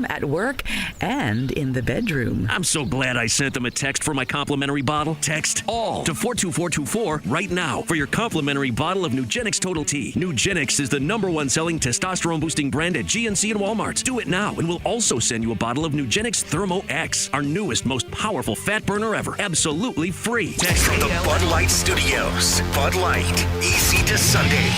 home, at work, and in the bedroom. I'm so glad I sent them a text for my complimentary bottle. Text ALL to 42424 right now for your complimentary bottle of Nugenix Total T. Nugenix is the #1 selling testosterone boosting brand at GNC and Walmart. Do it now, and we'll also send you a bottle of Nugenix Thermo X, our newest, most powerful fat burner ever. Absolutely free. Text From the Bud Light Studios, Bud Light, easy to Sunday.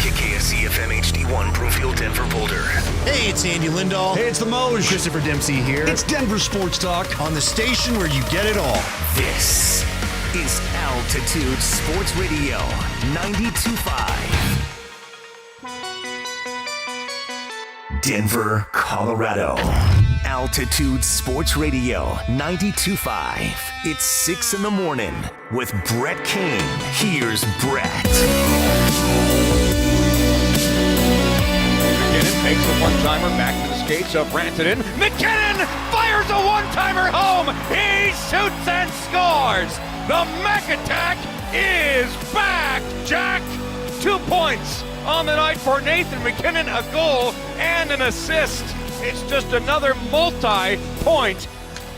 KKSE FM HD1, Broomfield, Denver, Boulder. Hey, it's Andy Lindahl. Hey, it's the Moj. Christopher Dempsey here. It's Denver Sports Talk. On the station where you get it all. This is Altitude Sports Radio 92.5. Denver, Colorado. Altitude Sports Radio 92.5. It's 6 in the morning with Brett King. Here's Brett. McKinnon takes a one-timer back to the skates of Rantanen. McKinnon fires a one-timer home. He shoots and scores. The Mac Attack is back. Jack, 2 points on the night for Nathan McKinnon, a goal and an assist. It's just another multi-point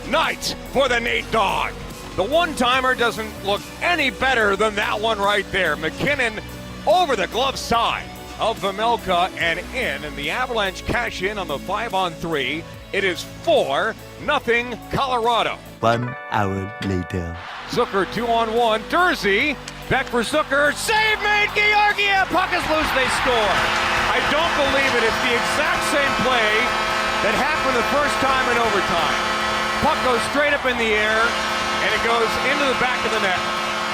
night for the Nate Dogg. The one-timer doesn't look any better than that one right there. McKinnon over the glove side of Vejmelka and in, and the Avalanche cash in on the 5-on-3. It is 4-0 Colorado. 1 hour later. Zucker 2-on-1. Dursey back for Zucker. Save made. Georgiev. Puck is loose. They score. I don't believe it. It's the exact same play that happened the first time in overtime. Puck goes straight up in the air, and it goes into the back of the net.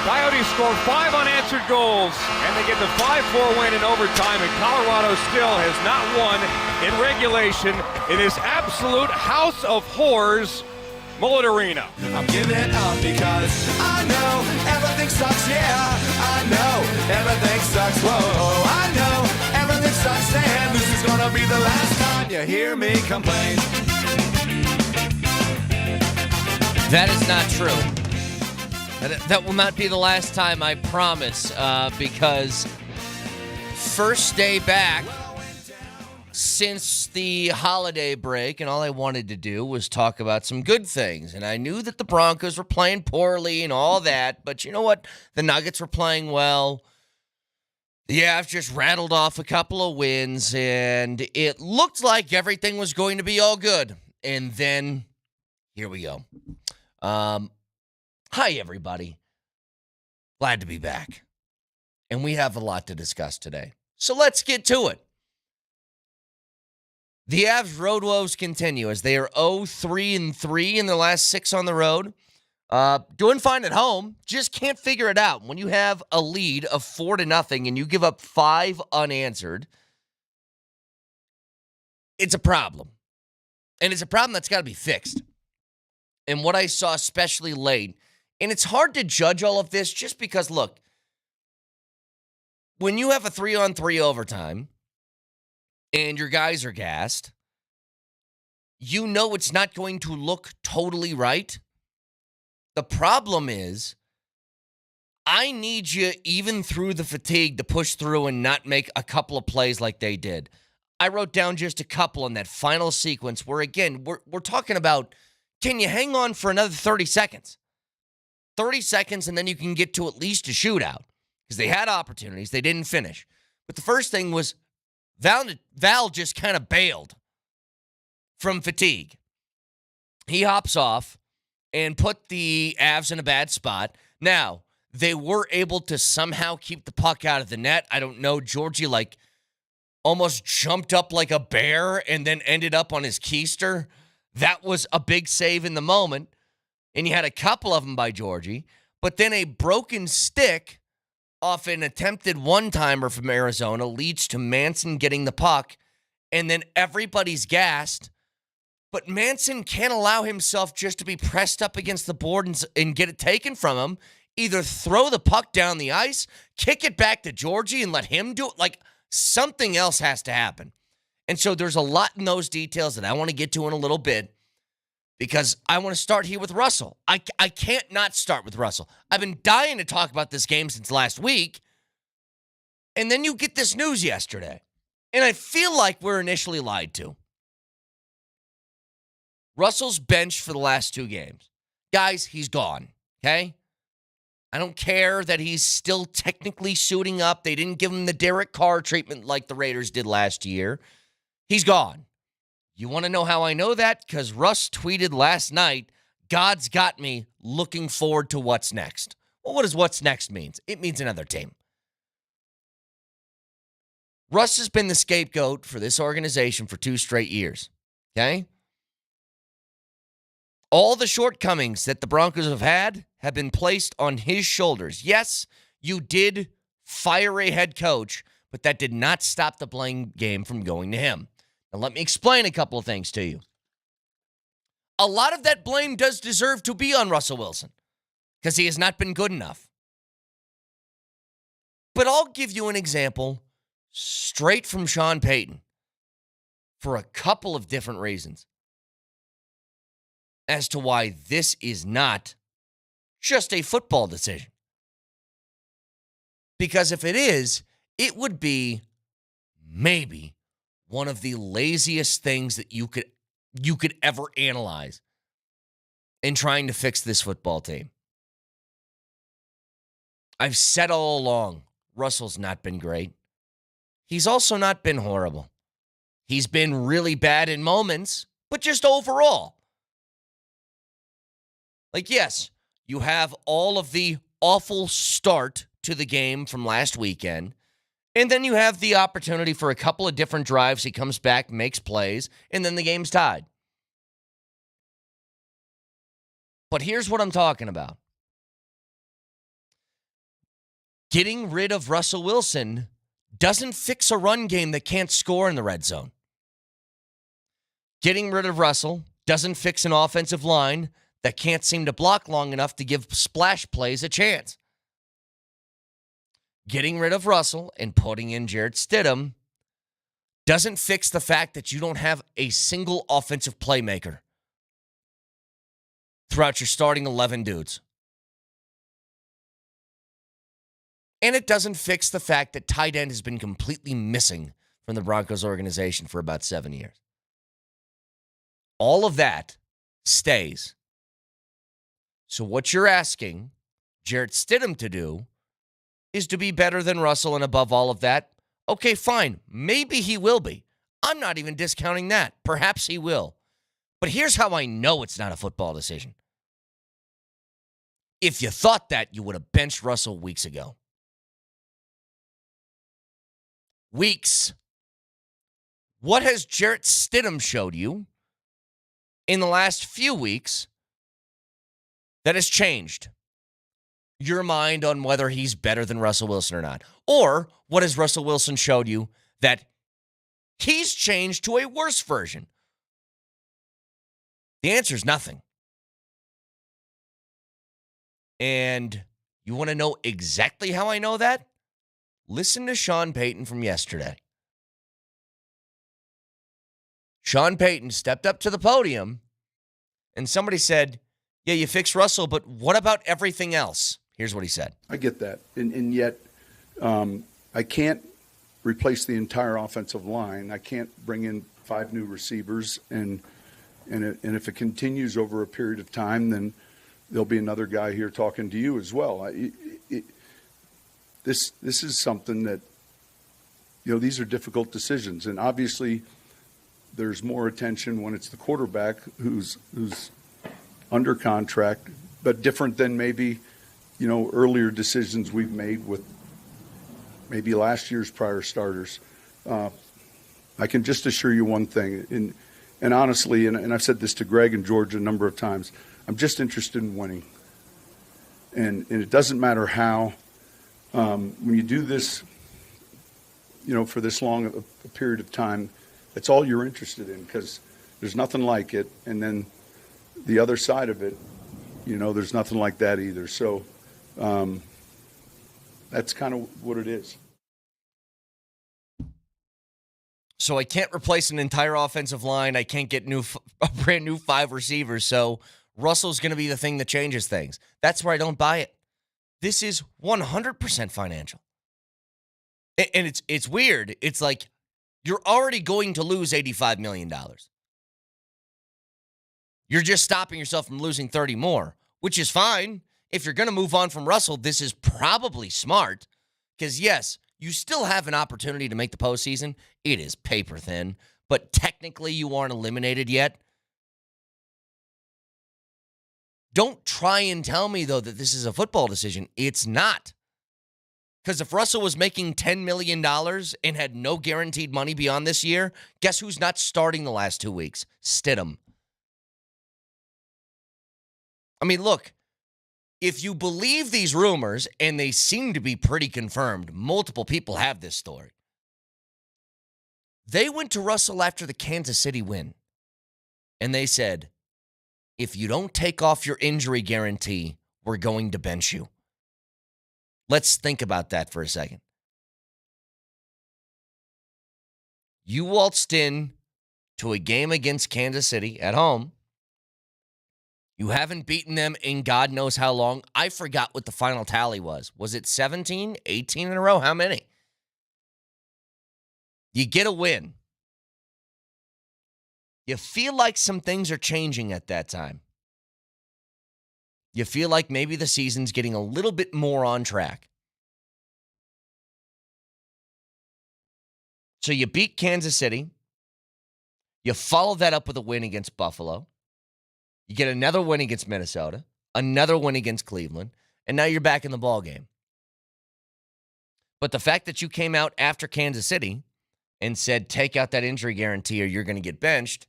Coyotes score 5 unanswered goals, and they get the 5-4 win in overtime, and Colorado still has not won in regulation in this absolute house of horrors, Mullet Arena. I'm giving up because I know everything sucks, yeah. I know everything sucks, whoa. I know everything sucks, and this is gonna be the last time you hear me complain. That is not true. That will not be the last time, I promise, because first day back since the holiday break, and all I wanted to do was talk about some good things. And I knew that the Broncos were playing poorly and all that, but you know what? The Nuggets were playing well. The Avs just rattled off a couple of wins, and it looked like everything was going to be all good. And then, here we go. Hi, everybody. Glad to be back. And we have a lot to discuss today. So let's get to it. The Avs road woes continue as they are 0-3-3 in their last 6 on the road. Doing fine at home, just can't figure it out. When you have a lead of 4-0 and you give up 5 unanswered, it's a problem. And it's a problem that's got to be fixed. And what I saw especially late, and it's hard to judge all of this just because, look, when you have a 3-on-3 overtime and your guys are gassed, you know it's not going to look totally right. The problem is, I need you, even through the fatigue, to push through and not make a couple of plays like they did. I wrote down just a couple in that final sequence where, again, we're talking about, can you hang on for another 30 seconds? 30 seconds, and then you can get to at least a shootout. Because they had opportunities. They didn't finish. But the first thing was Val just kind of bailed from fatigue. He hops off and put the Avs in a bad spot. Now, they were able to somehow keep the puck out of the net. I don't know. Georgie, almost jumped up like a bear and then ended up on his keister. That was a big save in the moment. And you had a couple of them by Georgie. But then a broken stick off an attempted one-timer from Arizona leads to Manson getting the puck. And then everybody's gassed. But Manson can't allow himself just to be pressed up against the board and get it taken from him. Either throw the puck down the ice, kick it back to Georgie and let him do it. Something else has to happen. And so there's a lot in those details that I want to get to in a little bit. Because I want to start here with Russell. I can't not start with Russell. I've been dying to talk about this game since last week. And then you get this news yesterday. And I feel like we're initially lied to. Russell's benched for the last 2 games. Guys, he's gone, okay? I don't care that he's still technically suiting up. They didn't give him the Derek Carr treatment like the Raiders did last year. He's gone. You want to know how I know that? Because Russ tweeted last night, God's got me looking forward to what's next. Well, what does what's next mean? It means another team. Russ has been the scapegoat for this organization for 2 straight years, okay? All the shortcomings that the Broncos have been placed on his shoulders. Yes, you did fire a head coach, but that did not stop the blame game from going to him. Now, let me explain a couple of things to you. A lot of that blame does deserve to be on Russell Wilson because he has not been good enough. But I'll give you an example straight from Sean Payton for a couple of different reasons as to why this is not just a football decision. Because if it is, it would be maybe one of the laziest things that you could ever analyze in trying to fix this football team. I've said all along, Russell's not been great. He's also not been horrible. He's been really bad in moments, but just overall. Like, yes, you have all of the awful start to the game from last weekend, and then you have the opportunity for a couple of different drives. He comes back, makes plays, and then the game's tied. But here's what I'm talking about. Getting rid of Russell Wilson doesn't fix a run game that can't score in the red zone. Getting rid of Russell doesn't fix an offensive line that can't seem to block long enough to give splash plays a chance. Getting rid of Russell and putting in Jarrett Stidham doesn't fix the fact that you don't have a single offensive playmaker throughout your starting 11 dudes. And it doesn't fix the fact that tight end has been completely missing from the Broncos organization for about 7 years. All of that stays. So what you're asking Jarrett Stidham to do is to be better than Russell, and above all of that, okay, fine. Maybe he will be. I'm not even discounting that. Perhaps he will. But here's how I know it's not a football decision. If you thought that, you would have benched Russell weeks ago. Weeks. What has Jarrett Stidham showed you in the last few weeks that has changed your mind on whether he's better than Russell Wilson or not? Or what has Russell Wilson showed you that he's changed to a worse version? The answer is nothing. And you want to know exactly how I know that? Listen to Sean Payton from yesterday. Sean Payton stepped up to the podium and somebody said, yeah, you fixed Russell, but what about everything else? Here's what he said. I get that. And yet I can't replace the entire offensive line. I can't bring in 5 new receivers. And if it continues over a period of time, then there'll be another guy here talking to you as well. This is something that, these are difficult decisions. And obviously there's more attention when it's the quarterback who's under contract, but different than maybe, earlier decisions we've made with maybe last year's prior starters. I can just assure you one thing, and honestly, and I've said this to Greg and George a number of times, I'm just interested in winning. And it doesn't matter how. When you do this, for this long a period of time, it's all you're interested in because there's nothing like it. And then the other side of it, there's nothing like that either. So that's kind of what it is. So I can't replace an entire offensive line. I can't get a brand new 5 receivers. So Russell's going to be the thing that changes things. That's where I don't buy it. This is 100% financial. And it's weird. It's like you're already going to lose $85 million. You're just stopping yourself from losing 30 more, which is fine. If you're going to move on from Russell, this is probably smart because, yes, you still have an opportunity to make the postseason. It is paper thin, but technically you aren't eliminated yet. Don't try and tell me, though, that this is a football decision. It's not. Because if Russell was making $10 million and had no guaranteed money beyond this year, guess who's not starting the last 2 weeks? Stidham. I mean, look, if you believe these rumors, and they seem to be pretty confirmed, multiple people have this story. They went to Russell after the Kansas City win, and they said, if you don't take off your injury guarantee, we're going to bench you. Let's think about that for a second. You waltzed in to a game against Kansas City at home. You haven't beaten them in God knows how long. I forgot what the final tally was. Was it 17, 18 in a row? How many? You get a win. You feel like some things are changing at that time. You feel like maybe the season's getting a little bit more on track. So you beat Kansas City. You follow that up with a win against Buffalo. You get another win against Minnesota, another win against Cleveland, and now you're back in the ballgame. But the fact that you came out after Kansas City and said, take out that injury guarantee or you're going to get benched,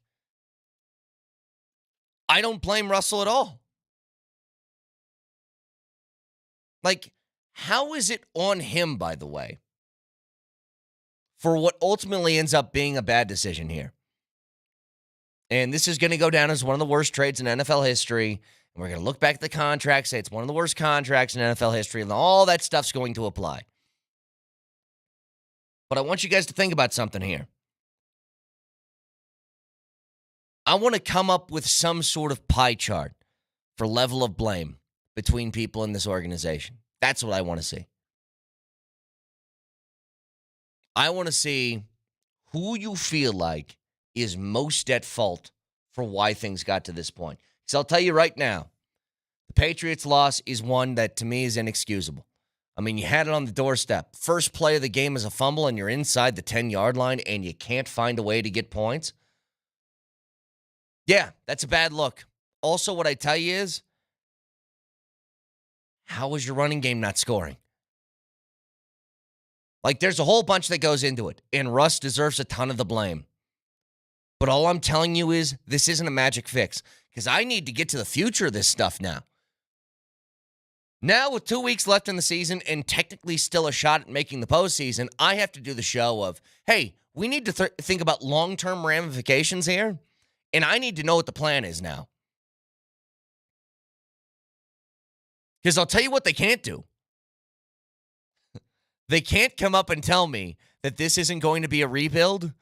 I don't blame Russell at all. Like, how is it on him, by the way, for what ultimately ends up being a bad decision here? And this is going to go down as one of the worst trades in NFL history. And we're going to look back at the contract, say it's one of the worst contracts in NFL history, and all that stuff's going to apply. But I want you guys to think about something here. I want to come up with some sort of pie chart for level of blame between people in this organization. That's what I want to see. I want to see who you feel like is most at fault for why things got to this point. So I'll tell you right now, the Patriots' loss is one that to me is inexcusable. I mean, you had it on the doorstep. First play of the game is a fumble and you're inside the 10-yard line and you can't find a way to get points. Yeah, that's a bad look. Also, what I tell you is, how is your running game not scoring? Like, there's a whole bunch that goes into it, and Russ deserves a ton of the blame. But all I'm telling you is this isn't a magic fix because I need to get to the future of this stuff now. Now, with 2 weeks left in the season and technically still a shot at making the postseason, I have to do the show of, hey, we need to think about long-term ramifications here, and I need to know what the plan is now. Because I'll tell you what they can't do. They can't come up and tell me that this isn't going to be a rebuild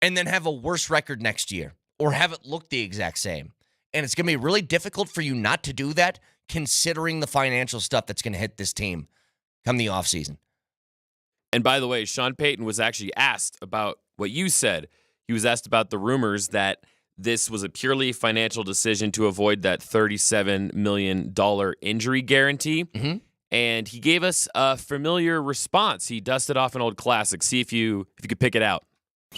and then have a worse record next year or have it look the exact same. And it's going to be really difficult for you not to do that considering the financial stuff that's going to hit this team come the offseason. And by the way, Sean Payton was actually asked about what you said. He was asked about the rumors that this was a purely financial decision to avoid that $37 million injury guarantee. Mm-hmm. And he gave us a familiar response. He dusted off an old classic. See if you could pick it out.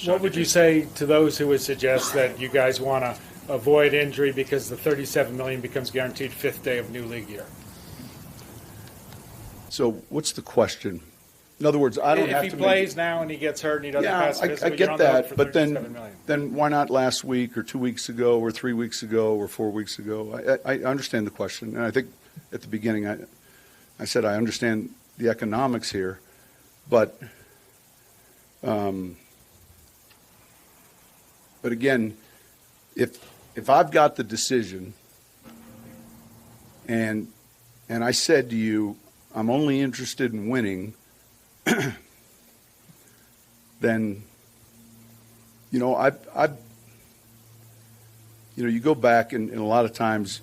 What would you say to those who would suggest that you guys want to avoid injury because the $37 million becomes guaranteed fifth day of new league year? So what's the question? In other words, I don't have to. If he plays now and he gets hurt and he doesn't pass physical, I get that, but then why not last week or 2 weeks ago or 3 weeks ago or 4 weeks ago? I understand the question, and I think at the beginning I said I understand the economics here, but again, if I've got the decision and I said to you, I'm only interested in winning, then, you go back and a lot of times.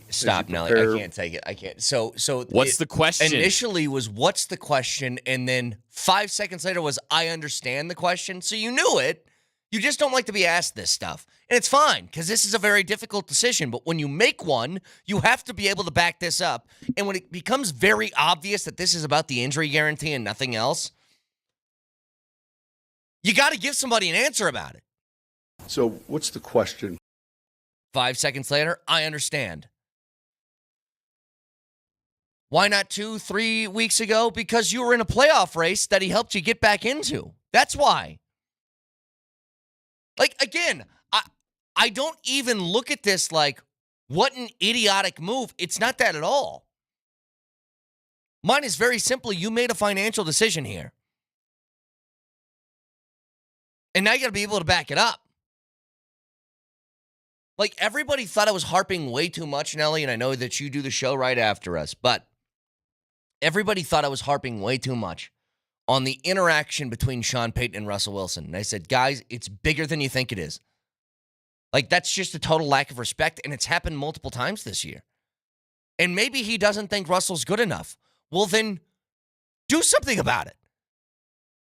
Stop, Nelly. I can't take it. I can't. So what's the question? Initially was what's the question, and then 5 seconds later was I understand the question. So you knew it. You just don't like to be asked this stuff. And it's fine, because this is a very difficult decision. But when you make one, you have to be able to back this up. And when it becomes very obvious that this is about the injury guarantee and nothing else, you got to give somebody an answer about it. So what's the question? 5 seconds later, I understand. Why not 2-3 weeks ago? Because you were in a playoff race that he helped you get back into. That's why. Like, again, I don't even look at this like, what an idiotic move. It's not that at all. Mine is very simple. You made a financial decision here. And now you got to be able to back it up. Like, everybody thought I was harping way too much, Nelly, and I know that you do the show right after us, but everybody thought I was harping way too much on the interaction between Sean Payton and Russell Wilson. And I said, guys, it's bigger than you think it is. Like, that's just a total lack of respect, and it's happened multiple times this year. And maybe he doesn't think Russell's good enough. Well, then do something about it.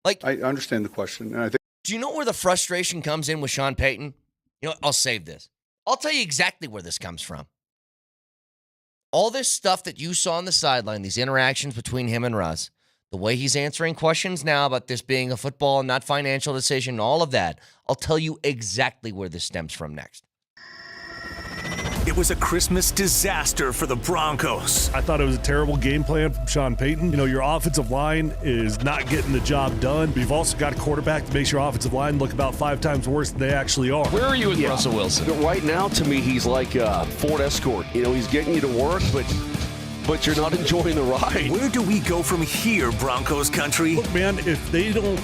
Like, I understand the question. And I think. Do you know where the frustration comes in with Sean Payton? You know what? I'll save this. I'll tell you exactly where this comes from. All this stuff that you saw on the sideline, these interactions between him and Russ, the way he's answering questions now about this being a football and not financial decision, all of that, I'll tell you exactly where this stems from next. It was a Christmas disaster for the Broncos. I thought it was a terrible game plan from Sean Payton. You know, your offensive line is not getting the job done, but you've also got a quarterback that makes your offensive line look about 5 times worse than they actually are. Where are you with Russell Wilson? Right now, to me, he's like a Ford Escort. You know, he's getting you to work, but you're not enjoying the ride. Where do we go from here, Broncos country? Look, man, if they don't,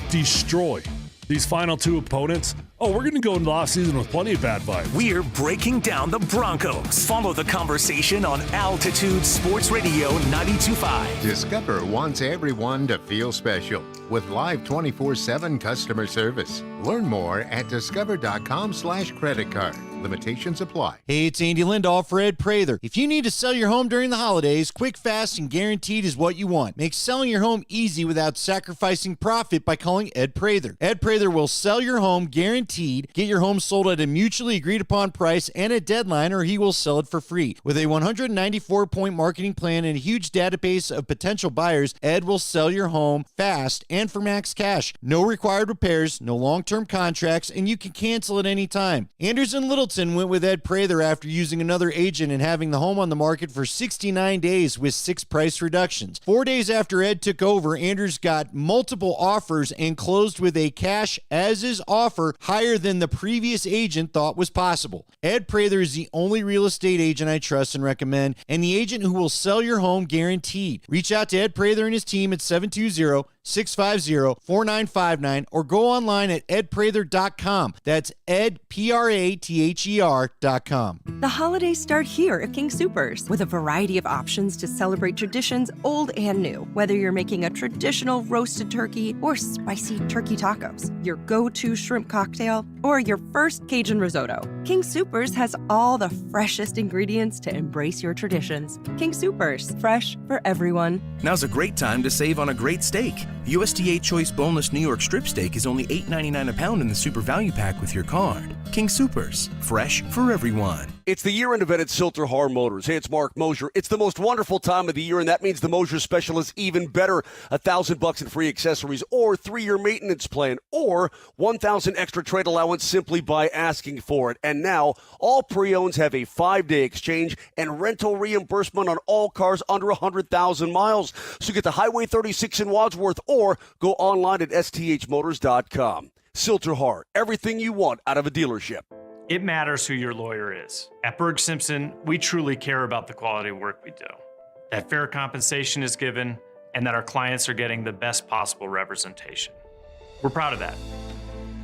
destroy these final 2 opponents, we're going to go into the offseason with plenty of bad vibes. We're breaking down the Broncos. Follow the conversation on Altitude Sports Radio 92.5. Discover wants everyone to feel special with live 24/7 customer service. Learn more at discover.com/credit card. Limitations apply. Hey, it's Andy Lindahl for Ed Prather. If you need to sell your home during the holidays, quick, fast, and guaranteed is what you want. Make selling your home easy without sacrificing profit by calling Ed Prather. Ed Prather will sell your home guaranteed. Get your home sold at a mutually agreed upon price and a deadline, or he will sell it for free. With a 194-point marketing plan and a huge database of potential buyers, Ed will sell your home fast and for max cash. No required repairs, no long-term contracts, and you can cancel at any time. Anders and Littleton went with Ed Prather after using another agent and having the home on the market for 69 days with 6 price reductions. 4 days after Ed took over, Anders got multiple offers and closed with a cash as is offer higher than the previous agent thought was possible. Ed Prather is the only real estate agent I trust and recommend, and the agent who will sell your home guaranteed. Reach out to Ed Prather and his team at 720-650-4959 or go online at edprather.com. That's edprather.com. The holidays start here at King Soopers with a variety of options to celebrate traditions old and new. Whether you're making a traditional roasted turkey or spicy turkey tacos, your go-to shrimp cocktail, or your first Cajun risotto, King Soopers has all the freshest ingredients to embrace your traditions. King Soopers, fresh for everyone. Now's a great time to save on a great steak. USDA Choice Boneless New York Strip Steak is only $8.99 a pound in the Super Value Pack with your card. King Soopers, fresh for everyone. It's the year-end event at Silter-Har Motors. Hey, it's Mark Mosier. It's the most wonderful time of the year, and that means the Mosier Special is even better. $1,000 in free accessories, or 3-year maintenance plan, or 1,000 extra trade allowance simply by asking for it. And now, all pre-owns have a 5-day exchange and rental reimbursement on all cars under 100,000 miles. So get to Highway 36 in Wadsworth, or go online at sthmotors.com. Silter-Har, everything you want out of a dealership. It matters who your lawyer is. At Berg Simpson, we truly care about the quality of work we do, that fair compensation is given, and that our clients are getting the best possible representation. We're proud of that,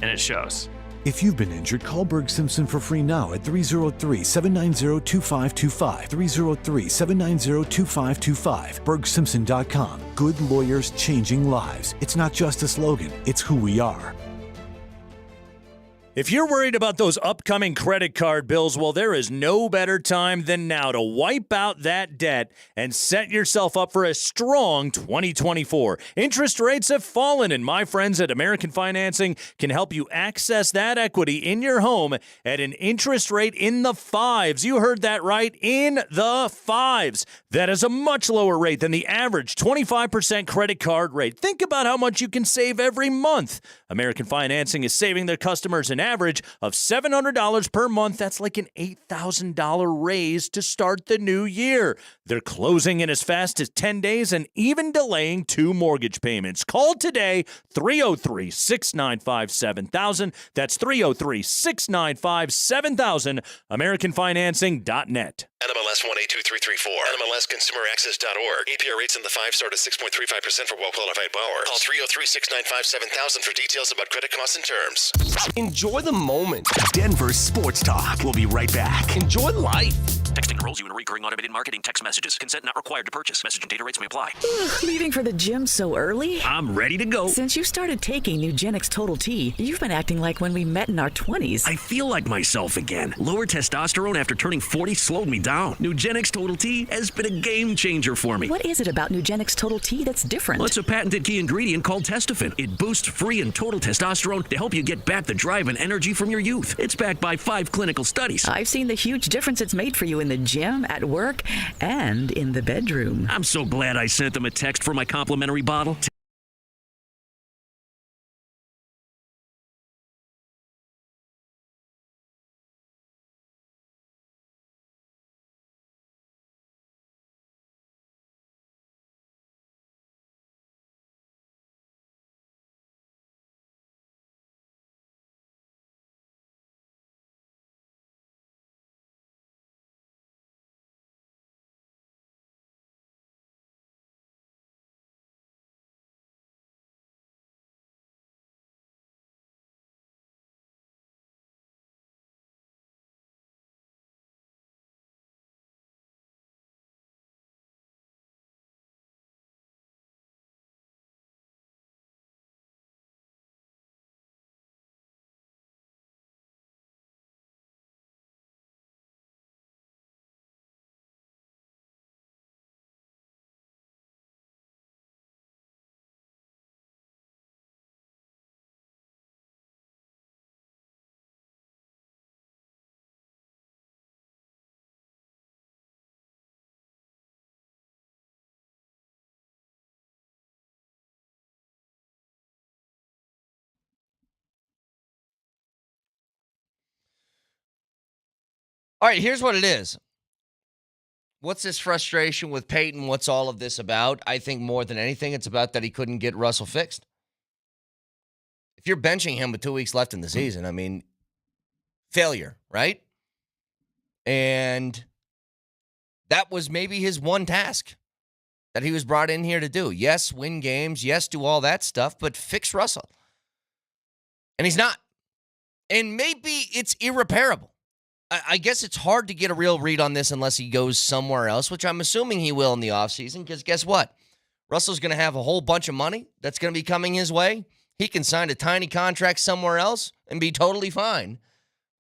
and it shows. If you've been injured, call Berg Simpson for free now at 303-790-2525. 303-790-2525. BergSimpson.com. Good lawyers changing lives. It's not just a slogan, it's who we are. If you're worried about those upcoming credit card bills, well, there is no better time than now to wipe out that debt and set yourself up for a strong 2024. Interest rates have fallen, and my friends at American Financing can help you access that equity in your home at an interest rate in the 5s. You heard that right, in the 5s. That is a much lower rate than the average 25% credit card rate. Think about how much you can save every month. American Financing is saving their customers an average of $700 per month. That's like an $8,000 raise to start the new year. They're closing in as fast as 10 days and even delaying 2 mortgage payments. Call today, 303-695-7000. That's 303-695-7000, AmericanFinancing.net. NMLS 182334. NMLSConsumerAccess.org. APR rates in the 5 start at 6.35% for well-qualified borrowers. Call 303-695-7000 for details about credit costs and terms. Enjoy the moment. Denver Sports Talk. We'll be right back. Enjoy life. Texting enrolls you in recurring automated marketing text messages. Consent not required to purchase. Message and data rates may apply. Leaving for the gym so early? I'm ready to go. Since you started taking Nugenix Total T, you've been acting like when we met in our 20s. I feel like myself again. Lower testosterone after turning 40 slowed me down. Nugenix Total T has been a game changer for me. What is it about Nugenix Total T that's different? Well, it's a patented key ingredient called Testofen. It boosts free and total testosterone to help you get back the drive and energy from your youth. It's backed by 5 clinical studies. I've seen the huge difference it's made for you in the gym, at work, and in the bedroom. I'm so glad I sent them a text for my complimentary bottle. All right, here's what it is. What's this frustration with Peyton? What's all of this about? I think more than anything, it's about that he couldn't get Russell fixed. If you're benching him with 2 weeks left in the season, I mean, failure, right? And that was maybe his one task that he was brought in here to do. Yes, win games. Yes, do all that stuff, but fix Russell. And he's not. And maybe it's irreparable. I guess it's hard to get a real read on this unless he goes somewhere else, which I'm assuming he will in the offseason, because guess what? Russell's going to have a whole bunch of money that's going to be coming his way. He can sign a tiny contract somewhere else and be totally fine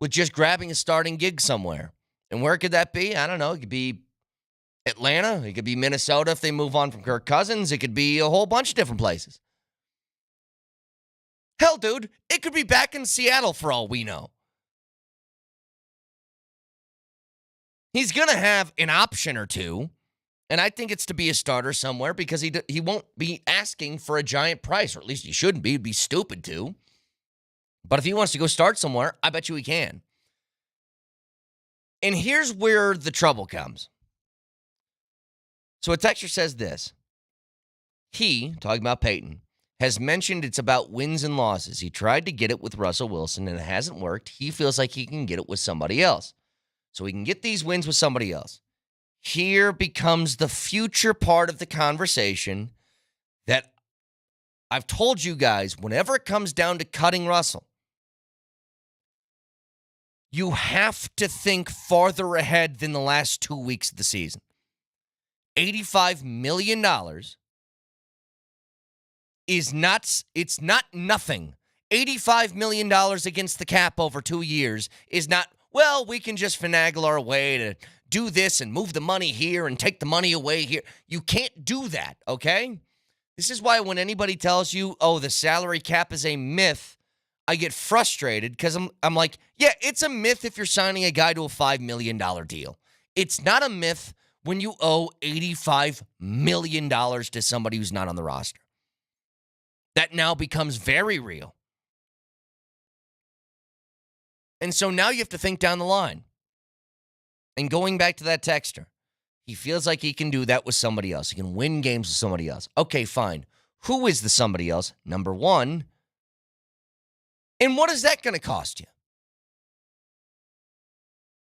with just grabbing a starting gig somewhere. And where could that be? I don't know. It could be Atlanta. It could be Minnesota if they move on from Kirk Cousins. It could be a whole bunch of different places. Hell, dude, it could be back in Seattle for all we know. He's going to have an option or two, and I think it's to be a starter somewhere because he won't be asking for a giant price, or at least he shouldn't be. He'd be stupid to. But if he wants to go start somewhere, I bet you he can. And here's where the trouble comes. So a texter says this. He, talking about Peyton, has mentioned it's about wins and losses. He tried to get it with Russell Wilson, and it hasn't worked. He feels like he can get it with somebody else. So he can get these wins with somebody else. Here becomes the future part of the conversation that I've told you guys, whenever it comes down to cutting Russell, you have to think farther ahead than the last 2 weeks of the season. $85 million is not, it's not nothing $85 million against the cap over 2 years is not, well, we can just finagle our way to do this and move the money here and take the money away here. You can't do that, okay? This is why when anybody tells you, oh, the salary cap is a myth, I get frustrated because I'm like, yeah, it's a myth if you're signing a guy to a $5 million deal. It's not a myth when you owe $85 million to somebody who's not on the roster. That now becomes very real. And so now you have to think down the line. And going back to that texter, he feels like he can do that with somebody else. He can win games with somebody else. Okay, fine. Who is the somebody else? Number one. And what is that going to cost you?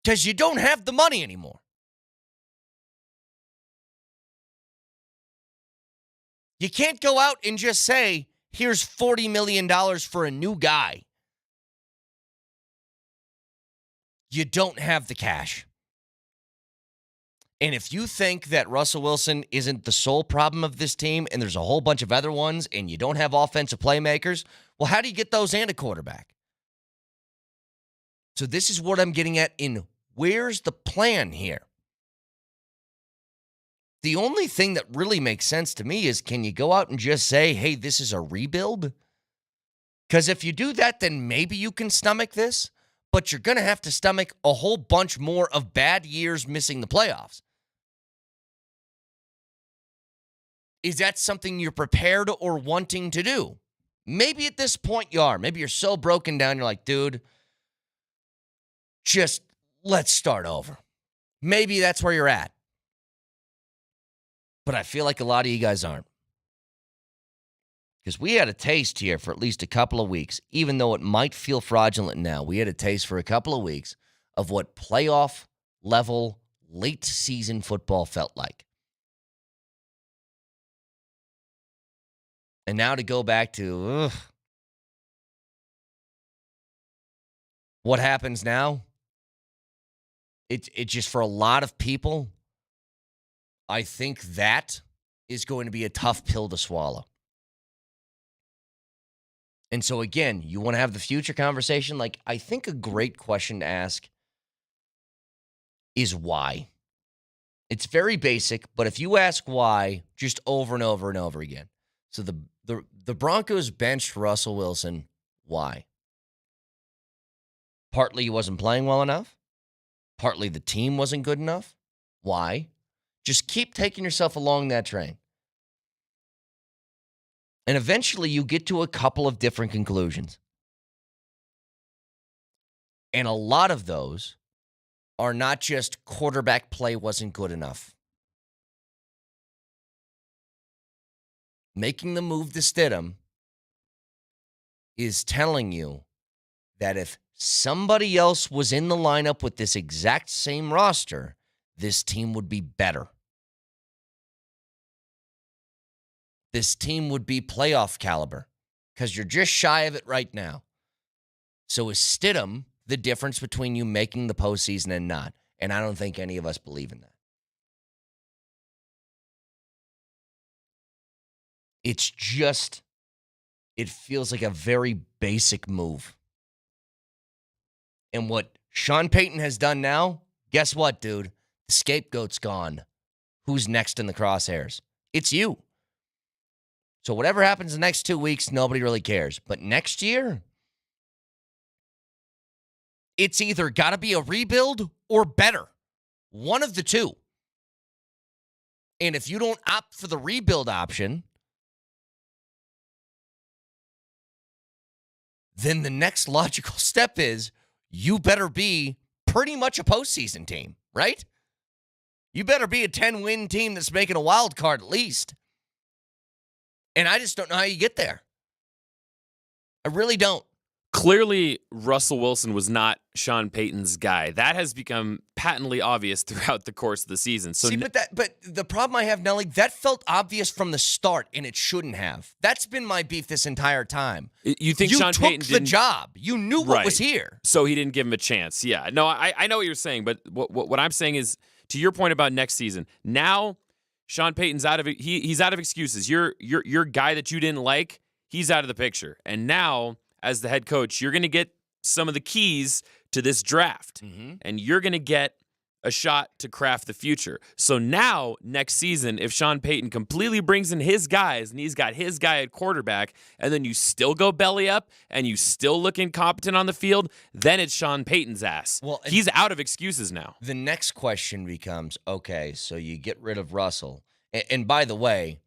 Because you don't have the money anymore. You can't go out and just say, here's $40 million for a new guy. You don't have the cash. And if you think that Russell Wilson isn't the sole problem of this team and there's a whole bunch of other ones and you don't have offensive playmakers, well, how do you get those and a quarterback? So this is what I'm getting at in where's the plan here? The only thing that really makes sense to me is, can you go out and just say, hey, this is a rebuild? Because if you do that, then maybe you can stomach this, but you're going to have to stomach a whole bunch more of bad years missing the playoffs. Is that something you're prepared or wanting to do? Maybe at this point you are. Maybe you're so broken down, you're like, dude, just let's start over. Maybe that's where you're at. But I feel like a lot of you guys aren't. Because we had a taste here for at least a couple of weeks, even though it might feel fraudulent now. We had a taste for a couple of weeks of what playoff level late season football felt like. And now to go back to what happens now, it just for a lot of people, I think that is going to be a tough pill to swallow. And so, again, you want to have the future conversation? Like, I think a great question to ask is why. It's very basic, but if you ask why, just over and over and over again. So the Broncos benched Russell Wilson. Why? Partly he wasn't playing well enough. Partly the team wasn't good enough. Why? Just keep taking yourself along that train. And eventually you get to a couple of different conclusions. And a lot of those are not just quarterback play wasn't good enough. Making the move to Stidham is telling you that if somebody else was in the lineup with this exact same roster, this team would be better. This team would be playoff caliber because you're just shy of it right now. So is Stidham the difference between you making the postseason and not? And I don't think any of us believe in that. It's just, it feels like a very basic move. And what Sean Payton has done now, guess what, dude? The scapegoat's gone. Who's next in the crosshairs? It's you. So whatever happens the next 2 weeks, nobody really cares. But next year, it's either got to be a rebuild or better. One of the two. And if you don't opt for the rebuild option, then the next logical step is you better be pretty much a postseason team, right? You better be a 10-win team that's making a wild card at least. And I just don't know how you get there. I really don't. Clearly, Russell Wilson was not Sean Payton's guy. That has become patently obvious throughout the course of the season. So, but the problem I have, Nelly, that felt obvious from the start, and it shouldn't have. That's been my beef this entire time. You think Sean Payton took the job? You knew what was here, so he didn't give him a chance. Yeah, no, I know what you're saying, but what I'm saying is, to your point about next season, now Sean Payton's out of it. He's out of excuses. Your guy that you didn't like, he's out of the picture, and now as the head coach, you're going to get some of the keys to this draft, and you're going to get a shot to craft the future. So now, next season, if Sean Payton completely brings in his guys and he's got his guy at quarterback, and then you still go belly up and you still look incompetent on the field, then it's Sean Payton's ass. Well, he's out of excuses now. The next question becomes, okay, so you get rid of Russell. And by the way,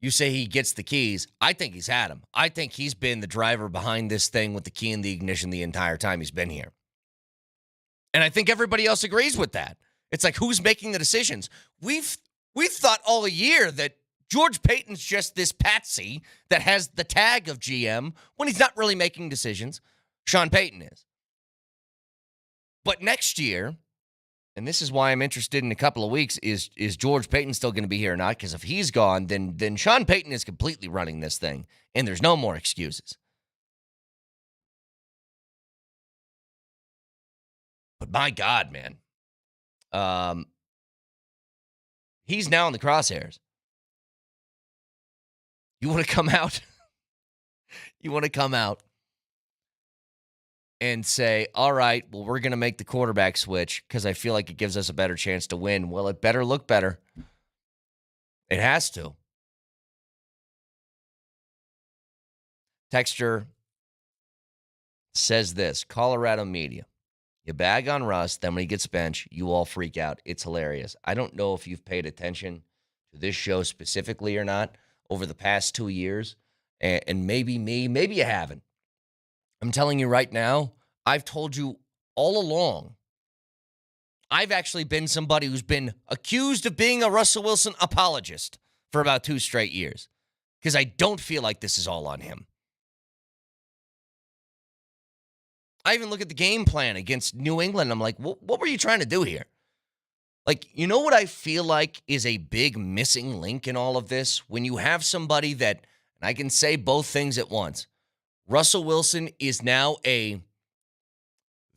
you say he gets the keys. I think he's had them. I think he's been the driver behind this thing with the key in the ignition the entire time he's been here. And I think everybody else agrees with that. It's like, who's making the decisions? We've thought all year that George Payton's just this patsy that has the tag of GM when he's not really making decisions. Sean Payton is. But next year, and this is why I'm interested in a couple of weeks, is George Payton still going to be here or not? Because if he's gone, then Sean Payton is completely running this thing, and there's no more excuses. But my God, man. He's now in the crosshairs. You want to come out? You want to come out and say, all right, well, we're going to make the quarterback switch because I feel like it gives us a better chance to win. Well, it better look better. It has to. Texture says this, Colorado media. You bag on Russ, then when he gets benched, you all freak out. It's hilarious. I don't know if you've paid attention to this show specifically or not over the past 2 years, and maybe you haven't. I'm telling you right now, I've told you all along, I've actually been somebody who's been accused of being a Russell Wilson apologist for about 2 straight years because I don't feel like this is all on him. I even look at the game plan against New England. I'm like, what were you trying to do here? Like, you know what I feel like is a big missing link in all of this? When you have somebody that, and I can say both things at once, Russell Wilson is now a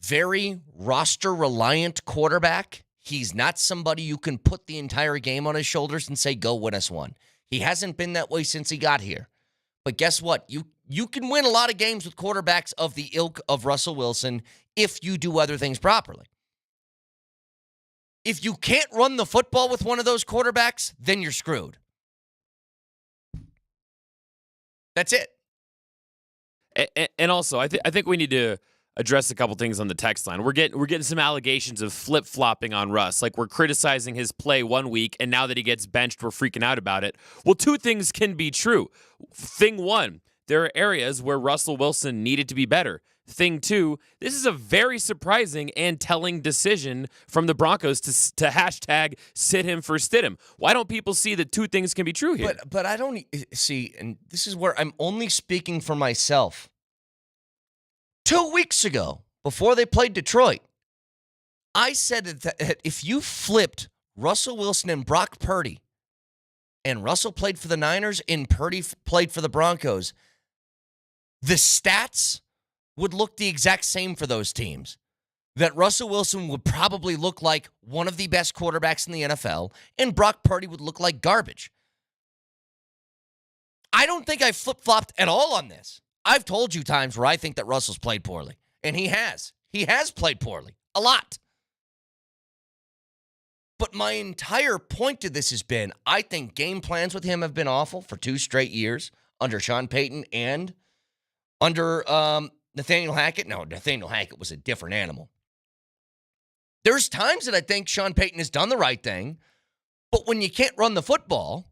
very roster-reliant quarterback. He's not somebody you can put the entire game on his shoulders and say, go win us one. He hasn't been that way since he got here. But guess what? You can win a lot of games with quarterbacks of the ilk of Russell Wilson if you do other things properly. If you can't run the football with one of those quarterbacks, then you're screwed. That's it. And also, I think we need to address a couple things on the text line. We're getting some allegations of flip-flopping on Russ. Like, we're criticizing his play one week, and now that he gets benched, we're freaking out about it. Well, 2 things can be true. Thing 1, there are areas where Russell Wilson needed to be better. Thing 2, this is a very surprising and telling decision from the Broncos to hashtag sit him for Stidham. Why don't people see that 2 things can be true here? But I don't see, and this is where I'm only speaking for myself. 2 weeks ago, before they played Detroit, I said that if you flipped Russell Wilson and Brock Purdy, and Russell played for the Niners and Purdy played for the Broncos, the stats would look the exact same for those teams. That Russell Wilson would probably look like one of the best quarterbacks in the NFL, and Brock Purdy would look like garbage. I don't think I flip-flopped at all on this. I've told you times where I think that Russell's played poorly, and he has. He has played poorly, a lot. But my entire point to this has been, I think game plans with him have been awful for 2 straight years under Sean Payton and under Nathaniel Hackett. No, Nathaniel Hackett was a different animal. There's times that I think Sean Payton has done the right thing, but when you can't run the football,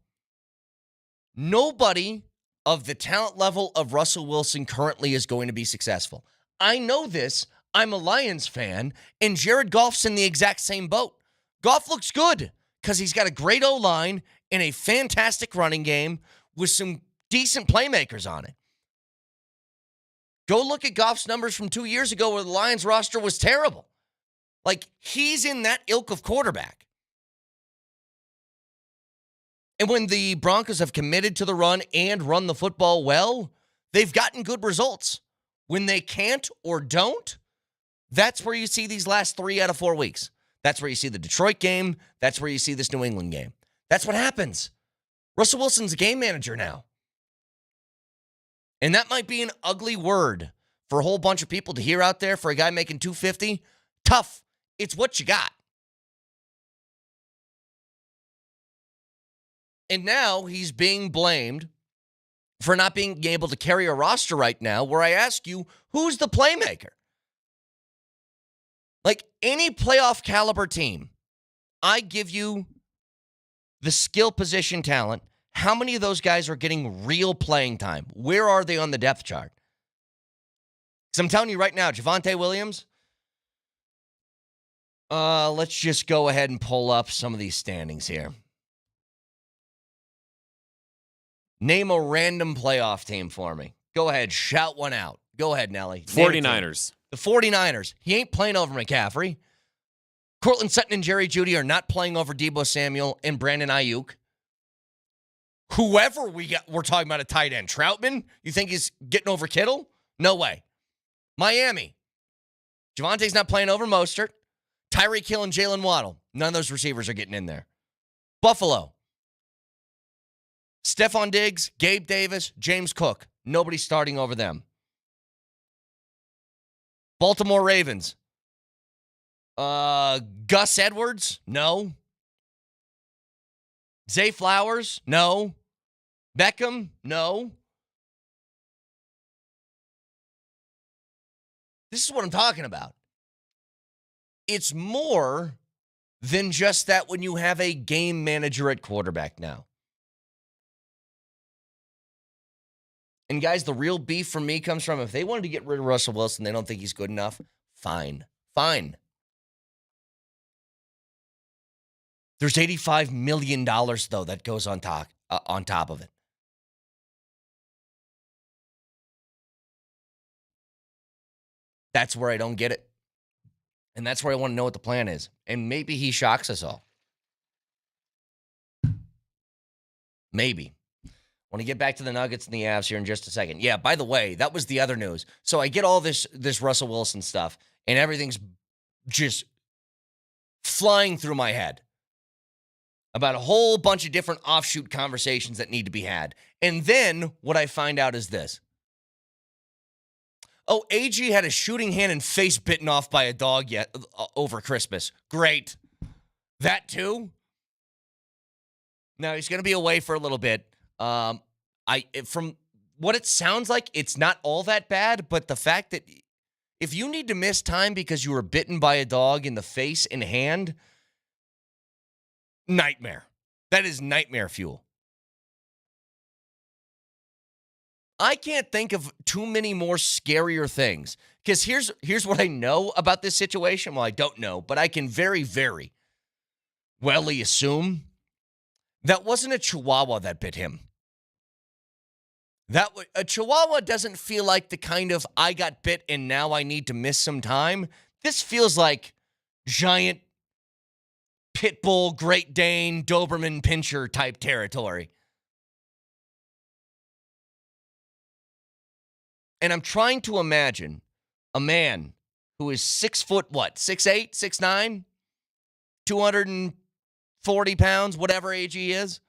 nobody of the talent level of Russell Wilson currently is going to be successful. I know this. I'm a Lions fan, and Jared Goff's in the exact same boat. Goff looks good because he's got a great O-line and a fantastic running game with some decent playmakers on it. Go look at Goff's numbers from 2 years ago where the Lions roster was terrible. Like, he's in that ilk of quarterback. And when the Broncos have committed to the run and run the football well, they've gotten good results. When they can't or don't, that's where you see these last 3 out of 4 weeks. That's where you see the Detroit game. That's where you see this New England game. That's what happens. Russell Wilson's a game manager now. And that might be an ugly word for a whole bunch of people to hear out there for a guy making $250. Tough. It's what you got. And now he's being blamed for not being able to carry a roster right now, where I ask you, who's the playmaker? Like any playoff caliber team, I give you the skill position talent. How many of those guys are getting real playing time? Where are they on the depth chart? Because I'm telling you right now, Javonte Williams, let's just go ahead and pull up some of these standings here. Name a random playoff team for me. Go ahead, shout one out. Go ahead, Nelly. 49ers. The 49ers. He ain't playing over McCaffrey. Cortland Sutton and Jerry Jeudy are not playing over Deebo Samuel and Brandon Ayuk. Whoever we're talking about a tight end. Troutman? You think he's getting over Kittle? No way. Miami. Javonte's not playing over Mostert. Tyreek Hill and Jalen Waddle. None of those receivers are getting in there. Buffalo. Stephon Diggs, Gabe Davis, James Cook. Nobody's starting over them. Baltimore Ravens. Gus Edwards? No. Zay Flowers? No. Beckham? No. This is what I'm talking about. It's more than just that when you have a game manager at quarterback now. And guys, the real beef from me comes from if they wanted to get rid of Russell Wilson, they don't think he's good enough, fine. Fine. There's $85 million, though, that goes on top of it. That's where I don't get it. And that's where I want to know what the plan is. And maybe he shocks us all. Maybe. I want to get back to the Nuggets and the Avs here in just a second. Yeah, by the way, that was the other news. So I get all this Russell Wilson stuff, and everything's just flying through my head about a whole bunch of different offshoot conversations that need to be had. And then what I find out is this. Oh, AG had a shooting hand and face bitten off by a dog over Christmas. Great. That too? Now, he's going to be away for a little bit. From what it sounds like, it's not all that bad, but the fact that if you need to miss time because you were bitten by a dog in the face and hand, nightmare. That is nightmare fuel. I can't think of too many more scarier things. Because here's what I know about this situation. Well, I don't know, but I can very, very wellly assume that wasn't a Chihuahua that bit him. A Chihuahua doesn't feel like the kind of I got bit and now I need to miss some time. This feels like giant pit bull, Great Dane, Doberman Pinscher type territory. And I'm trying to imagine a man who is 6 foot, 6'8", 6'9", 240 pounds, whatever age he is,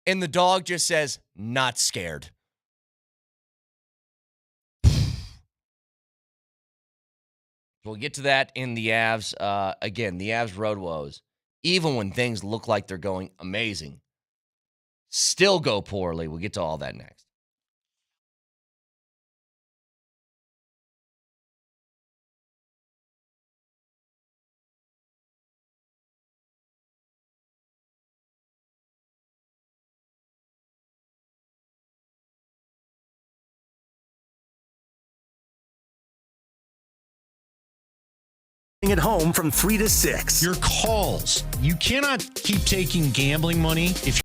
and the dog just says, not scared. We'll get to that in the Avs. Again, the Avs road woes, even when things look like they're going amazing, still go poorly. We'll get to all that next. At home from 3 to 6. Your calls. You cannot keep taking gambling money if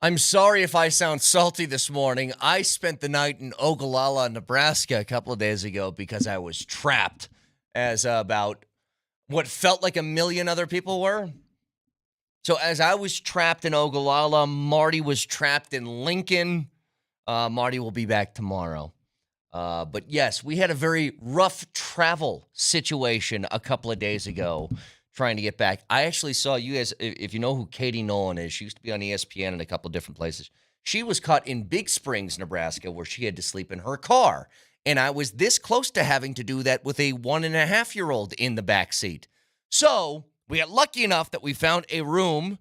I'm sorry if I sound salty this morning. I spent the night in Ogallala, Nebraska a couple of days ago because I was trapped, as about what felt like a million other people were. So as I was trapped in Ogallala, Marty was trapped in Lincoln. Marty will be back tomorrow. But yes, we had a very rough travel situation a couple of days ago trying to get back. I actually saw you guys, if you know who Katie Nolan is, she used to be on ESPN in a couple of different places. She was caught in Big Springs, Nebraska, where she had to sleep in her car. And I was this close to having to do that with a 1.5-year-old in the back seat. So we got lucky enough that we found a room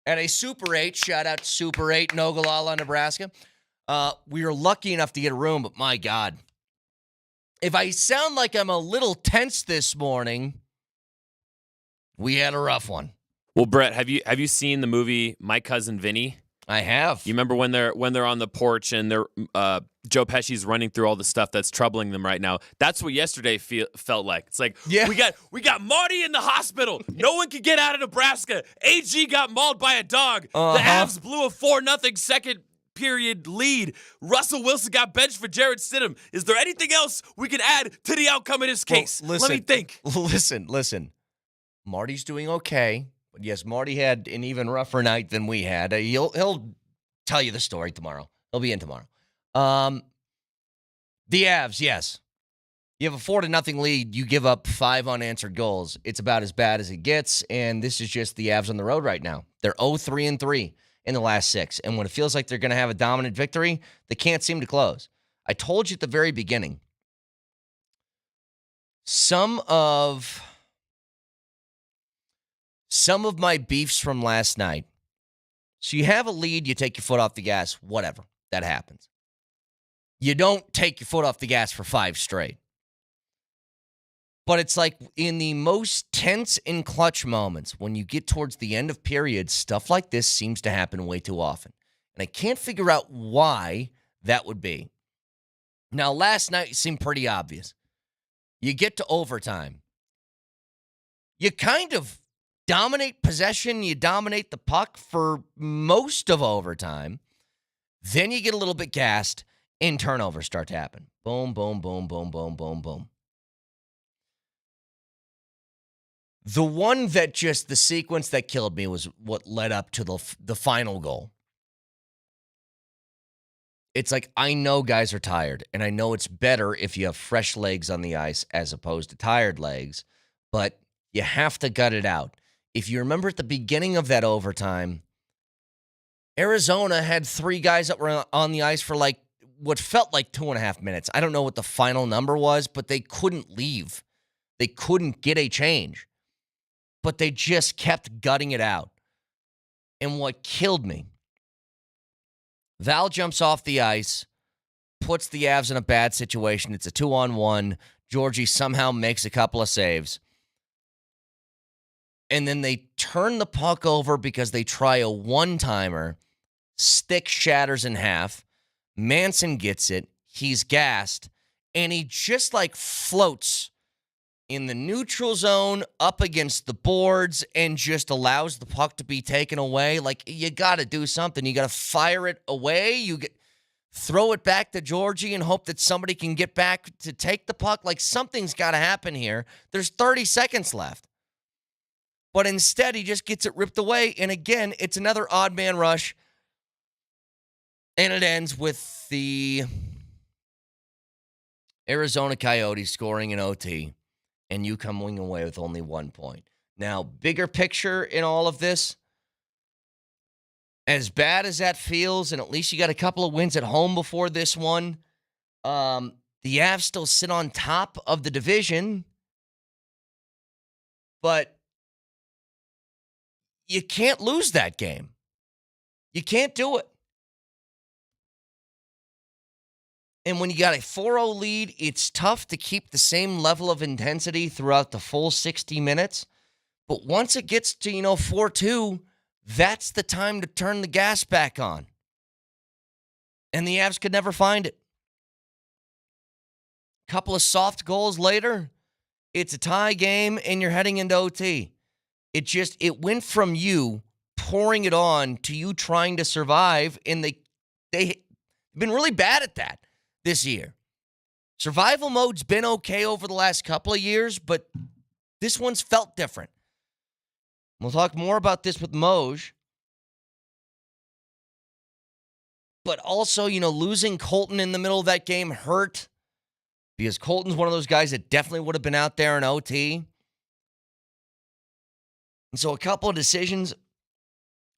at a Super 8. Shout out to Super 8 in Ogallala, Nebraska. We were lucky enough to get a room, but my God. If I sound like I'm a little tense this morning, we had a rough one. Well, Brett, have you seen the movie My Cousin Vinny? I have. You remember when they're on the porch and they're Joe Pesci's running through all the stuff that's troubling them right now? That's what yesterday felt like. It's like, yeah, we got Marty in the hospital. No one could get out of Nebraska. AG got mauled by a dog. The Avs blew a 4-0 second period lead. Russell Wilson got benched for Jarrett Stidham. Is there anything else we could add to the outcome in this case? Well, listen, let me think. Listen. Marty's doing okay. But yes, Marty had an even rougher night than we had. He'll tell you the story tomorrow. He'll be in tomorrow. The Avs, yes. You have a 4-0 lead. You give up 5 unanswered goals. It's about as bad as it gets, and this is just the Avs on the road right now. They're 0-3-3 in the last 6, and when it feels like they're going to have a dominant victory, they can't seem to close. I told you at the very beginning, some of my beefs from last night. So you have a lead, you take your foot off the gas, whatever. That happens. You don't take your foot off the gas for 5 straight. But it's like in the most tense and clutch moments, when you get towards the end of periods, stuff like this seems to happen way too often. And I can't figure out why that would be. Now, last night seemed pretty obvious. You get to overtime. You kind of dominate possession. You dominate the puck for most of overtime. Then you get a little bit gassed and turnovers start to happen. Boom, boom, boom, boom, boom, boom, boom. The one that just, the sequence that killed me was what led up to the final goal. It's like, I know guys are tired, and I know it's better if you have fresh legs on the ice as opposed to tired legs, but you have to gut it out. If you remember at the beginning of that overtime, Arizona had 3 guys that were on the ice for like what felt like 2.5 minutes. I don't know what the final number was, but they couldn't leave. They couldn't get a change. But they just kept gutting it out. And what killed me, Val jumps off the ice, puts the Avs in a bad situation. It's a 2-on-1. Georgie somehow makes a couple of saves. And then they turn the puck over because they try a one-timer. Stick shatters in half. Manson gets it. He's gassed. And he just like floats in the neutral zone up against the boards and just allows the puck to be taken away. Like, you got to do something. You got to fire it away. Throw it back to Georgie and hope that somebody can get back to take the puck. Like, something's got to happen here. There's 30 seconds left. But instead, he just gets it ripped away. And again, it's another odd man rush. And it ends with the Arizona Coyotes scoring in OT. And you coming away with only 1 point. Now, bigger picture in all of this, as bad as that feels, and at least you got a couple of wins at home before this one, the Avs still sit on top of the division, but you can't lose that game. You can't do it. And when you got a 4-0 lead, it's tough to keep the same level of intensity throughout the full 60 minutes. But once it gets to, 4-2, that's the time to turn the gas back on. And the Avs could never find it. A couple of soft goals later, it's a tie game and you're heading into OT. It went from you pouring it on to you trying to survive, and they've been really bad at that this year. Survival mode's been okay over the last couple of years, but this one's felt different. We'll talk more about this with Moj. But also, losing Colton in the middle of that game hurt because Colton's one of those guys that definitely would have been out there in OT. And so a couple of decisions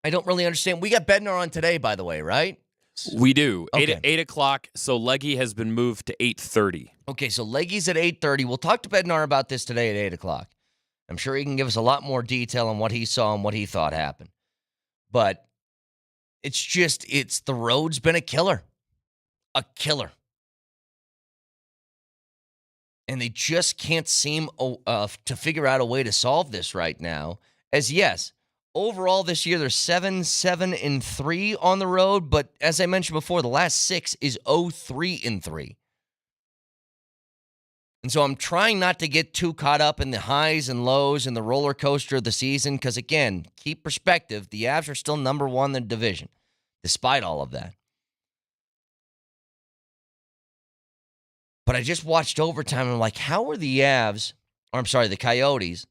I don't really understand. We got Bednar on today, by the way, right? We do. Okay. 8 o'clock, so Leggy has been moved to 8:30. Okay, so Leggy's at 8:30. We'll talk to Bednar about this today at 8 o'clock. I'm sure he can give us a lot more detail on what he saw and what he thought happened. But the road's been a killer. A killer. And they just can't seem to figure out a way to solve this right now. As yes, overall this year, they're 7-7-3 on the road. But as I mentioned before, the last 6 is 0-3-3. And so I'm trying not to get too caught up in the highs and lows and the roller coaster of the season. Because again, keep perspective, the Avs are still number 1 in the division, despite all of that. But I just watched overtime and I'm like, how are the Coyotes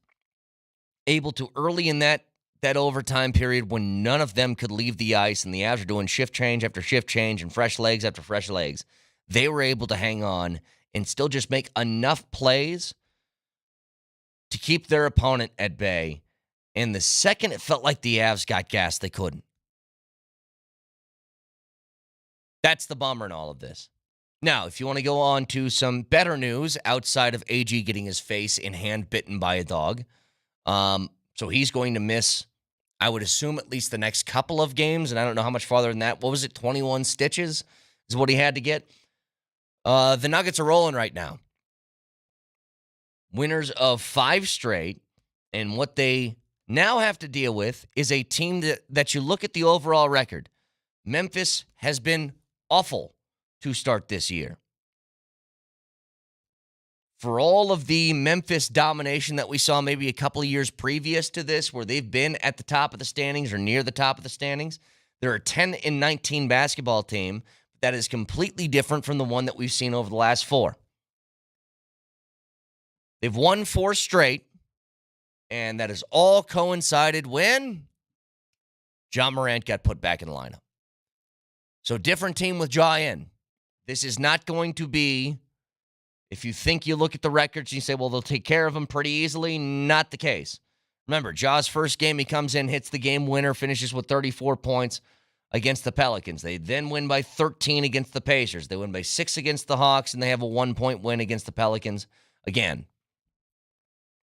able to early in that overtime period when none of them could leave the ice and the Avs are doing shift change after shift change and fresh legs after fresh legs, they were able to hang on and still just make enough plays to keep their opponent at bay. And the second it felt like the Avs got gas, they couldn't. That's the bummer in all of this. Now, if you want to go on to some better news outside of AG getting his face and hand bitten by a dog, so he's going to miss, I would assume, at least the next couple of games, and I don't know how much farther than that. What was it, 21 stitches is what he had to get? The Nuggets are rolling right now. Winners of 5 straight, and what they now have to deal with is a team that you look at the overall record. Memphis has been awful to start this year. For all of the Memphis domination that we saw maybe a couple of years previous to this, where they've been at the top of the standings or near the top of the standings, they're a 10-19 basketball team that is completely different from the one that we've seen over the last 4. They've won 4 straight, and that has all coincided when Ja Morant got put back in the lineup. So different team with Ja in. This is not going to be, if you think you look at the records and you say, well, they'll take care of him pretty easily, not the case. Remember, Ja's first game, he comes in, hits the game winner, finishes with 34 points against the Pelicans. They then win by 13 against the Pacers. They win by 6 against the Hawks, and they have a 1-point win against the Pelicans again.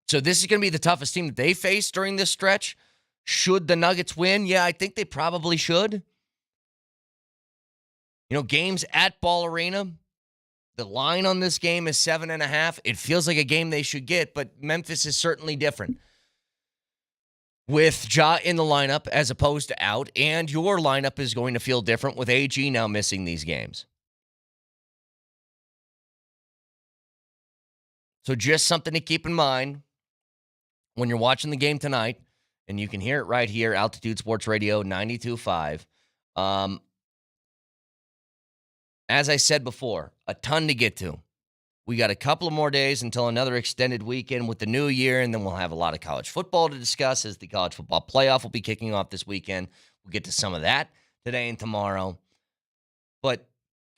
So this is going to be the toughest team that they face during this stretch. Should the Nuggets win? Yeah, I think they probably should. Games at Ball Arena, the line on this game is 7.5. It feels like a game they should get, but Memphis is certainly different. With Ja in the lineup as opposed to out, and your lineup is going to feel different with AG now missing these games. So just something to keep in mind when you're watching the game tonight, and you can hear it right here, Altitude Sports Radio 92.5. As I said before, a ton to get to. We got a couple of more days until another extended weekend with the new year, and then we'll have a lot of college football to discuss as the college football playoff will be kicking off this weekend. We'll get to some of that today and tomorrow. But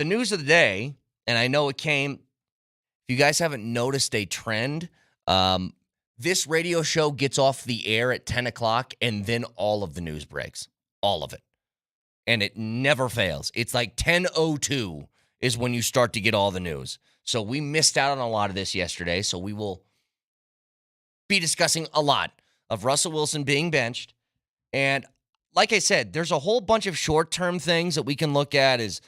the news of the day, and I know it came, if you guys haven't noticed a trend, this radio show gets off the air at 10 o'clock, and then all of the news breaks. All of it. And it never fails. It's like 10:02 is when you start to get all the news. So we missed out on a lot of this yesterday. So we will be discussing a lot of Russell Wilson being benched. And like I said, there's a whole bunch of short-term things that we can look at as,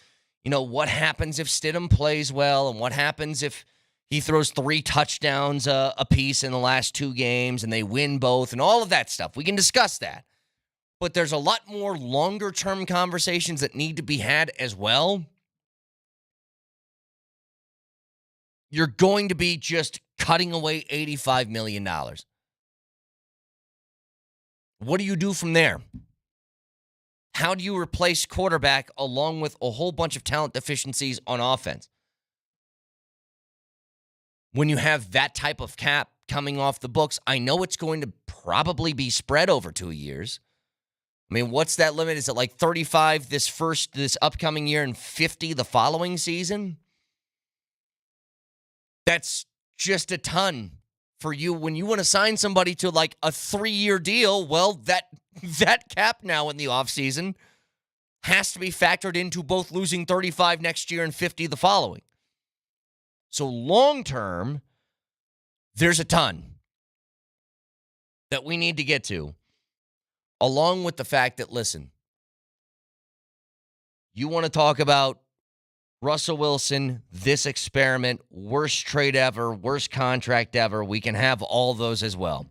what happens if Stidham plays well and what happens if he throws 3 touchdowns apiece in the last 2 games and they win both and all of that stuff. We can discuss that. But there's a lot more longer-term conversations that need to be had as well. You're going to be just cutting away $85 million. What do you do from there? How do you replace quarterback along with a whole bunch of talent deficiencies on offense? When you have that type of cap coming off the books, I know it's going to probably be spread over 2 years. I mean, what's that limit? Is it like 35 this upcoming year and 50 the following season? That's just a ton for you when you want to sign somebody to like a 3-year deal. Well, that cap now in the offseason has to be factored into both losing 35 next year and 50 the following. So long term, there's a ton that we need to get to, along with the fact that, listen, you want to talk about Russell Wilson, this experiment, worst trade ever, worst contract ever. We can have all those as well.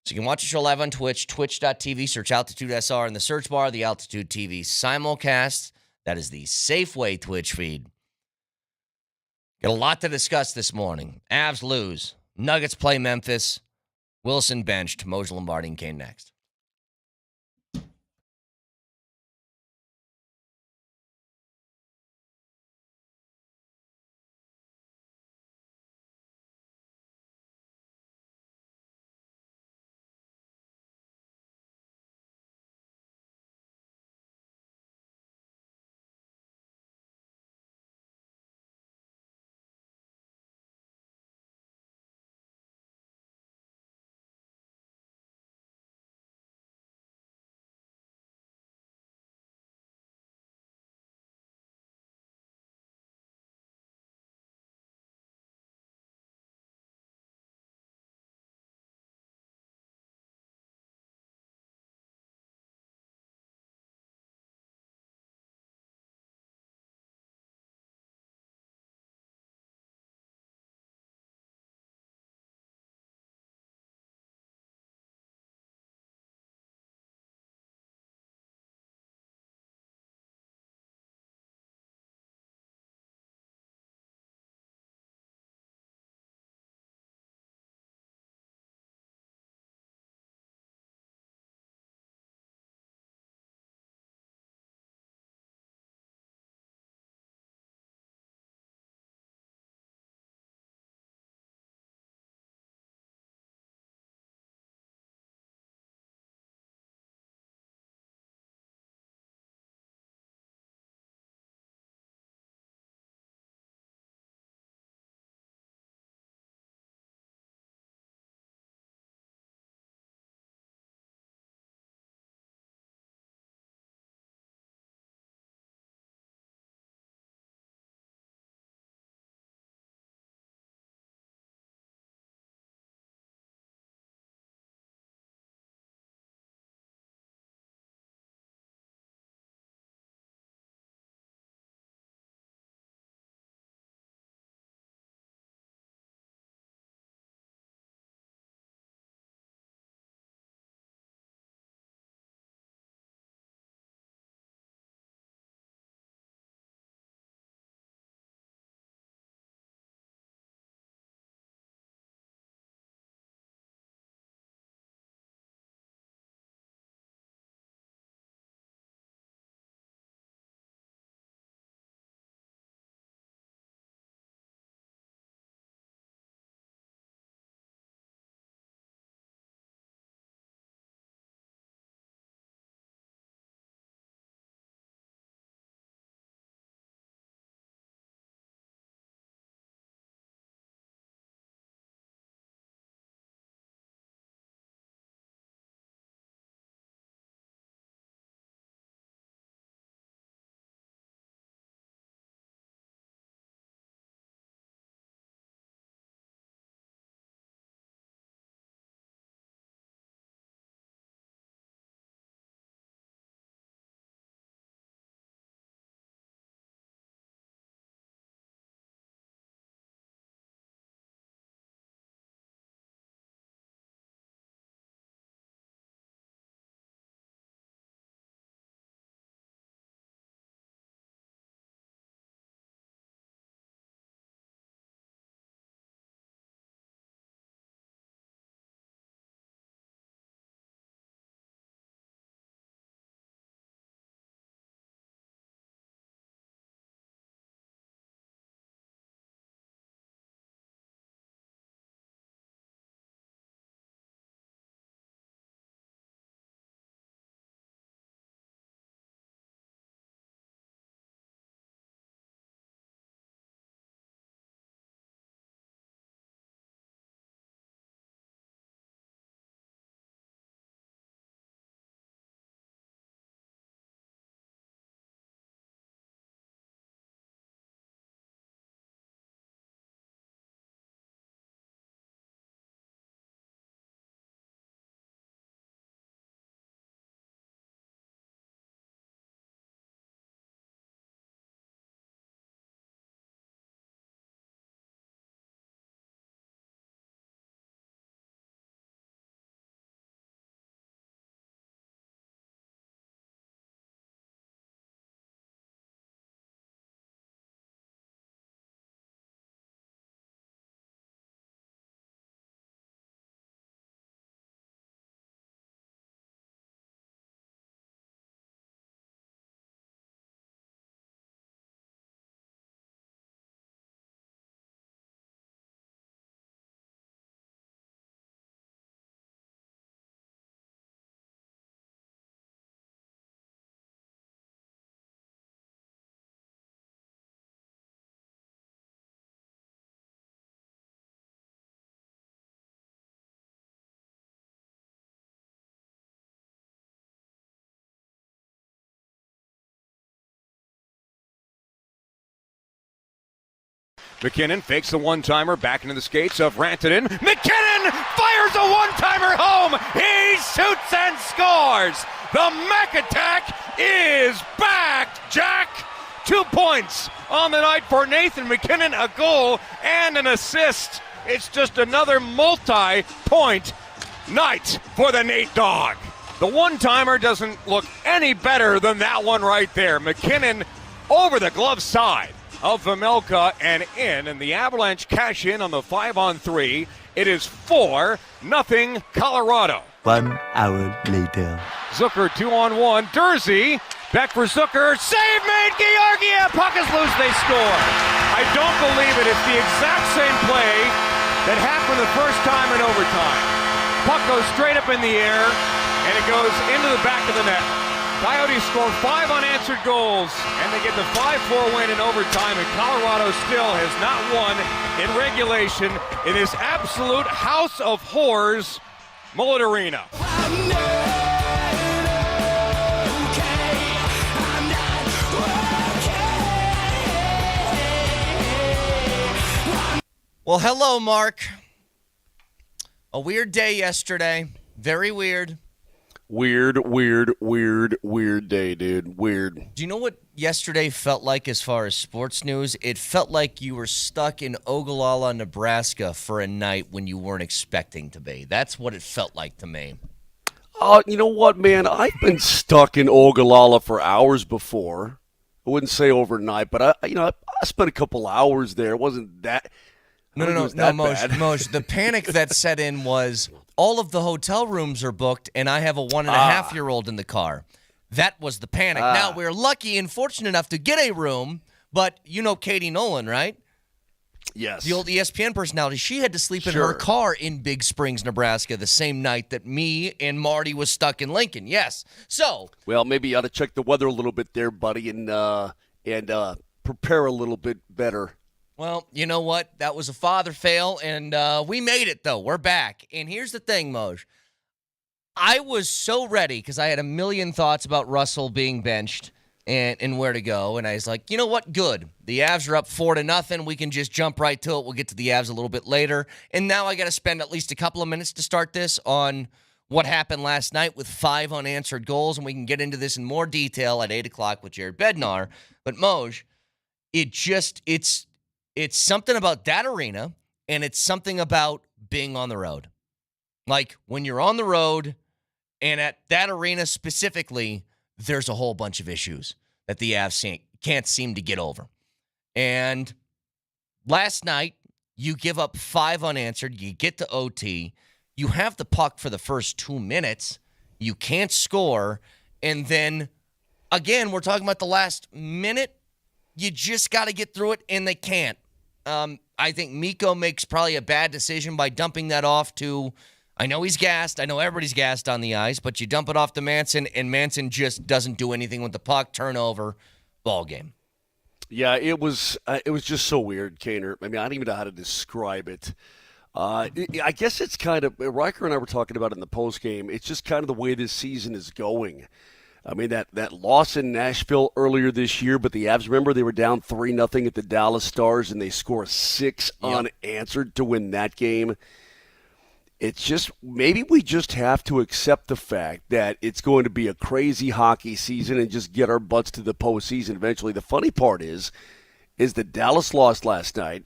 So you can watch the show live on Twitch, twitch.tv, search Altitude SR in the search bar, the Altitude TV simulcast. That is the Safeway Twitch feed. Got a lot to discuss this morning. Avs lose. Nuggets play Memphis. Wilson benched. Moshe Lombardi and Kane next. McKinnon fakes the one-timer back into the skates of Rantanen. McKinnon fires a one-timer home. He shoots and scores. The Mac Attack is back, Jack. 2 points on the night for Nathan McKinnon, a goal and an assist. It's just another multi-point night for the Nate Dogg. The one-timer doesn't look any better than that one right there. McKinnon over the glove side of Vejmelka and in, and the Avalanche cash in on the 5-on-3. It is 4-0 Colorado. 1 hour later. Zucker 2-on-1. Durzi back for Zucker. Save made. Georgiev. Puck is loose. They score. I don't believe it. It's the exact same play that happened the first time in overtime. Puck goes straight up in the air, and it goes into the back of the net. Coyotes score 5 unanswered goals, and they get the 5-4 win in overtime, and Colorado still has not won in regulation in this absolute house of horrors, Mullet Arena. Well, hello, Mark. A weird day yesterday. Very weird. Weird day, dude. Weird. Do you know what yesterday felt like as far as sports news? It felt like you were stuck in Ogallala, Nebraska for a night when you weren't expecting to be. That's what it felt like to me. You know what, man? I've been stuck in Ogallala for hours before. I wouldn't say overnight, but I spent a couple hours there. It wasn't that. No, Moj. The panic that set in was all of the hotel rooms are booked, and I have a 1.5-year-old in the car. That was the panic. Now, we're lucky and fortunate enough to get a room, but you know Katie Nolan, right? Yes. The old ESPN personality. She had to sleep in her car in Big Springs, Nebraska, the same night that me and Marty was stuck in Lincoln. Yes. So. Well, maybe you ought to check the weather a little bit there, buddy, and prepare a little bit better. Well, you know what? That was a father fail, and we made it, though. We're back. And here's the thing, Moj. I was so ready because I had a million thoughts about Russell being benched and where to go. And I was like, you know what? Good. The Avs are up 4-0. We can just jump right to it. We'll get to the Avs a little bit later. And now I got to spend at least a couple of minutes to start this on what happened last night with 5 unanswered goals. And we can get into this in more detail at 8 o'clock with Jared Bednar. But, Moj, it's something about that arena, and it's something about being on the road. Like, when you're on the road, and at that arena specifically, there's a whole bunch of issues that the Avs can't seem to get over. And last night, you give up 5 unanswered. You get to OT. You have the puck for the first 2 minutes. You can't score. And then, again, we're talking about the last minute. You just got to get through it, and they can't. I think Mikko makes probably a bad decision by dumping that off to, I know he's gassed. I know everybody's gassed on the ice, but you dump it off to Manson, and Manson just doesn't do anything with the puck. Turnover, ball game. Yeah, it was just so weird, Kaner. I mean, I don't even know how to describe it. I guess it's kind of, Riker and I were talking about it in the postgame, it's just kind of the way this season is going. I mean, that loss in Nashville earlier this year, but the Avs, remember, they were down 3-0 at the Dallas Stars, and they score 6 unanswered to win that game. It's just, maybe we just have to accept the fact that it's going to be a crazy hockey season and just get our butts to the postseason eventually. The funny part is that Dallas lost last night.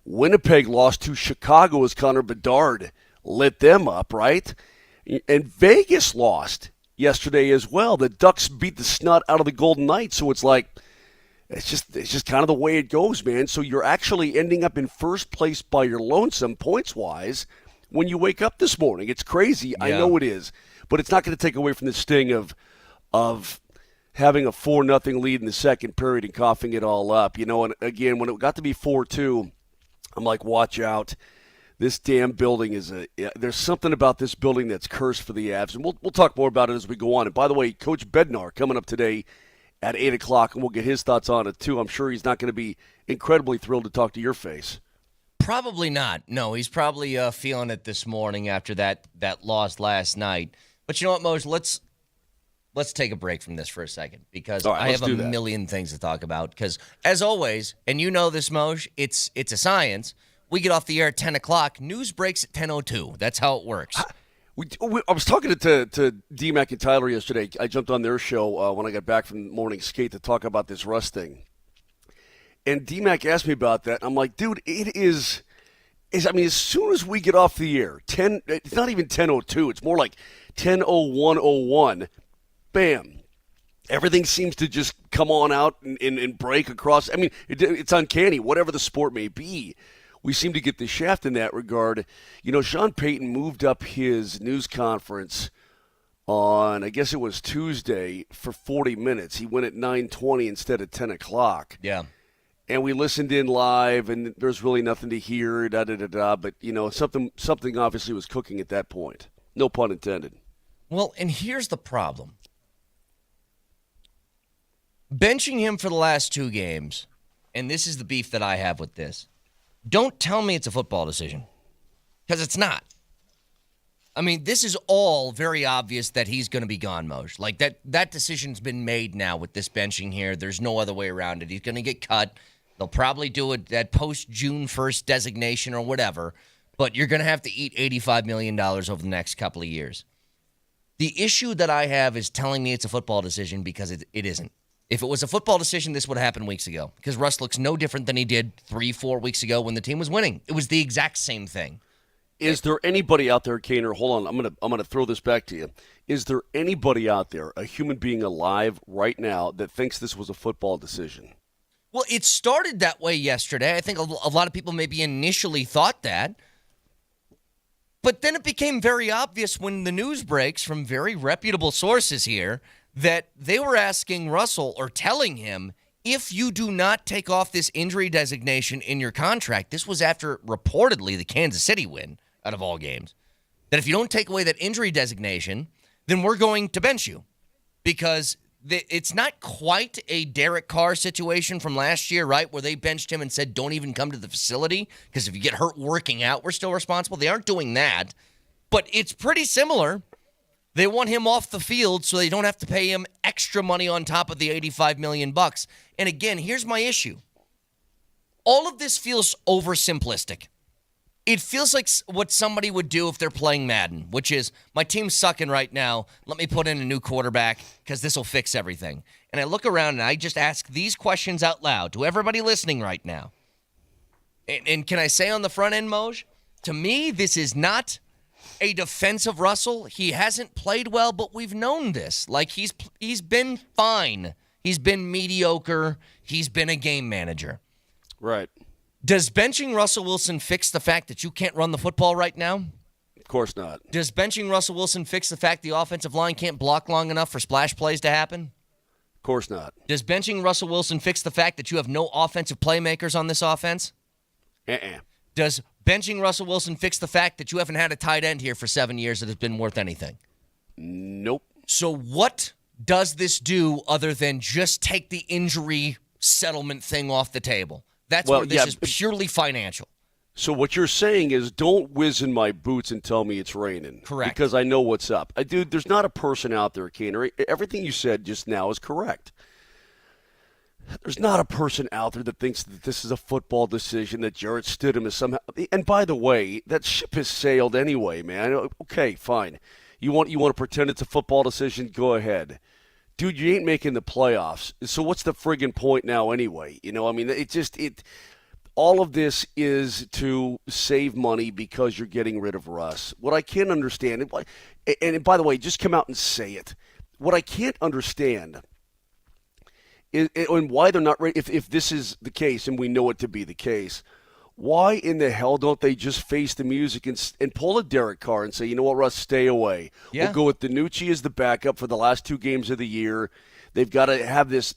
Winnipeg lost to Chicago as Connor Bedard lit them up, right? And Vegas lost yesterday as well. The Ducks beat the snot out of the Golden Knights, so it's like it's just kind of the way it goes, man. So you're actually ending up in first place by your lonesome points-wise when you wake up this morning. It's crazy. Yeah. I know it is, but it's not going to take away from the sting of having a 4-0 lead in the second period and coughing it all up. You know, and again, when it got to be 4-2, I'm like, watch out. This damn building there's something about this building that's cursed for the Avs, and we'll talk more about it as we go on. And by the way, Coach Bednar coming up today at 8 o'clock, and we'll get his thoughts on it too. I'm sure he's not going to be incredibly thrilled to talk to your face. Probably not. No, he's probably feeling it this morning after that loss last night. But you know what, Moj? Let's let's take a break from this for a second because All right, I let's have a do that. million things to talk about. Because as always, and you know this, Moj, it's a science. We get off the air at 10 o'clock. News breaks at 10:02. That's how it works. I was talking to D-Mac and Tyler yesterday. I jumped on their show when I got back from morning skate to talk about this Russ thing. And D-Mac asked me about that. I'm like, dude, it is I mean, as soon as we get off the air, it's not even 10:02. It's more like 10:01:01. Bam. Everything seems to just come on out and break across. I mean, it's uncanny, whatever the sport may be. We seem to get the shaft in that regard. You know, Sean Payton moved up his news conference on, I guess it was Tuesday, for 40 minutes. He went at 9:20 instead of 10 o'clock. Yeah. And we listened in live, and there's really nothing to hear, da-da-da-da. But, you know, something obviously was cooking at that point. No pun intended. Well, and here's the problem. Benching him for the last 2 games, and this is the beef that I have with this, don't tell me it's a football decision, because it's not. I mean, this is all very obvious that he's going to be gone, Moj. Like, that decision's been made now with this benching here. There's no other way around it. He's going to get cut. They'll probably do it at post-June 1st designation or whatever, but you're going to have to eat $85 million over the next couple of years. The issue that I have is telling me it's a football decision because it isn't. If it was a football decision, this would have happened weeks ago because Russ looks no different than he did 3-4 weeks ago when the team was winning. It was the exact same thing. Is there anybody out there, Kaner? Hold on, I'm gonna throw this back to you. Is there anybody out there, a human being alive right now, that thinks this was a football decision? Well, it started that way yesterday. I think a lot of people maybe initially thought that. But then it became very obvious when the news breaks from very reputable sources here that they were asking Russell or telling him, if you do not take off this injury designation in your contract, this was after reportedly the Kansas City win out of all games, that if you don't take away that injury designation, then we're going to bench you because it's not quite a Derek Carr situation from last year, right, where they benched him and said, don't even come to the facility because if you get hurt working out, we're still responsible. They aren't doing that, but it's pretty similar. They want him off the field so they don't have to pay him extra money on top of the $85 million. And again, here's my issue. All of this feels oversimplistic. It feels like what somebody would do if they're playing Madden, which is, my team's sucking right now. Let me put in a new quarterback because this will fix everything. And I look around and I just ask these questions out loud to everybody listening right now. And can I say on the front end, Moj, to me, this is not a defense of Russell. He hasn't played well, but we've known this. Like, he's been fine. He's been mediocre. He's been a game manager. Right. Does benching Russell Wilson fix the fact that you can't run the football right now? Of course not. Does benching Russell Wilson fix the fact the offensive line can't block long enough for splash plays to happen? Of course not. Does benching Russell Wilson fix the fact that you have no offensive playmakers on this offense? Does benching Russell Wilson fix the fact that you haven't had a tight end here for 7 years that has been worth anything? Nope. So what does this do other than just take the injury settlement thing off the table? That's where this is purely financial. So what you're saying is don't whiz in my boots and tell me it's raining. Correct. Because I know what's up. Dude, there's not a person out there, Kaner. Everything you said just now is correct. There's not a person out there that thinks that this is a football decision, that Jarrett Stidham is somehow. And by the way, that ship has sailed anyway, man. Okay, fine. You want to pretend it's a football decision? Go ahead. Dude, you ain't making the playoffs. So what's the friggin' point now anyway? You know, I mean, all of this is to save money because you're getting rid of Russ. What I can't understand, and by the way, just come out and say it. What I can't understand is, and why they're not ready, if this is the case, and we know it to be the case, why in the hell don't they just face the music and pull a Derek Carr and say, you know what, Russ, stay away. Yeah. We'll go with DiNucci as the backup for the last 2 games of the year. They've got to have this.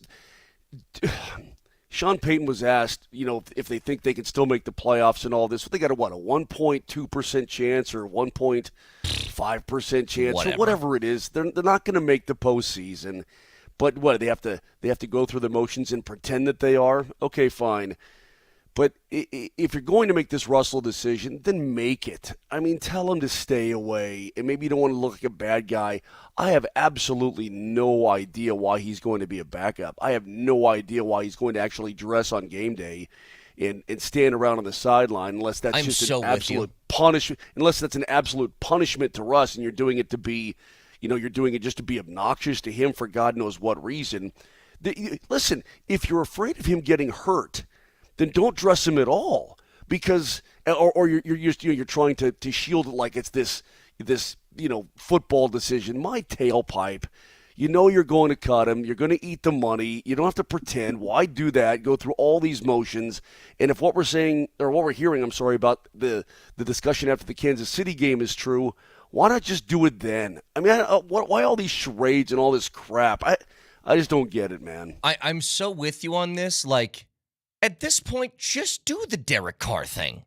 Sean Payton was asked, you know, if they think they can still make the playoffs and all this. They got a 1.2% chance or 1.5% chance or whatever it is. They're not going to make the postseason. But what, they have to go through the motions and pretend that they are? Okay, fine. But if you're going to make this Russell decision, then make it. I mean, tell him to stay away. And maybe you don't want to look like a bad guy. I have absolutely no idea why he's going to be a backup. I have no idea why he's going to actually dress on game day and stand around on the sideline unless that's an absolute punishment. Unless that's an absolute punishment to Russ, and you're doing it to be, you're doing it just to be obnoxious to him for God knows what reason. Listen, if you're afraid of him getting hurt, then don't dress him at all, because or you're trying to shield it like it's this football decision. My tailpipe. You're going to cut him. You're going to eat the money. You don't have to pretend. Why do that? Go through all these motions. And if what we're hearing, about the discussion after the Kansas City game is true, why not just do it then? I mean, why all these charades and all this crap? I just don't get it, man. I'm so with you on this. Like, at this point, just do the Derek Carr thing.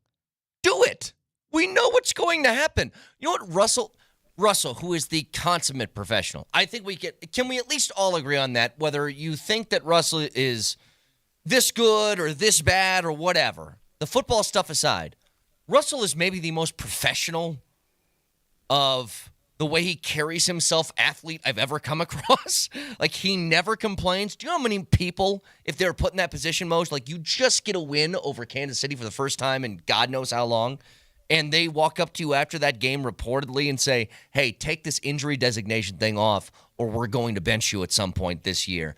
Do it. We know what's going to happen. You know what, Russell, who is the consummate professional, I think can we at least all agree on that, whether you think that Russell is this good or this bad or whatever, the football stuff aside, Russell is maybe the most professional of the way he carries himself athlete I've ever come across. Like, he never complains. Do you know how many people, if they were put in that position, Moj, like, you just get a win over Kansas City for the first time in God knows how long, and they walk up to you after that game reportedly and say, hey, take this injury designation thing off or we're going to bench you at some point this year.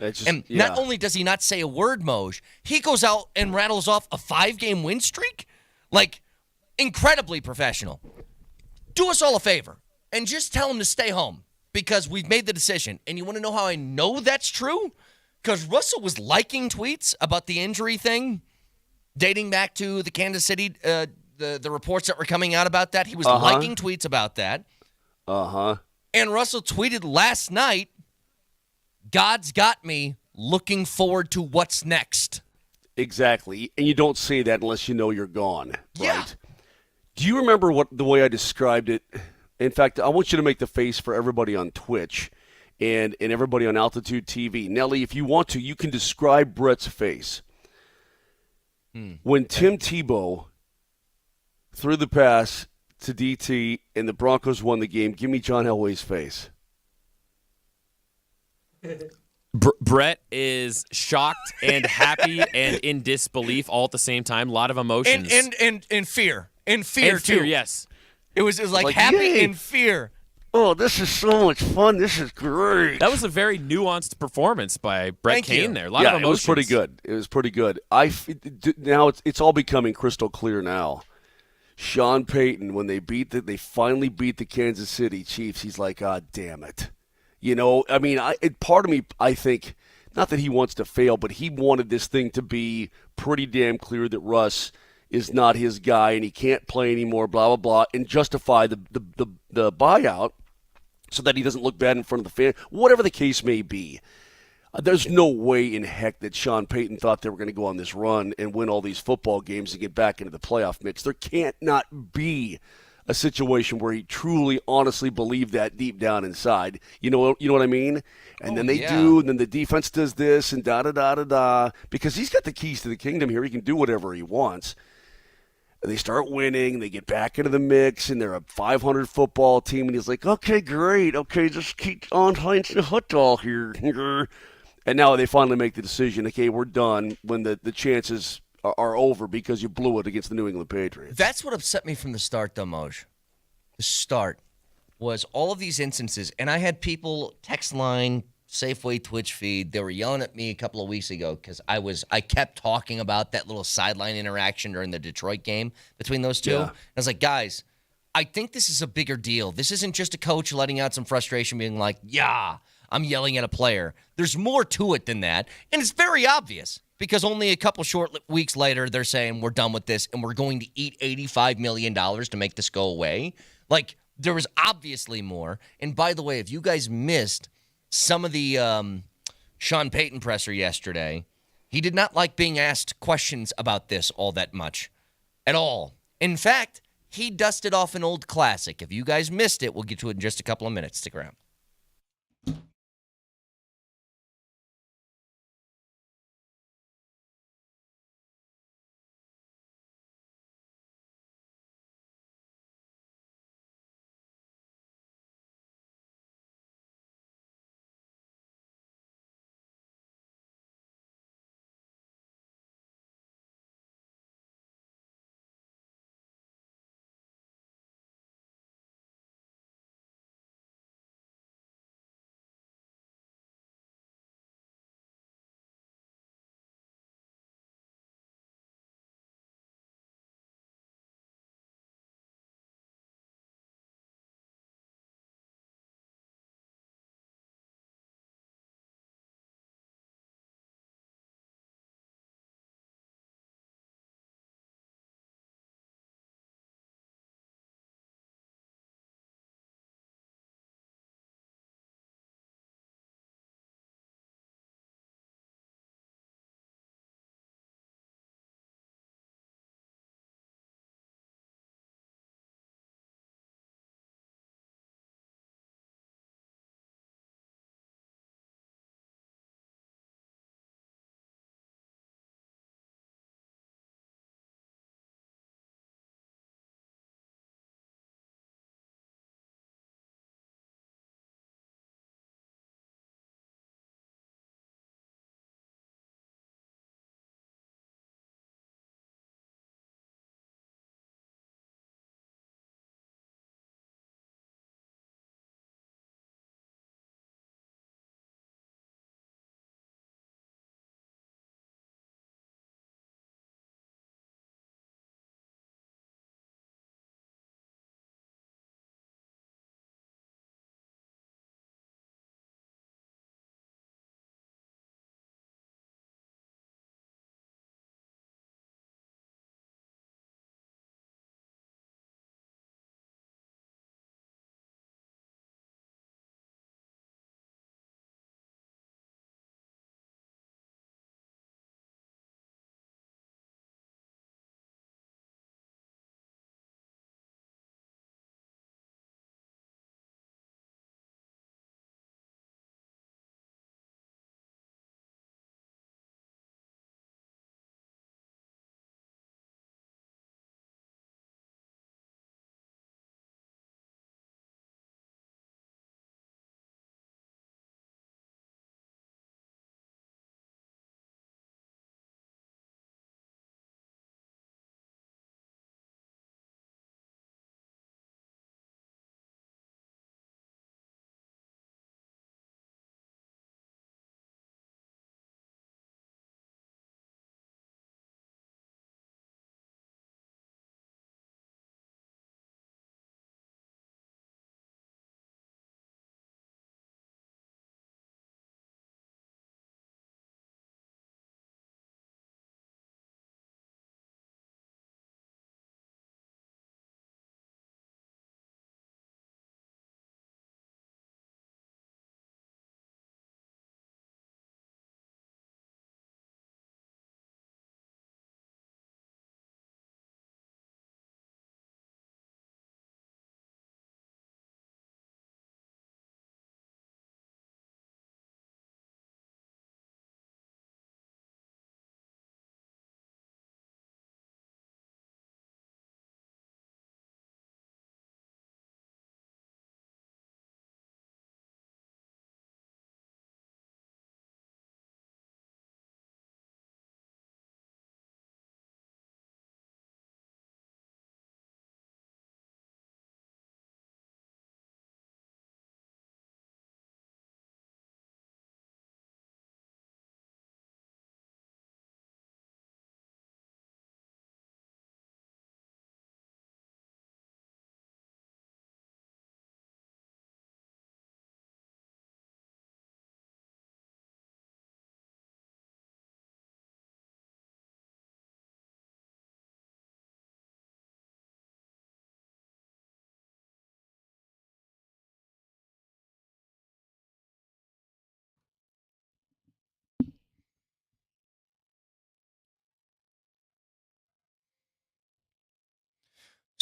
Not only does he not say a word, Moj, he goes out and rattles off a 5-game win streak. Like, incredibly professional. Do us all a favor and just tell him to stay home because we've made the decision. And you want to know how I know that's true? Because Russell was liking tweets about the injury thing dating back to the Kansas City the reports that were coming out about that. He was liking tweets about that. And Russell tweeted last night, God's got me looking forward to what's next. Exactly. And you don't say that unless you know you're gone, right? Yeah. Do you remember the way I described it? In fact, I want you to make the face for everybody on Twitch and everybody on Altitude TV. Nelly, if you want to, you can describe Brett's face. When Tim Tebow threw the pass to DT and the Broncos won the game, give me John Elway's face. Brett is shocked and happy and in disbelief all at the same time. A lot of emotions. And fear. And fear, too. Yes. It was like happy yay. and fear. Oh, this is so much fun. This is great. That was a very nuanced performance by Brett Kane there. A lot of emotions. It was pretty good. It was pretty good. Now it's all becoming crystal clear now. Sean Payton, when they finally beat the Kansas City Chiefs, he's like, God damn it. I mean, part of me, I think, not that he wants to fail, but he wanted this thing to be pretty damn clear that Russ is not his guy and he can't play anymore, blah, blah, blah, and justify the buyout so that he doesn't look bad in front of the fan, whatever the case may be. There's no way in heck that Sean Payton thought they were going to go on this run and win all these football games and get back into the playoff mix. There can't not be a situation where he truly, honestly believed that deep down inside. You know what I mean? And then they do, and then the defense does this, and da-da-da-da-da. Because he's got the keys to the kingdom here. He can do whatever he wants. And they start winning, they get back into the mix, and they're a 500 football team. And he's like, okay, great. Okay, just keep on playing the football here. And now they finally make the decision, okay, we're done when the chances are over because you blew it against the New England Patriots. That's what upset me from the start, though, Moj. The start was all of these instances, and I had people text line, Safeway Twitch feed. They were yelling at me a couple of weeks ago because I kept talking about that little sideline interaction during the Detroit game between those two. Yeah. I was like, guys, I think this is a bigger deal. This isn't just a coach letting out some frustration, being like, yeah, I'm yelling at a player. There's more to it than that, and it's very obvious. Because only a couple short weeks later, they're saying we're done with this and we're going to eat $85 million to make this go away. Like, there was obviously more. And by the way, if you guys missed some of the Sean Payton presser yesterday, he did not like being asked questions about this all that much at all. In fact, he dusted off an old classic. If you guys missed it, we'll get to it in just a couple of minutes. Stick around.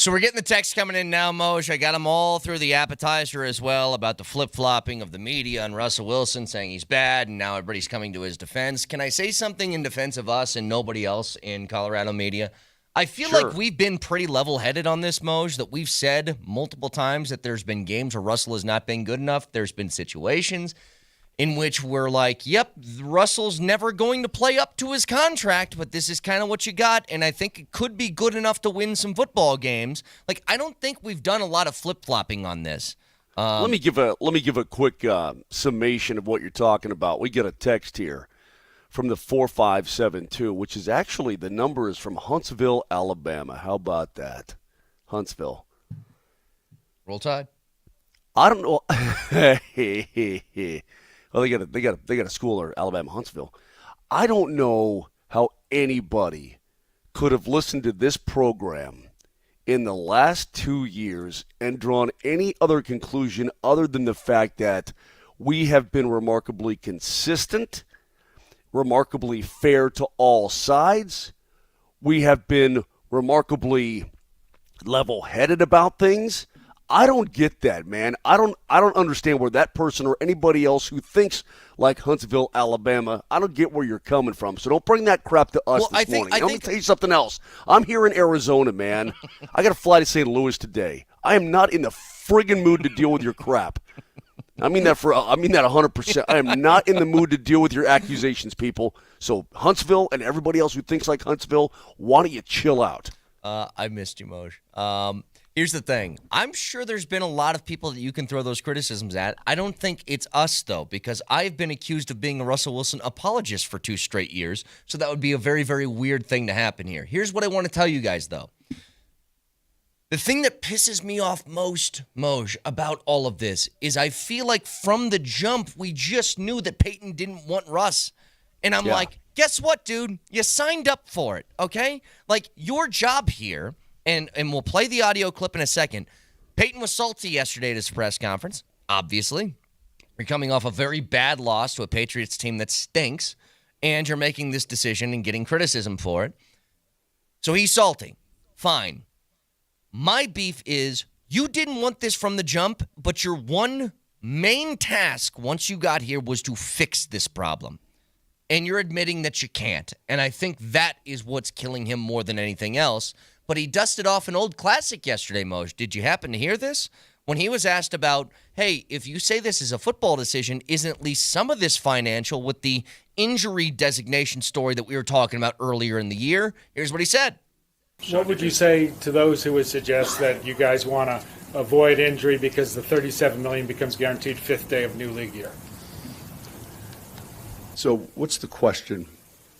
So we're getting the text coming in now, Moj. I got them all through the appetizer as well about the flip-flopping of the media and Russell Wilson saying he's bad, and now everybody's coming to his defense. Can I say something in defense of us and nobody else in Colorado media? I feel like we've been pretty level-headed on this, Moj, that we've said multiple times that there's been games where Russell has not been good enough. There's been situations in which we're like, yep, Russell's never going to play up to his contract, but this is kind of what you got, and I think it could be good enough to win some football games. Like, I don't think we've done a lot of flip-flopping on this. Let me give a quick summation of what you're talking about. We get a text here from the 4572, which is actually, the number is from Huntsville, Alabama. How about that? Huntsville. Roll Tide. I don't know. Well, they got a school there, Alabama, Huntsville. I don't know how anybody could have listened to this program in the last 2 years and drawn any other conclusion other than the fact that we have been remarkably consistent, remarkably fair to all sides. We have been remarkably level-headed about things. I don't get that, man. I don't understand where that person or anybody else who thinks like Huntsville, Alabama, I don't get where you're coming from. So don't bring that crap to us this morning. Let me tell you something else. I'm here in Arizona, man. I got to fly to St. Louis today. I am not in the friggin' mood to deal with your crap. I mean that 100%. I am not in the mood to deal with your accusations, people. So Huntsville and everybody else who thinks like Huntsville, why don't you chill out? I missed you, Moj. Here's the thing. I'm sure there's been a lot of people that you can throw those criticisms at. I don't think it's us, though, because I've been accused of being a Russell Wilson apologist for 2 straight years, so that would be a very, very weird thing to happen here. Here's what I want to tell you guys, though. The thing that pisses me off most, Moj, about all of this is I feel like from the jump, we just knew that Peyton didn't want Russ. And I'm like, guess what, dude? You signed up for it, okay? Like, your job here... And we'll play the audio clip in a second. Peyton was salty yesterday at his press conference, obviously. You're coming off a very bad loss to a Patriots team that stinks, and you're making this decision and getting criticism for it. So he's salty. Fine. My beef is you didn't want this from the jump, but your one main task once you got here was to fix this problem. And you're admitting that you can't. And I think that is what's killing him more than anything else. But he dusted off an old classic yesterday, Moj. Did you happen to hear this? When he was asked about, hey, if you say this is a football decision, isn't at least some of this financial with the injury designation story that we were talking about earlier in the year? Here's what he said. What would you say to those who would suggest that you guys want to avoid injury because the $37 million becomes guaranteed 5th day of new league year? So what's the question?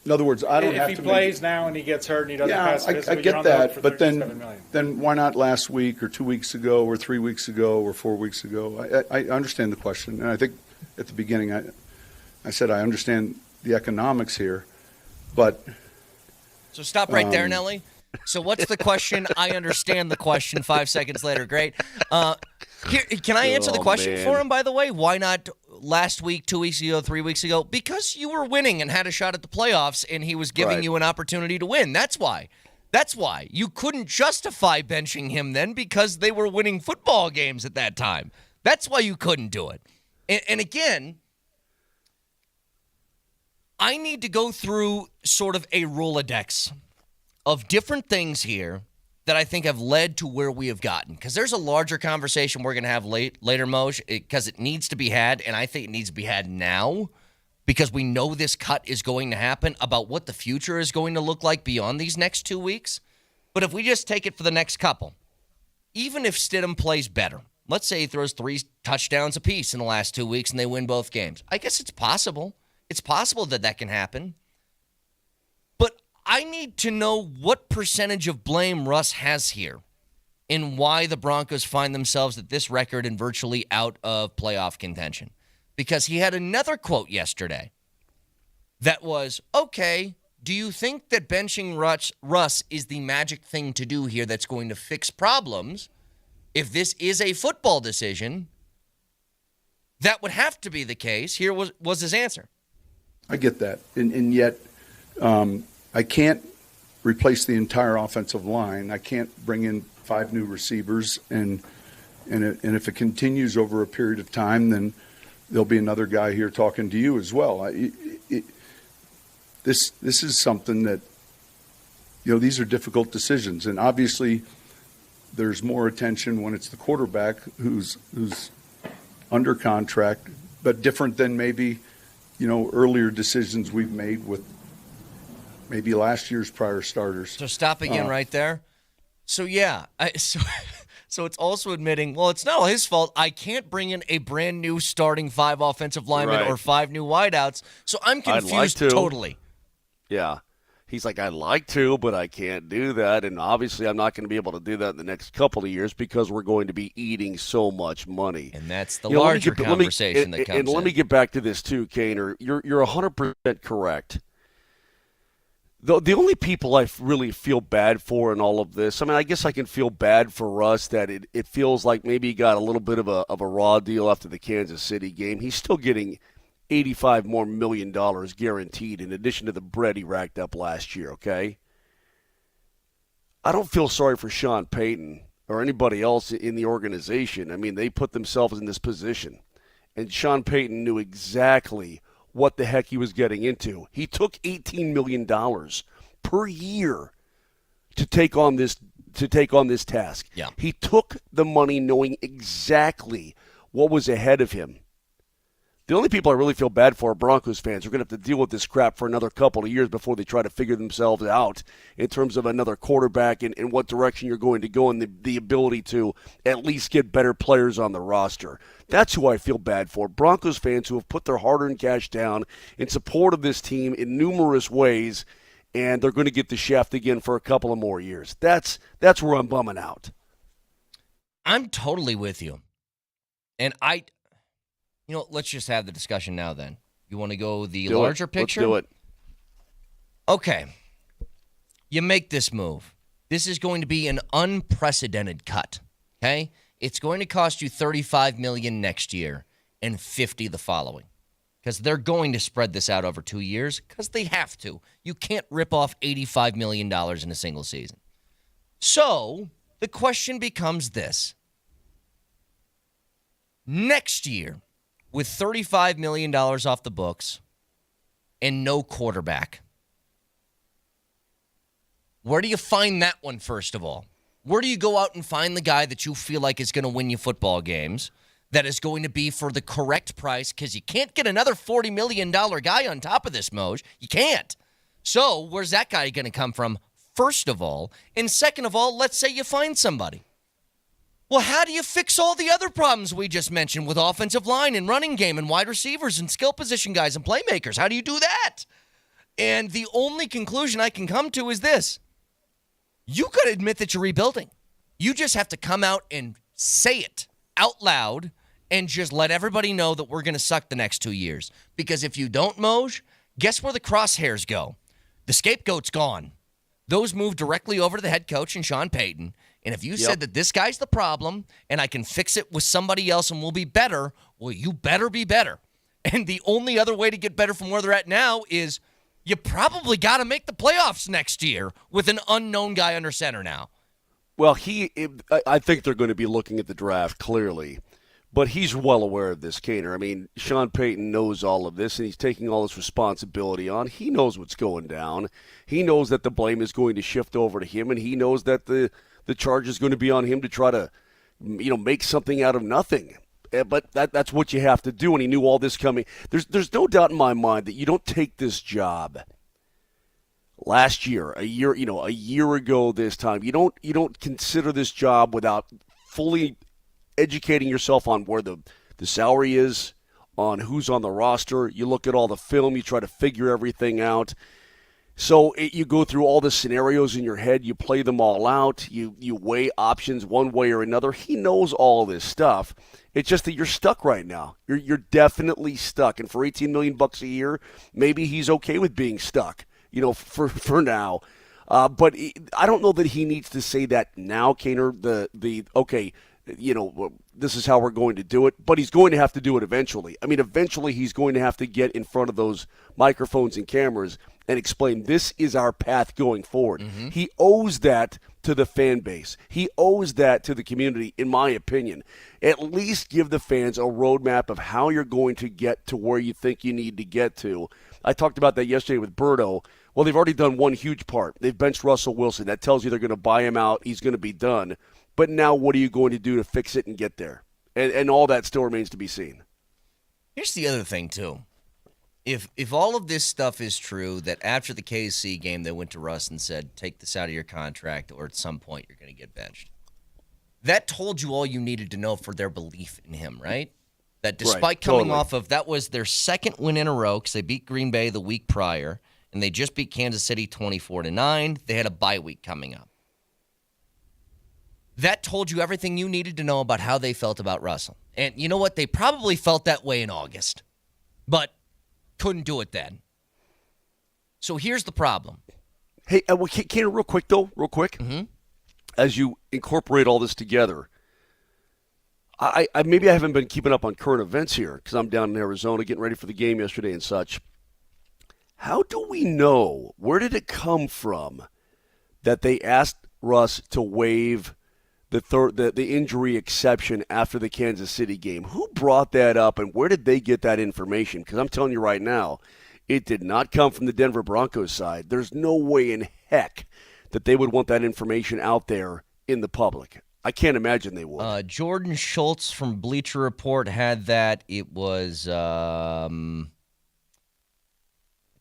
In other words, I don't have to. If he plays now and he gets hurt and he doesn't pass the I get that, but then why not last week or 2 weeks ago or 3 weeks ago or 4 weeks ago? I understand the question, and I think at the beginning I said I understand the economics here, but. So stop right there, Nelly. So what's the question? I understand the question. 5 seconds later, great. Here, can I answer the question for him, by the way? Why not last week, 2 weeks ago, 3 weeks ago? Because you were winning and had a shot at the playoffs, and he was giving you an opportunity to win. That's why. That's why. You couldn't justify benching him then because they were winning football games at that time. That's why you couldn't do it. And again, I need to go through sort of a Rolodex of different things here that I think have led to where we have gotten. Because there's a larger conversation we're going to have later, Moj, because it needs to be had, and I think it needs to be had now because we know this cut is going to happen about what the future is going to look like beyond these next 2 weeks. But if we just take it for the next couple, even if Stidham plays better, let's say he throws 3 touchdowns apiece in the last 2 weeks and they win both games. I guess it's possible. It's possible that that can happen. But I need to know what percentage of blame Russ has here and why the Broncos find themselves at this record and virtually out of playoff contention. Because he had another quote yesterday that was, okay, do you think that benching Russ is the magic thing to do here that's going to fix problems? If this is a football decision, that would have to be the case. Here was his answer. I get that. And yet I can't replace the entire offensive line. I can't bring in 5 new receivers, and if it continues over a period of time, then there'll be another guy here talking to you as well. This is something that, these are difficult decisions, and obviously there's more attention when it's the quarterback who's under contract, but different than maybe, earlier decisions we've made with maybe last year's prior starters. So stop again right there. So yeah, so it's also admitting, well, it's not all his fault. I can't bring in a brand new starting 5 offensive linemen or 5 new wideouts. So I'm confused totally. Yeah. He's like, I'd like to, but I can't do that. And obviously I'm not going to be able to do that in the next couple of years because we're going to be eating so much money. And that's the larger conversation that comes in. And let me get back to this too, Kaner. You're 100% correct. The only people I really feel bad for in all of this, I guess I can feel bad for Russ that it feels like maybe he got a little bit of a raw deal after the Kansas City game. He's still getting $85 more million guaranteed in addition to the bread he racked up last year, okay? I don't feel sorry for Sean Payton or anybody else in the organization. They put themselves in this position. And Sean Payton knew exactly what the heck he was getting into. He took $18 million per year to take on this task. Yeah. He took the money knowing exactly what was ahead of him. The only people I really feel bad for are Broncos fans. We're going to have to deal with this crap for another couple of years before they try to figure themselves out in terms of another quarterback and what direction you're going to go and the ability to at least get better players on the roster. That's who I feel bad for. Broncos fans who have put their hard-earned cash down in support of this team in numerous ways, and they're going to get the shaft again for a couple of more years. That's where I'm bumming out. I'm totally with you. And let's just have the discussion now then. You want to go the larger picture? Let's do it. Okay. You make this move. This is going to be an unprecedented cut, okay? It's going to cost you $35 million next year and $50 the following because they're going to spread this out over 2 years because they have to. You can't rip off $85 million in a single season. So the question becomes this. Next year, with $35 million off the books and no quarterback, where do you find that one, first of all? Where do you go out and find the guy that you feel like is going to win you football games, that is going to be for the correct price? Because you can't get another $40 million guy on top of this, Moj. You can't. So where's that guy going to come from, first of all? And second of all, let's say you find somebody. Well, how do you fix all the other problems we just mentioned with offensive line and running game and wide receivers and skill position guys and playmakers? How do you do that? And the only conclusion I can come to is this. You got to admit that you're rebuilding. You just have to come out and say it out loud and just let everybody know that we're going to suck the next 2 years. Because if you don't, Moj, guess where the crosshairs go? The scapegoat's gone. Those move directly over to the head coach and Sean Payton. And if you said that this guy's the problem and I can fix it with somebody else and we'll be better, well, you better be better. And the only other way to get better from where they're at now is you probably got to make the playoffs next year with an unknown guy under center now. Well, I think they're going to be looking at the draft, clearly. But he's well aware of this, Kaner. Sean Payton knows all of this, and he's taking all this responsibility on. He knows what's going down. He knows that the blame is going to shift over to him, and he knows that the charge is going to be on him to try to, make something out of nothing. But that's what you have to do, and he knew all this coming. There's no doubt in my mind that you don't take this job last year, a year ago this time. You don't consider this job without fully educating yourself on where the salary is, on who's on the roster. You look at all the film, you try to figure everything out. So you go through all the scenarios in your head, you play them all out, you weigh options one way or another. He knows all this stuff. It's just that you're stuck right now. You're definitely stuck. And for $18 million a year, maybe he's okay with being stuck, for now. But I don't know that he needs to say that now, Kaner, this is how we're going to do it. But he's going to have to do it eventually. Eventually he's going to have to get in front of those microphones and cameras and explain this is our path going forward. Mm-hmm. He owes that to the fan base. He owes that to the community, in my opinion. At least give the fans a roadmap of how you're going to get to where you think you need to get to. I talked about that yesterday with Berto. Well, they've already done one huge part. They've benched Russell Wilson. That tells you they're going to buy him out. He's going to be done. But now what are you going to do to fix it and get there? And all that still remains to be seen. Here's the other thing, too. If all of this stuff is true, that after the KC game, they went to Russ and said, take this out of your contract or at some point you're going to get benched. That told you all you needed to know for their belief in him, right? That despite coming off of, that was their second win in a row because they beat Green Bay the week prior, and they just beat Kansas City 24-9. They had a bye week coming up. That told you everything you needed to know about how they felt about Russell. And you know what? They probably felt that way in August, but couldn't do it then. So here's the problem. Hey, Keenan, real quick. As you incorporate all this together, I maybe I haven't been keeping up on current events here because I'm down in Arizona getting ready for the game yesterday and such. How do we know, where did it come from that they asked Russ to waive the injury exception after the Kansas City game? Who brought that up, and where did they get that information? Because I'm telling you right now, it did not come from the Denver Broncos side. There's no way in heck that they would want that information out there in the public. I can't imagine they would. Jordan Schultz from Bleacher Report had that. It was, I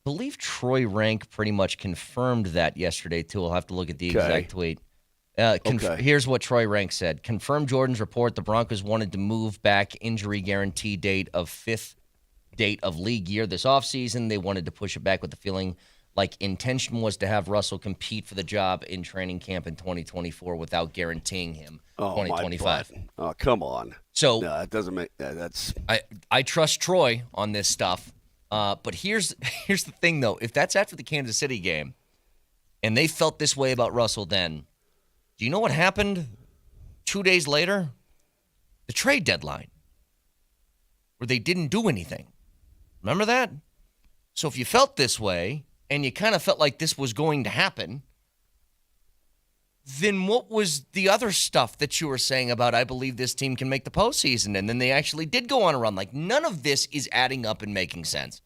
believe Troy Rank pretty much confirmed that yesterday, too. I'll have to look at the exact tweet. Here's what Troy Rank said. Confirmed Jordan's report. The Broncos wanted to move back injury guarantee date of 5th date of league year this offseason. They wanted to push it back with the feeling like intention was to have Russell compete for the job in training camp in 2024 without guaranteeing him 2025. Oh, come on. So no, that doesn't make that's. I trust Troy on this stuff. But here's the thing, though. If that's after the Kansas City game and they felt this way about Russell then, do you know what happened 2 days later? The trade deadline, where they didn't do anything. Remember that? So if you felt this way and you kind of felt like this was going to happen, then what was the other stuff that you were saying about, I believe this team can make the postseason, and then they actually did go on a run? Like, none of this is adding up and making sense.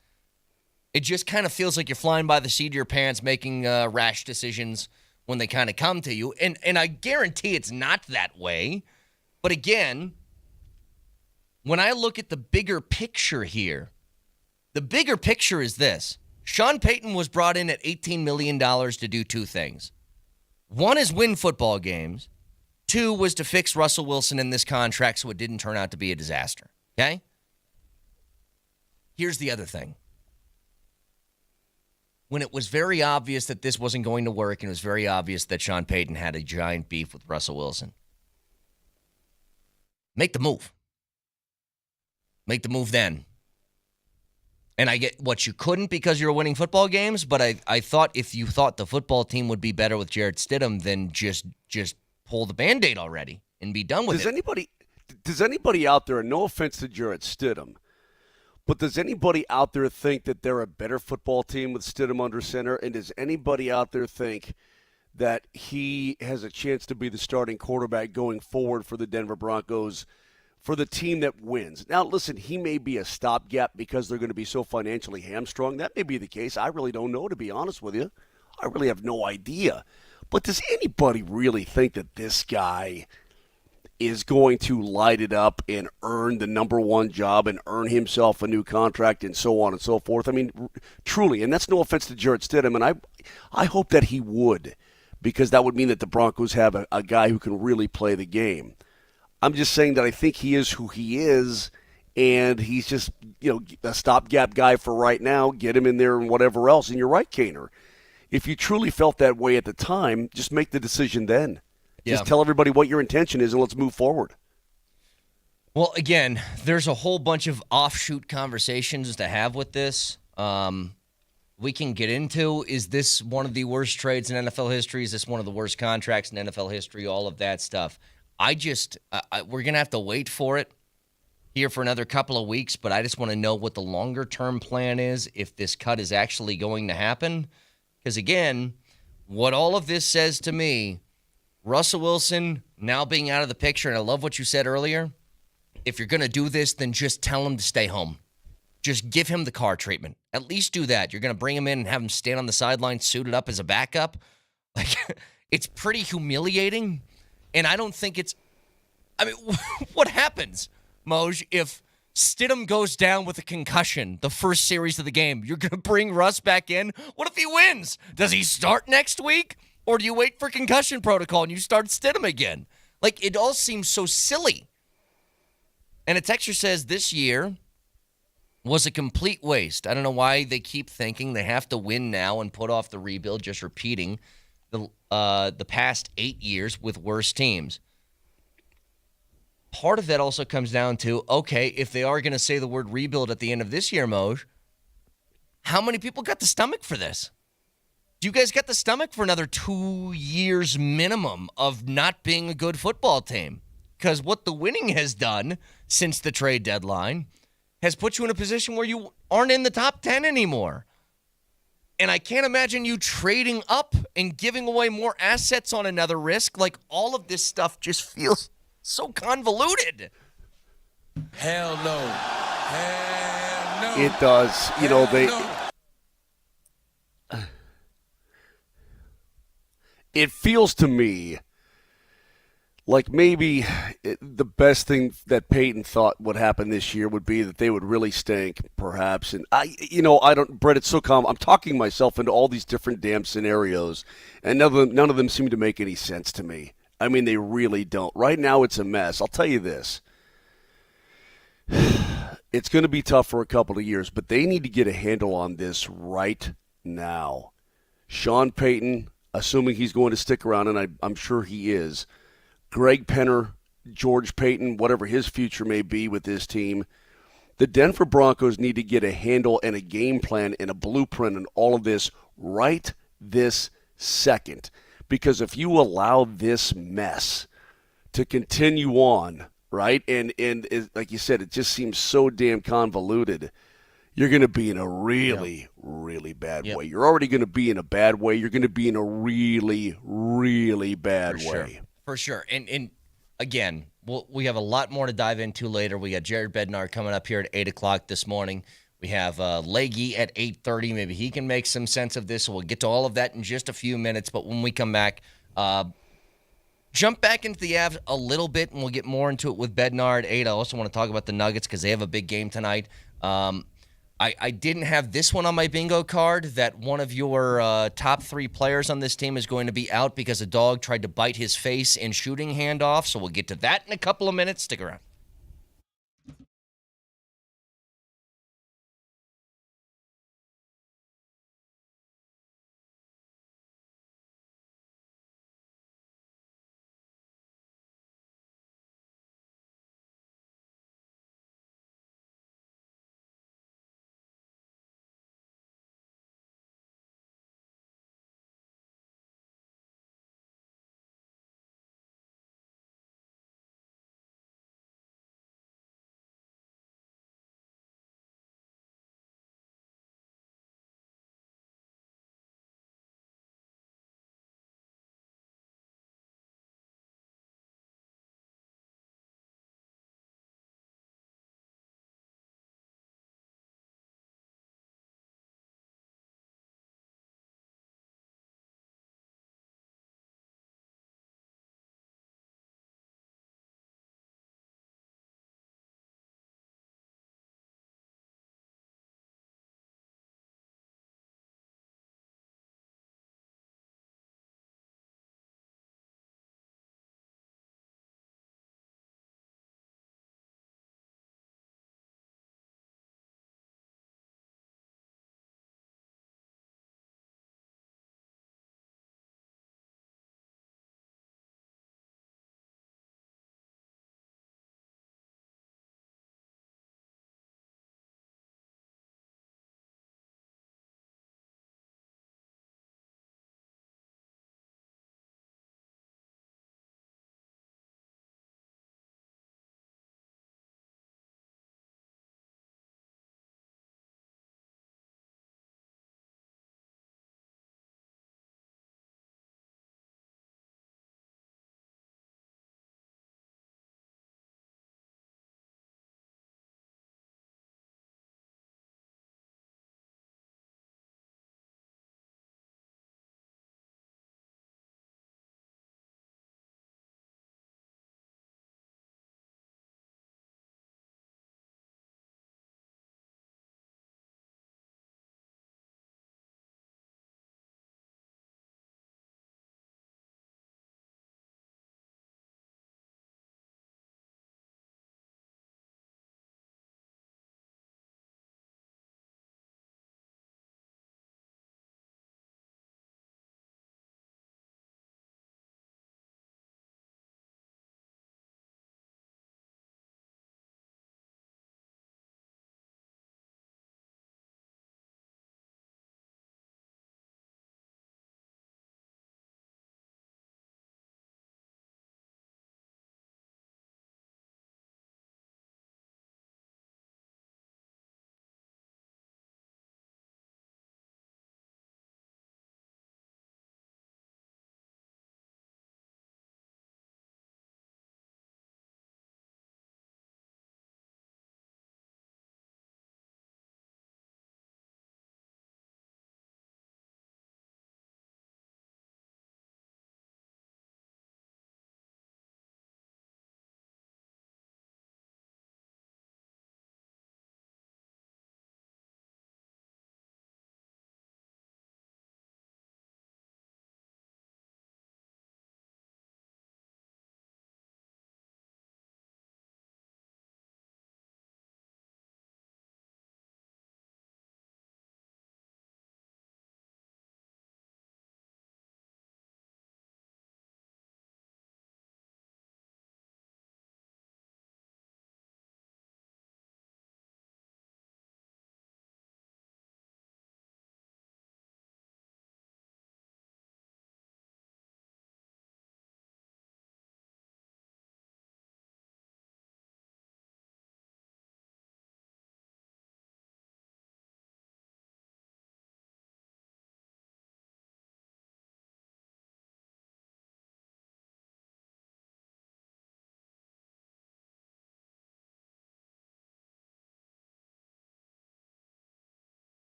It just kind of feels like you're flying by the seat of your pants, making rash decisions when they kind of come to you. And I guarantee it's not that way. But again, when I look at the bigger picture here, the bigger picture is this. Sean Payton was brought in at $18 million to do two things. One is win football games. Two was to fix Russell Wilson in this contract so it didn't turn out to be a disaster. Okay? Here's the other thing. When it was very obvious that this wasn't going to work, and it was very obvious that Sean Payton had a giant beef with Russell Wilson, make the move. Make the move then. And I get what you couldn't because you were winning football games, but I thought if you thought the football team would be better with Jarrett Stidham, then just pull the Band-Aid already and be done with it. Does anybody out there, and no offense to Jarrett Stidham, but does anybody out there think that they're a better football team with Stidham under center? And does anybody out there think that he has a chance to be the starting quarterback going forward for the Denver Broncos, for the team that wins? Now, listen, he may be a stopgap because they're going to be so financially hamstrung. That may be the case. I really don't know, to be honest with you. I really have no idea. But does anybody really think that this guy is going to light it up and earn the number one job and earn himself a new contract and so on and so forth? I mean, truly, and that's no offense to Jarrett Stidham, and I hope that he would, because that would mean that the Broncos have a guy who can really play the game. I'm just saying that I think he is who he is, and he's just, a stopgap guy for right now. Get him in there and whatever else. And you're right, Kaner. If you truly felt that way at the time, just make the decision then. Just tell everybody what your intention is, and let's move forward. Well, again, there's a whole bunch of offshoot conversations to have with this. We can get into, is this one of the worst trades in NFL history? Is this one of the worst contracts in NFL history? All of that stuff. We're going to have to wait for it here for another couple of weeks, but I just want to know what the longer-term plan is, if this cut is actually going to happen. Because, again, what all of this says to me Russell Wilson now being out of the picture, and I love what you said earlier. If you're going to do this, then just tell him to stay home. Just give him the car treatment. At least do that. You're going to bring him in and have him stand on the sideline suited up as a backup. Like, it's pretty humiliating, and I don't think it's – I mean, what happens, Moj, if Stidham goes down with a concussion the first series of the game? You're going to bring Russ back in? What if he wins? Does he start next week? Or do you wait for concussion protocol and you start Stidham again? Like, it all seems so silly. And a texter says this year was a complete waste. I don't know why they keep thinking they have to win now and put off the rebuild, just repeating the past 8 years with worse teams. Part of that also comes down to, okay, if they are going to say the word rebuild at the end of this year, Moj, how many people got the stomach for this? Do you guys get the stomach for another 2 years minimum of not being a good football team? Because what the winning has done since the trade deadline has put you in a position where you aren't in the top 10 anymore. And I can't imagine you trading up and giving away more assets on another risk. Like, all of this stuff just feels so convoluted. Hell no. Hell no. It does. You know, they. It feels to me like maybe the best thing that Peyton thought would happen this year would be that they would really stink, perhaps. And I don't, Brett, it's so calm. I'm talking myself into all these different damn scenarios, and none of them seem to make any sense to me. I mean, they really don't. Right now, it's a mess. I'll tell you this. It's going to be tough for a couple of years, but they need to get a handle on this right now. Sean Payton, assuming he's going to stick around, and I'm sure he is. Greg Penner, George Payton, whatever his future may be with this team. The Denver Broncos need to get a handle and a game plan and a blueprint and all of this right this second. Because if you allow this mess to continue on, right, and like you said, it just seems so damn convoluted, you're going to be in a really, really bad way. You're already going to be in a bad way. You're going to be in a really, really bad way. For sure. And again, we have a lot more to dive into later. We got Jared Bednar coming up here at 8 o'clock this morning. We have Leggy at 8:30. Maybe he can make some sense of this. So we'll get to all of that in just a few minutes. But when we come back, jump back into the Avs a little bit, and we'll get more into it with Bednar at 8. I also want to talk about the Nuggets because they have a big game tonight. I didn't have this one on my bingo card, that one of your top 3 players on this team is going to be out because a dog tried to bite his face in shooting handoff. So we'll get to that in a couple of minutes. Stick around.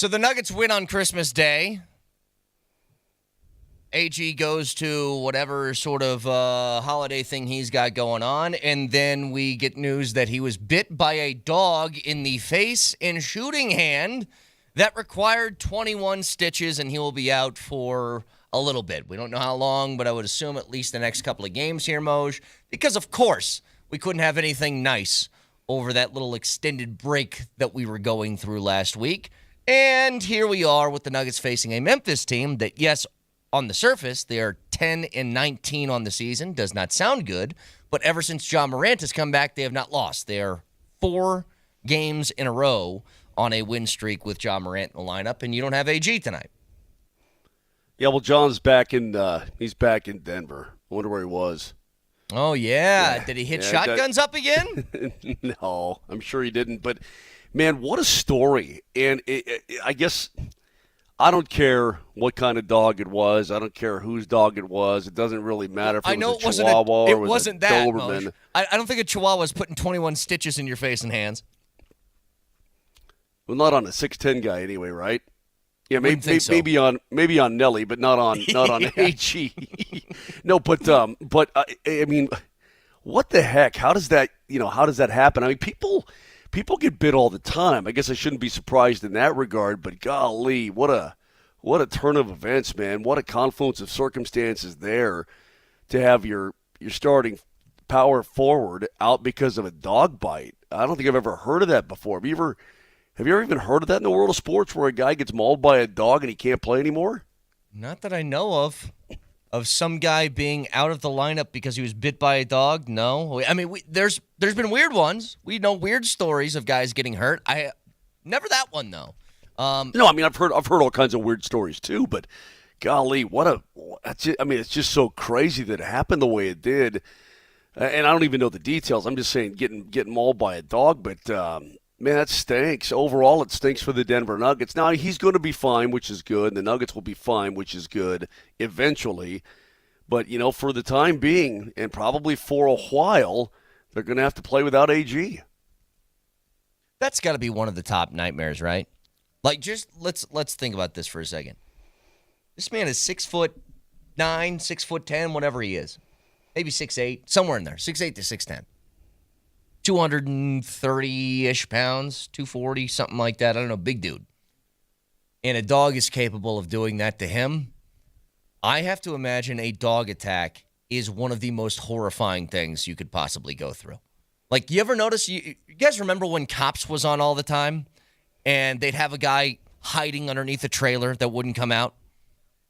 So the Nuggets win on Christmas Day. AG goes to whatever sort of holiday thing he's got going on, and then we get news that he was bit by a dog in the face and shooting hand that required 21 stitches, and he will be out for a little bit. We don't know how long, but I would assume at least the next couple of games here, Moj, because, of course, we couldn't have anything nice over that little extended break that we were going through last week. And here we are with the Nuggets facing a Memphis team that, yes, on the surface, they are 10-19 on the season. Does not sound good, but ever since Ja Morant has come back, they have not lost. They are 4 games in a row on a win streak with Ja Morant in the lineup, and you don't have AG tonight. Yeah, well, John's back in. He's back in Denver. I wonder where he was. Oh yeah, did he hit shotguns up again? No, I'm sure he didn't. But man, what a story! And I guess. I don't care what kind of dog it was. I don't care whose dog it was. It doesn't really matter if it was a Chihuahua or was a Doberman. I don't think a Chihuahua is putting 21 stitches in your face and hands. Well, not on a 6'10" guy anyway, right? Yeah, So. maybe on Nelly, but not on HE. No, but I mean, what the heck? How does that happen? I mean, people get bit all the time. I guess I shouldn't be surprised in that regard, but golly, what a turn of events, man. What a confluence of circumstances there to have your starting power forward out because of a dog bite. I don't think I've ever heard of that before. Have you ever even heard of that in the world of sports where a guy gets mauled by a dog and he can't play anymore? Not that I know of. Of some guy being out of the lineup because he was bit by a dog? No. I mean, there's been weird ones. We know weird stories of guys getting hurt. Never that one though. No, I mean I've heard all kinds of weird stories too, but golly, it's just so crazy that it happened the way it did. And I don't even know the details. I'm just saying getting mauled by a dog, but man, that stinks. Overall, it stinks for the Denver Nuggets. Now, he's going to be fine, which is good. The Nuggets will be fine, which is good eventually. But, for the time being, and probably for a while, they're going to have to play without AG. That's got to be one of the top nightmares, right? Like, just let's think about this for a second. This man is 6'9", 6'10", whatever he is. Maybe 6'8", somewhere in there, 6'8" to 6'10". 230-ish pounds, 240, something like that. I don't know, big dude. And a dog is capable of doing that to him. I have to imagine a dog attack is one of the most horrifying things you could possibly go through. Like, you ever notice, you guys remember when Cops was on all the time? And they'd have a guy hiding underneath a trailer that wouldn't come out?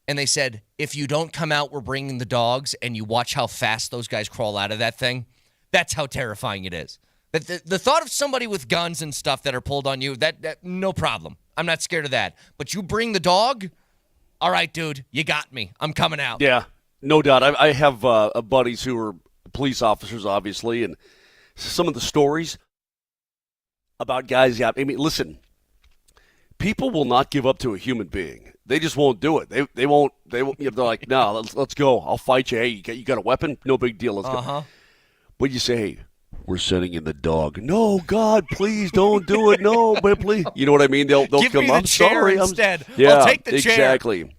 And they said, if you don't come out, we're bringing the dogs, and you watch how fast those guys crawl out of that thing. That's how terrifying it is. The thought of somebody with guns and stuff that are pulled on you, that no problem. I'm not scared of that. But you bring the dog, all right, dude, you got me. I'm coming out. Yeah, no doubt. I have buddies who are police officers, obviously, and some of the stories about guys. Yeah, I mean, listen, people will not give up to a human being. They just won't do it. They won't. They're like, no, let's go. I'll fight you. Hey, you got a weapon? No big deal. Let's go. But you say, hey, we're sending in the dog. No, God, please don't do it. No, but please. You know what I mean? They'll Give come. me the I'm chair sorry. instead. Yeah, I'll take the chair. Exactly.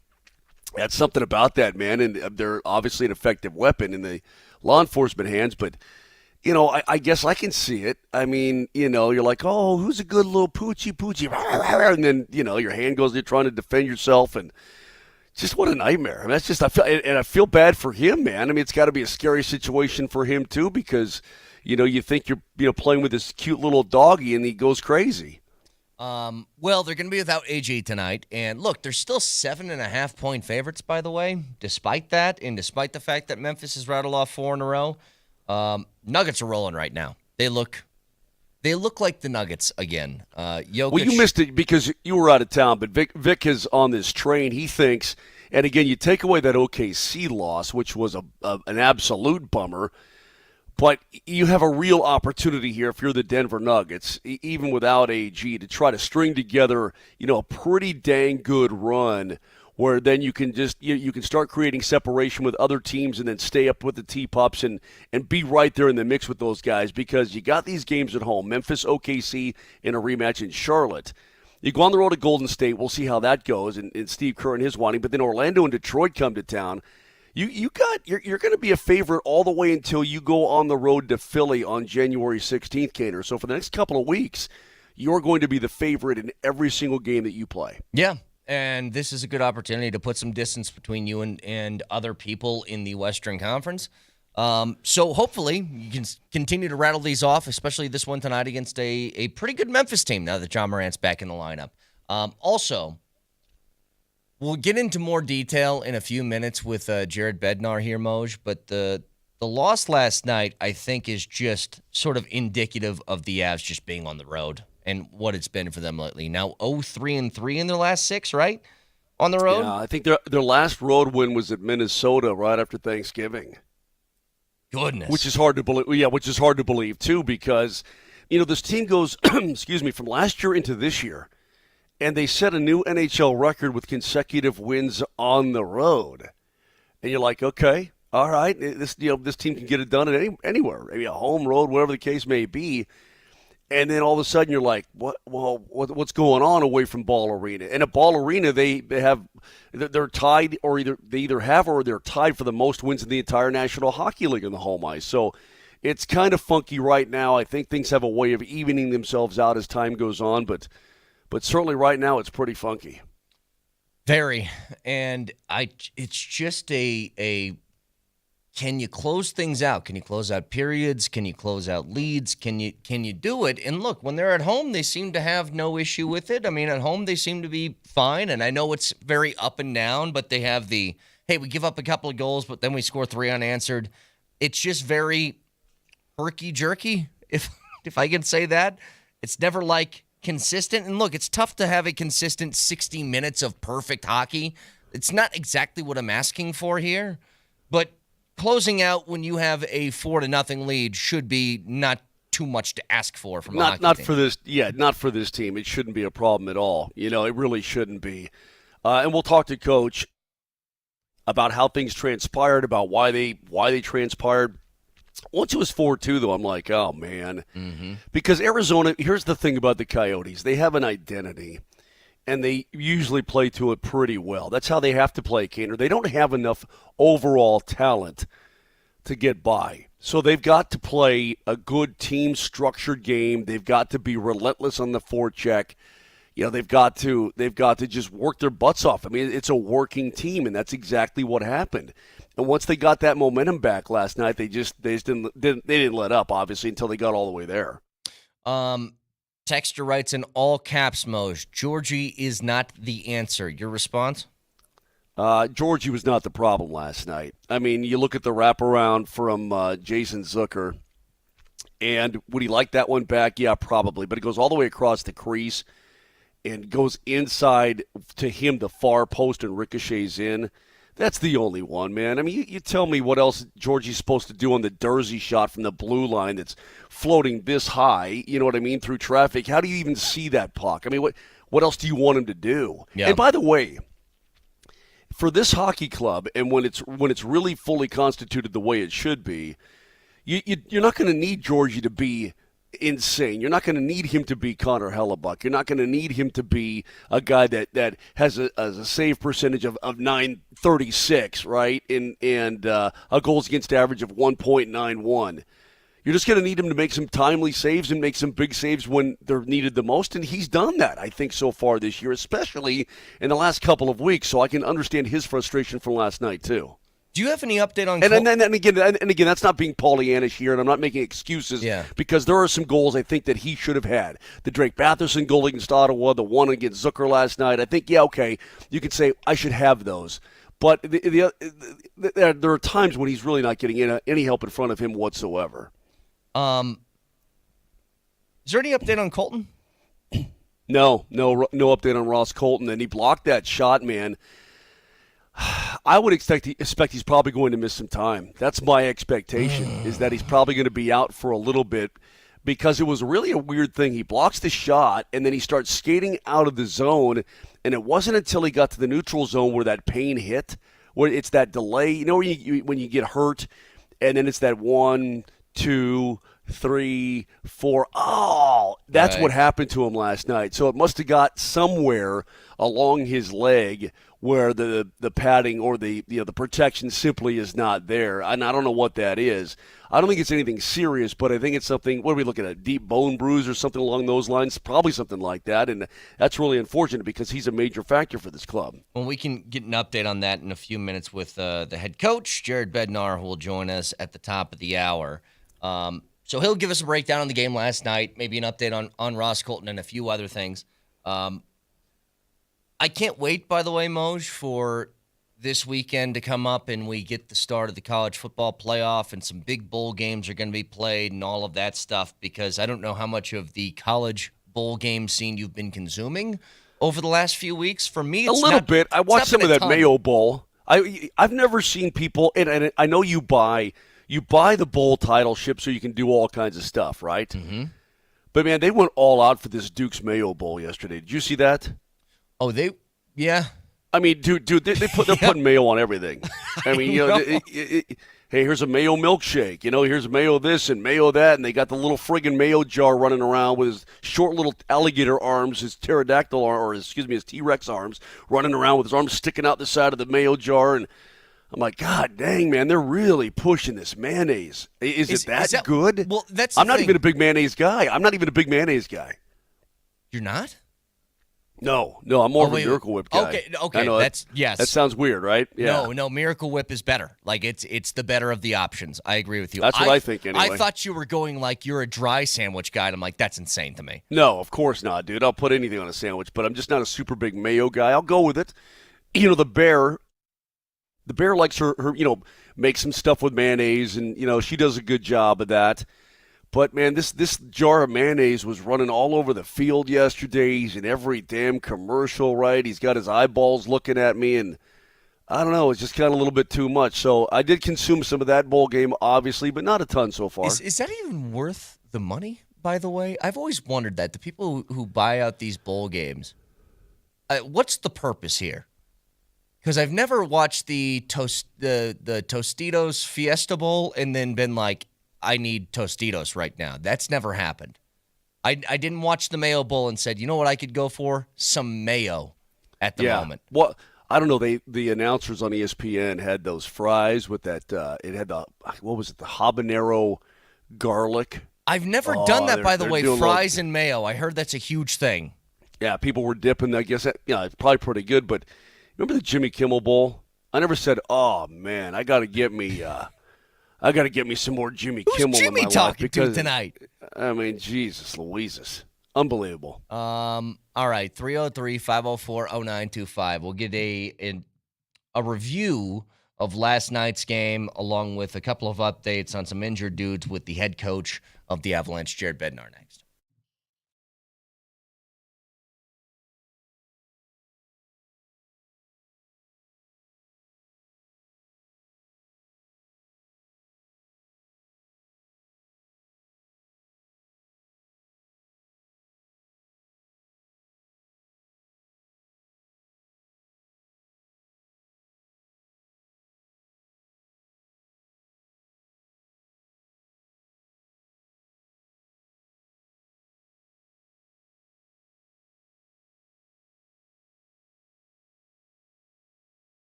That's something about that, man. And they're obviously an effective weapon in the law enforcement hands. But, I guess I can see it. I mean, you're like, oh, who's a good little poochie. And then, your hand goes, you're trying to defend yourself. And just what a nightmare. I mean, that's just, I feel bad for him, man. I mean, it's got to be a scary situation for him, too, because, you think you're playing with this cute little doggy and he goes crazy. Well, they're going to be without AG tonight. And look, they're still 7.5-point favorites, by the way, despite that. And despite the fact that Memphis has rattled off 4 in a row, Nuggets are rolling right now. They look like the Nuggets again. Jokic. Well, you missed it because you were out of town, but Vic is on this train. He thinks, and again, you take away that OKC loss, which was an absolute bummer, but you have a real opportunity here if you're the Denver Nuggets, even without AG, to try to string together, a pretty dang good run where then you can just you can start creating separation with other teams and then stay up with the T-Pups and be right there in the mix with those guys because you got these games at home, Memphis, OKC, and a rematch in Charlotte. You go on the road to Golden State. We'll see how that goes, and Steve Kerr and his wanting. But then Orlando and Detroit come to town. You're going to be a favorite all the way until you go on the road to Philly on January 16th, Cater. So for the next couple of weeks, you're going to be the favorite in every single game that you play. Yeah, and this is a good opportunity to put some distance between you and other people in the Western Conference. So hopefully you can continue to rattle these off, especially this one tonight against a pretty good Memphis team now that John Morant's back in the lineup. Also, we'll get into more detail in a few minutes with Jared Bednar here, Moj, but the loss last night, I think, is just sort of indicative of the Avs just being on the road and what it's been for them lately. Now 0-3-3 in their last 6, right? On the road? Yeah, I think their last road win was at Minnesota right after Thanksgiving. Goodness. Which is hard to believe. Yeah, which is hard to believe, too, because, this team goes, from last year into this year, and they set a new NHL record with consecutive wins on the road. And you're like, okay, all right, this team can get it done at anywhere, maybe a home, road, whatever the case may be. And then all of a sudden you're like, what? Well, what's going on away from Ball Arena? And at Ball Arena, they're tied, or they either have or they're tied for the most wins in the entire National Hockey League on the home ice. So it's kind of funky right now. I think things have a way of evening themselves out as time goes on, but certainly right now it's pretty funky. Very. And it's just a can you close things out? Can you close out periods? Can you close out leads? Can you do it? And look, when they're at home, they seem to have no issue with it. I mean, at home they seem to be fine, and I know it's very up and down, but they have hey, we give up a couple of goals, but then we score 3 unanswered. It's just very herky-jerky, if I can say that. It's never like consistent. And look, it's tough to have a consistent 60 minutes of perfect hockey. It's not exactly what I'm asking for here, but closing out when you have a 4-0 lead should be not too much to ask for from a hockey team. For this. Yeah, not for this team. It shouldn't be a problem at all. It really shouldn't be. And we'll talk to Coach about how things transpired, about why they transpired. Once it was 4-2, though, I'm like, oh man, because Arizona. Here's the thing about the Coyotes: they have an identity. And they usually play to it pretty well. That's how they have to play, Kaner. They don't have enough overall talent to get by. So they've got to play a good team-structured game. They've got to be relentless on the forecheck. They've got to just work their butts off. I mean, it's a working team, and that's exactly what happened. And once they got that momentum back last night, they didn't let up, obviously, until they got all the way there. Texter writes in all caps, Moj, Georgie is not the answer. Your response? Georgie was not the problem last night. I mean, you look at the wraparound from Jason Zucker, and would he like that one back? Yeah, probably. But it goes all the way across the crease and goes inside to him, the far post, and ricochets in. That's the only one, man. I mean, you tell me what else Georgie's supposed to do on the Dursey shot from the blue line that's floating this high, you know what I mean, through traffic. How do you even see that puck? I mean, what else do you want him to do? Yeah. And by the way, for this hockey club, and when it's really fully constituted the way it should be, you're not going to need Georgie to be insane. You're not going to need him to be Connor Hellebuck. You're not going to need him to be a guy that has a save percentage of .936, right? And a goals against average of 1.91. You're just going to need him to make some timely saves and make some big saves when they're needed the most, and he's done that, I think, so far this year, especially in the last couple of weeks, so I can understand his frustration from last night, too. Do you have any update on? And again, that's not being Pollyannish here, and I'm not making excuses. Yeah. Because there are some goals I think that he should have had. The Drake Batherson goal against Ottawa, the one against Zucker last night. I think, yeah, okay, you could say I should have those. But there are times when he's really not getting any help in front of him whatsoever. Is there any update on Colton? No update on Ross Colton, and he blocked that shot, man. I would expect he's probably going to miss some time. That's my expectation, is that he's probably going to be out for a little bit, because it was really a weird thing. He blocks the shot, and then he starts skating out of the zone, and it wasn't until he got to the neutral zone where that pain hit, where it's that delay. You know, when you get hurt, and then it's that 1, 2, 3, 4. Oh, that's Right. what happened to him last night. So it must have got somewhere along his leg where the padding or the protection simply is not there. And I don't know what that is. I don't think it's anything serious, but I think it's something. What are we looking at? A deep bone bruise or something along those lines? Probably something like that. And that's really unfortunate because he's a major factor for this club. Well, we can get an update on that in a few minutes with the head coach, Jared Bednar, who will join us at the top of the hour. So he'll give us a breakdown on the game last night, maybe an update on Ross Colton and a few other things. I can't wait, by the way, Moj, for this weekend to come up and we get the start of the college football playoff and some big bowl games are going to be played and all of that stuff, because I don't know how much of the college bowl game scene you've been consuming over the last few weeks. For me, it's a little bit. I watched some of that Mayo Bowl. I've never seen people, and I know you buy the bowl title ship so you can do all kinds of stuff, right? Mm-hmm. But man, they went all out for this Duke's Mayo Bowl yesterday. Did you see that? Oh, yeah. I mean, dude, they're putting mayo on everything. I mean, hey, here's a mayo milkshake. Here's mayo this and mayo that, and they got the little friggin' mayo jar running around with his short little alligator arms, his pterodactyl his T-Rex arms, running around with his arms sticking out the side of the mayo jar, and I'm like, God dang, man, they're really pushing this mayonnaise. Is it that good? Well, that's. I'm not even a big mayonnaise guy. You're not? No, I'm more of a Miracle Whip guy. Okay, I know yes. That sounds weird, right? Yeah. No, Miracle Whip is better. Like, it's the better of the options. I agree with you. That's what I think, anyway. I thought you were going like you're a dry sandwich guy, and I'm like, that's insane to me. No, of course not, dude. I'll put anything on a sandwich, but I'm just not a super big mayo guy. I'll go with it. The Bear likes her make some stuff with mayonnaise, and, she does a good job of that. But, man, this jar of mayonnaise was running all over the field yesterday. He's in every damn commercial, right? He's got his eyeballs looking at me, and I don't know. It's just kind of a little bit too much. So I did consume some of that bowl game, obviously, but not a ton so far. Is that even worth the money, by the way? I've always wondered that. The people who buy out these bowl games, what's the purpose here? Because I've never watched the Tostitos Fiesta Bowl and then been like, I need Tostitos right now. That's never happened. I didn't watch the Mayo Bowl and said, you know what I could go for? Some mayo at the moment. Well, I don't know. The announcers on ESPN had those fries with that. It had the habanero garlic. I've never done that, by the way, fries and mayo. I heard that's a huge thing. Yeah, people were dipping. I guess it's probably pretty good. But remember the Jimmy Kimmel Bowl? I never said, oh, man, I got to get me some more Jimmy Kimmel in my life. Who's Jimmy talking to tonight? I mean, Jesus Louises. Unbelievable. All right, 303-504-0925. We'll get a review of last night's game along with a couple of updates on some injured dudes with the head coach of the Avalanche, Jared Bednar, next.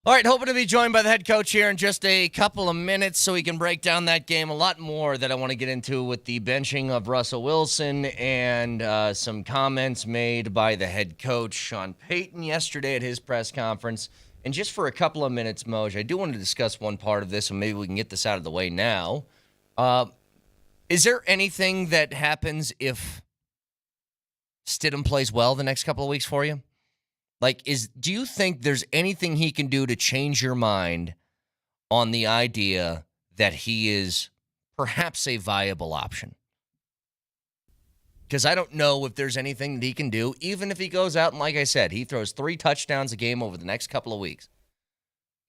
All right, hoping to be joined by the head coach here in just a couple of minutes so we can break down that game. A lot more that I want to get into with the benching of Russell Wilson and some comments made by the head coach, Sean Payton, yesterday at his press conference. And just for a couple of minutes, Moj, I do want to discuss one part of this, and maybe we can get this out of the way now. Is there anything that happens if Stidham plays well the next couple of weeks for you? Do you think there's anything he can do to change your mind on the idea that he is perhaps a viable option? Because I don't know if there's anything that he can do, even if he goes out and, like I said, he throws 3 touchdowns a game over the next couple of weeks.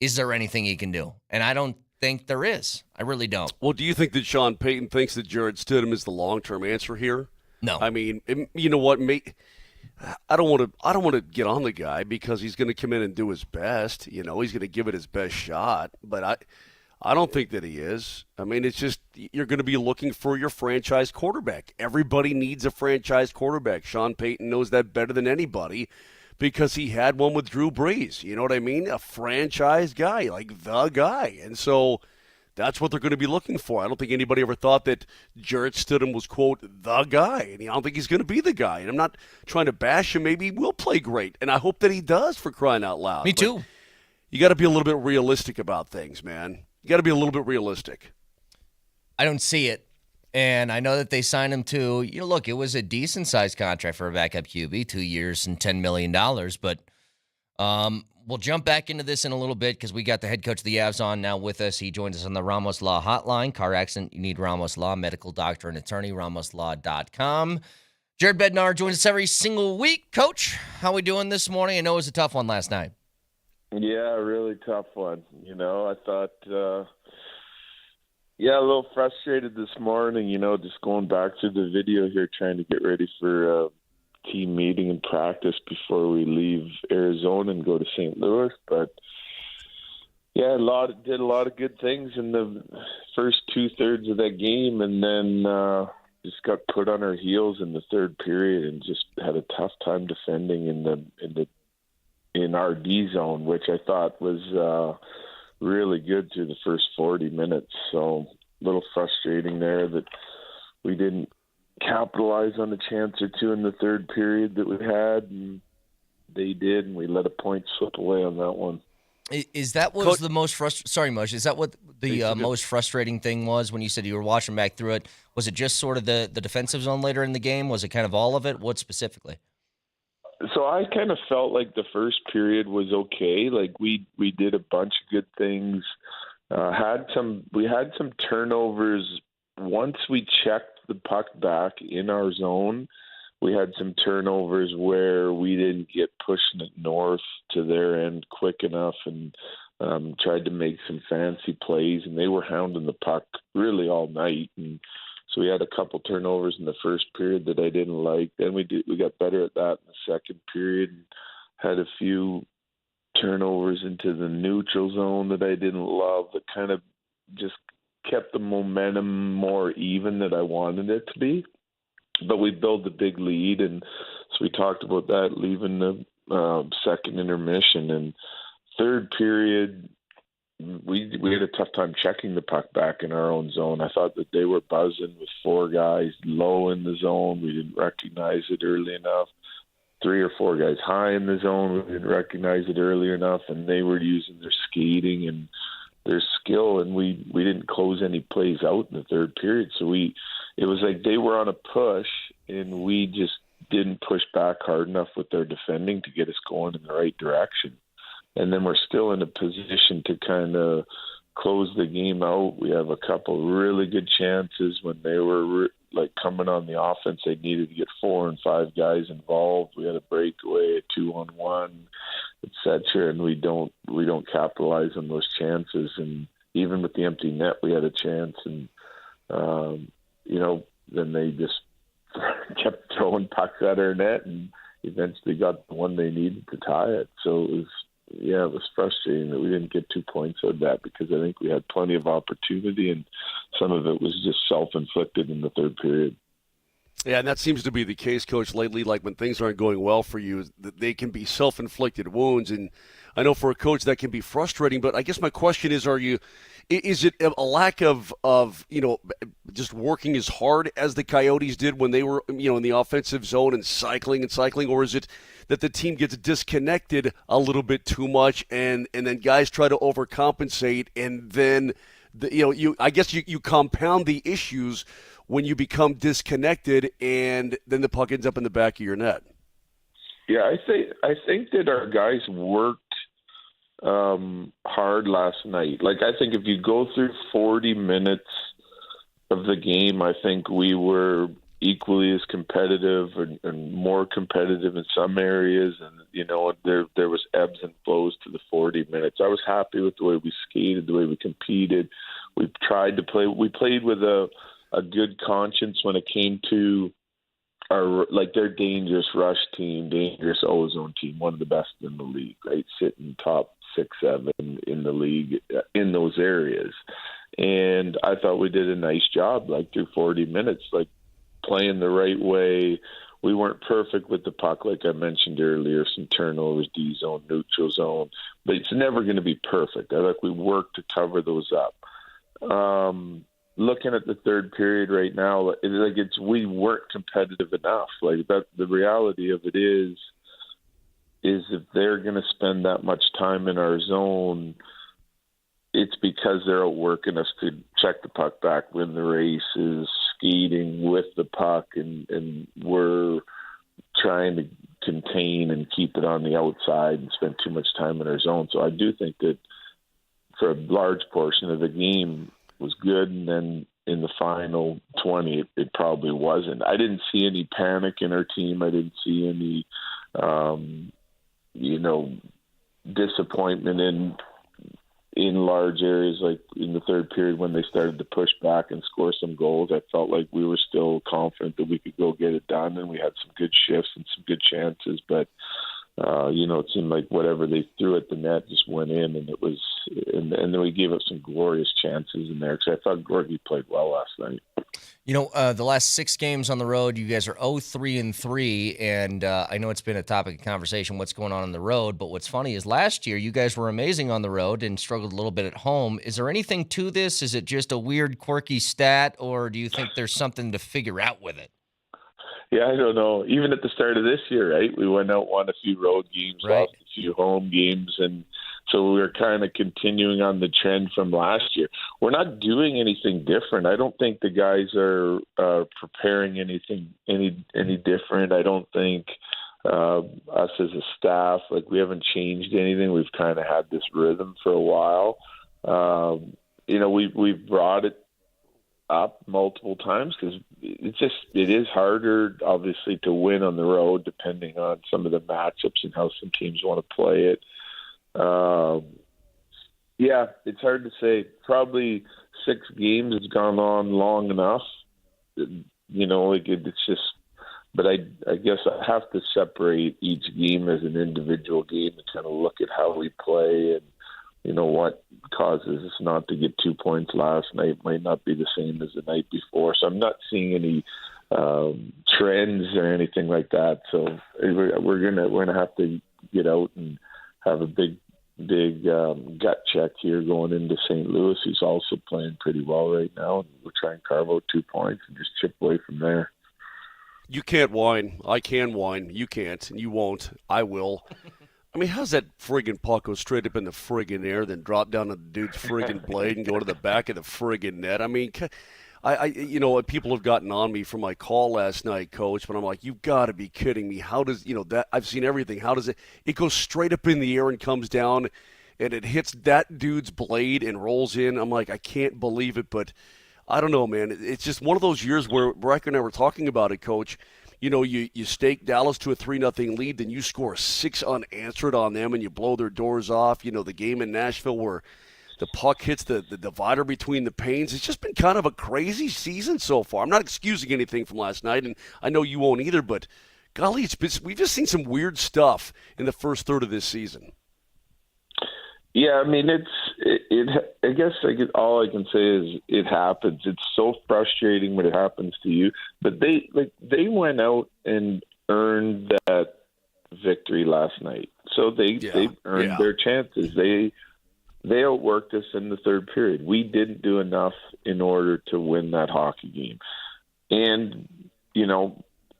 Is there anything he can do? And I don't think there is. I really don't. Well, do you think that Sean Payton thinks that Jarrett Stidham is the long-term answer here? No. I mean, you know what? I don't want to get on the guy because he's going to come in and do his best. You know, he's going to give it his best shot. But I don't think that he is. I mean, it's just you're going to be looking for your franchise quarterback. Everybody needs a franchise quarterback. Sean Payton knows that better than anybody because he had one with Drew Brees. You know what I mean? A franchise guy, like the guy. And so that's what they're going to be looking for. I don't think anybody ever thought that Jarrett Stidham was, quote, the guy. And I don't think he's going to be the guy. And I'm not trying to bash him. Maybe he will play great. And I hope that he does, for crying out loud. Me too. But you got to be a little bit realistic about things, man. You got to be a little bit realistic. I don't see it. And I know that they signed him to, look, it was a decent-sized contract for a backup QB, 2 years and $10 million. But we'll jump back into this in a little bit because we got the head coach of the Avs on now with us. He joins us on the Ramos Law Hotline. Car accident, you need Ramos Law, medical doctor and attorney, ramoslaw.com. Jared Bednar joins us every single week. Coach, how we doing this morning? I know it was a tough one last night. Yeah, really tough one. I thought, a little frustrated this morning, just going back through the video here, trying to get ready for team meeting and practice before we leave Arizona and go to St. Louis. But did a lot of good things in the first 2/3 of that game, and then just got put on our heels in the third period and just had a tough time defending in our D zone, which I thought was really good through the first 40 minutes. So a little frustrating there that we didn't capitalize on a chance or two in the third period that we had, and they did, and we let a point slip away on that one. Is that what was the most frustrating? Sorry, Moshe. Is that what the most frustrating thing was when you said you were watching back through it? Was it just sort of the defensive zone later in the game? Was it kind of all of it? What specifically? So I kind of felt like the first period was okay. Like we did a bunch of good things. We had some turnovers once we checked the puck back in our zone. We had some turnovers where we didn't get pushing it north to their end quick enough and tried to make some fancy plays, and they were hounding the puck really all night. And so we had a couple turnovers in the first period that I didn't like. Then we got better at that in the second period and had a few turnovers into the neutral zone that I didn't love, that kind of just kept the momentum more even that I wanted it to be. But we built a big lead, and so we talked about that leaving the second intermission. And third period, we had a tough time checking the puck back in our own zone. I thought that they were buzzing with 4 guys low in the zone. We didn't recognize it early enough. 3 or 4 guys high in the zone. We didn't recognize it early enough, and they were using their skating and their skill, and we didn't close any plays out in the third period. So it was like they were on a push, and we just didn't push back hard enough with their defending to get us going in the right direction. And then we're still in a position to kind of close the game out. We have a couple really good chances when they were coming on the offense. They needed to get 4 and 5 guys involved. We had a breakaway, a 2-on-1, etc. And we don't capitalize on those chances. And even with the empty net, we had a chance. And then they just kept throwing pucks at our net, and eventually got the one they needed to tie it. So it was frustrating that we didn't get 2 points out of that, because I think we had plenty of opportunity, and some of it was just self-inflicted in the third period. Yeah, and that seems to be the case, Coach, lately. Like when things aren't going well for you, they can be self-inflicted wounds. And I know for a coach that can be frustrating, but I guess my question is, is it a lack of just working as hard as the Coyotes did when they were, in the offensive zone and cycling, or is it that the team gets disconnected a little bit too much and then guys try to overcompensate and then, I guess you compound the issues when you become disconnected and then the puck ends up in the back of your net? Yeah, I think that our guys worked hard last night. Like, I think if you go through 40 minutes of the game, I think we were equally as competitive and more competitive in some areas. And, there was ebbs and flows to the 40 minutes. I was happy with the way we skated, the way we competed. We tried to play. We played with a good conscience when it came to their dangerous rush team, dangerous ozone team, one of the best in the league, right? Sitting top 6-7 in the league in those areas. And I thought we did a nice job, through 40 minutes, playing the right way. We weren't perfect with the puck, like I mentioned earlier, some turnovers, D zone, neutral zone, but it's never going to be perfect. I think we worked to cover those up. Looking at the third period right now, we weren't competitive enough. The reality of it is if they're going to spend that much time in our zone, it's because they're outworking us to check the puck back, win the races, skating with the puck, and we're trying to contain and keep it on the outside and spend too much time in our zone. So I do think that for a large portion of the game was good, and then in the final 20, it probably wasn't. I didn't see any panic in our team. I didn't see any, disappointment in large areas, like in the third period when they started to push back and score some goals. I felt like we were still confident that we could go get it done, and we had some good shifts and some good chances, but it seemed like whatever they threw at the net just went in, and and then we gave up some glorious chances in there because I thought Gorgie played well last night. The last 6 games on the road, you guys are 0-3-3, and I know it's been a topic of conversation what's going on the road, but what's funny is last year you guys were amazing on the road and struggled a little bit at home. Is there anything to this? Is it just a weird, quirky stat, or do you think there's something to figure out with it? Yeah, I don't know. Even at the start of this year, right, we went out, won a few road games, lost a few home games, and so we were kind of continuing on the trend from last year. We're not doing anything different. I don't think the guys are preparing anything any different. I don't think us as a staff, we haven't changed anything. We've kind of had this rhythm for a while. We've brought it up multiple times because it is harder, obviously, to win on the road depending on some of the matchups and how some teams want to play it. It's hard to say. Probably 6 games has gone on long enough. It's just. But I guess I have to separate each game as an individual game and kind of look at how we play and what causes us not to get 2 points last night might not be the same as the night before. So I'm not seeing any trends or anything like that. So we're gonna have to get out and have a big gut check here going into St. Louis, who's also playing pretty well right now, and we'll try and carve out 2 points and just chip away from there. You can't whine. I can whine. You can't, and you won't. I will. I mean, how's that friggin' puck go straight up in the friggin' air, then drop down on the dude's friggin' blade and go to the back of the friggin' net? I mean, people have gotten on me for my call last night, Coach, but I'm like, you've got to be kidding me. How does, that I've seen everything. How does it goes straight up in the air and comes down, and it hits that dude's blade and rolls in. I'm like, I can't believe it, but I don't know, man. It's just one of those years where Breck and I were talking about it, Coach. You stake Dallas to a 3-0 lead, then you score 6 unanswered on them, and you blow their doors off. The game in Nashville where the puck hits the divider between the panes. It's just been kind of a crazy season so far. I'm not excusing anything from last night, and I know you won't either, but golly, we've just seen some weird stuff in the first third of this season. Yeah, I mean, I guess all I can say is it happens. It's so frustrating when it happens to you. But they went out and earned that victory last night. So they earned their chances. They outworked us in the third period. We didn't do enough in order to win that hockey game. And,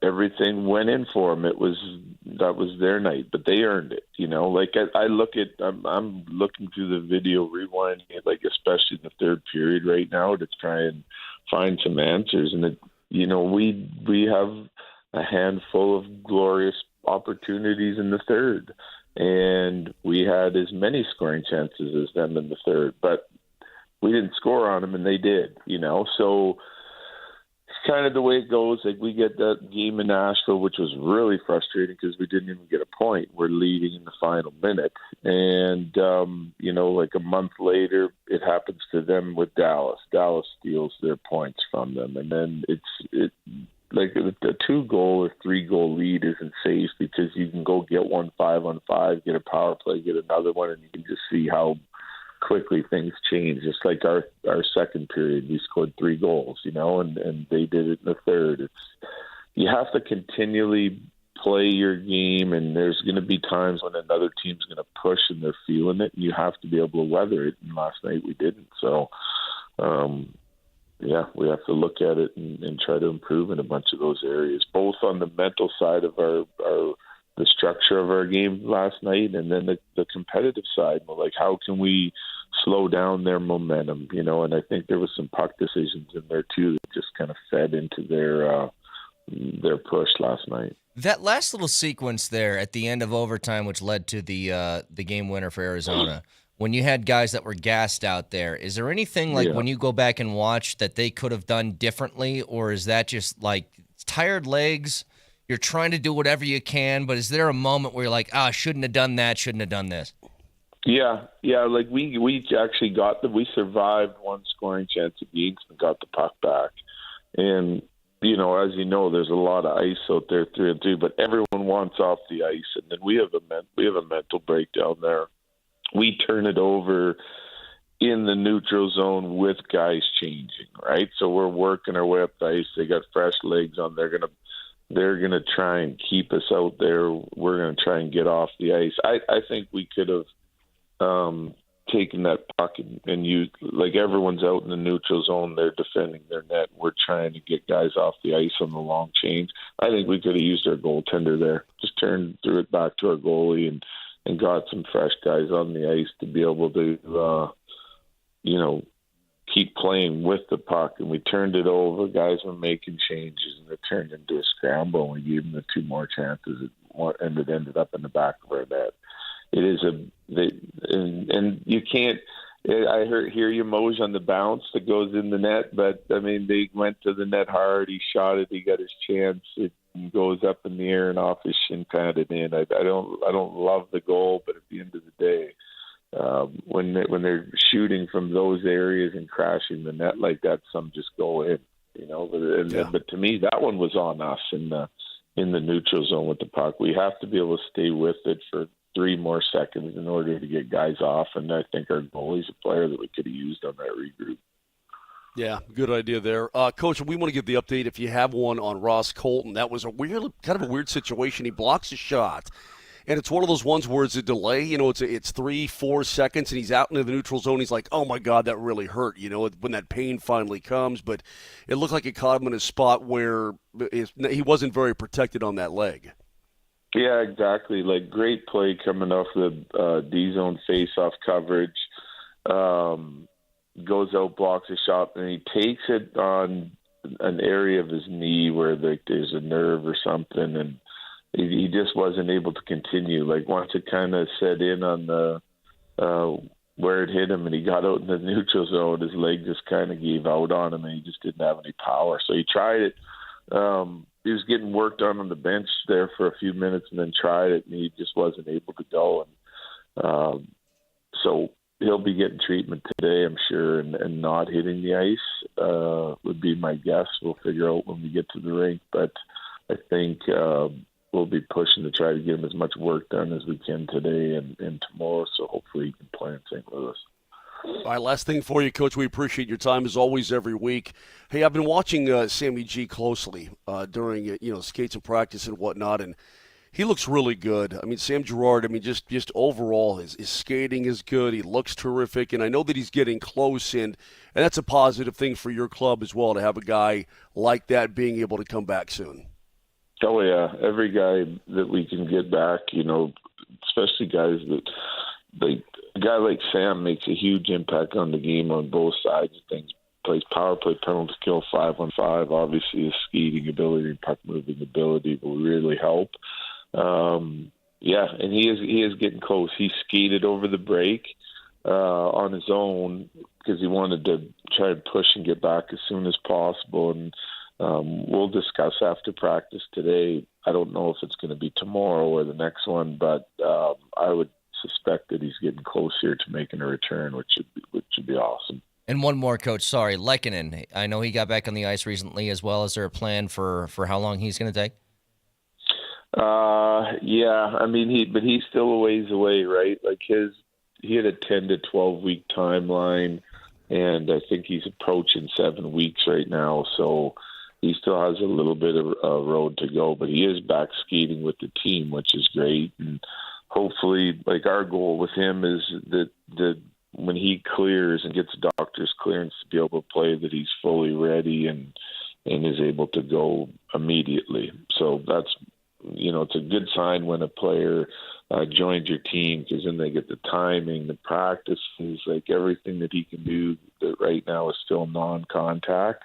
everything went in for them. That was their night, but they earned it. I'm looking through the video, rewinding it, especially in the third period right now to try and find some answers. And we have a handful of glorious opportunities in the third, and we had as many scoring chances as them in the third, but we didn't score on them, and they did. So it's kind of the way it goes. We get that game in Nashville, which was really frustrating because we didn't even get a point. We're leading in the final minute. And, a month later, it happens to them with Dallas. Dallas steals their points from them. And then a 2-goal or 3-goal lead isn't safe because you can go get 1 5-on-5, get a power play, get another one, and you can just see how quickly things change. Just like our second period, we scored 3 goals, and they did it in the third. You have to continually play your game, and there's going to be times when another team's going to push and they're feeling it, and you have to be able to weather it. And last night we didn't. So, we have to look at it and try to improve in a bunch of those areas, both on the mental side of the structure of our game last night, and then the competitive side. How can we slow down their momentum? And I think there was some puck decisions in there too that just kind of fed into their push last night. That last little sequence there at the end of overtime, which led to the game winner for Arizona, when you had guys that were gassed out there, is there anything when you go back and watch that they could have done differently, or is that just tired legs? You're trying to do whatever you can, but is there a moment where you're like, shouldn't have done that, shouldn't have done this? Yeah. We actually we survived one scoring chance against and got the puck back. And, as you know, there's a lot of ice out there 3-on-3, but everyone wants off the ice. And then we have a mental breakdown there. We turn it over in the neutral zone with guys changing, right? So we're working our way up the ice. They got fresh legs on. They're gonna try and keep us out there. We're gonna try and get off the ice. I think we could have taken that puck and used, everyone's out in the neutral zone. They're defending their net. We're trying to get guys off the ice on the long change. I think we could have used our goaltender there. Just threw it back to our goalie and got some fresh guys on the ice to be able to, keep playing with the puck. And we turned it over. Guys were making changes, and it turned into a scramble. And we gave them the 2 more chances, and it ended up in the back of our net. It is and you can't. I hear you, Moj, on the bounce that goes in the net, but I mean they went to the net hard. He shot it. He got his chance. It goes up in the air and off his shin padded in. I don't love the goal, but at the end of the day, when they're shooting from those areas and crashing the net like that, some just go in. But to me, that one was on us in the neutral zone with the puck. We have to be able to stay with it for 3 more seconds in order to get guys off, and I think our goalie's a player that we could have used on that regroup. Yeah, good idea there. Coach, we want to give the update, if you have one, on Ross Colton. That was kind of a weird situation. He blocks a shot, and it's one of those ones where it's a delay. It's 3-4 seconds, and he's out into the neutral zone. He's like, oh, my God, that really hurt, when that pain finally comes. But it looked like it caught him in a spot where he wasn't very protected on that leg. Yeah, exactly. Great play coming off the D-zone face-off coverage. Goes out, blocks a shot, and he takes it on an area of his knee where there's a nerve or something, and he just wasn't able to continue. Once it kind of set in on the where it hit him, and he got out in the neutral zone, his leg just kind of gave out on him, and he just didn't have any power. So he tried it. He was getting worked on the bench there for a few minutes, and then tried it, and he just wasn't able to go. And so he'll be getting treatment today, I'm sure, and not hitting the ice would be my guess. We'll figure out when we get to the rink, but I think we'll be pushing to try to get him as much work done as we can today and tomorrow. So hopefully he can play in St. Louis. All right, last thing for you, Coach. We appreciate your time as always every week. Hey, I've been watching Sammy G closely during skates and practice and whatnot, and he looks really good. I mean, Sam Girard, just overall, his skating is good. He looks terrific, and I know that he's getting close, and that's a positive thing for your club as well to have a guy like that being able to come back soon. Oh, yeah. Every guy that we can get back, especially guys that a guy like Sam makes a huge impact on the game on both sides of things. Plays power play, penalty kill, 5-on-5. Obviously, his skating ability and puck moving ability will really help. And he is getting close. He skated over the break on his own because he wanted to try to push and get back as soon as possible. And we'll discuss after practice today. I don't know if it's going to be tomorrow or the next one, but I would suspect that he's getting close here to making a return, which should be awesome. And one more, Coach. Sorry, Lehkonen. I know he got back on the ice recently as well. Is there a plan for how long he's going to take? But he's still a ways away, right? Like he had a 10 to 12 week timeline, and I think he's approaching 7 weeks right now. So he still has a little bit of a road to go, but he is back skating with the team, which is great. And hopefully, our goal with him is that when he clears and gets a doctor's clearance to be able to play, that he's fully ready and is able to go immediately. So that's, it's a good sign when a player joins your team, because then they get the timing, the practices, everything that he can do that right now is still non-contact,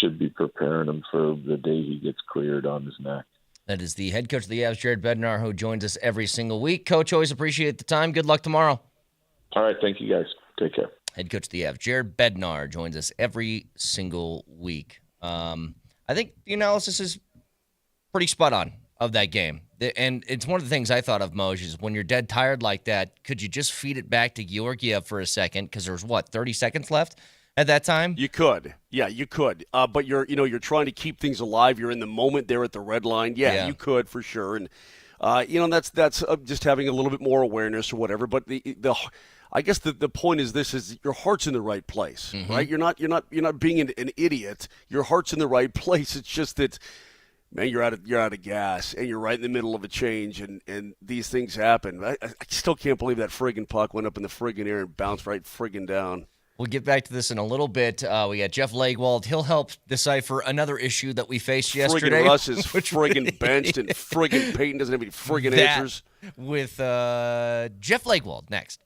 should be preparing him for the day he gets cleared on his neck. That is the head coach of the Avs, Jared Bednar, who joins us every single week. Coach, always appreciate the time. Good luck tomorrow. All right, thank you guys. Take care. Head coach of the Avs, Jared Bednar, joins us every single week. I think the analysis is pretty spot on of that game. And it's one of the things I thought of, Moj, is when you're dead tired like that, could you just feed it back to Georgiev for a second? Because there's, 30 seconds left at that time? You could. Yeah, you could. But you're trying to keep things alive. You're in the moment there at the red line. Yeah. You could for sure. And, that's just having a little bit more awareness or whatever. But I guess the point is your heart's in the right place, right? You're not being an idiot. Your heart's in the right place. It's just that, man, you're out of gas, and you're right in the middle of a change, and these things happen. I still can't believe that friggin' puck went up in the friggin' air and bounced right friggin' down. We'll get back to this in a little bit. We got Jeff Legwald. He'll help decipher another issue that we faced yesterday. Friggin' Russ is friggin' benched, and friggin' Peyton doesn't have any friggin' answers. With Jeff Legwald next.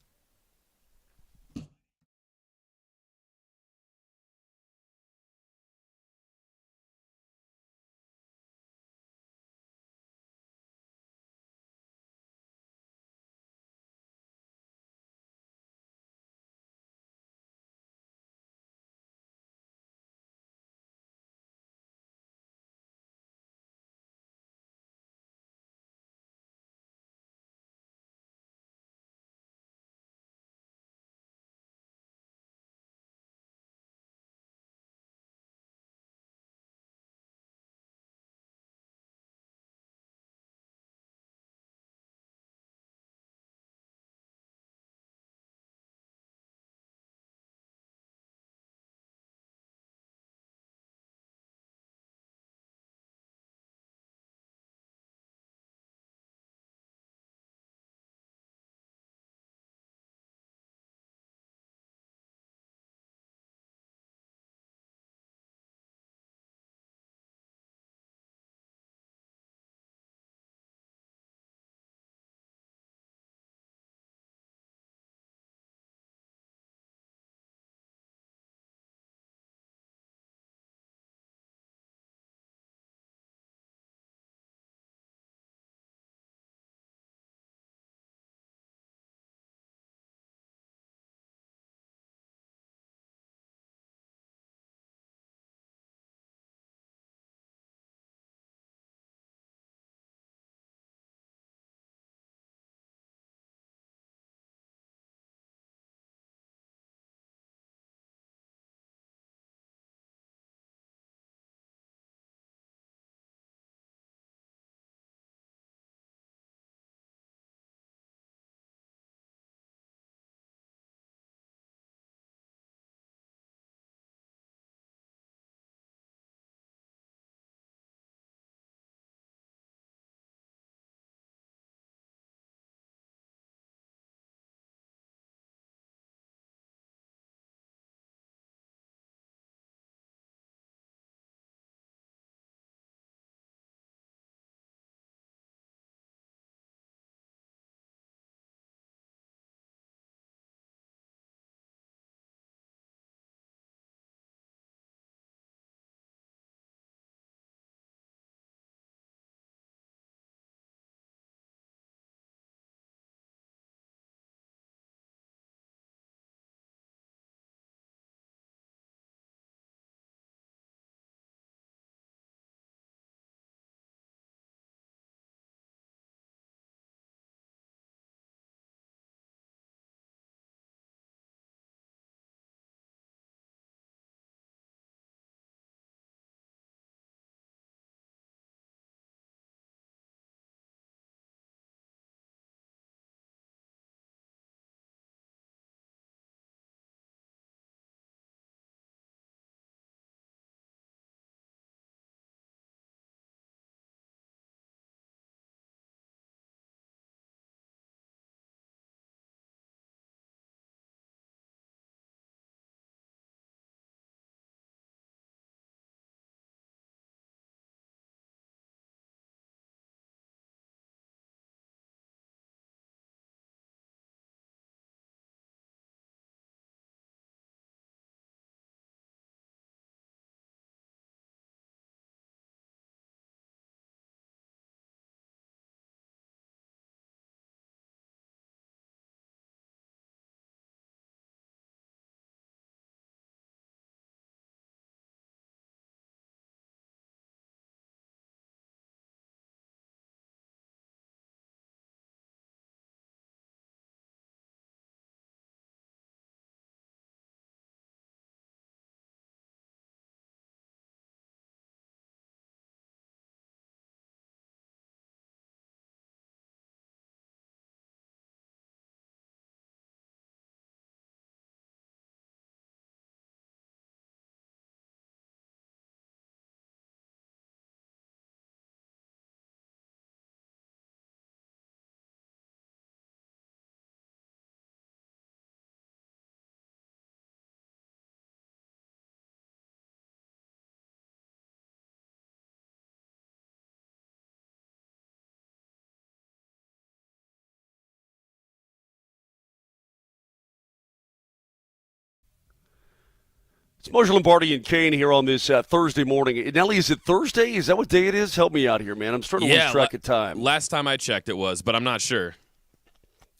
It's Moshe Lombardi and Kane here on this Thursday morning. Nelly, is it Thursday? Is that what day it is? Help me out here, man. I'm starting to lose track of time. Last time I checked it was, but I'm not sure.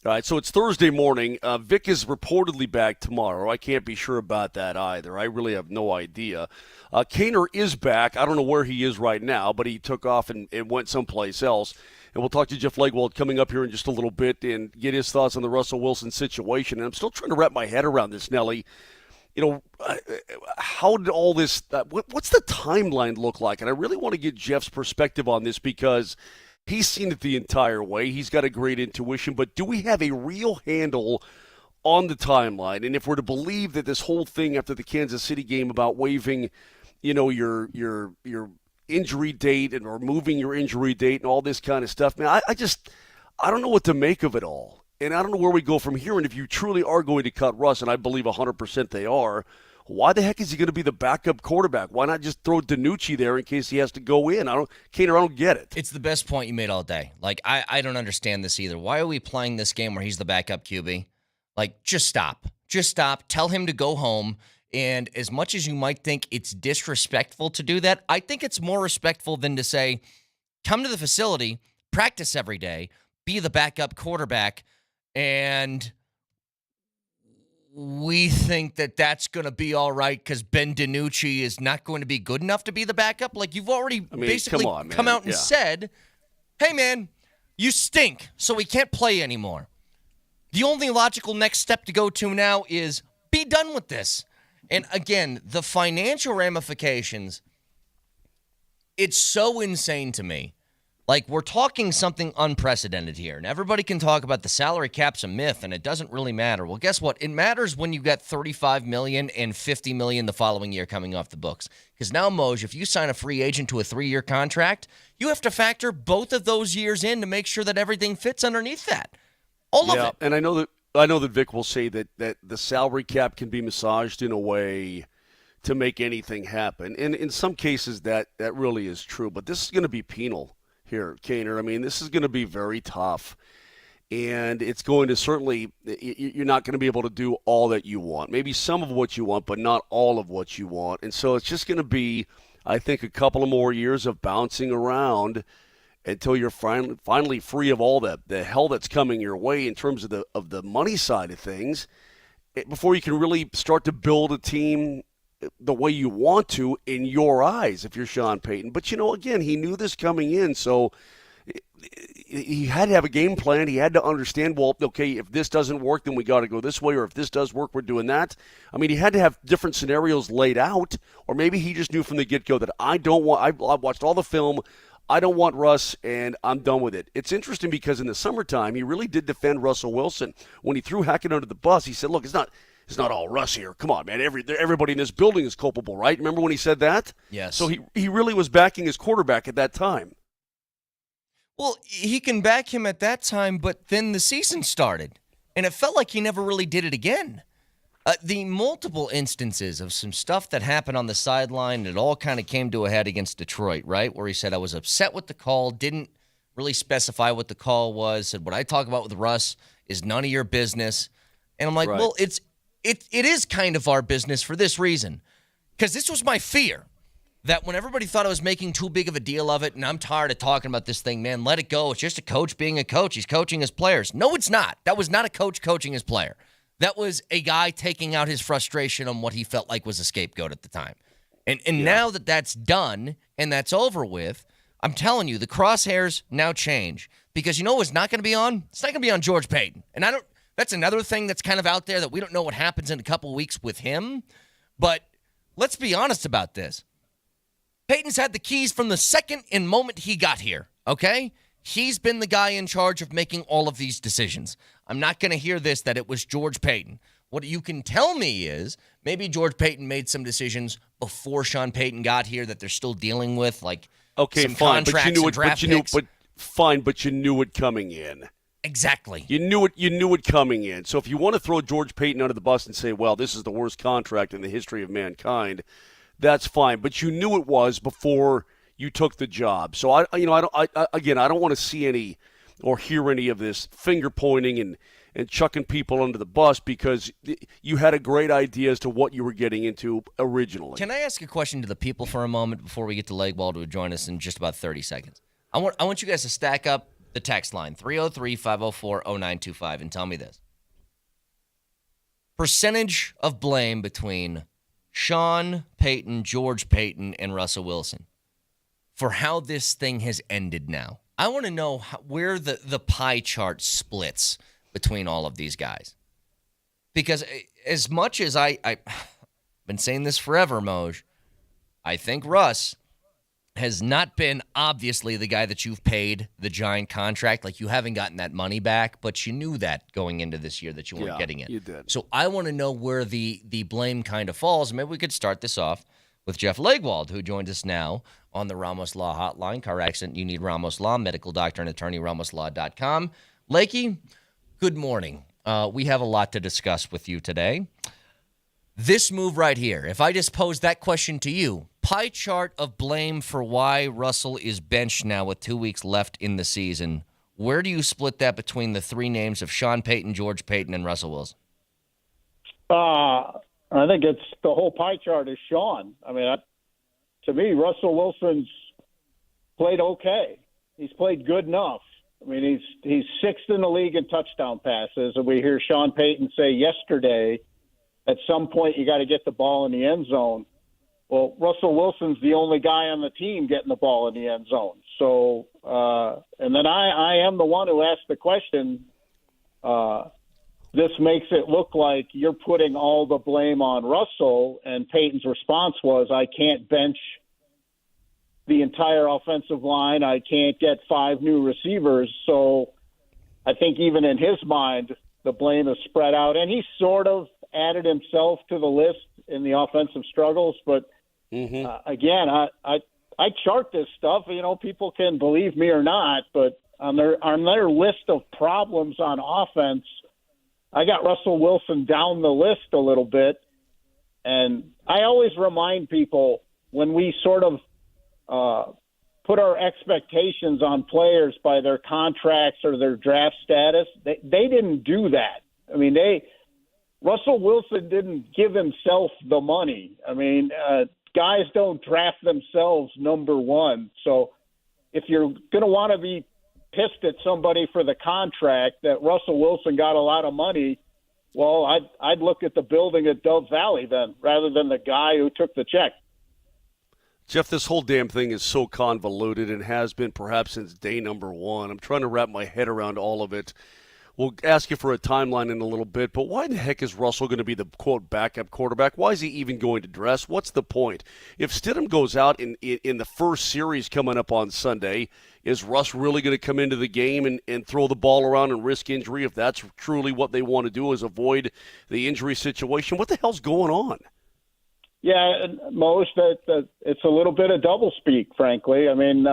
All right, so it's Thursday morning. Vic is reportedly back tomorrow. I can't be sure about that either. I really have no idea. Kaner is back. I don't know where he is right now, but he took off and went someplace else. And we'll talk to Jeff Legwold coming up here in just a little bit and get his thoughts on the Russell Wilson situation. And I'm still trying to wrap my head around this, Nelly. You know, how did all this what's the timeline look like? And I really want to get Jeff's perspective on this because he's seen it the entire way. He's got a great intuition. But do we have a real handle on the timeline? And if we're to believe that this whole thing after the Kansas City game about waiving, you know, your injury date and or moving your injury date and all this kind of stuff, man, I don't know what to make of it all. And I don't know where we go from here. And if you truly are going to cut Russ, and I believe 100% they are, why the heck is he going to be the backup quarterback? Why not just throw DiNucci there in case he has to go in? I don't get it. It's the best point you made all day. Like, I don't understand this either. Why are we playing this game where he's the backup QB? Like, just stop. Just stop. Tell him to go home. And as much as you might think it's disrespectful to do that, I think it's more respectful than to say, come to the facility, practice every day, be the backup quarterback, and we think that that's going to be all right because Ben DiNucci is not going to be good enough to be the backup. Like, you've already basically come out and said, hey, man, you stink, so we can't play anymore. The only logical next step to go to now is be done with this. And again, the financial ramifications, it's so insane to me. Like, we're talking something unprecedented here, and everybody can talk about the salary cap's a myth, and it doesn't really matter. Well, guess what? It matters when you got $35 million and $50 million the following year coming off the books. Because now, Moj, if you sign a free agent to a 3-year contract, you have to factor both of those years in to make sure that everything fits underneath that. All of it. And I know that Vic will say that the salary cap can be massaged in a way to make anything happen. And in some cases, that really is true. But this is going to be penal here, Kaner. I mean, this is going to be very tough. And it's going to certainly – you're not going to be able to do all that you want. Maybe some of what you want, but not all of what you want. And so it's just going to be, I think, a couple of more years of bouncing around until you're finally free of all the hell that's coming your way in terms of the money side of things before you can really start to build a team the way you want to in your eyes if you're Sean Payton. But, again, he knew this coming in, so he had to have a game plan. He had to understand, well, okay, if this doesn't work, then we got to go this way, or if this does work, we're doing that. I mean, he had to have different scenarios laid out, or maybe he just knew from the get-go that I've watched all the film, I don't want Russ, and I'm done with it. It's interesting because in the summertime, he really did defend Russell Wilson. When he threw Hackett under the bus, he said, look, it's not all Russ here. Come on, man. Everybody in this building is culpable, right? Remember when he said that? Yes. So he really was backing his quarterback at that time. Well, he can back him at that time, but then the season started, and it felt like he never really did it again. The multiple instances of some stuff that happened on the sideline, it all kind of came to a head against Detroit, right? Where he said, I was upset with the call, didn't really specify what the call was, said, what I talk about with Russ is none of your business. And I'm like, right. Well, it is kind of our business for this reason. Because this was my fear, that when everybody thought I was making too big of a deal of it, and I'm tired of talking about this thing, man, let it go. It's just a coach being a coach. He's coaching his players. No, it's not. That was not a coach coaching his player. That was a guy taking out his frustration on what he felt like was a scapegoat at the time. And now that that's done and that's over with, I'm telling you, the crosshairs now change. Because you know what's not going to be on? It's not going to be on George Payton. And that's another thing that's kind of out there that we don't know what happens in a couple of weeks with him. But let's be honest about this. Payton's had the keys from the second and moment he got here, okay? He's been the guy in charge of making all of these decisions. I'm not going to hear this, that it was George Payton. What you can tell me is maybe George Payton made some decisions before Sean Payton got here that they're still dealing with, like some contracts and draft picks. But you knew it coming in. Exactly. You knew it coming in. So if you want to throw George Payton under the bus and say, well, this is the worst contract in the history of mankind, that's fine. But you knew it was before you took the job. So I don't want to see any or hear any of this finger pointing and chucking people under the bus because you had a great idea as to what you were getting into originally. Can I ask a question to the people for a moment before we get to Legwald, who will join us in just about 30 seconds? I want you guys to stack up the text line, 303-504-0925, and tell me this. Percentage of blame between Sean Payton, George Payton, and Russell Wilson for how this thing has ended now. I want to know where the pie chart splits between all of these guys. Because as much as I've been saying this forever, Moj, I think Russ has not been obviously the guy that you've paid the giant contract. Like, you haven't gotten that money back, but you knew that going into this year that you weren't getting it. You did. So I want to know where the blame kind of falls. Maybe we could start this off with Jeff Legwald, who joins us now on the Ramos Law Hotline. Car accident, you need Ramos Law, medical doctor and attorney, ramoslaw.com. Lakey, good morning. We have a lot to discuss with you today. This move right here, if I just pose that question to you, pie chart of blame for why Russell is benched now with 2 weeks left in the season, where do you split that between the three names of Sean Payton, George Payton, and Russell Wilson? I think it's the whole pie chart is Sean. I mean, to me, Russell Wilson's played okay. He's played good enough. I mean, he's sixth in the league in touchdown passes, and we hear Sean Payton say yesterday, at some point you got to get the ball in the end zone. Well, Russell Wilson's the only guy on the team getting the ball in the end zone. So, and then I am the one who asked the question. This makes it look like you're putting all the blame on Russell, and Payton's response was, I can't bench the entire offensive line. I can't get 5 new receivers. So I think even in his mind, the blame is spread out. And he sort of added himself to the list in the offensive struggles. But again, I chart this stuff. You know, people can believe me or not, but on their list of problems on offense, I got Russell Wilson down the list a little bit. And I always remind people when we sort of put our expectations on players by their contracts or their draft status, they didn't do that. I mean, Russell Wilson didn't give himself the money. I mean, guys don't draft themselves number one. So if you're going to want to be pissed at somebody for the contract that Russell Wilson got a lot of money, well, I'd look at the building at Dove Valley then, rather than the guy who took the check. Jeff, this whole damn thing is so convoluted and has been perhaps since day number one. I'm trying to wrap my head around all of it. We'll ask you for a timeline in a little bit, but why the heck is Russell going to be the, quote, backup quarterback? Why is he even going to dress? What's the point? If Stidham goes out in the first series coming up on Sunday, is Russ really going to come into the game and throw the ball around and risk injury if that's truly what they want to do, is avoid the injury situation? What the hell's going on? Yeah, most that it's a little bit of doublespeak, frankly. I mean,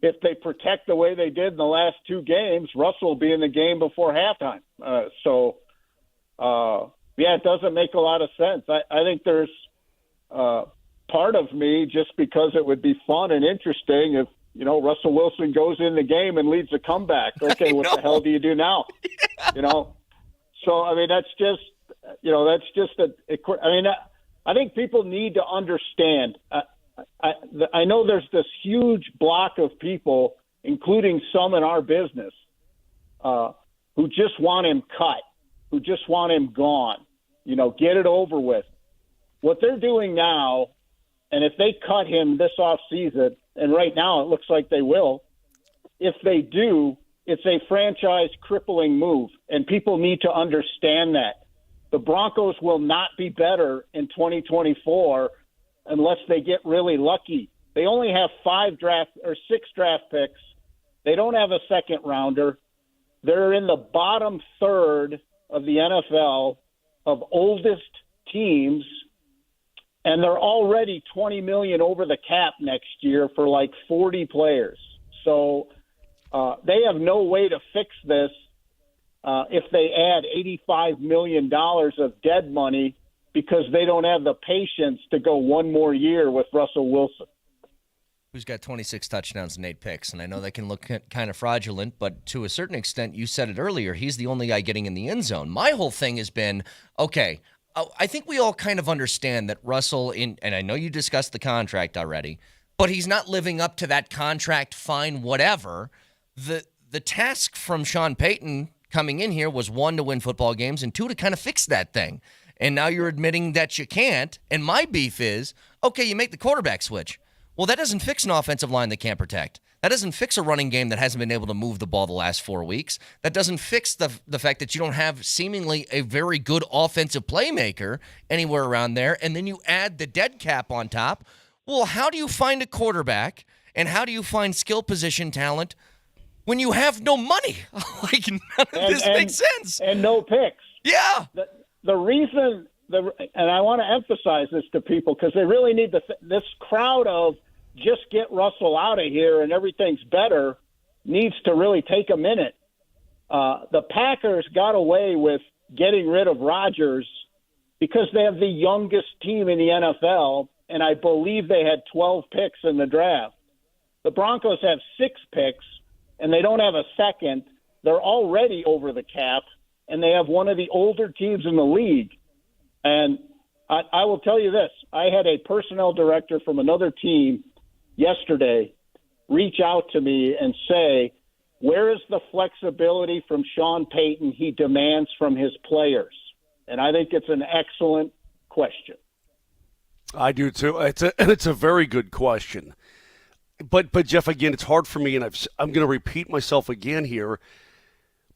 if they protect the way they did in the last 2 games, Russell will be in the game before halftime. Yeah, it doesn't make a lot of sense. I think there's part of me, just because it would be fun and interesting if, you know, Russell Wilson goes in the game and leads a comeback. Okay, what the hell do you do now? Yeah. You know? So, I mean, that's just I think people need to understand. I know there's this huge block of people, including some in our business, who just want him cut, who just want him gone. You know, get it over with. What they're doing now, and if they cut him this offseason, and right now it looks like they will, if they do, it's a franchise crippling move, and people need to understand that. The Broncos will not be better in 2024 unless they get really lucky. They only have 6 draft picks. They don't have a second rounder. They're in the bottom third of the NFL of oldest teams, and they're already $20 million over the cap next year for like 40 players. So they have no way to fix this. If they add $85 million of dead money, because they don't have the patience to go one more year with Russell Wilson. who's got 26 touchdowns and 8 picks. And I know that can look kind of fraudulent, but to a certain extent, you said it earlier, he's the only guy getting in the end zone. My whole thing has been, okay, I think we all kind of understand that Russell, and I know you discussed the contract already, but he's not living up to that contract, fine, whatever. The task from Sean Payton coming in here was 1, to win football games, and 2, to kind of fix that thing. And now you're admitting that you can't. And my beef is, okay, you make the quarterback switch. Well, that doesn't fix an offensive line that can't protect. That doesn't fix a running game that hasn't been able to move the ball the last 4 weeks. That doesn't fix the fact that you don't have seemingly a very good offensive playmaker anywhere around there. And then you add the dead cap on top. Well, how do you find a quarterback and how do you find skill position talent when you have no money? Like, none of this makes sense. And no picks. Yeah. The reason, and I want to emphasize this to people because they really need this crowd of just get Russell out of here and everything's better needs to really take a minute. The Packers got away with getting rid of Rodgers because they have the youngest team in the NFL, and I believe they had 12 picks in the draft. The Broncos have 6 picks, and they don't have a second. They're already over the cap, and they have one of the older teams in the league. And I will tell you this. I had a personnel director from another team yesterday reach out to me and say, where is the flexibility from Sean Payton he demands from his players? And I think it's an excellent question. I do too. It's a very good question. But Jeff, again, it's hard for me, and I'm going to repeat myself again here,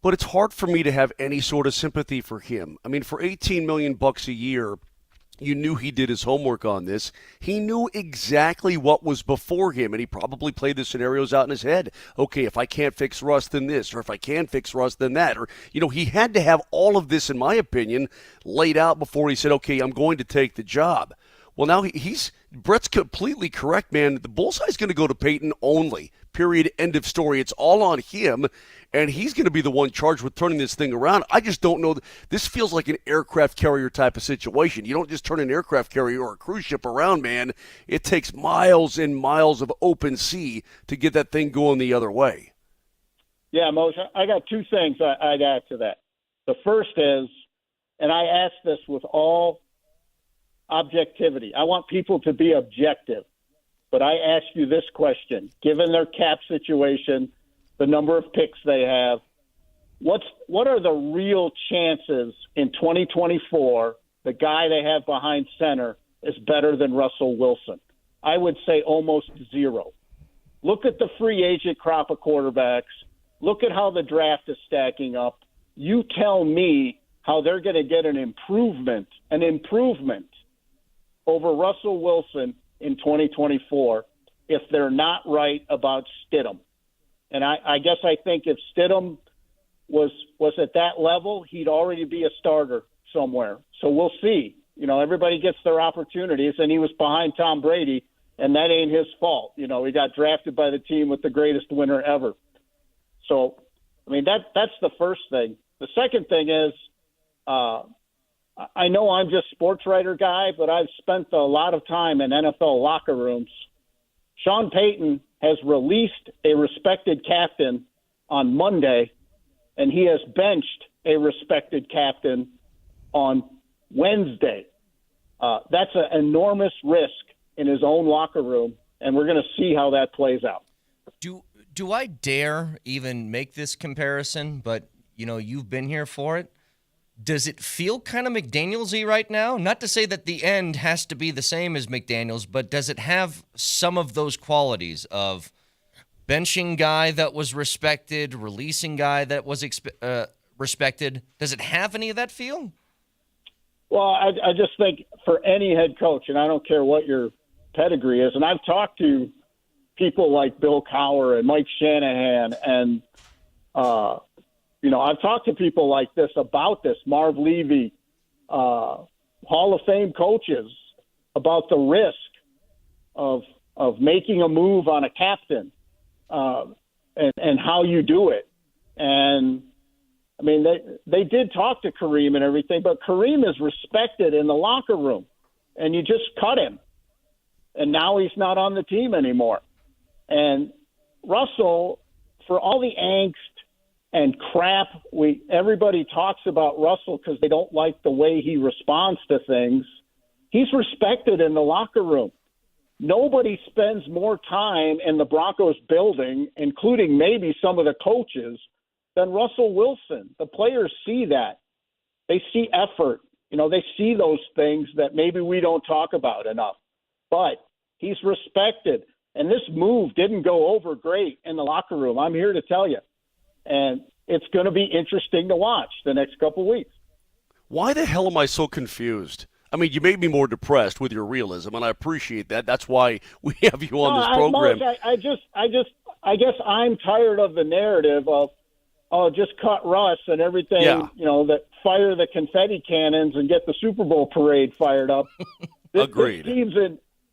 but it's hard for me to have any sort of sympathy for him. I mean, for $18 million a year, you knew he did his homework on this. He knew exactly what was before him, and he probably played the scenarios out in his head. Okay, if I can't fix Russ, then this, or if I can fix Russ, then that. Or, he had to have all of this, in my opinion, laid out before he said, okay, I'm going to take the job. Well, now Brett's completely correct, man. The bullseye's going to go to Payton only. Period. End of story. It's all on him, and he's going to be the one charged with turning this thing around. I just don't know. This feels like an aircraft carrier type of situation. You don't just turn an aircraft carrier or a cruise ship around, man. It takes miles and miles of open sea to get that thing going the other way. Yeah, Moshe, I got 2 things I'd add to that. The first is, and I ask this with all objectivity. I want people to be objective. But I ask you this question. Given their cap situation, the number of picks they have, what are the real chances in 2024 the guy they have behind center is better than Russell Wilson? I would say almost 0. Look at the free agent crop of quarterbacks. Look at how the draft is stacking up. You tell me how they're going to get an improvement over Russell Wilson in 2024 if they're not right about Stidham. And I guess I think if Stidham was at that level, he'd already be a starter somewhere. So we'll see. Everybody gets their opportunities, and he was behind Tom Brady, and that ain't his fault. He got drafted by the team with the greatest winner ever. So, I mean, that's the first thing. The second thing is, I know I'm just sports writer guy, but I've spent a lot of time in NFL locker rooms. Sean Payton has released a respected captain on Monday, and he has benched a respected captain on Wednesday. That's an enormous risk in his own locker room, and we're going to see how that plays out. Do I dare even make this comparison? But, you've been here for it. Does it feel kind of McDaniels-y right now? Not to say that the end has to be the same as McDaniels, but does it have some of those qualities of benching guy that was respected, releasing guy that was respected? Does it have any of that feel? Well, I just think for any head coach, and I don't care what your pedigree is, and I've talked to people like Bill Cowher and Mike Shanahan and I've talked to people like this about this, Marv Levy, Hall of Fame coaches, about the risk of making a move on a captain and how you do it. And, I mean, they did talk to Kareem and everything, but Kareem is respected in the locker room, and you just cut him. And now he's not on the team anymore. And Russell, for all the angst and crap everybody talks about Russell because they don't like the way he responds to things, he's respected in the locker room. Nobody spends more time in the Broncos building, including maybe some of the coaches, than Russell Wilson. The players see that. They see effort. They see those things that maybe we don't talk about enough. But he's respected. And this move didn't go over great in the locker room, I'm here to tell you. And it's going to be interesting to watch the next couple weeks. Why the hell am I so confused? I mean, you made me more depressed with your realism, and I appreciate that. That's why we have you on this program. I guess I'm tired of the narrative of, just cut Russ and everything, that fire the confetti cannons and get the Super Bowl parade fired up. Agreed.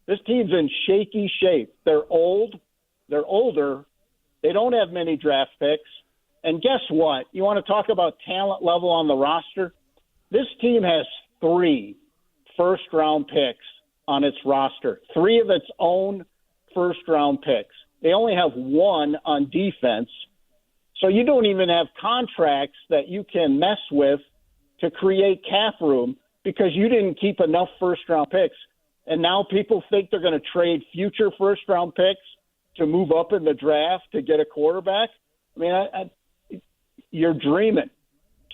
This team's in shaky shape. They're old. They're older. They don't have many draft picks. And guess what? You want to talk about talent level on the roster? This team has 3 first-round picks on its roster, 3 of its own first-round picks. They only have 1 on defense. So you don't even have contracts that you can mess with to create cap room because you didn't keep enough first-round picks. And now people think they're going to trade future first-round picks to move up in the draft to get a quarterback. I mean, you're dreaming.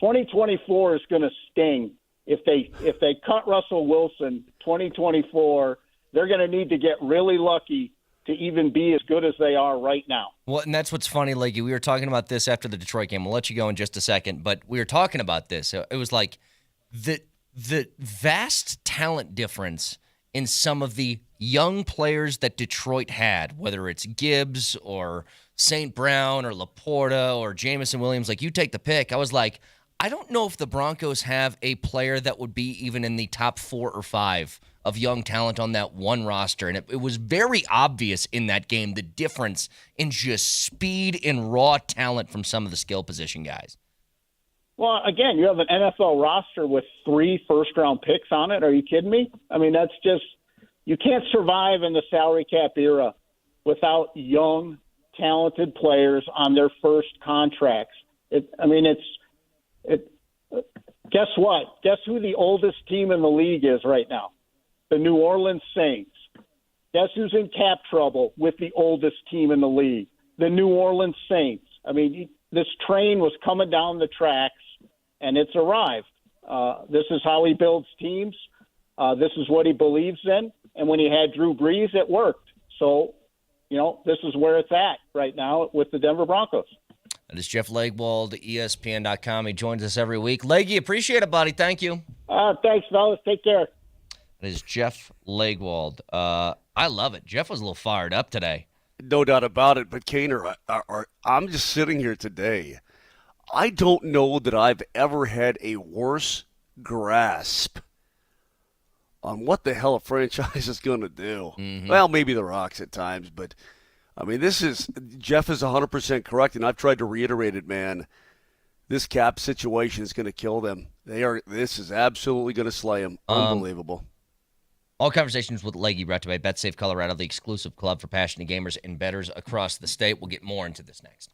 2024 is going to sting. If they cut Russell Wilson 2024, they're going to need to get really lucky to even be as good as they are right now. Well, and that's what's funny, Leggy. We were talking about this after the Detroit game. We'll let you go in just a second, but we were talking about this. It was like the vast talent difference in some of the young players that Detroit had, whether it's Gibbs or St. Brown or Laporta or Jamison Williams. Like, you take the pick. I was like, I don't know if the Broncos have a player that would be even in the top 4 or 5 of young talent on that one roster. And it was very obvious in that game, the difference in just speed and raw talent from some of the skill position guys. Well, again, you have an NFL roster with 3 first-round picks on it. Are you kidding me? I mean, that's just – you can't survive in the salary cap era without young, talented players on their first contracts. Guess what? Guess who the oldest team in the league is right now? The New Orleans Saints. Guess who's in cap trouble with the oldest team in the league? The New Orleans Saints. I mean, this train was coming down the tracks, and it's arrived. This is how he builds teams. This is what he believes in. And when he had Drew Brees, it worked. So, this is where it's at right now with the Denver Broncos. That is Jeff Legwold, ESPN.com. He joins us every week. Leggy, appreciate it, buddy. Thank you. Thanks, fellas. Take care. That is Jeff Legwold. I love it. Jeff was a little fired up today. No doubt about it. But, Kaner, I'm just sitting here today. I don't know that I've ever had a worse grasp on what the hell a franchise is going to do. Mm-hmm. Well, maybe the Rocks at times, but, I mean, Jeff is 100% correct, and I've tried to reiterate it, man. This cap situation is going to kill them. This is absolutely going to slay them. Unbelievable. All conversations with Leggy brought to you by BetSafe Colorado, the exclusive club for passionate gamers and bettors across the state. We'll get more into this next.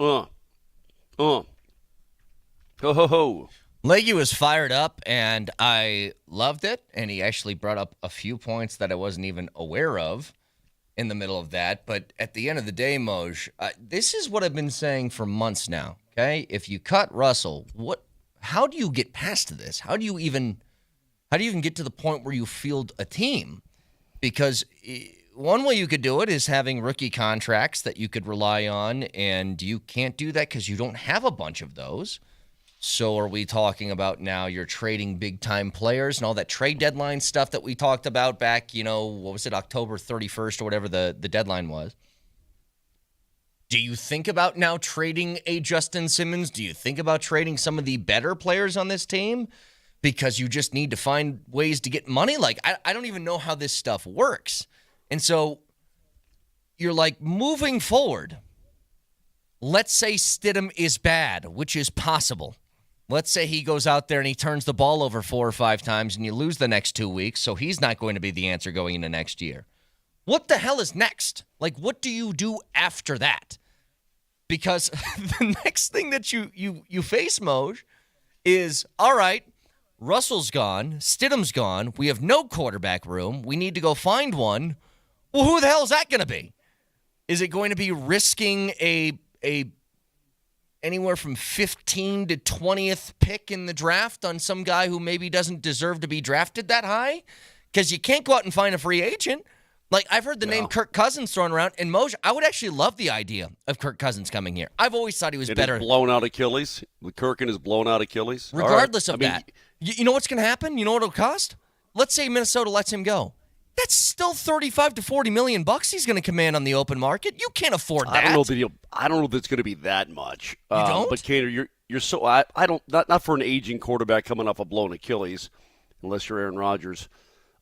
Ho, ho, ho. Leggy was fired up, and I loved it. And he actually brought up a few points that I wasn't even aware of in the middle of that. But at the end of the day, Moj, this is what I've been saying for months now, okay? If you cut Russell, how do you get past this? How do you even get to the point where you field a team? Because one way you could do it is having rookie contracts that you could rely on, and you can't do that because you don't have a bunch of those. So are we talking about now you're trading big-time players and all that trade deadline stuff that we talked about back, what was it, October 31st or whatever the deadline was? Do you think about now trading a Justin Simmons? Do you think about trading some of the better players on this team? Because you just need to find ways to get money? Like, I don't even know how this stuff works. And so you're like, moving forward, let's say Stidham is bad, which is possible. Let's say he goes out there and he turns the ball over 4 or 5 times and you lose the next 2 weeks, so he's not going to be the answer going into next year. What the hell is next? Like, what do you do after that? Because the next thing that you face, Moj, is, all right, Russell's gone, Stidham's gone, we have no quarterback room, we need to go find one. Well, who the hell is that going to be? Is it going to be risking a anywhere from 15 to 20th pick in the draft on some guy who maybe doesn't deserve to be drafted that high? Because you can't go out and find a free agent. Like, I've heard the name Kirk Cousins thrown around, and Moj, I would actually love the idea of Kirk Cousins coming here. I've always thought he was better. Blown out Achilles. Kirk and his blown out Achilles. Regardless of that, you know what's going to happen? You know what it'll cost? Let's say Minnesota lets him go. That's still $35 to $40 million he's going to command on the open market. You can't afford that. I don't know that it's going to be that much. You don't? But Kaner, you're so I don't not for an aging quarterback coming off a blown Achilles, unless you're Aaron Rodgers.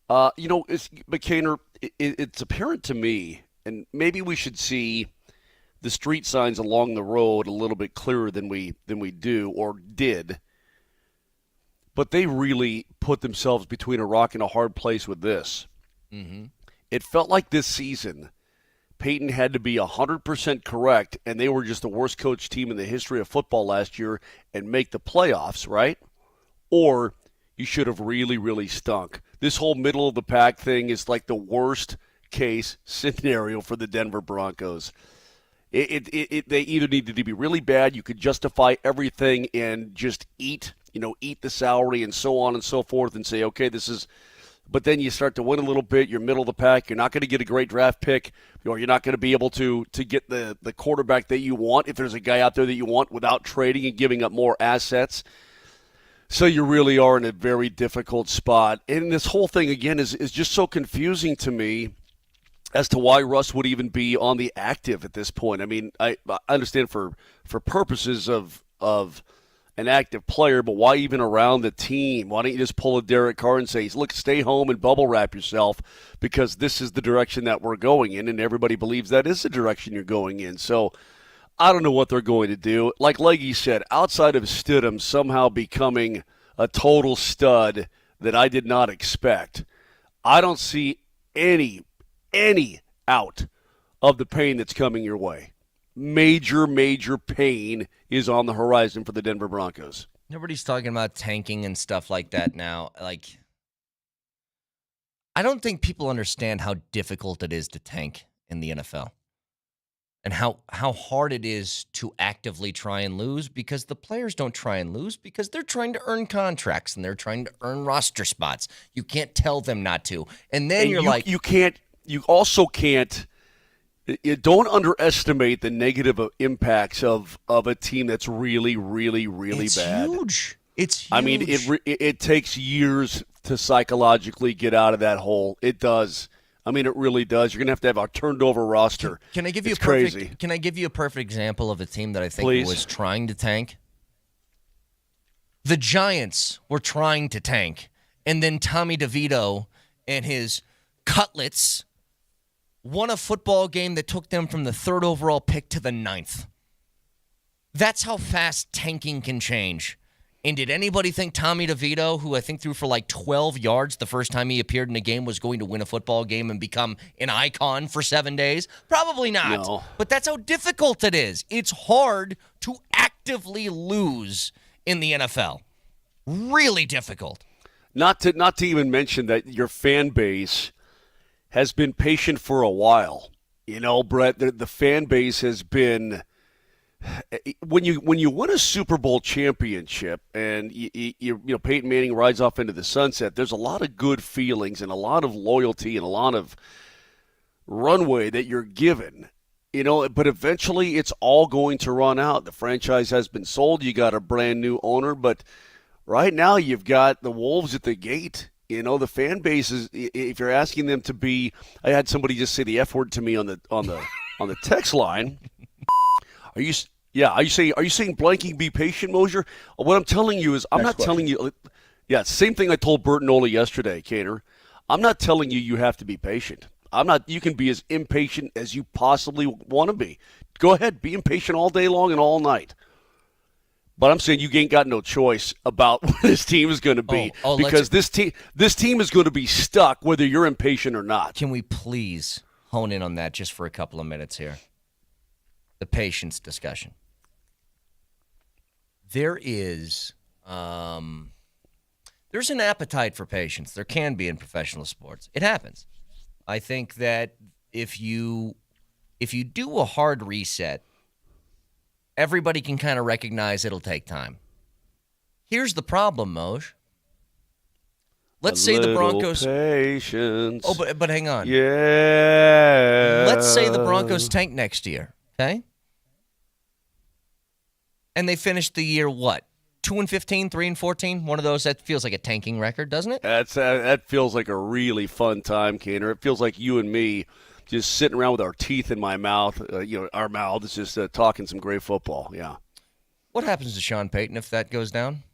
But Kaner, it's apparent to me, and maybe we should see the street signs along the road a little bit clearer than we do or did. But they really put themselves between a rock and a hard place with this. Mm-hmm. It felt like this season, Peyton had to be 100% correct, and they were just the worst coach team in the history of football last year and make the playoffs, right? Or you should have really, really stunk. This whole middle of the pack thing is like the worst case scenario for the Denver Broncos. They either needed to be really bad, you could justify everything and just eat the salary and so on and so forth and say, okay, this is. But then you start to win a little bit, you're middle of the pack, you're not going to get a great draft pick, or you're not going to be able to get the quarterback that you want if there's a guy out there that you want without trading and giving up more assets. So you really are in a very difficult spot. And this whole thing, again, is just so confusing to me as to why Russ would even be on the active at this point. I mean, I understand for purposes of an active player, but why even around the team? Why don't you just pull a Derek Carr and say, look, stay home and bubble wrap yourself because this is the direction that we're going in, and everybody believes that is the direction you're going in. So I don't know what they're going to do. Like Leggy said, outside of Stidham somehow becoming a total stud that I did not expect, I don't see any out of the pain that's coming your way. Major pain is on the horizon for the Denver Broncos. Nobody's talking about tanking and stuff like that now. Like, I don't think people understand how difficult it is to tank in the NFL and how hard it is to actively try and lose, because the players don't try and lose because they're trying to earn contracts and they're trying to earn roster spots. You can't tell them not to. And then you also can't. You don't underestimate the negative impacts of a team that's really, really, really bad. It's huge. I mean, it takes years to psychologically get out of that hole. It does. I mean, it really does. You're going to have a turned over roster. Can I give you crazy. Can I give you a perfect example of a team that I think was trying to tank? The Giants were trying to tank, and then Tommy DeVito and his Cutlets won a football game that took them from the 3rd overall pick to the 9th. That's how fast tanking can change. And did anybody think Tommy DeVito, who I think threw for like 12 yards the first time he appeared in a game, was going to win a football game and become an icon for 7 days? Probably not. No. But that's how difficult it is. It's hard to actively lose in the NFL. Really difficult. Not to even mention that your fan base has been patient for a while. You know, Brett, the fan base has been when you win a Super Bowl championship and you know Peyton Manning rides off into the sunset. There's a lot of good feelings and a lot of loyalty and a lot of runway that you're given. You know, but eventually it's all going to run out. The franchise has been sold. You got a brand new owner, but right now you've got the wolves at the gate. You know, the fan base is, if you're asking them to be, I had somebody just say the F word to me on the text line. Are you saying blanking be patient, Mosier? What I'm telling you is telling you. Yeah, same thing I told Bert Nola yesterday, Cater. I'm not telling you have to be patient. You can be as impatient as you possibly want to be. Go ahead, be impatient all day long and all night. But I'm saying you ain't got no choice about what this team is going to be because this team is going to be stuck whether you're impatient or not. Can we please hone in on that just for a couple of minutes here? The patience discussion. There is there's an appetite for patience. There can be in professional sports. It happens. I think that if you do a hard reset, everybody can kind of recognize it'll take time. Here's the problem, Moj. Let's say the Broncos. Patience. Oh, but hang on. Yeah. Let's say the Broncos tank next year, okay? And they finished the year what? 2-15, 3-14. One of those that feels like a tanking record, doesn't it? That feels like a really fun time, Kaner. It feels like you and me just sitting around with our teeth in my mouth, our mouths, just talking some great football. Yeah. What happens to Sean Payton if that goes down?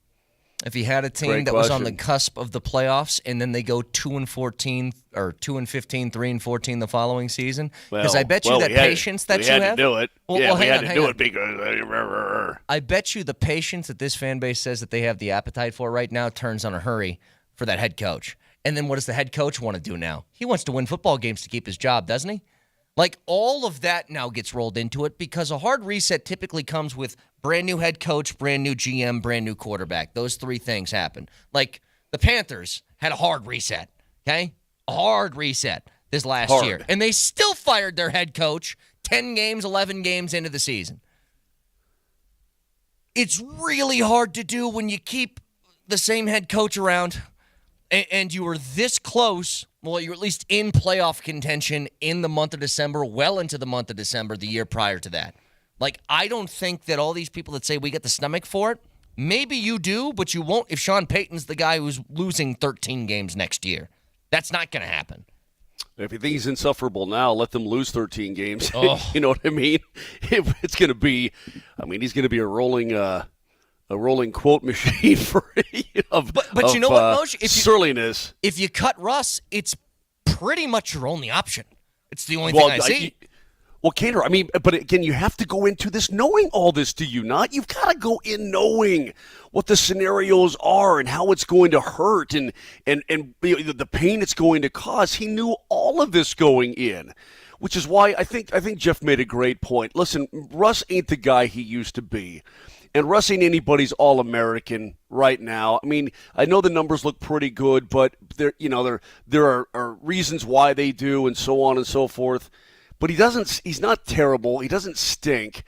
If he had a team that was on the cusp of the playoffs and then they go 2-14 or 2-15, 3-14 the following season? Because I bet you that patience that you have. We had to do it. Well, we had to do it because. I bet you the patience that this fan base says that they have the appetite for right now turns on a hurry for that head coach. And then what does the head coach want to do now? He wants to win football games to keep his job, doesn't he? Like, all of that now gets rolled into it because a hard reset typically comes with brand new head coach, brand new GM, brand new quarterback. Those three things happen. Like, the Panthers had a hard reset, okay? A hard reset this last year. And they still fired their head coach 10 games, 11 games into the season. It's really hard to do when you keep the same head coach around and you were this close. Well, you're at least in playoff contention in the month of December, well into the month of December, the year prior to that. Like, I don't think that all these people that say we get the stomach for it, maybe you do, but you won't if Sean Payton's the guy who's losing 13 games next year. That's not going to happen. If you think he's insufferable now, let them lose 13 games. Oh. You know what I mean? It's going to be, he's going to be a rolling quote machine But you know what, Moshe? Surliness. If you cut Russ, it's pretty much your only option. It's the only thing I see. Cater, but again, you have to go into this knowing all this, do you not? You've got to go in knowing what the scenarios are and how it's going to hurt and the pain it's going to cause. He knew all of this going in, which is why I think Jeff made a great point. Listen, Russ ain't the guy he used to be. And Russ ain't anybody's All-American right now. I know the numbers look pretty good, but there are reasons why they do and so on and so forth. But he's not terrible. He doesn't stink.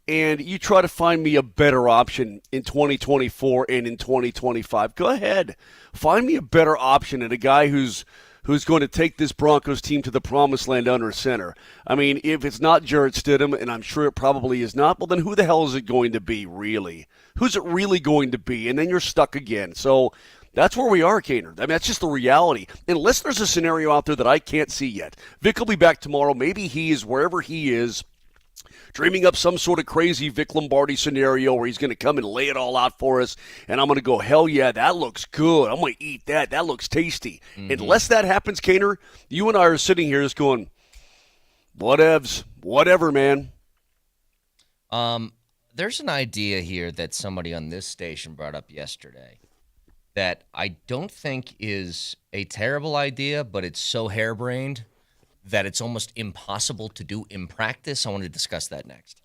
And you try to find me a better option in 2024 and in 2025. Go ahead. Find me a better option and a guy who's going to take this Broncos team to the promised land under center. If it's not Jarrett Stidham, and I'm sure it probably is not, well, then who the hell is it going to be, really? Who's it really going to be? And then you're stuck again. So that's where we are, Kaner. That's just the reality. Unless there's a scenario out there that I can't see yet. Vic will be back tomorrow. Maybe he is wherever he is, dreaming up some sort of crazy Vic Lombardi scenario where he's going to come and lay it all out for us, and I'm going to go, hell yeah, that looks good. I'm going to eat that. That looks tasty. Mm-hmm. Unless that happens, Kaner, you and I are sitting here just going, whatevs, whatever, man. There's an idea here that somebody on this station brought up yesterday that I don't think is a terrible idea, but it's so harebrained that it's almost impossible to do in practice. I want to discuss that next.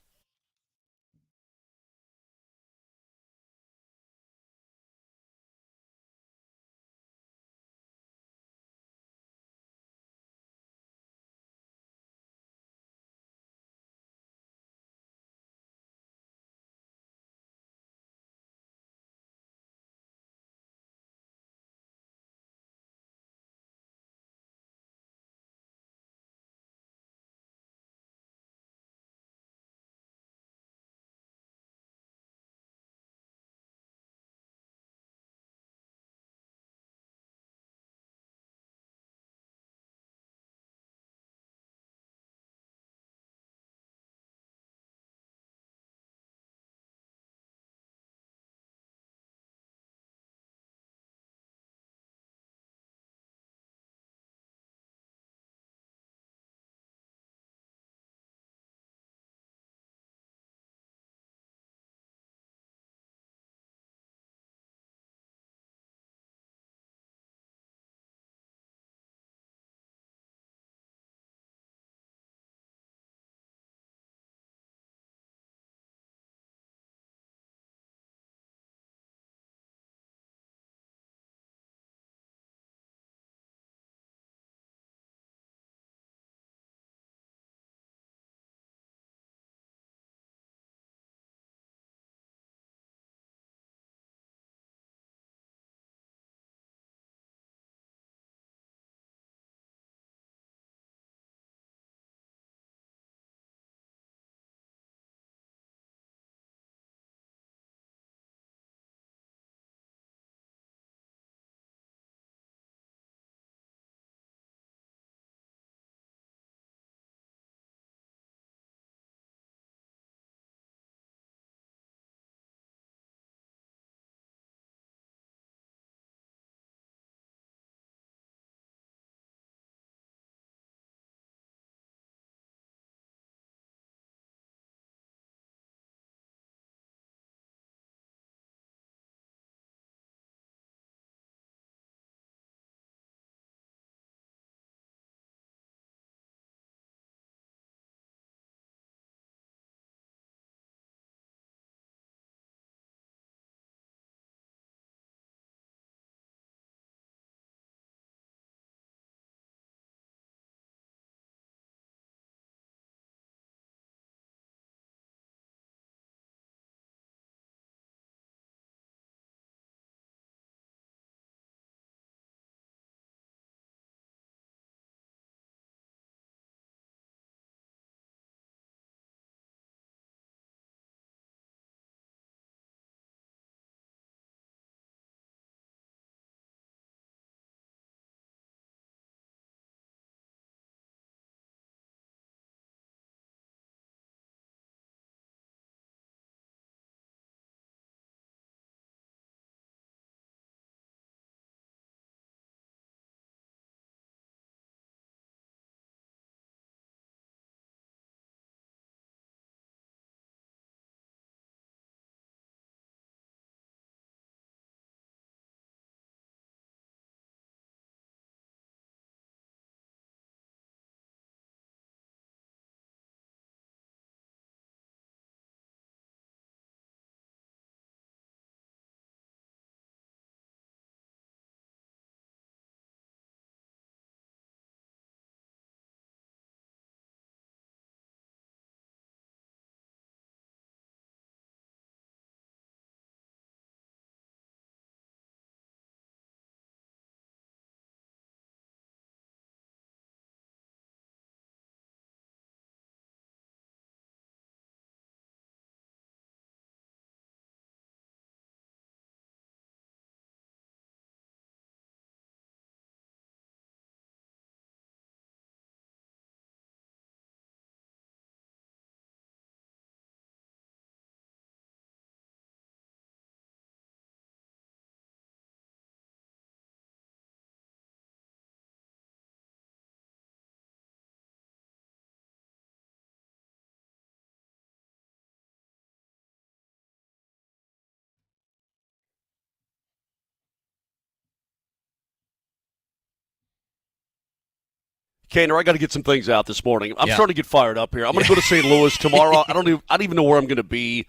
Kaner, I got to get some things out this morning. I'm starting to get fired up here. I'm going to go to St. Louis tomorrow. I don't even know where I'm going to be.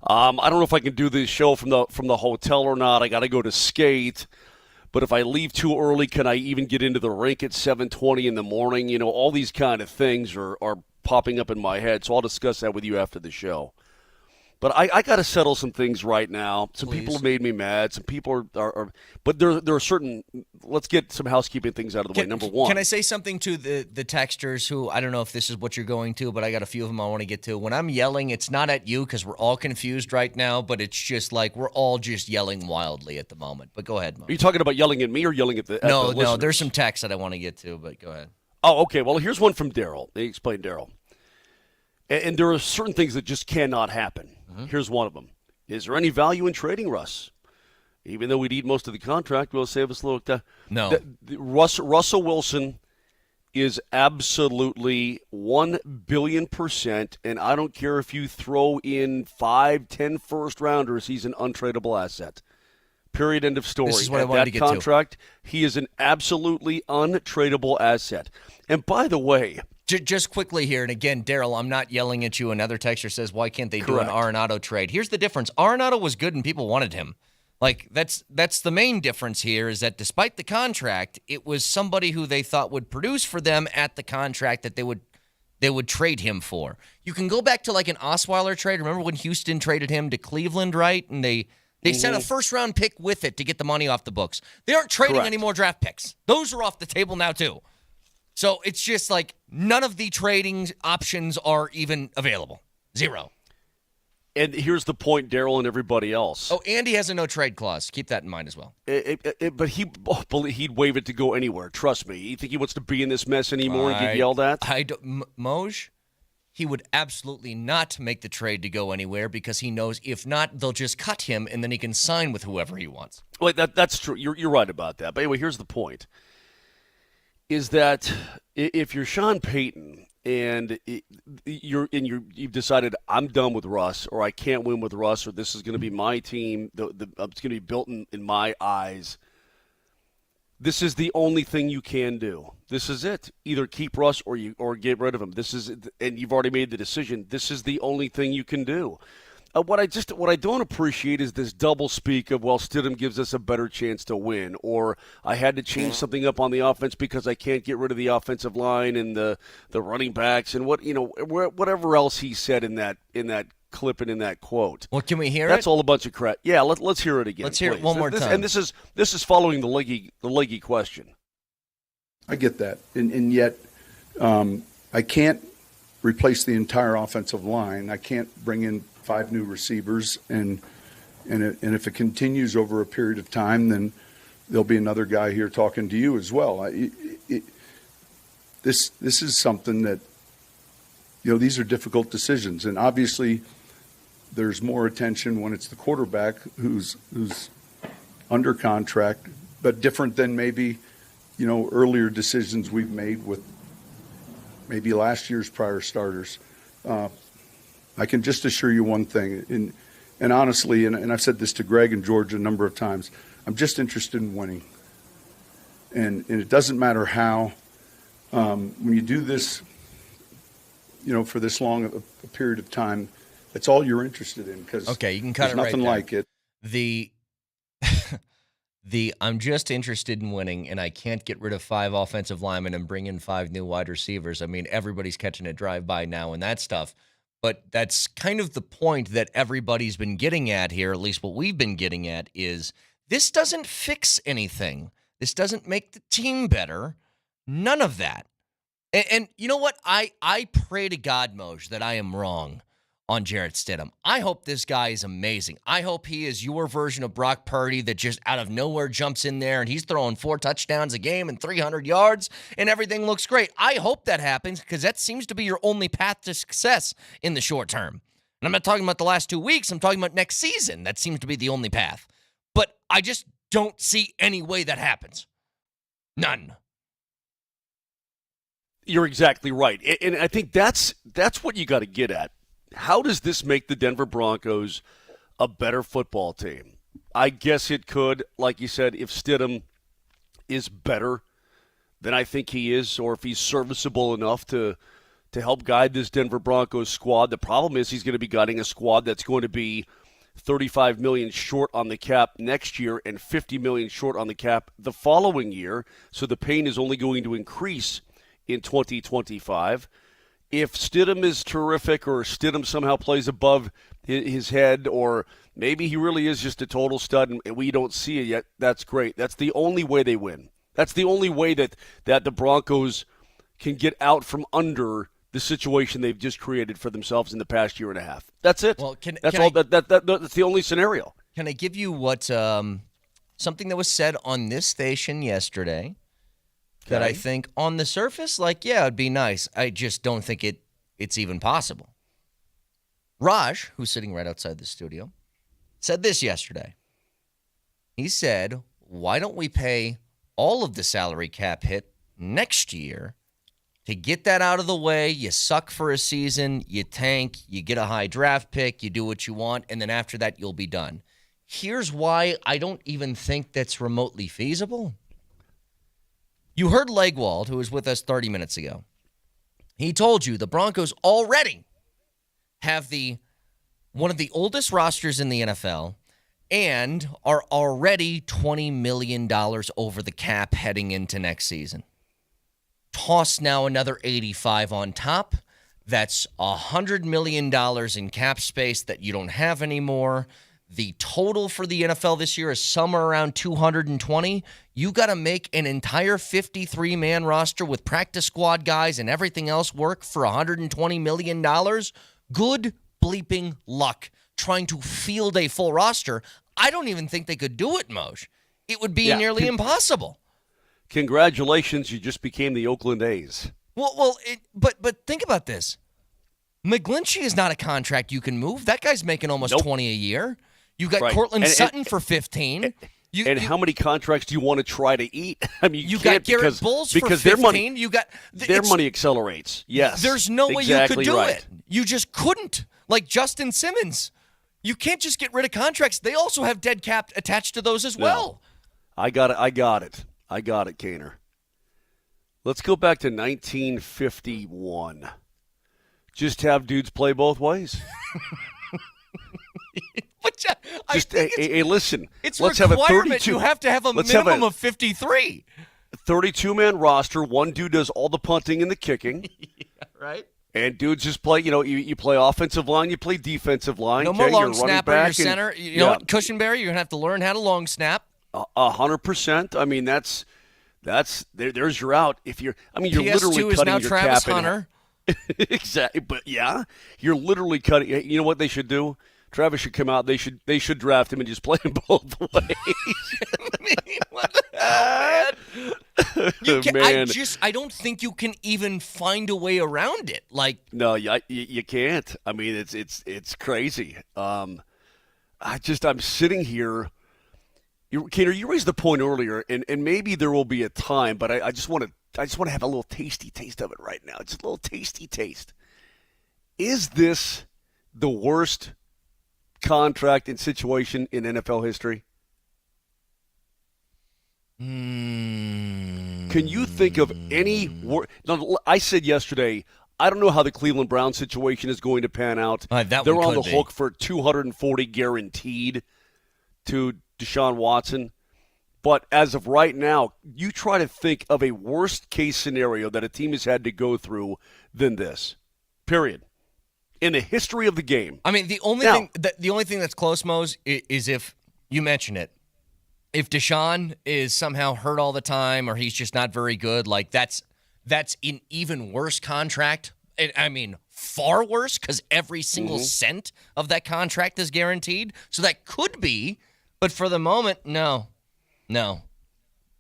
I don't know if I can do the show from the hotel or not. I got to go to skate. But if I leave too early, can I even get into the rink at 7:20 in the morning? You know, all these kind of things are popping up in my head. So I'll discuss that with you after the show. But I got to settle some things right now. Some people have made me mad. Some people are but there are certain. Let's get some housekeeping things out of the way. Number one. Can I say something to the texters who, I don't know if this is what you're going to, but I got a few of them I want to get to. When I'm yelling, it's not at you because we're all confused right now, but it's just like we're all just yelling wildly at the moment. But go ahead, Mo. Are you talking about yelling at me or yelling at the No, listeners? there's some texts that I want to get to, but go ahead. Oh, okay. Well, here's one from Daryl. They explained Daryl. And there are certain things that just cannot happen. Here's one of them. Is there any value in trading Russ? Even though we'd eat most of the contract, will it save us a little? No. Russell Wilson is absolutely 1 billion%, and I don't care if you throw in 5-10 first-rounders, he's an untradeable asset. Period, end of story. This is what I At wanted that to get contract, he is an absolutely untradeable asset. And by the way, just quickly here, and again, Daryl, I'm not yelling at you. Another texter says, why can't they do an Arenado trade? Here's the difference. Arenado was good and people wanted him. Like, that's the main difference here is that despite the contract, it was somebody who they thought would produce for them at the contract that they would trade him for. You can go back to like an Osweiler trade. Remember when Houston traded him to Cleveland, right? And they sent a first-round pick with it to get the money off the books. They aren't trading any more draft picks. Those are off the table now, too. So it's just like none of the trading options are even available. Zero. and here's the point, Daryl and everybody else. Oh, Andy has a no-trade clause. Keep that in mind as well. But he'd waive it to go anywhere. Trust me. You think he wants to be in this mess anymore and get yelled at? Moj, he would absolutely not make the trade to go anywhere because he knows if not, they'll just cut him and then he can sign with whoever he wants. Well, that's true. You're right about that. But anyway, here's the point. Is that if you're Sean Payton and you've decided I'm done with Russ, or I can't win with Russ, or this is going to be my team, it's going to be built in my eyes, this is the only thing you can do. This is it. Either keep Russ or get rid of him. This is, and you've already made the decision. This is the only thing you can do. What I don't appreciate is this double speak of, well, Stidham gives us a better chance to win, or I had to change something up on the offense because I can't get rid of the offensive line and the running backs and whatever else he said in that clip and in that quote. Well, can we hear That's it? all a bunch of crap. Yeah, let's hear it again. Let's hear please. it one more time. And this is following the leggy question. I get that, and yet I can't replace the entire offensive line. I can't bring in 5 new receivers, and if it continues over a period of time, then there'll be another guy here talking to you as well. This is something that, these are difficult decisions, and obviously there's more attention when it's the quarterback who's under contract, but different than maybe earlier decisions we've made with maybe last year's prior starters. I can just assure you one thing, and honestly, and I've said this to Greg and George a number of times, I'm just interested in winning. And it doesn't matter how. When you do this, for this long a period of time, that's all you're interested in, because you can cut there's it right nothing there. like it. I'm just interested in winning, and I can't get rid of 5 offensive linemen and bring in 5 new wide receivers. I mean, everybody's catching a drive-by now and that stuff. But that's kind of the point that everybody's been getting at here, at least what we've been getting at, is this doesn't fix anything. This doesn't make the team better. None of that. And you know what? I pray to God, Moj, that I am wrong on Jarrett Stidham. I hope this guy is amazing. I hope he is your version of Brock Purdy that just out of nowhere jumps in there and he's throwing 4 touchdowns a game and 300 yards and everything looks great. I hope that happens because that seems to be your only path to success in the short term. And I'm not talking about the last 2 weeks. I'm talking about next season. That seems to be the only path. But I just don't see any way that happens. None. You're exactly right. And I think that's what you got to get at. How does this make the Denver Broncos a better football team? I guess it could, like you said, if Stidham is better than I think he is, or if he's serviceable enough to help guide this Denver Broncos squad. The problem is he's going to be guiding a squad that's going to be $35 million short on the cap next year and $50 million short on the cap the following year. So the pain is only going to increase in 2025. If Stidham is terrific, or Stidham somehow plays above his head, or maybe he really is just a total stud and we don't see it yet, that's great. That's the only way they win. That's the only way that the Broncos can get out from under the situation they've just created for themselves in the past year and a half. That's it. Well, that's the only scenario. Can I give you what something that was said on this station yesterday that I think on the surface, yeah, it'd be nice. I just don't think it's even possible. Raj, who's sitting right outside the studio, said this yesterday. He said, why don't we pay all of the salary cap hit next year to get that out of the way? You suck for a season, you tank, you get a high draft pick, you do what you want, and then after that, you'll be done. Here's why I don't even think that's remotely feasible. You heard Legwald, who was with us 30 minutes ago. He told you the Broncos already have one of the oldest rosters in the NFL and are already $20 million over the cap heading into next season. Toss now another 85 on top. That's $100 million in cap space that you don't have anymore. The total for the NFL this year is somewhere around 220. You got to make an entire 53-man roster with practice squad guys and everything else work for $120 million. Good bleeping luck trying to field a full roster. I don't even think they could do it, Moj. It would be nearly impossible. Congratulations, you just became the Oakland A's. But think about this. McGlinchey is not a contract you can move. That guy's making almost 20 a year. You got Cortland Sutton for 15. How many contracts do you want to try to eat? I mean, you got Garrett Bowles for 15. Their money, their money accelerates. Yes, there's no way you could do it. You just couldn't. Like Justin Simmons, you can't just get rid of contracts. They also have dead cap attached to those as well. I got it, Kaner. Let's go back to 1951. Just have dudes play both ways. Hey, listen. It's let's requirement. Have a 32. You have to have a minimum of 53. 32-man roster. One dude does all the punting and the kicking. Right. And dudes just play. You play offensive line. You play defensive line. No more long snapper. Your back center. You know what, Cushenberry? You're gonna have to learn how to long snap. 100%. I mean, there's your out. If you're, you're PS2 literally is cutting now your Travis cap Hunter. Exactly, but you're literally cutting. You know what they should do? Travis should come out. They should draft him and just play him both ways. What the hell, man? I don't think you can even find a way around it. No, you can't. I mean, it's crazy. I'm sitting here. Kaner, you raised the point earlier, and maybe there will be a time, but I just want to have a little tasty taste of it right now. Just a little tasty taste. Is this the worst contract and situation in NFL history? Can you think of any Now, I said yesterday, I don't know how the Cleveland Browns situation is going to pan out. They're on the hook for $240 guaranteed to Deshaun Watson. But as of right now, you try to think of a worst-case scenario that a team has had to go through than this. Period. In the history of the game. I mean, the only thing that's close, Mose, is if you mention it. If Deshaun is somehow hurt all the time or he's just not very good, that's an even worse contract. I mean, far worse because every single cent of that contract is guaranteed. So that could be, but for the moment, no.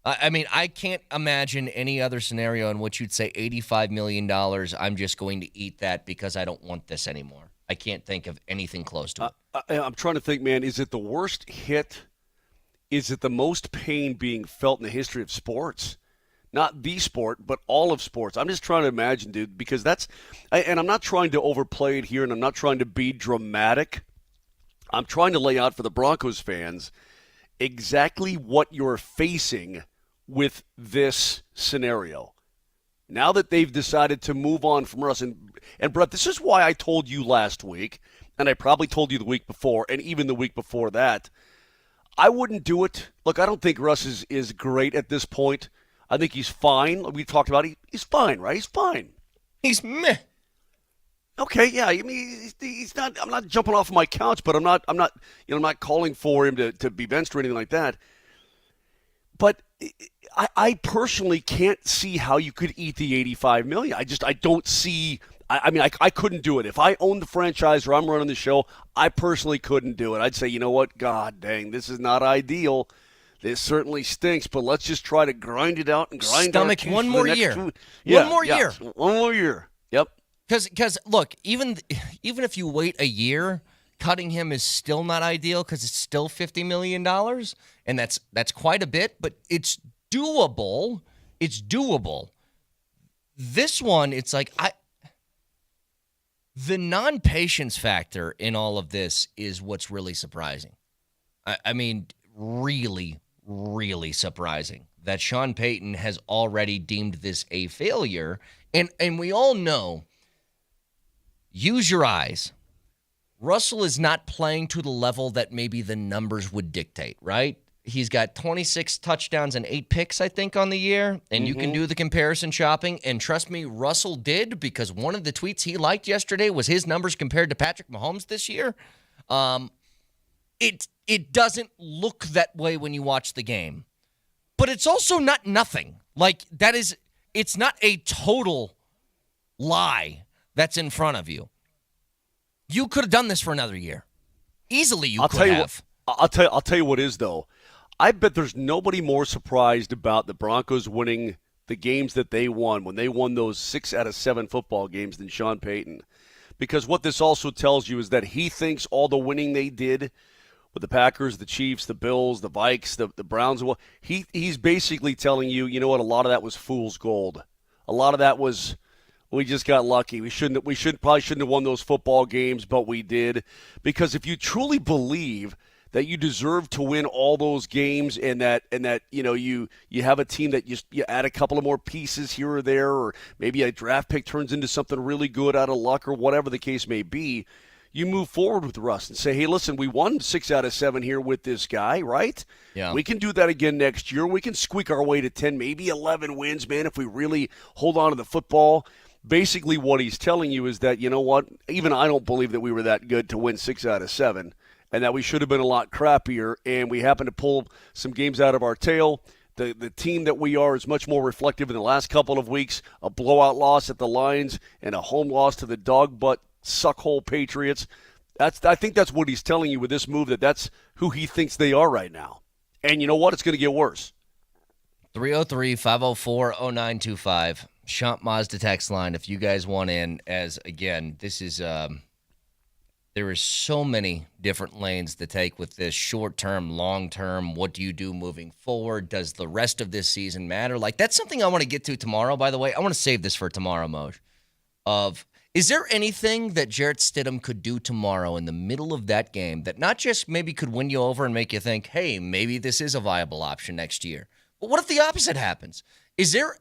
I mean, I can't imagine any other scenario in which you'd say $85 million, I'm just going to eat that because I don't want this anymore. I can't think of anything close to it. I'm trying to think, man, is it the worst hit? Is it the most pain being felt in the history of sports? Not the sport, but all of sports. I'm just trying to imagine, dude, because and I'm not trying to overplay it here, and I'm not trying to be dramatic. I'm trying to lay out for the Broncos fans exactly what you're facing with this scenario. Now that they've decided to move on from Russ, and Brett, this is why I told you last week, and I probably told you the week before, and even the week before that, I wouldn't do it. Look, I don't think Russ is great at this point. I think he's fine. We talked about he's fine, right? He's fine. He's meh. Okay, yeah. I mean, he's not. I'm not jumping off my couch, but I'm not. I'm not calling for him to be benched or anything like that. But I personally can't see how you could eat the $85 million. I don't see. I mean, I couldn't do it. If I owned the franchise or I'm running the show, I personally couldn't do it. I'd say, you know what? God dang, this is not ideal. This certainly stinks, but let's just try to grind it out and grind Stomach our teeth one for more the next year. 2 One more year. One more year. Yep. Because look, even if you wait a year, cutting him is still not ideal because it's still $50 million, and that's quite a bit, but it's doable. It's doable. This one, it's like the non-patience factor in all of this is what's really surprising. I mean, really, really surprising that Sean Payton has already deemed this a failure. And we all know, use your eyes. Russell is not playing to the level that maybe the numbers would dictate, right? He's got 26 touchdowns and 8 picks, I think, on the year. And you can do the comparison shopping. And trust me, Russell did, because one of the tweets he liked yesterday was his numbers compared to Patrick Mahomes this year. It doesn't look that way when you watch the game. But it's also not nothing. Like, it's not a total lie that's in front of you. You could have done this for another year. Easily you could have. I'll tell you what is, though. I bet there's nobody more surprised about the Broncos winning the games that they won when they won those 6 out of 7 football games than Sean Payton. Because what this also tells you is that he thinks all the winning they did with the Packers, the Chiefs, the Bills, the Vikes, the Browns, he's basically telling you, you know what, a lot of that was fool's gold. A lot of that was, we just got lucky. We probably shouldn't have won those football games, but we did. Because if you truly believe that you deserve to win all those games, and that you know you have a team that you add a couple of more pieces here or there, or maybe a draft pick turns into something really good out of luck or whatever the case may be, you move forward with Russ and say, hey, listen, we won 6 out of 7 here with this guy, right? Yeah. We can do that again next year. We can squeak our way to 10, maybe 11 wins, man, if we really hold on to the football. Basically what he's telling you is that, you know what, even I don't believe that we were that good to win 6 out of 7. And that we should have been a lot crappier, and we happened to pull some games out of our tail. The team that we are is much more reflective in the last couple of weeks. A blowout loss at the Lions and a home loss to the dog-butt suckhole Patriots. I think that's what he's telling you with this move, that's who he thinks they are right now. And you know what? It's going to get worse. 303-504-0925. Champ Mazda text line if you guys want in, as, again, this is there is so many different lanes to take with this, short-term, long-term. What do you do moving forward? Does the rest of this season matter? Like, that's something I want to get to tomorrow, by the way. I want to save this for tomorrow, Moj. Is there anything that Jarrett Stidham could do tomorrow in the middle of that game that not just maybe could win you over and make you think, hey, maybe this is a viable option next year? But what if the opposite happens? Is there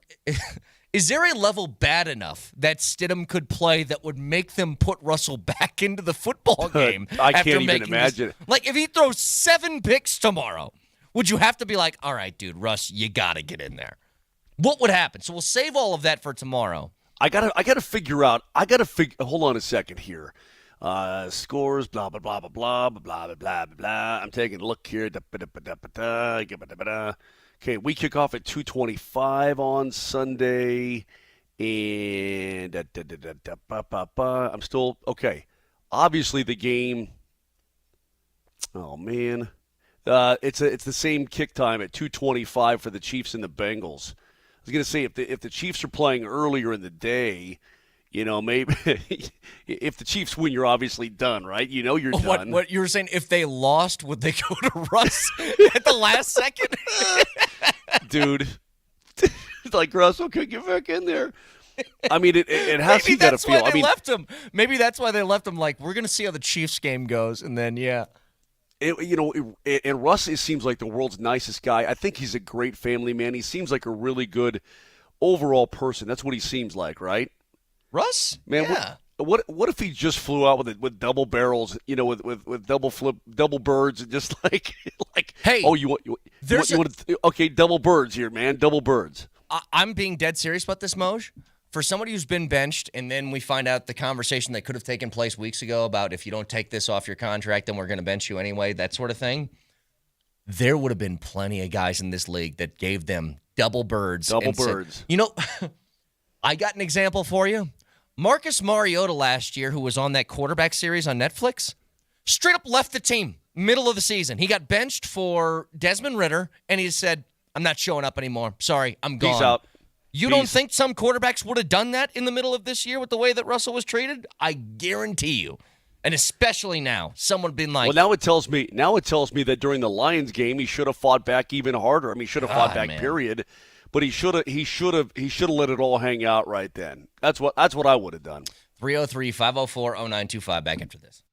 a level bad enough that Stidham could play that would make them put Russell back into the football game? I can't even imagine it. Like, if he throws 7 picks tomorrow, would you have to be like, all right, dude, Russ, you got to get in there? What would happen? So we'll save all of that for tomorrow. I gotta figure out. Hold on a second here. Scores, blah blah blah blah blah blah blah blah blah. I'm taking a look here. Okay, we kick off at 2:25 on Sunday, and I'm still okay. Obviously, the game. Oh man, it's the same kick time at 2:25 for the Chiefs and the Bengals. I was going to say, if the Chiefs are playing earlier in the day, you know, maybe if the Chiefs win, you're obviously done, right? You know you're done. What you were saying, if they lost, would they go to Russ at the last second? Dude, like, Russell, could get back in there. I mean, it has to get a feel. Maybe that's why they left him. Maybe that's why they left him like, we're going to see how the Chiefs game goes, and then, yeah. And Russ seems like the world's nicest guy. I think he's a great family man. He seems like a really good overall person. That's what he seems like, right? Russ? Man, yeah. What if he just flew out with double barrels, with double birds, and just like hey, oh, you want okay, double birds here, man, double birds. I'm being dead serious about this, Moj. For somebody who's been benched, and then we find out the conversation that could have taken place weeks ago about if you don't take this off your contract, then we're going to bench you anyway, that sort of thing. There would have been plenty of guys in this league that gave them double birds. Double birds. Said, I got an example for you. Marcus Mariota last year, who was on that quarterback series on Netflix, straight up left the team middle of the season. He got benched for Desmond Ridder, and he said, I'm not showing up anymore. Sorry, I'm gone. Peace out. You don't think some quarterbacks would have done that in the middle of this year with the way that Russell was treated? I guarantee you. And especially now, someone would have been like, well, now it tells me that during the Lions game he should have fought back even harder. I mean, he should have fought back, man. Period. But he should have let it all hang out right then. That's what I would have done. 303-504-0925 back after this.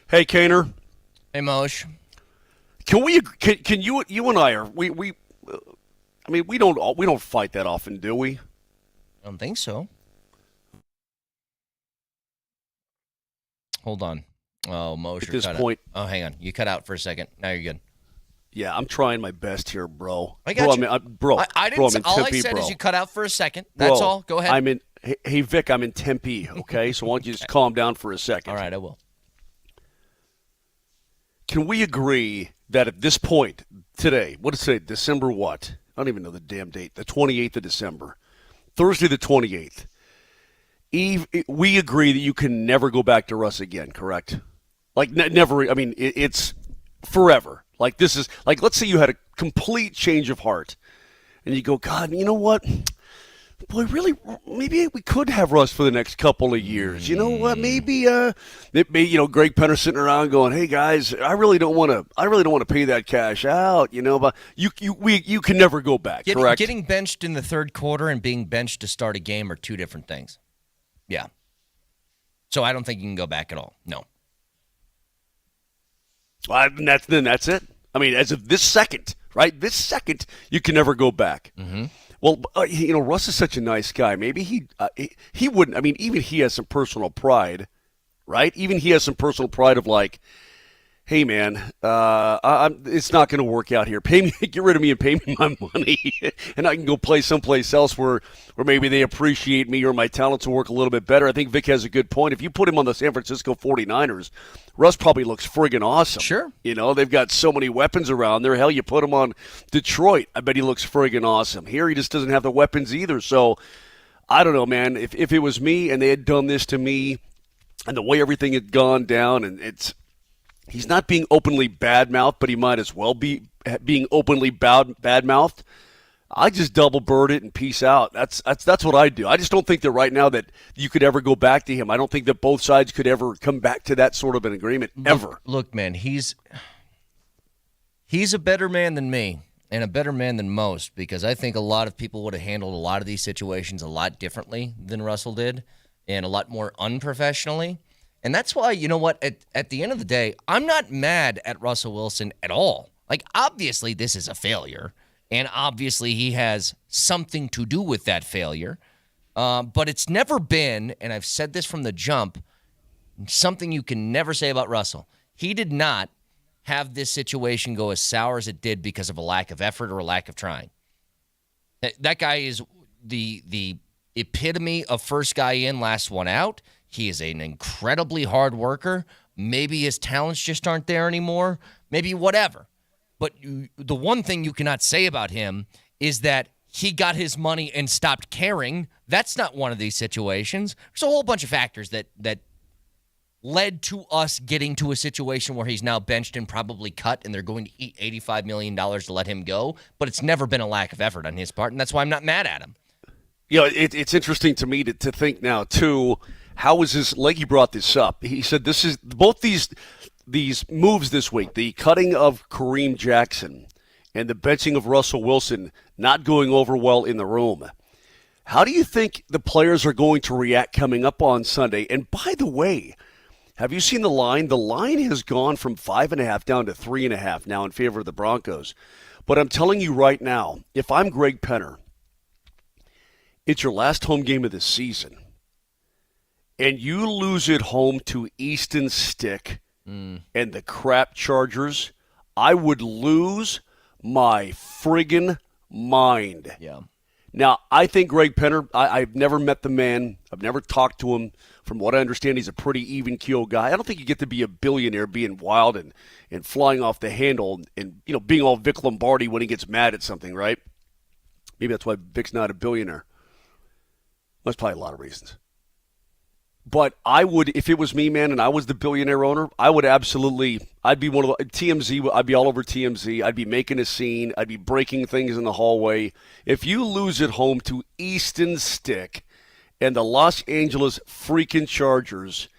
Hey, Kaner. Hey, Moshe. Can we? Can you and I are we? I mean, we don't fight that often, do we? I don't think so. Hold on. Oh, Moshe. At this point. Oh, hang on. You cut out for a second. Now you're good. Yeah, I'm trying my best here, bro. I got you. I didn't. I'm in all Tempe, I said bro. is you cut out for a second. That's all. Go ahead. Hey, Vic, I'm in Tempe, okay? So why don't you just calm down for a second? All right, I will. Can we agree that at this point, today, what is today, December what? I don't even know the damn date. The 28th of December. Thursday the 28th. Eve, we agree that you can never go back to Russ again, correct? Like, never. I mean, it's forever. Like, this is, like, let's say you had a complete change of heart. And you go, God, you know what? Boy, really, maybe we could have Russ for the next couple of years. You know what? Maybe, Greg Penner sitting around going, "Hey guys, I really don't want to pay that cash out." You know, but you can never go back. Correct? Getting benched in the third quarter and being benched to start a game are two different things. Yeah. So I don't think you can go back at all. No. Then that's it. I mean, as of this second, right? This second, you can never go back. Mm-hmm. Well, Russ is such a nice guy. Maybe he wouldn't. I mean, even he has some personal pride, right? Even he has some personal pride of like, hey, man, it's not going to work out here. Pay me, get rid of me and pay me my money, and I can go play someplace else where maybe they appreciate me or my talents will work a little bit better. I think Vic has a good point. If you put him on the San Francisco 49ers, Russ probably looks friggin' awesome. Sure. You know, they've got so many weapons around there. Hell, you put him on Detroit, I bet he looks friggin' awesome. Here, he just doesn't have the weapons either. So, I don't know, man. If it was me and they had done this to me and the way everything had gone down, and he's not being openly bad-mouthed, but he might as well be being openly bad-mouthed. I just double bird it and peace out. That's what I do. I just don't think that right now that you could ever go back to him. I don't think that both sides could ever come back to that sort of an agreement, ever. Look, man, he's a better man than me and a better man than most, because I think a lot of people would have handled a lot of these situations a lot differently than Russell did and a lot more unprofessionally. And that's why, you know what, at the end of the day, I'm not mad at Russell Wilson at all. Like, obviously, this is a failure, and obviously he has something to do with that failure. But it's never been, and I've said this from the jump, something you can never say about Russell. He did not have this situation go as sour as it did because of a lack of effort or a lack of trying. That guy is the epitome of first guy in, last one out. He is an incredibly hard worker. Maybe his talents just aren't there anymore. Maybe whatever. But the one thing you cannot say about him is that he got his money and stopped caring. That's not one of these situations. There's a whole bunch of factors that led to us getting to a situation where he's now benched and probably cut, and they're going to eat $85 million to let him go. But it's never been a lack of effort on his part, and that's why I'm not mad at him. You know, it's interesting to me to think now, too, how is this, Leggy brought this up. He said this is, both these moves this week, the cutting of Kareem Jackson and the benching of Russell Wilson not going over well in the room. How do you think the players are going to react coming up on Sunday? And by the way, have you seen the line? The line has gone from 5.5 down to 3.5 now in favor of the Broncos. But I'm telling you right now, if I'm Greg Penner, it's your last home game of the season, and you lose at home to Easton Stick and the crap Chargers, I would lose my friggin' mind. Yeah. Now, I think Greg Penner, I've never met the man. I've never talked to him. From what I understand, he's a pretty even-keel guy. I don't think you get to be a billionaire being wild and flying off the handle and being all Vic Lombardi when he gets mad at something, right? Maybe that's why Vic's not a billionaire. There's probably a lot of reasons. But I would, if it was me, man, and I was the billionaire owner, I would absolutely, I'd be one of the, TMZ, I'd be all over TMZ. I'd be making a scene. I'd be breaking things in the hallway. If you lose at home to Easton Stick and the Los Angeles freaking Chargers,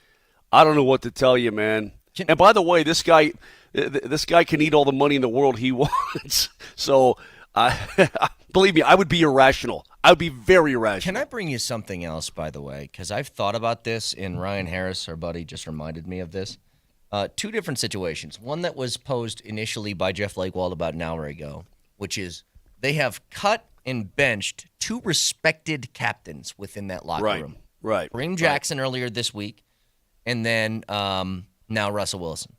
I don't know what to tell you, man. And by the way, this guy can eat all the money in the world he wants. So, believe me, I would be irrational. I would be very irrational. Can I bring you something else, by the way? Because I've thought about this, and Ryan Harris, our buddy, just reminded me of this. Two different situations. One that was posed initially by Jeff Lakewald about an hour ago, which is they have cut and benched two respected captains within that locker room. Right. Kareem Jackson earlier this week, and then now Russell Wilson.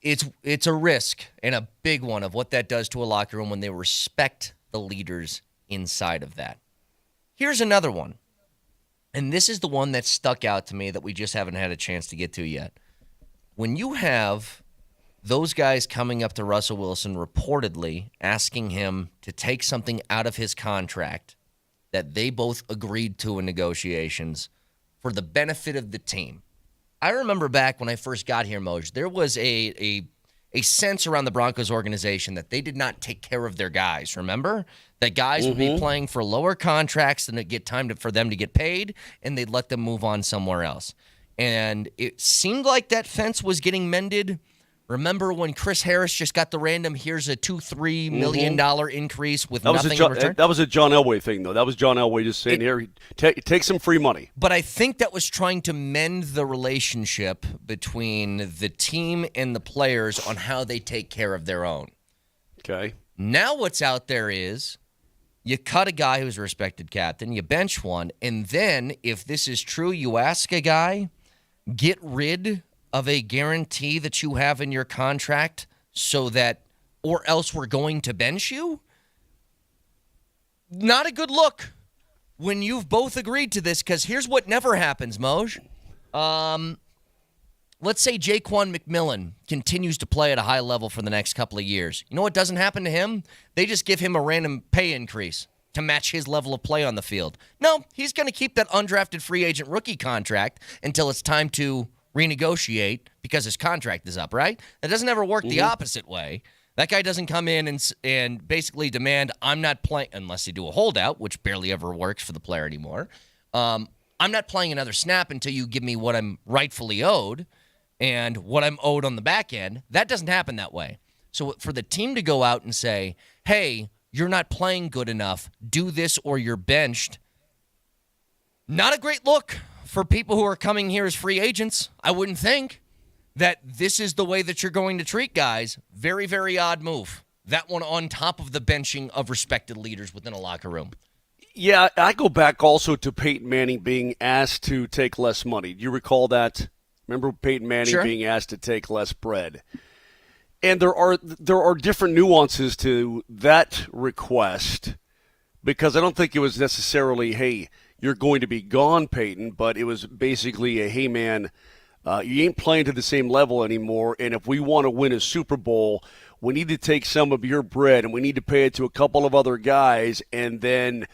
It's a risk, and a big one, of what that does to a locker room when they respect the leaders inside of that. Here's another one, and this is the one that stuck out to me that we just haven't had a chance to get to yet. When you have those guys coming up to Russell Wilson reportedly asking him to take something out of his contract that they both agreed to in negotiations for the benefit of the team. I remember back when I first got here, Moj, there was a sense around the Broncos organization that they did not take care of their guys, remember? That guys would be playing for lower contracts than it get time for them to get paid, and they'd let them move on somewhere else. And it seemed like that fence was getting mended. Remember when Chris Harris just got the random, here's a $2-3 million increase with nothing in return? That was a John Elway thing, though. That was John Elway just saying, here, take some free money. But I think that was trying to mend the relationship between the team and the players on how they take care of their own. Okay. Now what's out there is you cut a guy who's a respected captain, you bench one, and then if this is true, you ask a guy, get rid of a guarantee that you have in your contract so that, or else we're going to bench you? Not a good look when you've both agreed to this, because here's what never happens, Moj. Let's say Jaquan McMillan continues to play at a high level for the next couple of years. You know what doesn't happen to him? They just give him a random pay increase to match his level of play on the field. No, he's going to keep that undrafted free agent rookie contract until it's time to renegotiate because his contract is up, right? That doesn't ever work the opposite way. That guy doesn't come in and basically demand, I'm not playing, unless they do a holdout, which barely ever works for the player anymore. I'm not playing another snap until you give me what I'm rightfully owed and what I'm owed on the back end. That doesn't happen that way. So for the team to go out and say, hey, you're not playing good enough, do this or you're benched, not a great look for people who are coming here as free agents. I wouldn't think that this is the way that you're going to treat guys. Very, very odd move. That one on top of the benching of respected leaders within a locker room. Yeah, I go back also to Peyton Manning being asked to take less money. Do you recall that? Remember Peyton Manning being asked to take less bread? And there are different nuances to that request, because I don't think it was necessarily, hey, you're going to be gone, Peyton, but it was basically a, hey, man, you ain't playing to the same level anymore, and if we want to win a Super Bowl, we need to take some of your bread, and we need to pay it to a couple of other guys, and then,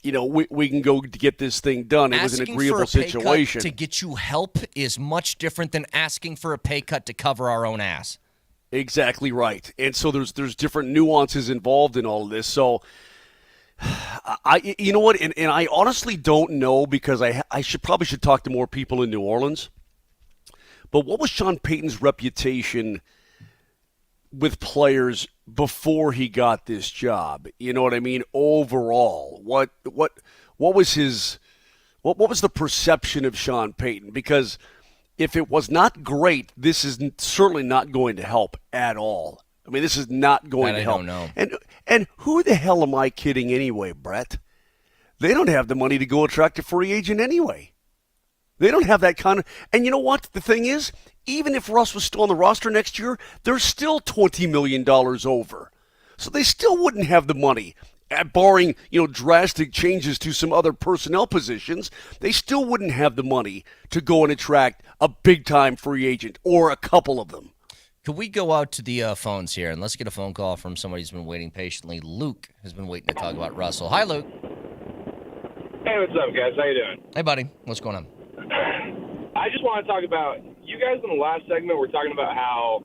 you know, we can go to get this thing done. It was an agreeable situation. To get you help is much different than asking for a pay cut to cover our own ass. Exactly right. And so there's different nuances involved in all of this. So you know what? And I honestly don't know, because I should talk to more people in New Orleans. But what was Sean Payton's reputation with players before he got this job? You know what I mean? Overall, what was what was the perception of Sean Payton? Because if it was not great, this is certainly not going to help at all. I mean, this is not going to help. I don't know. And who the hell am I kidding anyway, Brett? They don't have the money to go attract a free agent anyway. They don't have that kind of – and you know what? The thing is, even if Russ was still on the roster next year, they're still $20 million over. So they still wouldn't have the money. Barring, drastic changes to some other personnel positions, they still wouldn't have the money to go and attract a big-time free agent or a couple of them. Could we go out to the phones here, and let's get a phone call from somebody who's been waiting patiently. Luke has been waiting to talk about Russell. Hi, Luke. Hey, what's up, guys? How you doing? Hey, buddy. What's going on? I just want to talk about, you guys in the last segment were talking about how,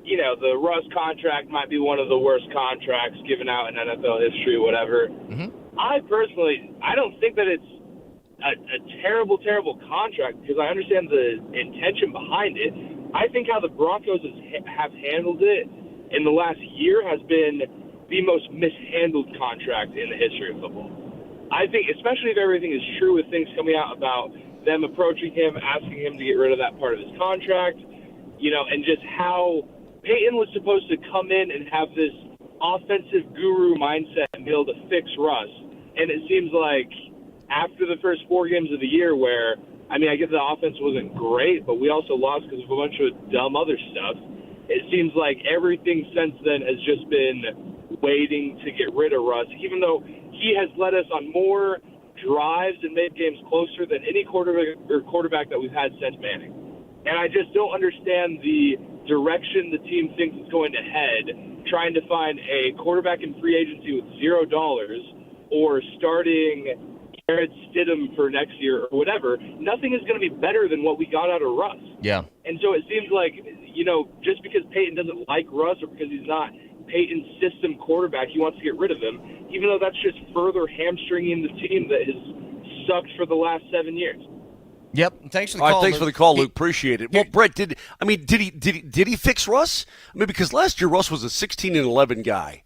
the Russ contract might be one of the worst contracts given out in NFL history, whatever. Mm-hmm. I don't think that it's a terrible, terrible contract, because I understand the intention behind it. I think how the Broncos have handled it in the last year has been the most mishandled contract in the history of football. I think, especially if everything is true with things coming out about them approaching him, asking him to get rid of that part of his contract, and just how Peyton was supposed to come in and have this offensive guru mindset and be able to fix Russ. And it seems like after the first 4 games of the year where, I get the offense wasn't great, but we also lost because of a bunch of dumb other stuff. It seems like everything since then has just been waiting to get rid of Russ, even though he has led us on more drives and made games closer than any quarterback that we've had since Manning. And I just don't understand the direction the team thinks it's going to head, trying to find a quarterback in free agency with $0 or starting Jared Stidham for next year or whatever. Nothing is going to be better than what we got out of Russ. Yeah. And so it seems like, just because Peyton doesn't like Russ or because he's not Peyton's system quarterback, he wants to get rid of him, even though that's just further hamstringing the team that has sucked for the last 7 years. Yep. Thanks for the All call. right, thanks for the call, Luke. Appreciate it. Well, Brett, did he fix Russ? Because last year Russ was a 16-11 guy.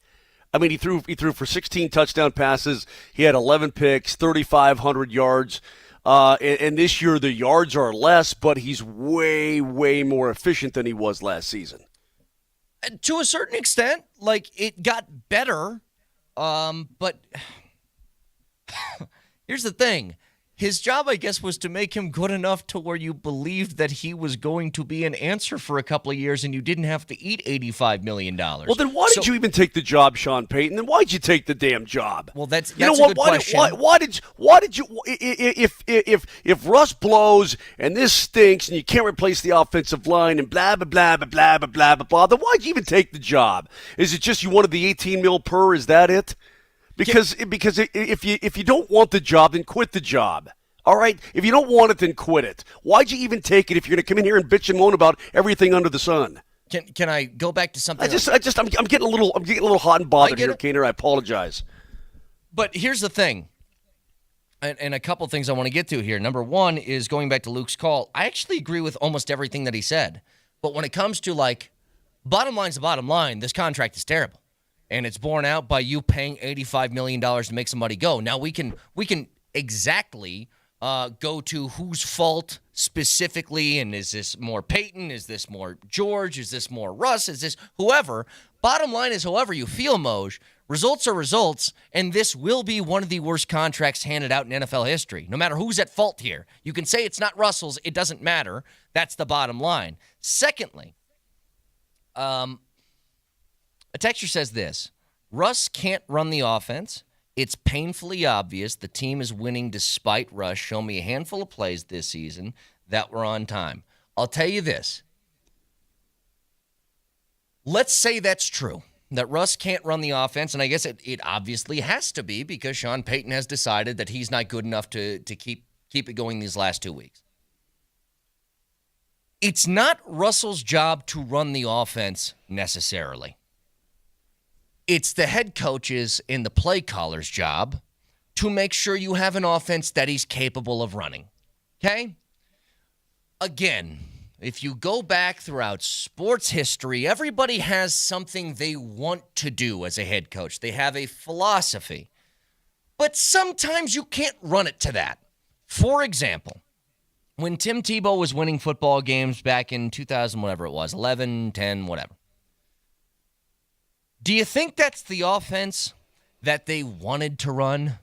He threw for 16 touchdown passes. He had 11 picks, 3,500 yards. And this year the yards are less, but he's way, way more efficient than he was last season. To a certain extent, it got better. But here's the thing. His job, I guess, was to make him good enough to where you believed that he was going to be an answer for a couple of years and you didn't have to eat $85 million. Well, then why did you even take the job, Sean Payton? Then why'd you take the damn job? Well, that's a good question. Why did you? If Russ blows and this stinks and you can't replace the offensive line and blah blah blah blah blah blah blah blah blah, then why'd you even take the job? Is it just you wanted the 18 mil per? Is that it? Because if you don't want the job, then quit the job. All right? If you don't want it, then quit it. Why'd you even take it if you're going to come in here and bitch and moan about everything under the sun? Can I go back to something? I'm getting a little hot and bothered here, Kaner. I apologize. But here's the thing, and a couple things I want to get to here. Number one is going back to Luke's call. I actually agree with almost everything that he said. But when it comes to bottom line's the bottom line, this contract is terrible. And it's borne out by you paying $85 million to make somebody go. Now we can exactly go to whose fault specifically, and is this more Peyton? Is this more George? Is this more Russ? Is this whoever? Bottom line is however you feel, Moj. Results are results, and this will be one of the worst contracts handed out in NFL history, no matter who's at fault here. You can say it's not Russell's. It doesn't matter. That's the bottom line. Secondly, a texter says this: Russ can't run the offense. It's painfully obvious the team is winning despite Russ. Show me a handful of plays this season that were on time. I'll tell you this. Let's say that's true, that Russ can't run the offense, and I guess it obviously has to be because Sean Payton has decided that he's not good enough to keep it going these last 2 weeks. It's not Russell's job to run the offense necessarily. It's the head coach's and the play caller's job to make sure you have an offense that he's capable of running. Okay? Again, if you go back throughout sports history, everybody has something they want to do as a head coach. They have a philosophy. But sometimes you can't run it to that. For example, when Tim Tebow was winning football games back in 2000, whatever it was, 11, 10, whatever. Do you think that's the offense that they wanted to run?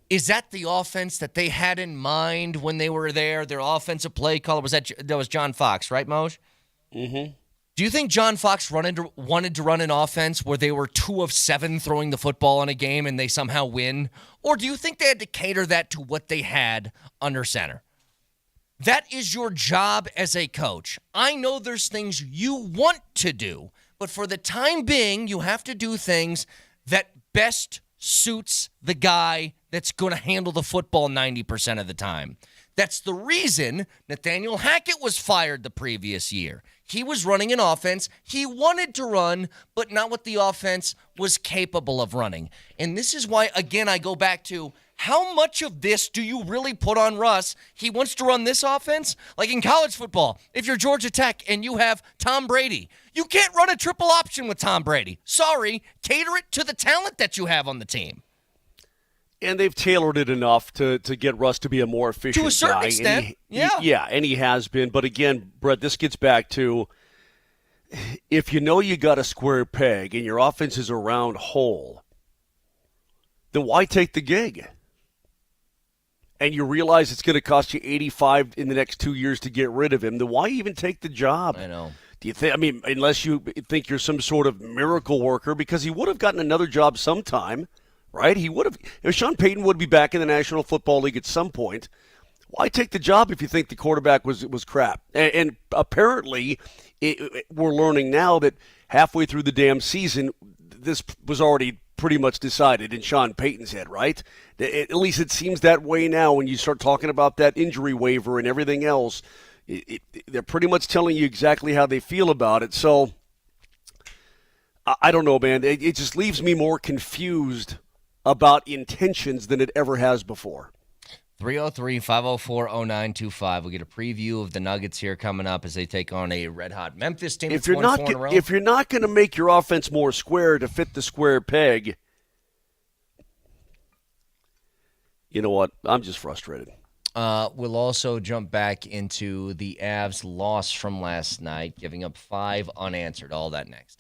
Is that the offense that they had in mind when they were there? Their offensive play caller that was John Fox, right, Moj? Mm-hmm. Do you think John Fox wanted to run an offense where they were 2 of 7 throwing the football in a game and they somehow win? Or do you think they had to cater that to what they had under center? That is your job as a coach. I know there's things you want to do, but for the time being, you have to do things that best suits the guy that's going to handle the football 90% of the time. That's the reason Nathaniel Hackett was fired the previous year. He was running an offense he wanted to run, but not what the offense was capable of running. And this is why, again, I go back to how much of this do you really put on Russ? He wants to run this offense? Like in college football, if you're Georgia Tech and you have Tom Brady, you can't run a triple option with Tom Brady. Sorry, cater it to the talent that you have on the team. And they've tailored it enough to get Russ to be a more efficient guy. To a certain extent, yeah. And he has been. But again, Brett, this gets back to if you know you got a square peg and your offense is a round hole, then why take the gig? And you realize it's going to cost you $85 in the next 2 years to get rid of him, then why even take the job? I know. Do you think? I mean, unless you think you're some sort of miracle worker, because he would have gotten another job sometime, right? He would have. Sean Payton would be back in the National Football League at some point. Why take the job if you think the quarterback was crap? And apparently, we're learning now that halfway through the damn season, this was already pretty much decided in Sean Payton's head, right? At least it seems that way now when you start talking about that injury waiver and everything else. They're pretty much telling you exactly how they feel about it. So, I don't know, man. It just leaves me more confused about intentions than it ever has before. 303-504-0925. We'll get a preview of the Nuggets here coming up as they take on a red-hot Memphis team. If you're not going to make your offense more square to fit the square peg, you know what? I'm just frustrated. We'll also jump back into the Avs' loss from last night, giving up 5 unanswered. All that next.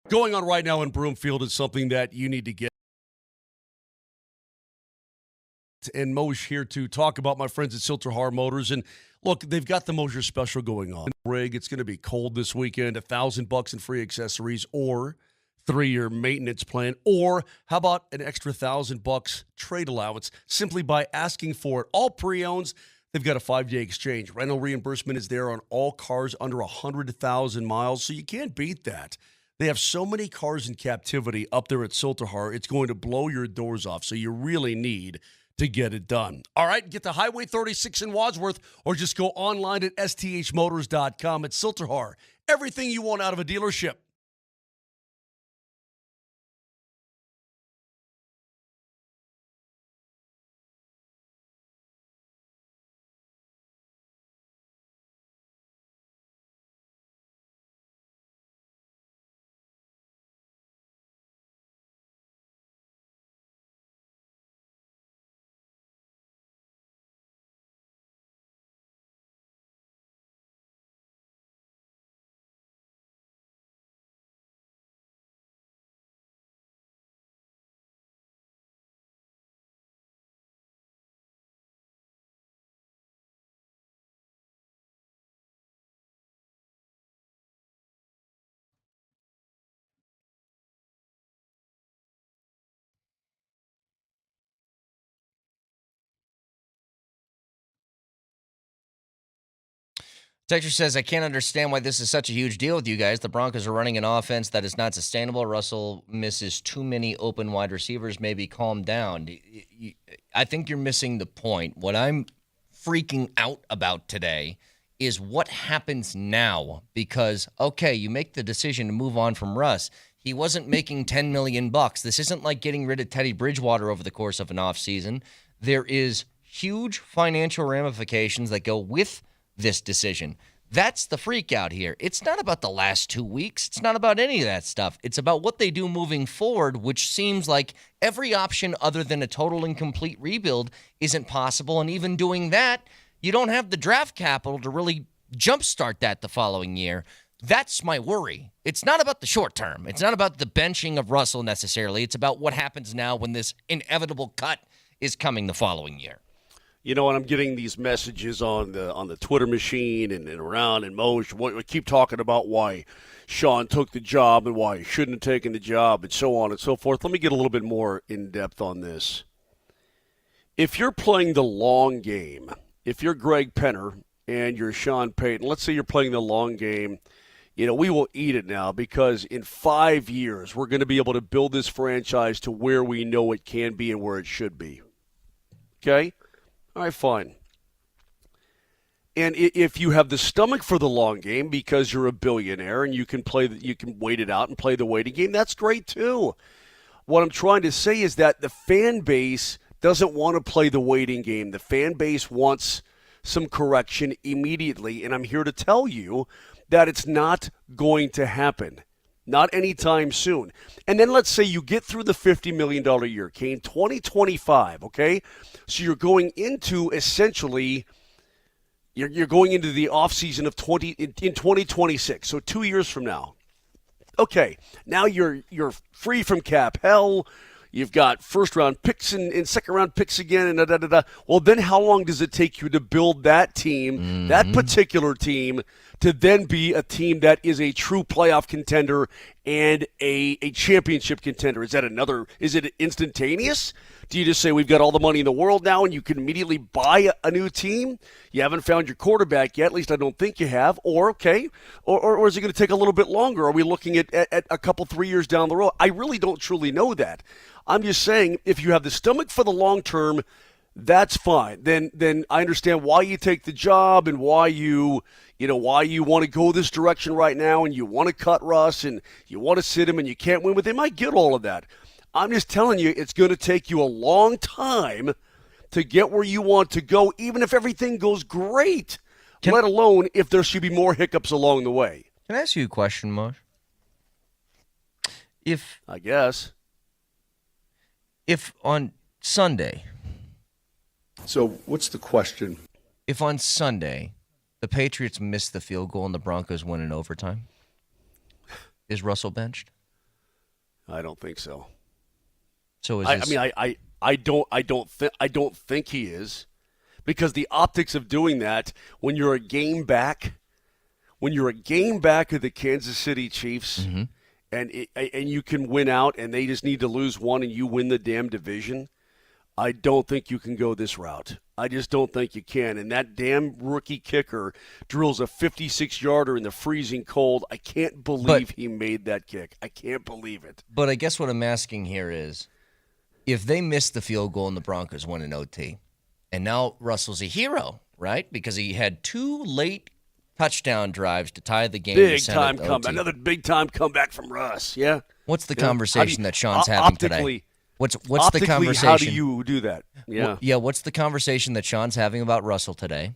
Going on right now in Broomfield is something that you need to get and Moshe here to talk about my friends at Silter Har Motors. And look, they've got the Mosher special going on. Rig, it's going to be cold this weekend, $1,000 in free accessories or 3-year maintenance plan, or how about an extra $1,000 trade allowance simply by asking for it. All pre-owns, they've got a 5-day exchange. Rental reimbursement is there on all cars under 100,000 miles, so you can't beat that. They have so many cars in captivity up there at Silterhar, it's going to blow your doors off, so you really need to get it done. All right, get to Highway 36 in Wadsworth, or just go online at sthmotors.com. At Silterhar, everything you want out of a dealership. Texture says, I can't understand why this is such a huge deal with you guys. The Broncos are running an offense that is not sustainable. Russell misses too many open wide receivers. Maybe calm down. I think you're missing the point. What I'm freaking out about today is what happens now. Because, okay, you make the decision to move on from Russ. He wasn't making $10 million. This isn't like getting rid of Teddy Bridgewater over the course of an offseason. There is huge financial ramifications that go with this decision. That's the freak out here. It's not about the last 2 weeks. It's not about any of that stuff. It's about what they do moving forward, which seems like every option other than a total and complete rebuild isn't possible. And even doing that, you don't have the draft capital to really jumpstart that the following year. That's my worry. It's not about the short term. It's not about the benching of Russell necessarily. It's about what happens now when this inevitable cut is coming the following year. You know, and I'm getting these messages on the Twitter machine and around, and Moj, we keep talking about why Sean took the job and why he shouldn't have taken the job and so on and so forth. Let me get a little bit more in-depth on this. If you're playing the long game, if you're Greg Penner and you're Sean Payton, let's say you're playing the long game, you know, we will eat it now because in 5 years we're going to be able to build this franchise to where we know it can be and where it should be. Okay? All right, fine. And if you have the stomach for the long game because you're a billionaire and you can wait it out and play the waiting game, that's great too. What I'm trying to say is that the fan base doesn't want to play the waiting game. The fan base wants some correction immediately, and I'm here to tell you that it's not going to happen. Not anytime soon. And then let's say you get through the $50 million year, Kane, 2025, okay? So you're going into essentially, you're going into the offseason of in 2026, so 2 years from now. Okay, now you're free from cap hell. You've got first-round picks and second-round picks again, and da-da-da-da. Well, then how long does it take you to build that team, that particular team, to then be a team that is a true playoff contender and a championship contender? Is it instantaneous? Do you just say we've got all the money in the world now and you can immediately buy a new team? You haven't found your quarterback yet, at least I don't think you have. Or, okay, or is it going to take a little bit longer? Are we looking at a couple, 3 years down the road? I really don't truly know that. I'm just saying if you have the stomach for the long term, that's fine. Then I understand why you take the job and why you want to go this direction right now and you want to cut Russ and you want to sit him and you can't win with him. I get all of that. I'm just telling you it's going to take you a long time to get where you want to go, even if everything goes great, let alone if there should be more hiccups along the way. Can I ask you a question, Mosh? I guess. If on Sunday. So what's the question? If on Sunday the Patriots miss the field goal and the Broncos win in overtime, is Russell benched? I don't think so. So is I I don't think he is, because the optics of doing that when you're a game back of the Kansas City Chiefs, and you can win out, and they just need to lose one, and you win the damn division. I don't think you can go this route. I just don't think you can. And that damn rookie kicker drills a 56-yarder in the freezing cold. I can't believe he made that kick. I can't believe it. But I guess what I'm asking here is, if they miss the field goal and the Broncos win in OT, and now Russell's a hero, right? Because he had 2 late touchdown drives to tie the game. Big time comeback. Another big time comeback from Russ. Yeah. What's the conversation that Sean's having today? What's the conversation? How do you do that? Yeah. What's the conversation that Sean's having about Russell today?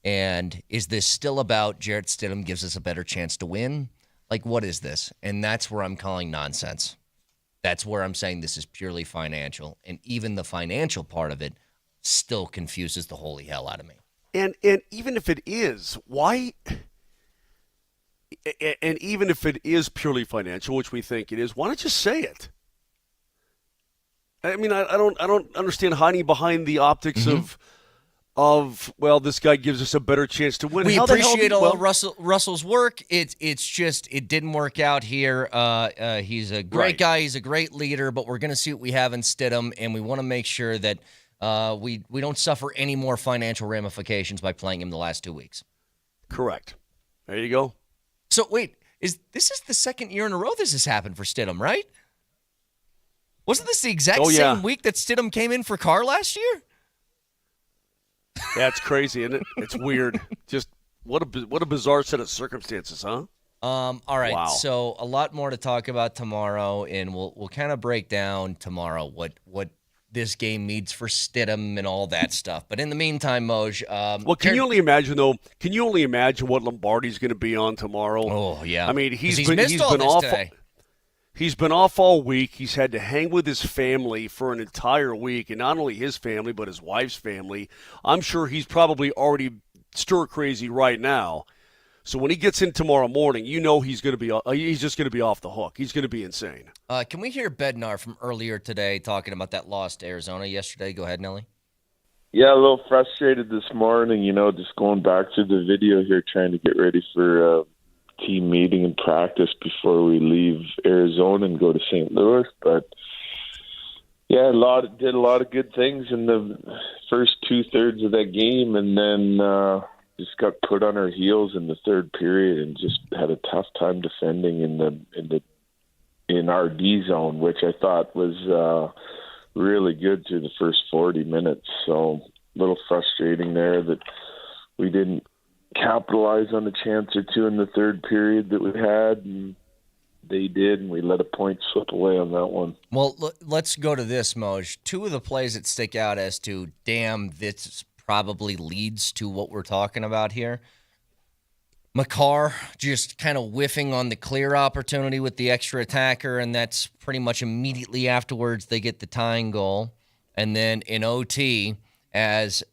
And is this still about Jarrett Stidham gives us a better chance to win? Like, what is this? And that's where I'm calling nonsense. That's where I'm saying this is purely financial. And even the financial part of it still confuses the holy hell out of me. And even if it is, why? And even if it is purely financial, which we think it is, why not just say it? I mean, I don't understand hiding behind the optics of well, this guy gives us a better chance to win. We appreciate all of Russell's work. It's just it didn't work out here. He's a great guy. He's a great leader. But we're going to see what we have in Stidham, and we want to make sure that we don't suffer any more financial ramifications by playing him the last 2 weeks. Correct. There you go. So wait, this is the second year in a row this has happened for Stidham, right? Wasn't this the exact same week that Stidham came in for Carr last year? That's crazy, isn't it? It's weird. Just what a bizarre set of circumstances, huh? All right. Wow. So a lot more to talk about tomorrow, and we'll kind of break down tomorrow what this game means for Stidham and all that stuff. But in the meantime, Moj. Well, can you only imagine though? Can you only imagine what Lombardi's going to be on tomorrow? Oh yeah. I mean, he's been off today. He's been off all week. He's had to hang with his family for an entire week, and not only his family, but his wife's family. I'm sure he's probably already stir-crazy right now. So when he gets in tomorrow morning, you know he's just going to be off the hook. He's going to be insane. Can we hear Bednar from earlier today talking about that loss to Arizona yesterday? Go ahead, Nelly. Yeah, a little frustrated this morning, just going back through the video here, trying to get ready for team meeting and practice before we leave Arizona and go to St. Louis. But yeah, did a lot of good things in the first 2/3 of that game, and then just got put on our heels in the third period and just had a tough time defending in our D zone, which I thought was really good through the first 40 minutes. So a little frustrating there that we didn't capitalize on a chance or two in the third period that we had, and they did, and we let a point slip away on that one. Well, let's go to this, Moj. 2 of the plays that stick out as to, damn, this probably leads to what we're talking about here. McCarr just kind of whiffing on the clear opportunity with the extra attacker, and that's pretty much immediately afterwards they get the tying goal. And then in OT, as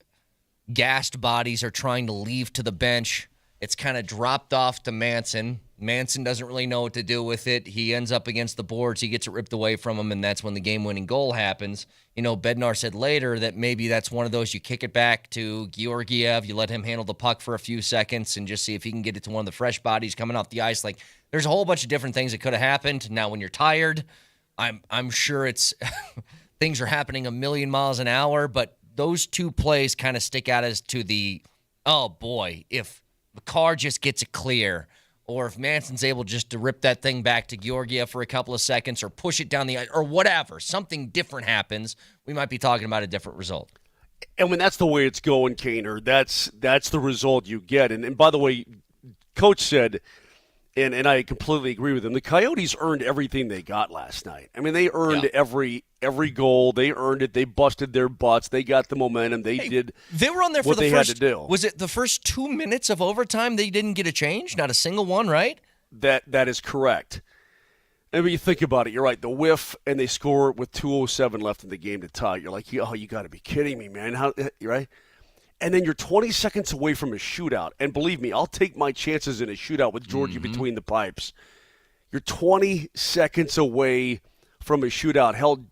gassed bodies are trying to leave to the bench, it's kind of dropped off to Manson. Manson doesn't really know what to do with it. He ends up against the boards. He gets it ripped away from him, and that's when the game-winning goal happens. Bednar said later that maybe that's one of those, you kick it back to Georgiev, you let him handle the puck for a few seconds and just see if he can get it to one of the fresh bodies coming off the ice. Like, there's a whole bunch of different things that could have happened. Now, when you're tired, I'm sure it's things are happening a million miles an hour, but those 2 plays kind of stick out as to the, oh boy, if McCarr just gets it clear, or if Manson's able just to rip that thing back to Georgiev for a couple of seconds, or push it down the ice, or whatever, something different happens, we might be talking about a different result. And when that's the way it's going, Kaner, that's the result you get. And by the way, Coach said, and I completely agree with him, the Coyotes earned everything they got last night. I mean, they earned every goal. They earned it. They busted their butts. They got the momentum. They were on there for what the they first, had to do. Was it the first 2 minutes of overtime they didn't get a change? Not a single one, right? That is correct. I mean, you think about it. You're right. The whiff, and they score with 2:07 left in the game to tie. You're like, oh, you got to be kidding me, man. How, right? And then you're 20 seconds away from a shootout. And believe me, I'll take my chances in a shootout with Georgie between the pipes. You're 20 seconds away from a shootout. Hell,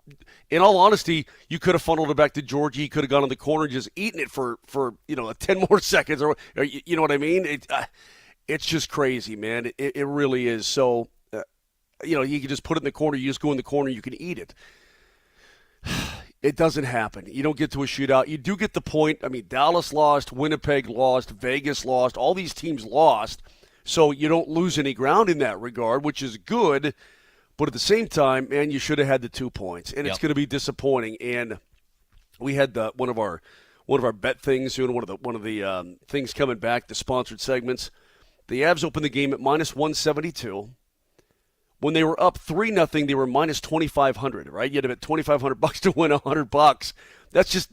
in all honesty, you could have funneled it back to Georgie. He could have gone in the corner and just eaten it for 10 more seconds. Or you know what I mean? It's just crazy, man. It really is. So, you can just put it in the corner. You just go in the corner. You can eat it. It doesn't happen. You don't get to a shootout. You do get the point. I mean, Dallas lost, Winnipeg lost, Vegas lost. All these teams lost. So you don't lose any ground in that regard, which is good. But at the same time, man, you should have had the 2 points. And it's going to be disappointing. And we had one of our bet things, one of the things coming back, the sponsored segments. The Avs opened the game at minus 172. When they were up 3-0, they were minus 2,500, right? You had to bet $2,500 to win $100. That's just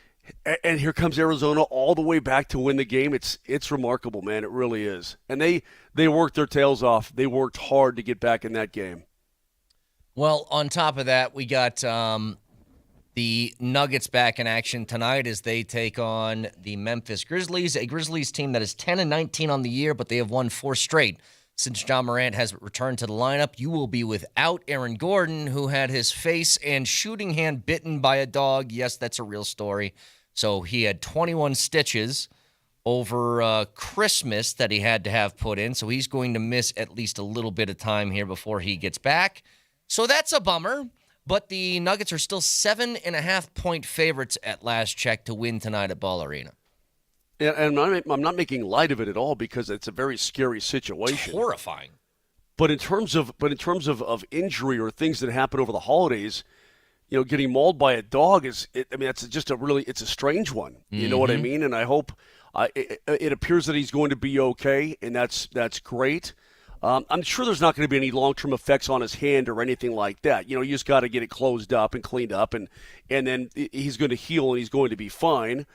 – and here comes Arizona all the way back to win the game. It's remarkable, man. It really is. And they worked their tails off. They worked hard to get back in that game. Well, on top of that, we got the Nuggets back in action tonight as they take on the Memphis Grizzlies, a Grizzlies team that is 10-19 on the year, but they have won 4 straight. Since John Morant has returned to the lineup, you will be without Aaron Gordon, who had his face and shooting hand bitten by a dog. Yes, that's a real story. So he had 21 stitches over Christmas that he had to have put in. So he's going to miss at least a little bit of time here before he gets back. So that's a bummer. But the Nuggets are still 7.5-point favorites at last check to win tonight at Ball Arena. And I'm not making light of it at all because it's a very scary situation. It's horrifying. But in terms of injury or things that happen over the holidays, getting mauled by a dog that's just it's a strange one. You know what I mean? And I hope it appears that he's going to be okay, and that's great. I'm sure there's not going to be any long-term effects on his hand or anything like that. You just got to get it closed up and cleaned up, and then he's going to heal and he's going to be fine.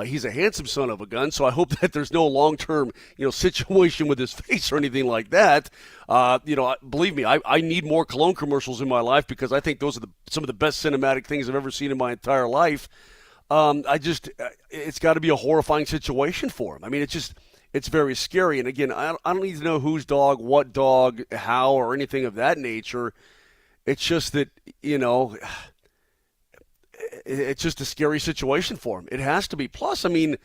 He's a handsome son of a gun, so I hope that there's no long-term, situation with his face or anything like that. Believe me, I need more cologne commercials in my life because I think those are some of the best cinematic things I've ever seen in my entire life. It's got to be a horrifying situation for him. I mean, it's very scary. And again, I don't need to know whose dog, what dog, how, or anything of that nature. It's just that, it's just a scary situation for him. It has to be. Plus, I mean,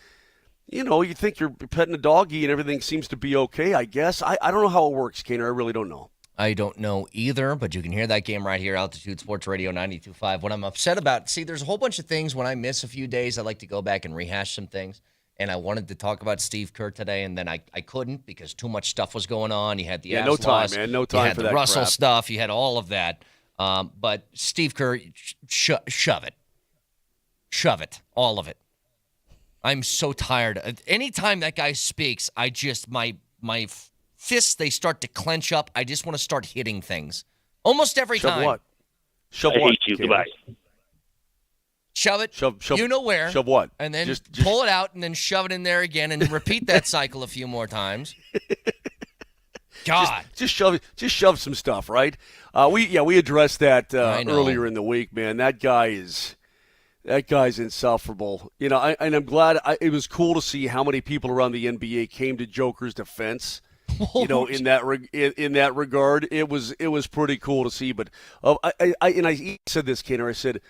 you think you're petting a doggy and everything seems to be okay, I guess. I don't know how it works, Kaner. I really don't know. I don't know either, but you can hear that game right here, Altitude Sports Radio 92.5. What I'm upset about, there's a whole bunch of things when I miss a few days, I like to go back and rehash some things. And I wanted to talk about Steve Kerr today, and then I couldn't because too much stuff was going on. You had the Avs no time, loss. man. No time you had for the that Russell crap. stuff. You had all of that. But Steve Kerr, shove it. Shove it. All of it. I'm so tired. Anytime that guy speaks, my fists, they start to clench up. I just want to start hitting things. Almost every time. What? Shove I what? hate you. Kaner? Goodbye. Shove it. Shove. You know where. Shove what? And then Just pull it out and then shove it in there again and repeat that cycle a few more times. God. Just shove some stuff, right? We addressed that earlier in the week, man. That guy's insufferable. And I'm glad it was cool to see how many people around the NBA came to Joker's defense. In that regard, it was pretty cool to see. But I said this, Kaner. I said,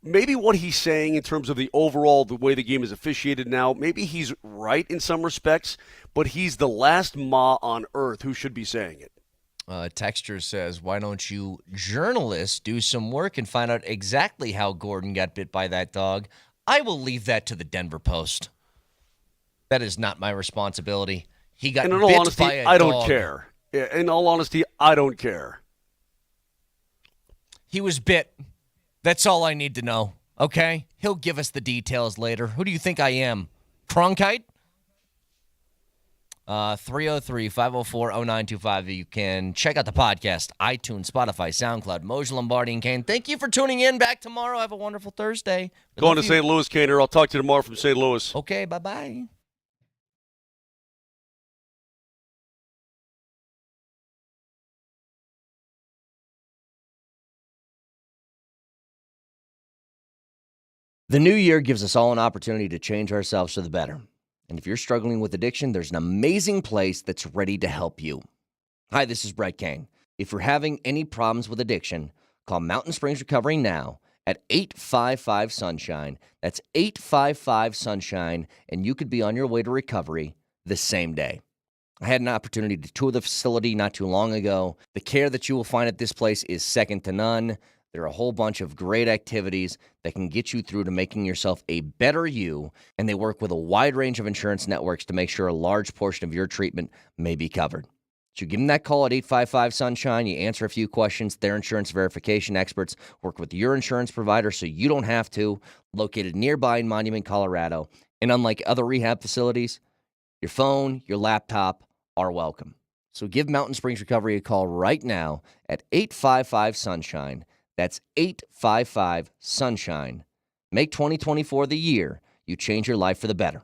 maybe what he's saying in terms of the way the game is officiated now, maybe he's right in some respects, but he's the last ma on earth who should be saying it. Texture says, why don't you journalists do some work and find out exactly how Gordon got bit by that dog? I will leave that to the Denver Post. That is not my responsibility. He got bit by a dog. I don't care. In all honesty, I don't care. He was bit. That's all I need to know, okay? He'll give us the details later. Who do you think I am? Cronkite? 303-504-0925. You can check out the podcast, iTunes, Spotify, SoundCloud, Moshe Lombardi and Kane. Thank you for tuning in. Back tomorrow. Have a wonderful Thursday. Going to St. Louis, Kaner. I'll talk to you tomorrow from St. Louis. Okay, bye-bye. The new year gives us all an opportunity to change ourselves for the better. And if you're struggling with addiction, there's an amazing place that's ready to help you. Hi, this is Brett Kane. If you're having any problems with addiction, Call Mountain Springs Recovery now at 855-SUNSHINE. That's 855-SUNSHINE, and you could be on your way to recovery the same day. I had an opportunity to tour the facility not too long ago. The care that you will find at this place is second to none. There are a whole bunch of great activities that can get you through to making yourself a better you, and they work with a wide range of insurance networks to make sure a large portion of your treatment may be covered. So you give them that call at 855-SUNSHINE. You answer a few questions. Their insurance verification experts work with your insurance provider so you don't have to. Located nearby in Monument, Colorado. And unlike other rehab facilities, your phone, your laptop are welcome. So give Mountain Springs Recovery a call right now at 855-SUNSHINE. That's 855-SUNSHINE. Make 2024 the year you change your life for the better.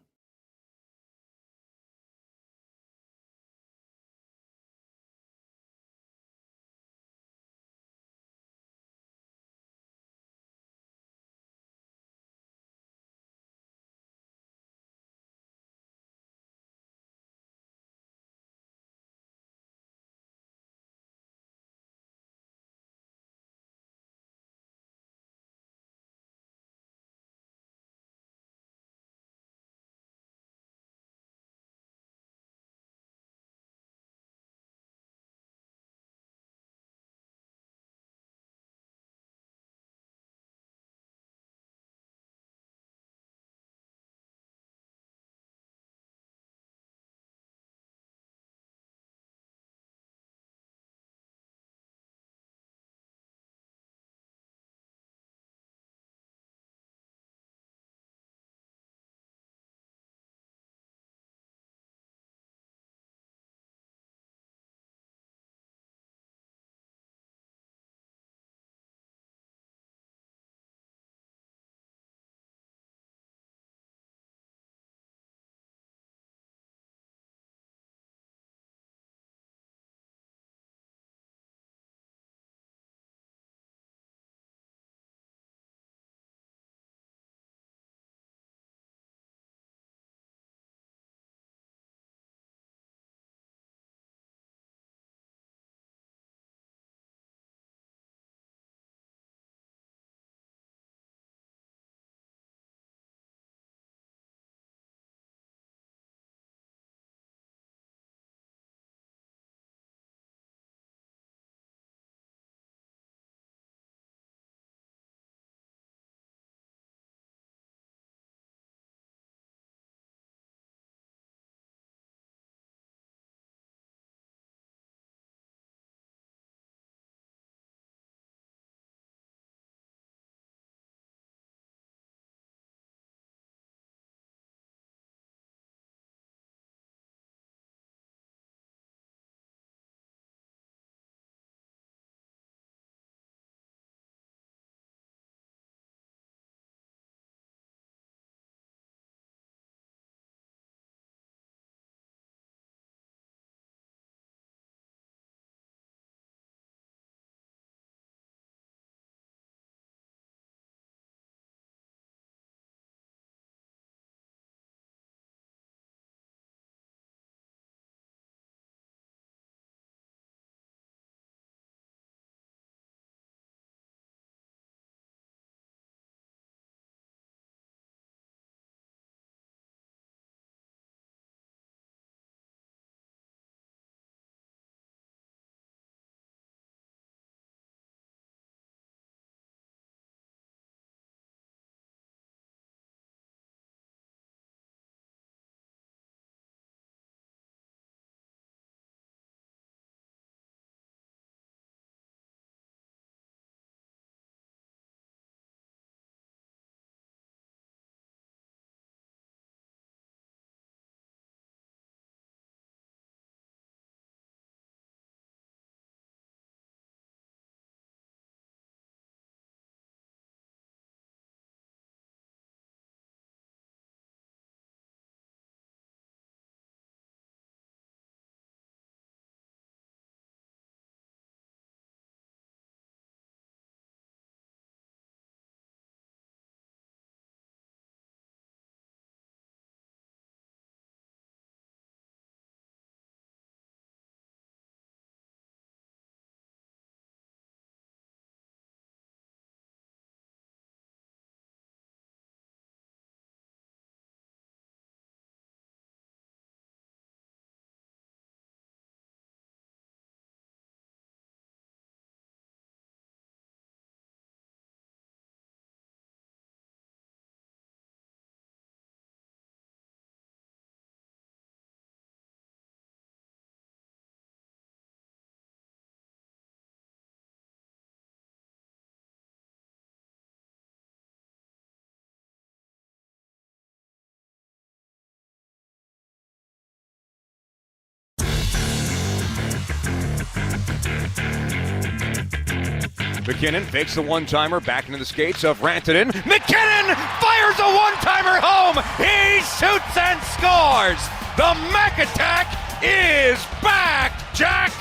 McKinnon fakes the one-timer back into the skates of Rantanen. McKinnon fires a one-timer home. He shoots and scores. The Mac Attack is back, Jack.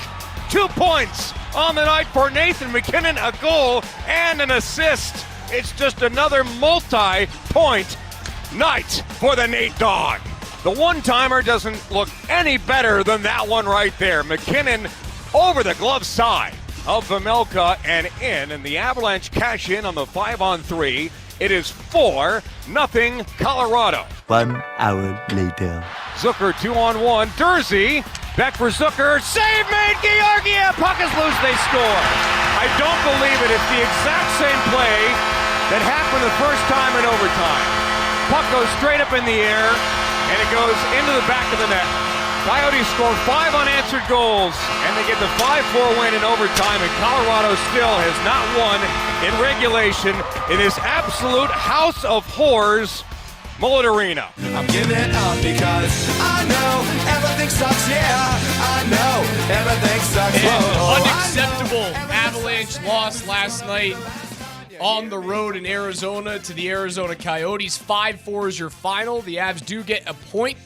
2 points on the night for Nathan McKinnon, a goal and an assist. It's just another multi-point night for the Nate Dogg. The one-timer doesn't look any better than that one right there. McKinnon over the glove side of Vejmelka and in, and the Avalanche cash in on the 5-on-3. It is 4-0 Colorado. 1 hour later. Zucker 2-on-1. Durzi back for Zucker. Save made. Georgiev. Puck is loose. They score. I don't believe it. It's the exact same play that happened the first time in overtime. Puck goes straight up in the air, and it goes into the back of the net. Coyotes score 5 unanswered goals, and they get the 5-4 win in overtime, and Colorado still has not won in regulation in this absolute house of horrors, Mullet Arena. I'm giving up because I know everything sucks, yeah. I know everything sucks. Whoa, unacceptable Avalanche loss last night on the road in Arizona to the Arizona Coyotes. 5-4 is your final. The Avs do get a point,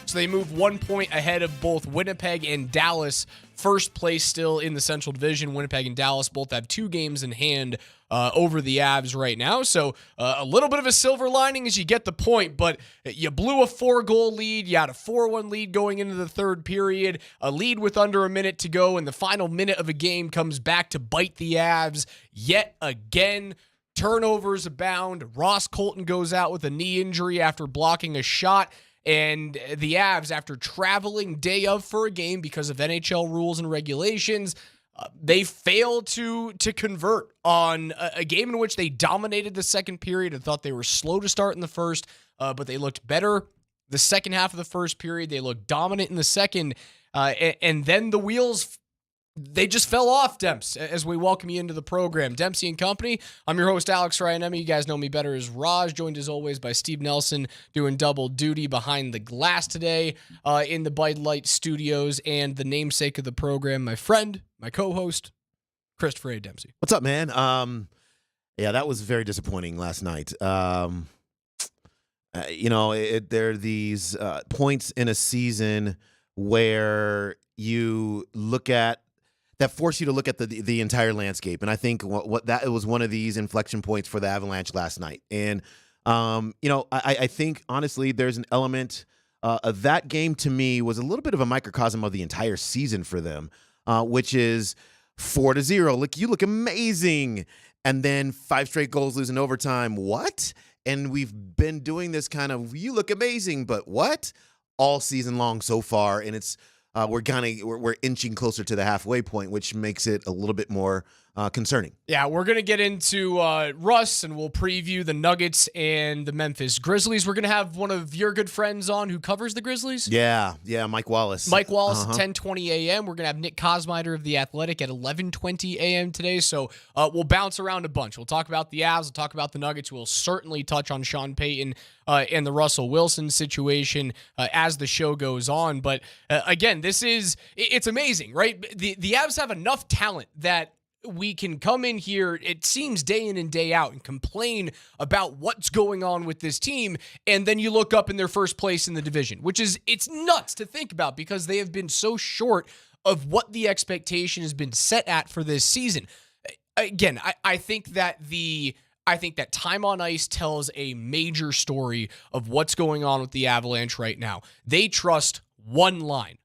so they move 1 point ahead of both Winnipeg and Dallas. First place still in the Central Division. Winnipeg and Dallas both have 2 games in hand over the Avs right now. So a little bit of a silver lining as you get the point, but you blew a 4-goal lead. You had a 4-1 lead going into the third period, a lead with under a minute to go, and the final minute of a game comes back to bite the Avs yet again. Turnovers abound. Ross Colton goes out with a knee injury after blocking a shot. And the Avs, after traveling day of for a game because of NHL rules and regulations, they failed to convert on a game in which they dominated the second period. I thought they were slow to start in the first, but they looked better the second half of the first period. They looked dominant in the second, and then the wheels, they just fell off, Demps, as we welcome you into the program. Dempsey and Company. I'm your host, Alex Ryanemi. You guys know me better as Raj, joined as always by Steve Nelson, doing double duty behind the glass today in the Bud Light Studios, and the namesake of the program, my friend, my co-host, Christopher A. Dempsey. What's up, man? Yeah, that was very disappointing last night. There are these points in a season where you look at that force you to look at the entire landscape. And I think what that was one of these inflection points for the Avalanche last night. And, I think, honestly, there's an element of that game to me was a little bit of a microcosm of the entire season for them, which is 4-0. Look, you look amazing. And then 5 straight goals losing overtime. What? And we've been doing this kind of, you look amazing, but what? All season long so far. And it's, we're inching closer to the halfway point, which makes it a little bit more concerning. Yeah, we're going to get into Russ, and we'll preview the Nuggets and the Memphis Grizzlies. We're going to have one of your good friends on who covers the Grizzlies. Yeah, Mike Wallace. Mike Wallace, 10:20 a.m. We're going to have Nick Kosmider of The Athletic at 11:20 a.m. today, so we'll bounce around a bunch. We'll talk about the Avs, we'll talk about the Nuggets, we'll certainly touch on Sean Payton and the Russell Wilson situation as the show goes on. But again, it's amazing, right? The Avs have enough talent that we can come in here, it seems day in and day out, and complain about what's going on with this team, and then you look up in their first place in the division, it's nuts to think about because they have been so short of what the expectation has been set at for this season. Again, I think that time on ice tells a major story of what's going on with the Avalanche right now. They trust one line,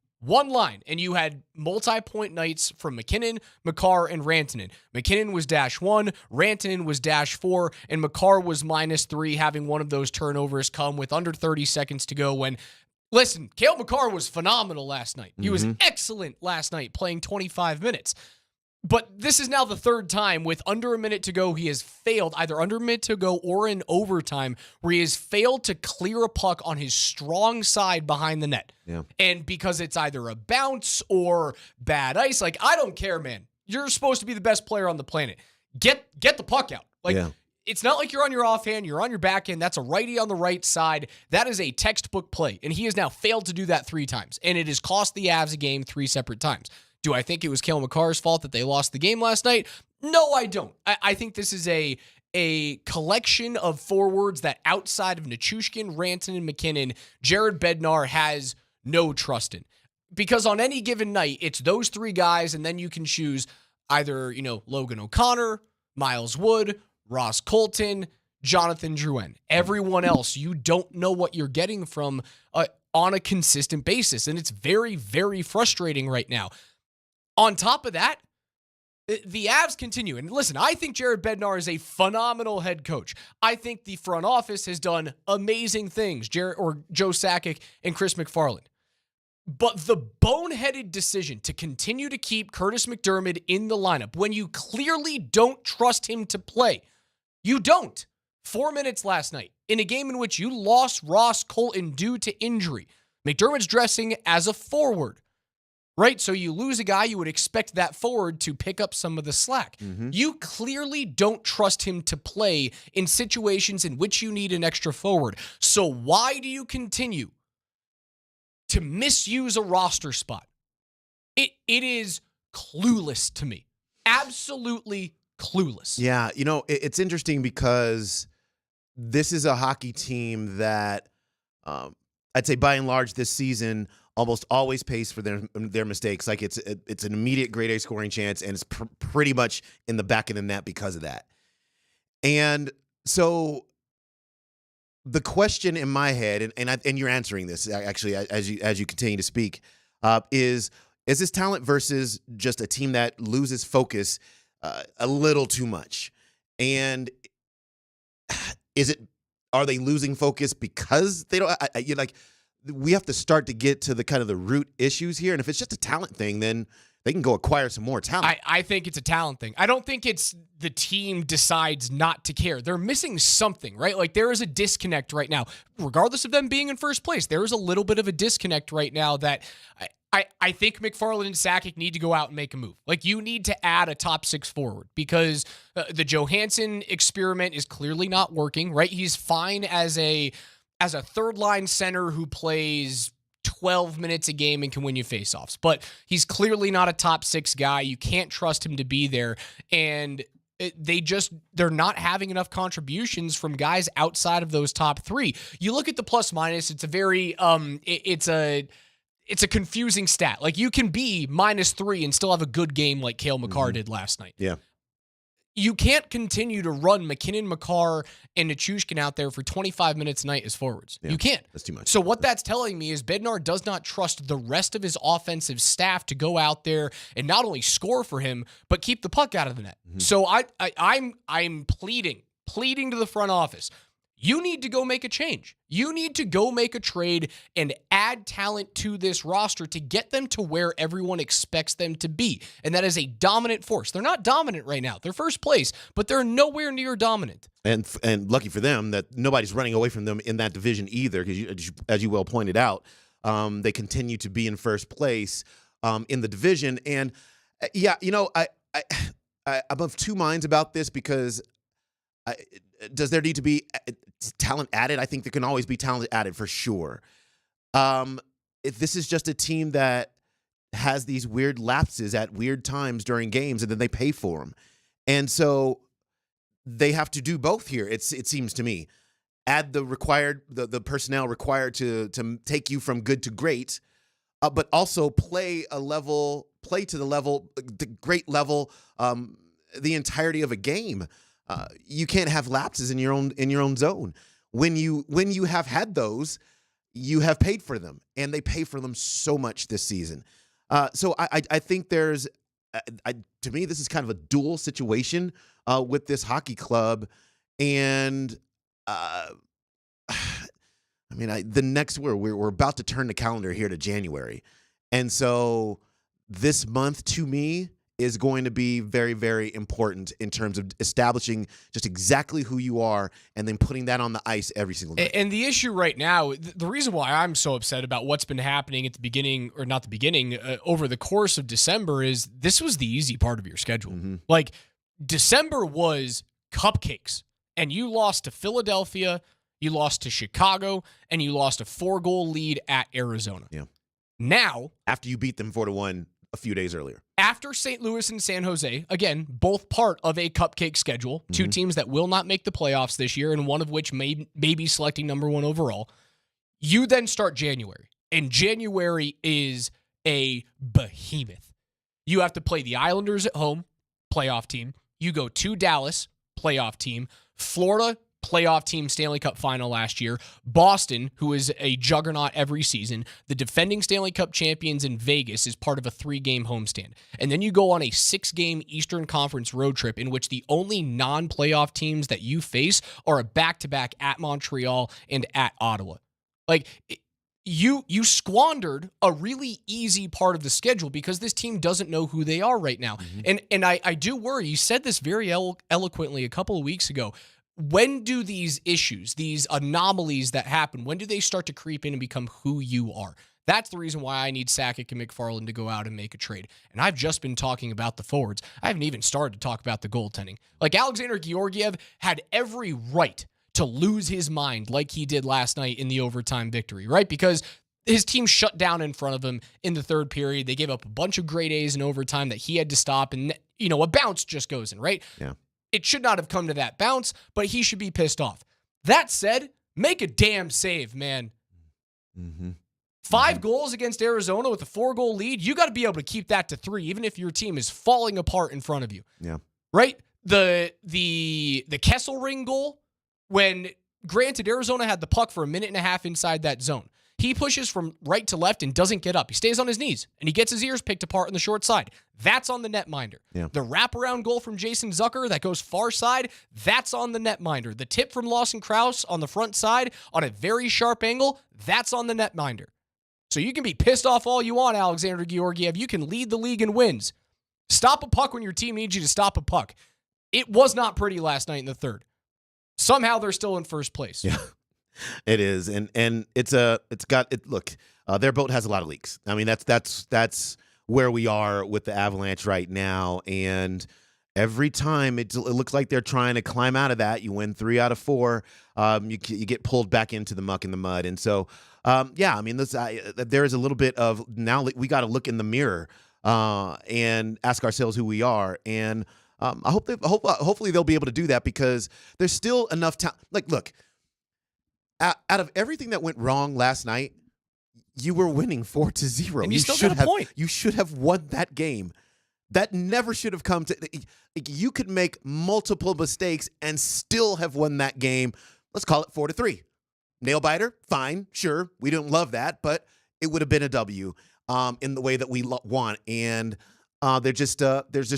and you had multi-point nights from McKinnon, Makar, and Rantanen. McKinnon was -1, Rantanen was -4, and Makar was -3, having one of those turnovers come with under 30 seconds to go when, listen, Cale Makar was phenomenal last night. He was excellent last night, playing 25 minutes. But this is now the third time with under a minute to go, he has failed, either under a minute to go or in overtime, where he has failed to clear a puck on his strong side behind the net. Yeah. And because it's either a bounce or bad ice, I don't care, man. You're supposed to be the best player on the planet. Get the puck out. It's not like you're on your offhand, you're on your backhand. That's a righty on the right side. That is a textbook play. And he has now failed to do that 3 times. And it has cost the Avs a game 3 separate times. Do I think it was Cale Makar's fault that they lost the game last night? No, I don't. I think this is a collection of forwards that outside of Nichushkin, Rantanen, and McKinnon, Jared Bednar has no trust in. Because on any given night, it's those three guys, and then you can choose either, Logan O'Connor, Miles Wood, Ross Colton, Jonathan Drouin. Everyone else, you don't know what you're getting from on a consistent basis, and it's very, very frustrating right now. On top of that, the Avs continue. And listen, I think Jared Bednar is a phenomenal head coach. I think the front office has done amazing things, Joe Sakic and Chris McFarland. But the boneheaded decision to continue to keep Curtis McDermott in the lineup when you clearly don't trust him to play, you don't. 4 minutes last night in a game in which you lost Ross Colton due to injury. McDermott's dressing as a forward, right? So you lose a guy, you would expect that forward to pick up some of the slack. You clearly don't trust him to play in situations in which you need an extra forward. So why do you continue to misuse a roster spot? It is clueless to me. Absolutely clueless. Yeah, it's interesting because this is a hockey team that I'd say by and large this season almost always pays for their mistakes. Like it's an immediate grade A scoring chance, and it's pretty much in the back of the net because of that. And so the question in my head, and you're answering this actually as you continue to speak, is this talent versus just a team that loses focus a little too much? And are they losing focus because they don't? We have to start to get to the kind of the root issues here. And if it's just a talent thing, then they can go acquire some more talent. I think it's a talent thing. I don't think it's the team decides not to care. They're missing something, right? Like there is a disconnect right now. Regardless of them being in first place, there is a little bit of a disconnect right now that I think McFarland and Sakic need to go out and make a move. Like you need to add a top six forward because the Johansson experiment is clearly not working, right? He's fine as a third line center who plays 12 minutes a game and can win you faceoffs, but he's clearly not a top six guy. You can't trust him to be there. And they're not having enough contributions from guys outside of those top three. You look at the plus minus, it's a very, it's a confusing stat. Like you can be -3 and still have a good game like Cale Makar did last night. Yeah. You can't continue to run McKinnon, Makar, and Nichushkin out there for 25 minutes a night as forwards. Yeah, you can't. That's too much. So what that's telling me is Bednar does not trust the rest of his offensive staff to go out there and not only score for him, but keep the puck out of the net. So I'm pleading to the front office. You need to go make a change. You need to go make a trade and add talent to this roster to get them to where everyone expects them to be. And that is a dominant force. They're not dominant right now. They're first place, but they're nowhere near dominant. And lucky for them that nobody's running away from them in that division either, because as you well pointed out, they continue to be in first place in the division. And I'm of two minds about this because does there need to be talent added? I think there can always be talent added for sure. If this is just a team that has these weird lapses at weird times during games and then they pay for them. And so they have to do both here. It seems to me. Add the personnel required to take you from good to great, but also play to the great level, the entirety of a game. You can't have lapses in your own zone. When you have had those, you have paid for them, and they pay for them so much this season. So I think there's, to me, this is kind of a dual situation with this hockey club, and we're about to turn the calendar here to January, and so this month to me is going to be very, very important in terms of establishing just exactly who you are and then putting that on the ice every single day. And the issue right now, the reason why I'm so upset about what's been happening at the beginning, or not the beginning, over the course of December is this was the easy part of your schedule. Like December was cupcakes, and you lost to Philadelphia, you lost to Chicago, and you lost a 4-goal lead at Arizona. Yeah. Now, after you beat them 4-1, a few days earlier. After St. Louis and San Jose, again, both part of a cupcake schedule, two teams that will not make the playoffs this year, and one of which may be selecting number 1 overall, you then start January. And January is a behemoth. You have to play the Islanders at home, playoff team. You go to Dallas, playoff team. Florida, playoff team, Stanley Cup final last year. Boston, who is a juggernaut every season. The defending Stanley Cup champions in Vegas is part of a 3-game homestand. And then you go on a 6-game Eastern Conference road trip in which the only non-playoff teams that you face are a back-to-back at Montreal and at Ottawa. Like, you squandered a really easy part of the schedule because this team doesn't know who they are right now. And I do worry. You said this very eloquently a couple of weeks ago. When do these issues, these anomalies that happen, when do they start to creep in and become who you are? That's the reason why I need Sakic and McFarland to go out and make a trade. And I've just been talking about the forwards. I haven't even started to talk about the goaltending. Like, Alexander Georgiev had every right to lose his mind like he did last night in the overtime victory, right? Because his team shut down in front of him in the third period. They gave up a bunch of grade A's in overtime that he had to stop. And, a bounce just goes in, right? Yeah. It should not have come to that bounce, but he should be pissed off. That said, make a damn save, man. 5 goals against Arizona with a 4-goal lead. You got to be able to keep that to 3, even if your team is falling apart in front of you. Yeah. Right? The Kesselring goal, when granted Arizona had the puck for a minute and a half inside that zone. He pushes from right to left and doesn't get up. He stays on his knees, and he gets his ears picked apart on the short side. That's on the netminder. Yeah. The wraparound goal from Jason Zucker that goes far side, that's on the netminder. The tip from Lawson Krause on the front side on a very sharp angle, that's on the netminder. So you can be pissed off all you want, Alexander Georgiev. You can lead the league in wins. Stop a puck when your team needs you to stop a puck. It was not pretty last night in the third. Somehow they're still in first place. Yeah. It is, and look, their boat has a lot of leaks. I mean, that's where we are with the Avalanche right now, and every time it looks like they're trying to climb out of that. You win 3 out of 4, you get pulled back into the muck and the mud, and so I mean, there is a little bit of now we got to look in the mirror and ask ourselves who we are, and hopefully they'll be able to do that because there's still enough time. Like, look. Out of everything that went wrong last night, you were winning 4-0. And you still got a point. You should have won that game. That never should have come to. You could make multiple mistakes and still have won that game. Let's call it 4-3. Nail biter, fine, sure. We don't love that, but it would have been a W in the way that we want. And there's just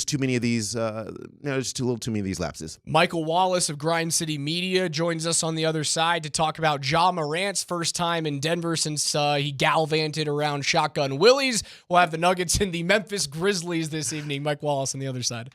too many of these. There's too many of these lapses. Michael Wallace of Grind City Media joins us on the other side to talk about Ja Morant's first time in Denver since he gallivanted around Shotgun Willie's. We'll have the Nuggets and the Memphis Grizzlies this evening. Mike Wallace on the other side.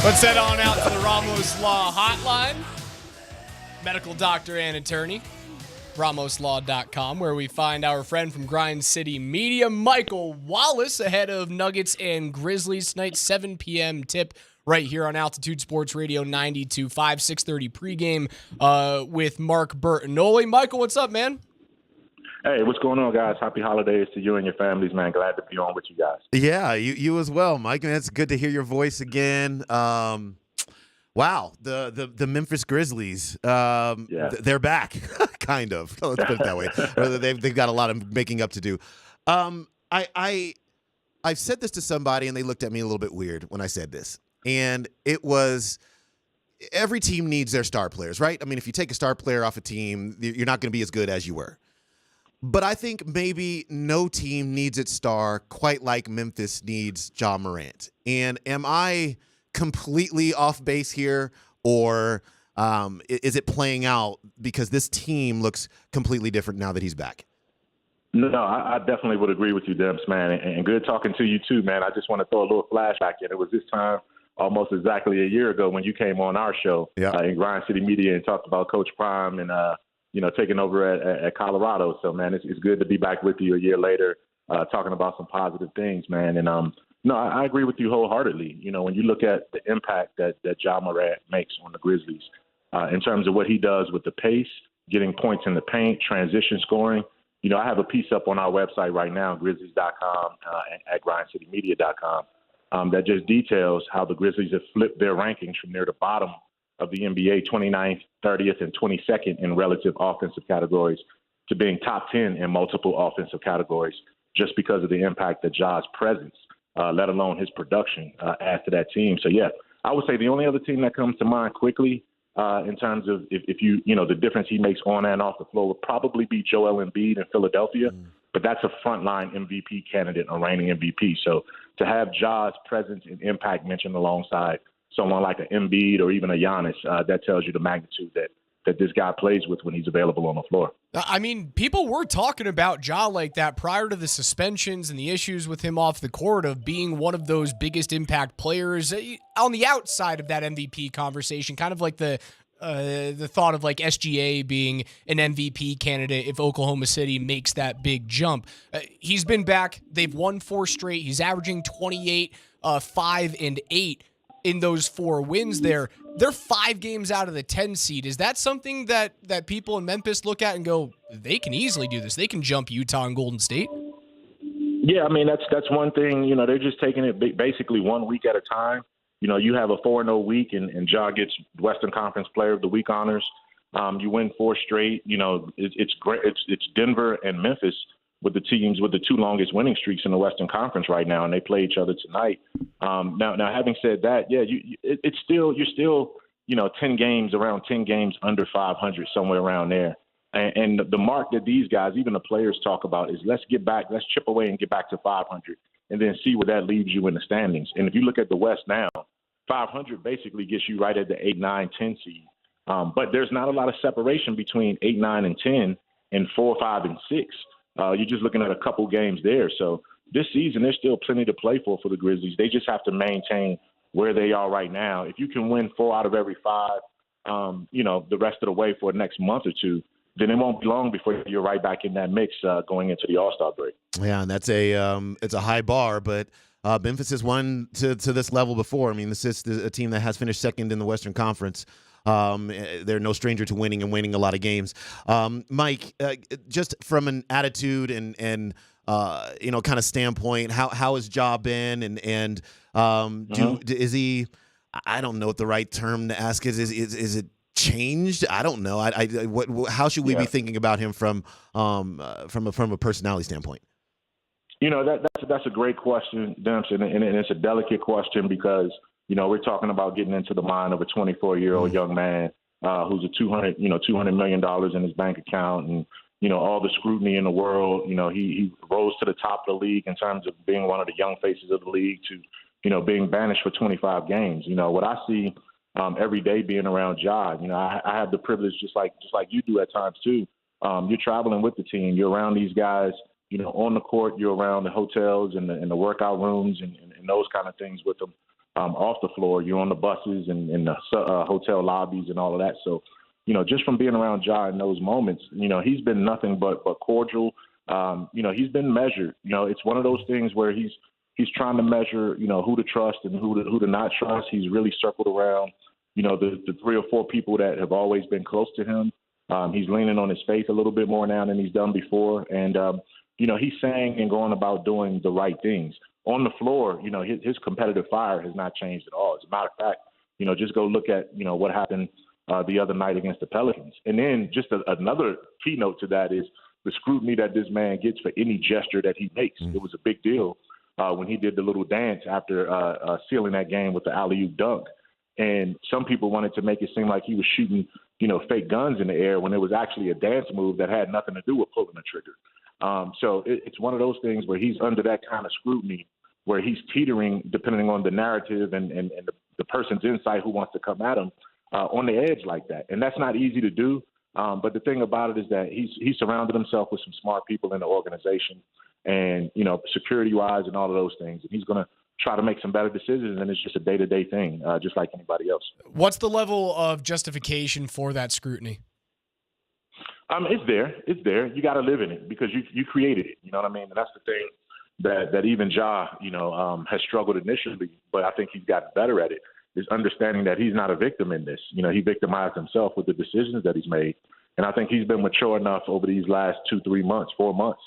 Let's head on out to the Ramos Law Hotline. Medical doctor and attorney, RamosLaw.com, where we find our friend from Grind City Media, Michael Wallace, ahead of Nuggets and Grizzlies tonight, 7 p.m. tip right here on Altitude Sports Radio 92.5, 6:30 pregame with Mark Bertinoli. Michael, what's up, man? Hey, what's going on, guys? Happy holidays to you and your families, man. Glad to be on with you guys. Yeah, you as well, Mike. Man, it's good to hear your voice again. Wow, the Memphis Grizzlies, they're back, kind of. Let's put it that way. They've got a lot of making up to do. I've said this to somebody, and they looked at me a little bit weird when I said this. And it was, every team needs their star players, right? I mean, if you take a star player off a team, you're not going to be as good as you were. But I think maybe no team needs its star quite like Memphis needs Ja Morant. And am I completely off base here, or is it playing out because this team looks completely different now that he's back? No, I definitely would agree with you, Demps, man. And good talking to you, too, man. I just want to throw a little flashback in. It was this time almost exactly a year ago when you came on our show in Grind City Media and talked about Coach Prime and, taking over at Colorado. So, man, it's good to be back with you a year later talking about some positive things, man. And, no, I agree with you wholeheartedly. You know, when you look at the impact that Ja Morant makes on the Grizzlies in terms of what he does with the pace, getting points in the paint, transition scoring. You know, I have a piece up on our website right now, Grizzlies.com and at GrindCityMedia.com, that just details how the Grizzlies have flipped their rankings from near the bottom of the NBA, 29th, 30th, and 22nd in relative offensive categories to being top 10 in multiple offensive categories just because of the impact that Ja's presence, let alone his production, adds to that team. So, yeah, I would say the only other team that comes to mind quickly in terms of if the difference he makes on and off the floor would probably be Joel Embiid in Philadelphia, but that's a frontline MVP candidate, a reigning MVP. So to have Ja's presence and impact mentioned alongside someone like an Embiid or even a Giannis, that tells you the magnitude that this guy plays with when he's available on the floor. I mean, people were talking about Ja like that prior to the suspensions and the issues with him off the court of being one of those biggest impact players on the outside of that MVP conversation, kind of like the thought of like SGA being an MVP candidate if Oklahoma City makes that big jump. He's been back. They've won 4 straight. He's averaging 28, 5, and 8 in those 4 wins there. They're 5 games out of the 10 seed. Is that something that people in Memphis look at and go, they can easily do this? They can jump Utah and Golden State? Yeah, I mean, that's one thing. You know, they're just taking it basically 1 week at a time. You know, you have a 4-0 week, and Ja gets Western Conference Player of the Week honors. You win 4 straight. You know, it's great. It's Denver and Memphis with the teams with the 2 longest winning streaks in the Western Conference right now, and they play each other tonight. Now, having said that, yeah, you're still 10 games under 500, somewhere around there. And the mark that these guys, even the players, talk about is let's chip away and get back to 500, and then see where that leaves you in the standings. And if you look at the West now, 500 basically gets you right at the 8, 9, 10 seed. But there's not a lot of separation between 8, 9, and 10 and 4, 5, and 6. You're just looking at a couple games there. So this season, there's still plenty to play for the Grizzlies. They just have to maintain where they are right now. If you can win 4 out of every 5, the rest of the way for the next month or two, then it won't be long before you're right back in that mix going into the All-Star break. Yeah, and that's it's a high bar, but Memphis has won to this level before. I mean, this is a team that has finished second in the Western Conference. They're no stranger to winning a lot of games. Mike, just from an attitude and kind of standpoint, how has Ja been, and is he? I don't know what the right term to ask is. Is it changed? I don't know. How should we be thinking about him from a personality standpoint? You know, that's a great question, Demps, and it's a delicate question because we're talking about getting into the mind of a 24-year-old young man who's a $200 million in his bank account, and all the scrutiny in the world. He rose to the top of the league in terms of being one of the young faces of the league to being banished for 25 games. What I see every day being around Ja, I have the privilege just like you do at times too. You're traveling with the team. You're around these guys. On the court, you're around the hotels and the workout rooms and those kind of things with them. off the floor. You're on the buses and in the hotel lobbies and all of that. So, just from being around Ja in those moments, he's been nothing but cordial. He's been measured. It's one of those things where he's trying to measure, who to trust and who to not trust. He's really circled around, the 3 or 4 people that have always been close to him. He's leaning on his faith a little bit more now than he's done before. And, he's saying and going about doing the right things. On the floor, his competitive fire has not changed at all. As a matter of fact, just go look at, what happened the other night against the Pelicans. And then just another keynote to that is the scrutiny that this man gets for any gesture that he makes. It was a big deal when he did the little dance after sealing that game with the alley-oop dunk. And some people wanted to make it seem like he was shooting, fake guns in the air when it was actually a dance move that had nothing to do with pulling the trigger. So it's one of those things where he's under that kind of scrutiny, where he's teetering, depending on the narrative and the person's insight who wants to come at him on the edge like that. And that's not easy to do. But the thing about it is that he's surrounded himself with some smart people in the organization and, security-wise and all of those things. And he's going to try to make some better decisions, and it's just a day-to-day thing, just like anybody else. What's the level of justification for that scrutiny? It's there. You got to live in it because you created it. You know what I mean? And that's the thing that even Ja, has struggled initially, but I think he's gotten better at it, is understanding that he's not a victim in this. He victimized himself with the decisions that he's made. And I think he's been mature enough over these last 2-3 months, 4 months,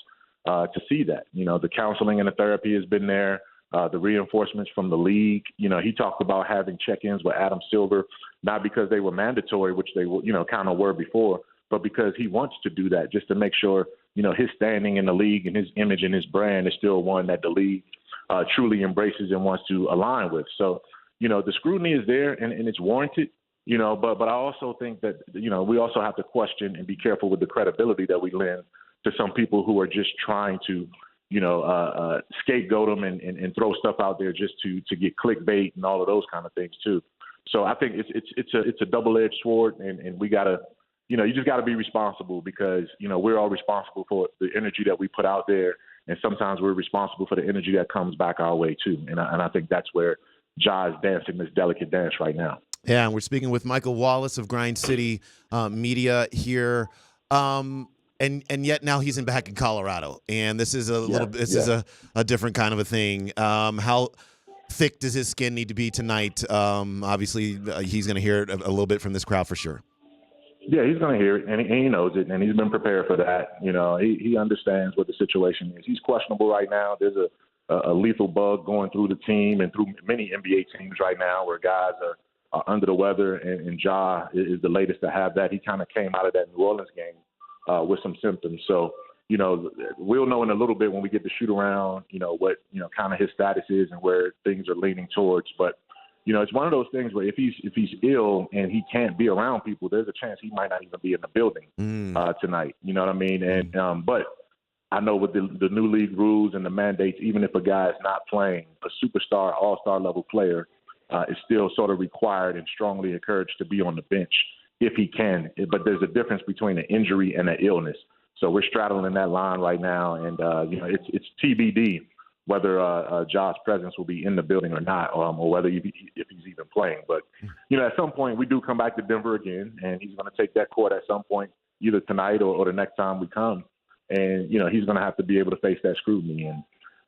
to see that. The counseling and the therapy has been there. The reinforcements from the league. He talked about having check-ins with Adam Silver, not because they were mandatory, which they kind of were before, but because he wants to do that just to make sure, his standing in the league and his image and his brand is still one that the league truly embraces and wants to align with. So, the scrutiny is there and it's warranted, but I also think that, we also have to question and be careful with the credibility that we lend to some people who are just trying to, scapegoat them and throw stuff out there just to get clickbait and all of those kind of things too. So I think it's a double-edged sword, and we gotta, you just gotta be responsible because we're all responsible for the energy that we put out there, and sometimes we're responsible for the energy that comes back our way too. And I think that's where Ja is dancing this delicate dance right now. Yeah, and we're speaking with Michael Wallace of Grind City Media here. And yet now he's back in Colorado, and this is is a different kind of a thing. How thick does his skin need to be tonight? Obviously, he's going to hear it a little bit from this crowd for sure. Yeah, he's going to hear it, and he knows it, and he's been prepared for that. He understands what the situation is. He's questionable right now. There's a lethal bug going through the team and through many NBA teams right now, where guys are under the weather, and Ja is the latest to have that. He kind of came out of that New Orleans game with some symptoms. So, we'll know in a little bit when we get to shoot around, what, kind of his status is and where things are leaning towards. But, it's one of those things where if he's ill and he can't be around people, there's a chance he might not even be in the building tonight. You know what I mean? And, but I know with the new league rules and the mandates, even if a guy is not playing, a superstar, all-star level player is still sort of required and strongly encouraged to be on the bench if he can. But there's a difference between an injury and an illness. So we're straddling that line right now, and it's TBD whether Ja's presence will be in the building or not, or whether if he's even playing. But at some point we do come back to Denver again, and he's going to take that court at some point, either tonight or the next time we come. And he's going to have to be able to face that scrutiny.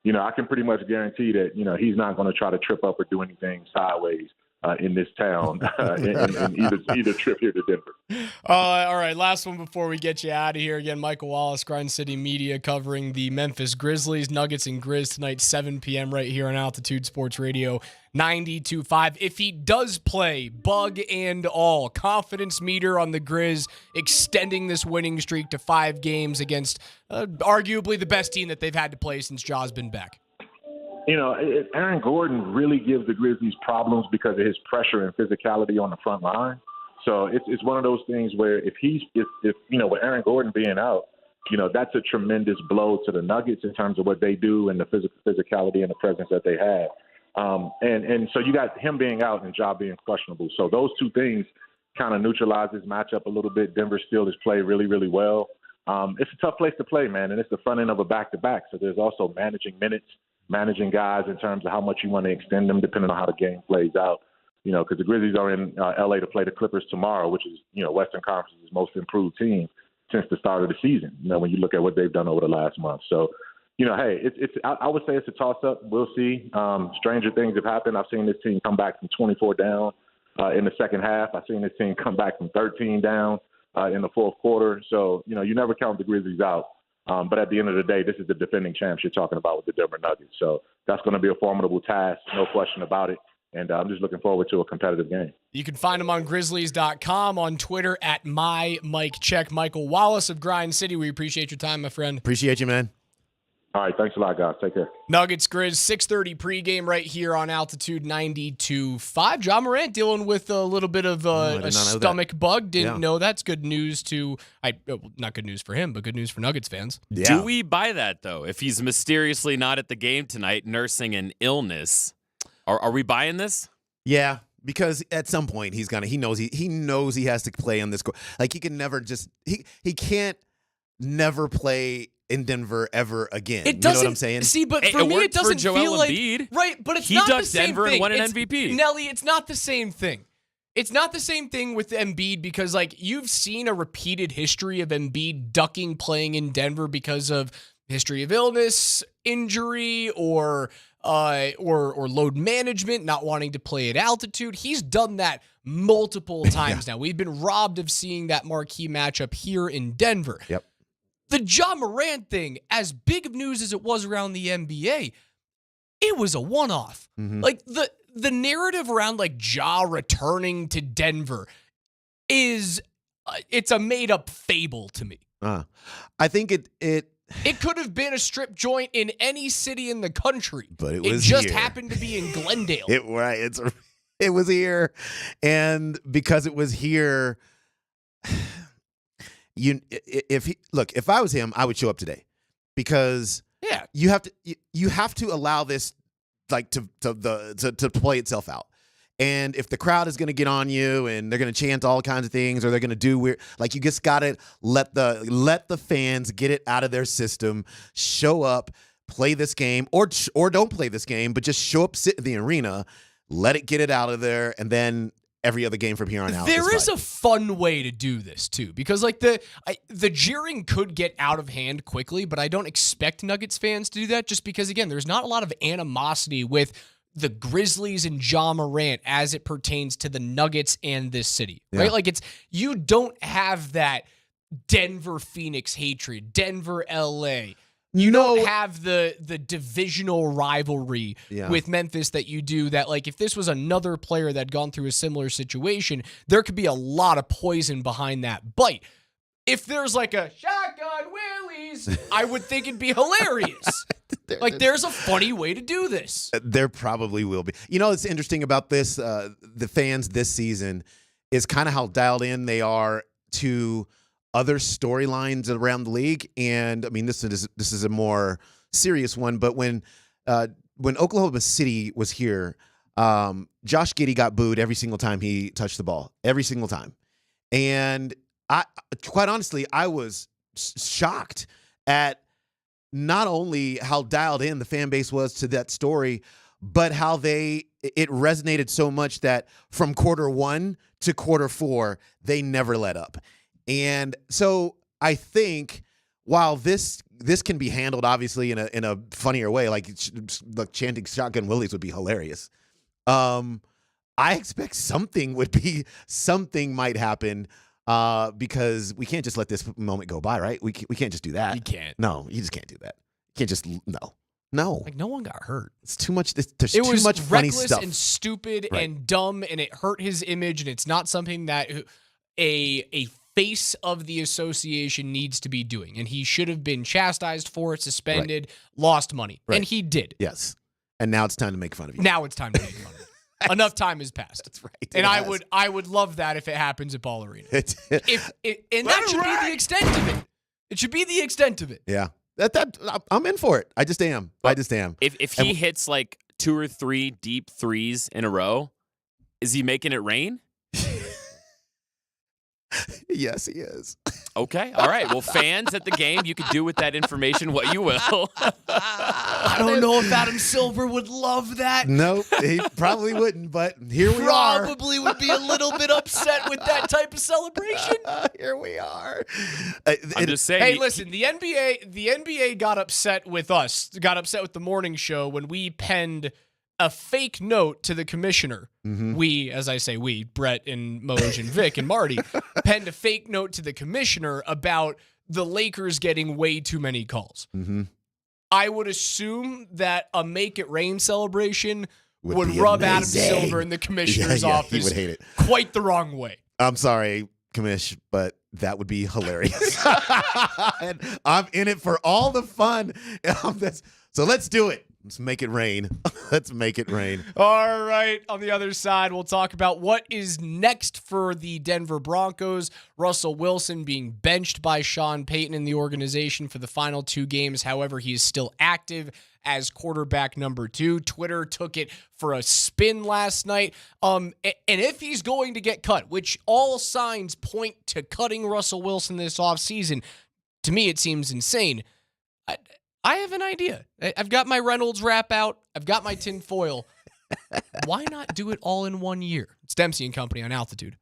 And I can pretty much guarantee that he's not going to try to trip up or do anything sideways in this town in either trip here to Denver. All right, last one before we get you out of here. Again, Michael Wallace, Grind City Media, covering the Memphis Grizzlies, Nuggets, and Grizz tonight, 7 p.m. right here on Altitude Sports Radio 92.5. If he does play, bug and all, confidence meter on the Grizz, extending this winning streak to 5 games against arguably the best team that they've had to play since Ja's been back. Aaron Gordon really gives the Grizzlies problems because of his pressure and physicality on the front line. So it's one of those things where if with Aaron Gordon being out, that's a tremendous blow to the Nuggets in terms of what they do and the physicality and the presence that they have. And so you got him being out and Ja being questionable. So those two things kind of neutralize this matchup a little bit. Denver still has played really, really well. It's a tough place to play, man, and it's the front end of a back-to-back. So there's also managing minutes managing guys in terms of how much you want to extend them, depending on how the game plays out. Because the Grizzlies are in L.A. to play the Clippers tomorrow, which is, Western Conference's most improved team since the start of the season. When you look at what they've done over the last month. So, hey, I would say it's a toss-up. We'll see. Stranger things have happened. I've seen this team come back from 24 down in the second half. I've seen this team come back from 13 down in the fourth quarter. So, you never count the Grizzlies out. But at the end of the day, this is the defending champs you're talking about with the Denver Nuggets. So that's going to be a formidable task, no question about it. And I'm just looking forward to a competitive game. You can find him on Grizzlies.com, on Twitter at MyMikeCheck. Michael Wallace of Grind City, we appreciate your time, my friend. Appreciate you, man. All right, thanks a lot, guys. Take care. Nuggets Grizz, 6:30 pregame right here on Altitude 92.5. Ja Morant dealing with a little bit of a stomach bug. Didn't know that's good news not good news for him, but good news for Nuggets fans. Yeah. Do we buy that, though? If he's mysteriously not at the game tonight, nursing an illness, are we buying this? Yeah, because at some point he knows he has to play on this court. Like he can never just he can't never play in Denver ever again. It doesn't, you know what I'm saying? See, but for me, it doesn't feel like Embiid. Right. But it's he not the ducked same Denver thing. and won an MVP. Nelly, it's not the same thing. It's not the same thing with Embiid because, like, you've seen a repeated history of Embiid ducking playing in Denver because of history of illness, injury, or load management, not wanting to play at altitude. He's done that multiple times now. We've been robbed of seeing that marquee matchup here in Denver. Yep. The Ja Morant thing, as big of news as it was around the NBA, it was a one-off. Mm-hmm. Like, the narrative around, like, Ja returning to Denver is, it's a made-up fable to me. I think it could have been a strip joint in any city in the country, but it just here. happened to be in Glendale. It was here, and because it was here, if I was him, I would show up today, because you have to allow this like to play itself out. And if the crowd is going to get on you and they're going to chant all kinds of things, or they're going to do weird, like, you just got to let the fans get it out of their system, show up, play this game, or don't play this game, but just show up, sit in the arena, let it get it out of there, and then every other game from here on out. There is a fun way to do this too, because like the jeering could get out of hand quickly, but I don't expect Nuggets fans to do that, just because, again, there's not a lot of animosity with the Grizzlies and Ja Morant as it pertains to the Nuggets and this city, right? Like, you don't have that Denver Phoenix hatred, Denver LA. You don't have the divisional rivalry with Memphis that you do. That, like, if this was another player that had gone through a similar situation, there could be a lot of poison behind that bite. If there's like a shotgun Willies, I would think it'd be hilarious. Like, there's a funny way to do this. There probably will be. You know, what's interesting about this, the fans this season, is kind of how dialed in they are to other storylines around the league. And I mean, this is a more serious one, but when Oklahoma City was here, Josh Giddey got booed every single time he touched the ball, every single time. And quite honestly, I was shocked at not only how dialed in the fan base was to that story, but how it resonated so much that from quarter 1 to quarter 4, they never let up. And so I think while this can be handled obviously in a funnier way, like chanting shotgun Willies would be hilarious. I expect something might happen. Because we can't just let this moment go by, right? We can't just do that. You can't. No, you just can't do that. You can't just no. Like, no one got hurt. It's too much. There's it too was much funny reckless stuff and stupid and dumb, and it hurt his image. And it's not something that a face of the association needs to be doing. And he should have been chastised for it, suspended, lost money, and he did. Yes. And now it's time to make fun of you. Now it's time to make fun of you. Enough time has passed. That's right. And I would love that if it happens at Ball Arena. And that should be the extent of it. It should be the extent of it. Yeah. I'm in for it. I just am. If he hits like 2 or 3 deep threes in a row, is he making it rain? Yes, he is. Okay. All right. Well, fans at the game, you can do with that information what you will. I don't know if Adam Silver would love that. Nope, he probably wouldn't, but here we are. Probably would be a little bit upset with that type of celebration. Here we are. I'm just saying. Hey, listen, the NBA got upset with us, got upset with the morning show when we penned a fake note to the commissioner. We, as I say, we, Brett and Moj and Vic and Marty, penned a fake note to the commissioner about the Lakers getting way too many calls. I would assume that a Make It Rain celebration would rub Adam Silver in the commissioner's office he would hate it. quite the wrong way. I'm sorry, Commish, but that would be hilarious. And I'm in it for all the fun. So let's do it. Let's make it rain. Let's make it rain. All right. On the other side, we'll talk about what is next for the Denver Broncos. Russell Wilson being benched by Sean Payton in the organization for the final 2 games. However, he is still active as quarterback number 2. Twitter took it for a spin last night. And if he's going to get cut, which all signs point to cutting Russell Wilson this offseason, to me it seems insane. I have an idea. I've got my Reynolds wrap out. I've got my tin foil. Why not do it all in 1 year? It's Dempsey and Company on Altitude.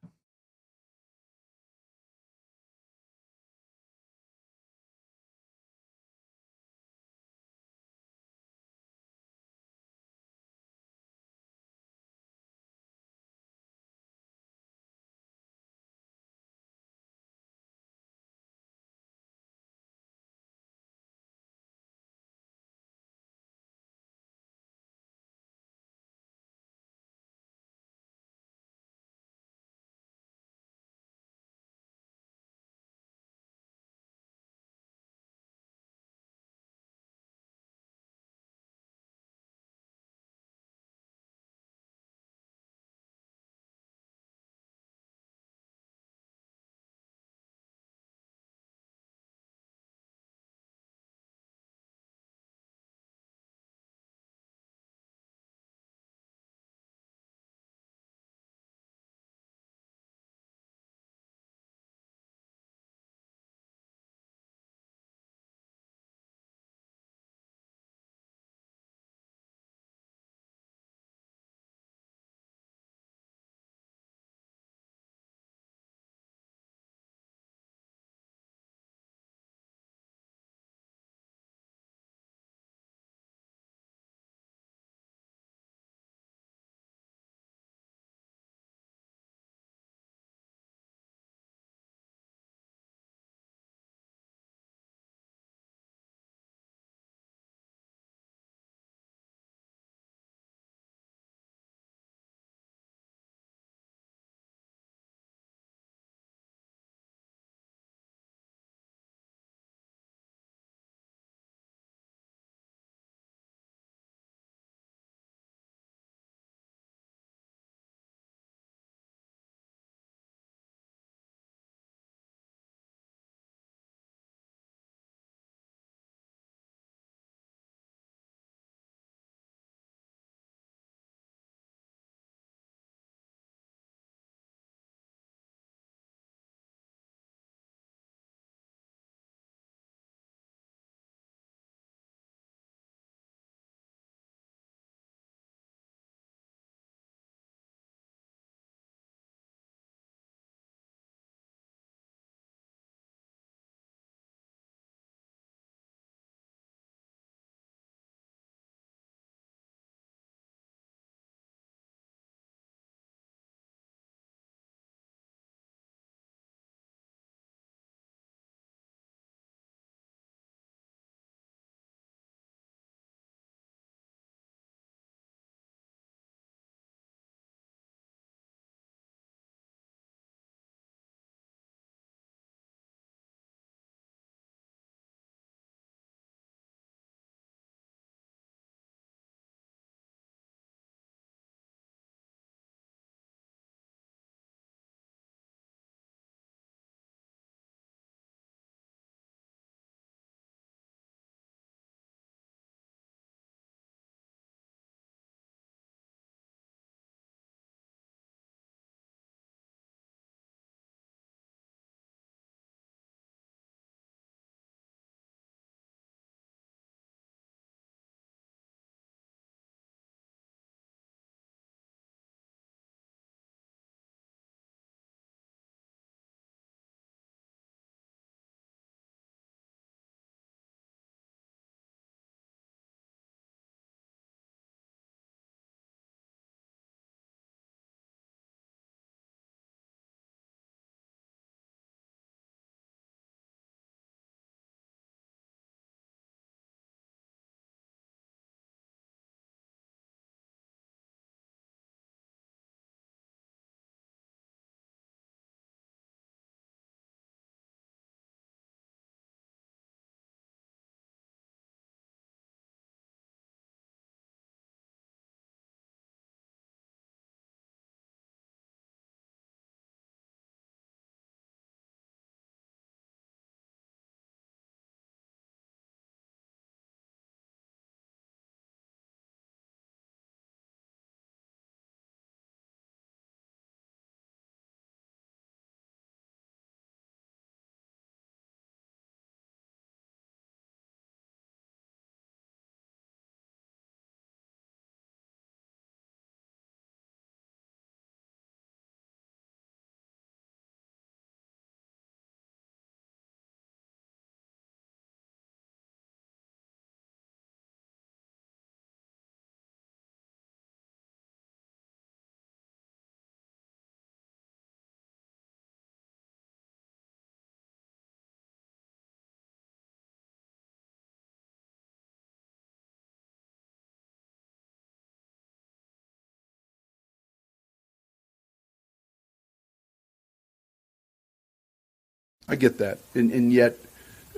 I get that. And yet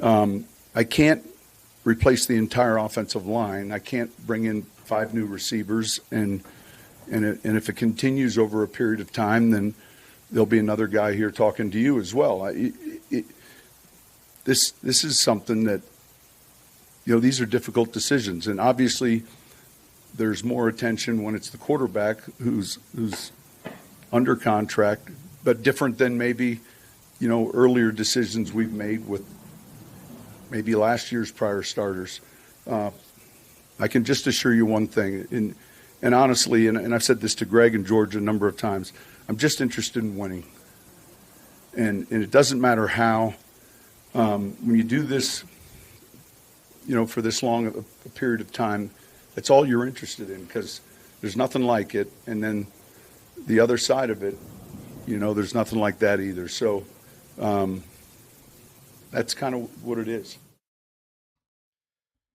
I can't replace the entire offensive line. I can't bring in 5 new receivers. And if it continues over a period of time, then there'll be another guy here talking to you as well. This is something that, these are difficult decisions. And obviously there's more attention when it's the quarterback who's under contract, but different than maybe, earlier decisions we've made with maybe last year's prior starters. I can just assure you one thing, and honestly, and I've said this to Greg and George a number of times, I'm just interested in winning. And it doesn't matter how. When you do this, for this long a period of time, that's all you're interested in, because there's nothing like it. And then the other side of it, there's nothing like that either. So that's kind of what it is.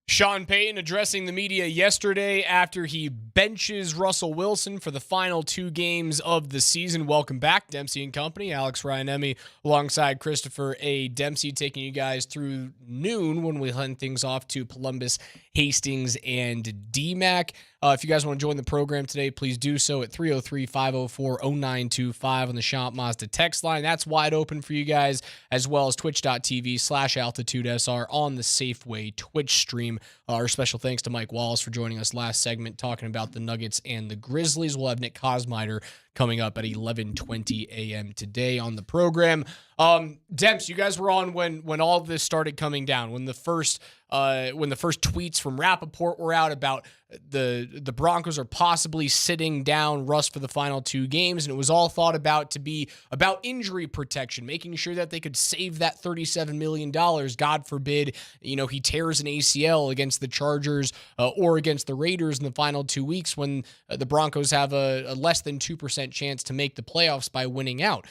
Sean Payton addressing the media yesterday after he benches Russell Wilson for the final 2 games of the season. Welcome back, Dempsey and Company. Alex Ryan-Emy alongside Christopher A. Dempsey, taking you guys through noon when we hand things off to Columbus, Hastings, and DMAC. If you guys want to join the program today, please do so at 303-504-0925 on the Champ Mazda text line. That's wide open for you guys, as well as twitch.tv/AltitudeSR on the Safeway Twitch stream. Our special thanks to Mike Wallace for joining us last segment talking about the Nuggets and the Grizzlies. We'll have Nick Kosmider coming up at 11:20 a.m. today on the program. Demps, you guys were on when all of this started coming down, when the first tweets from Rappaport were out about the Broncos are possibly sitting down Russ for the final 2 games, and it was all thought about to be about injury protection, making sure that they could save that $37 million. God forbid, he tears an ACL against the Chargers or against the Raiders in the final 2 weeks, when the Broncos have a less than 2% chance to make the playoffs by winning out.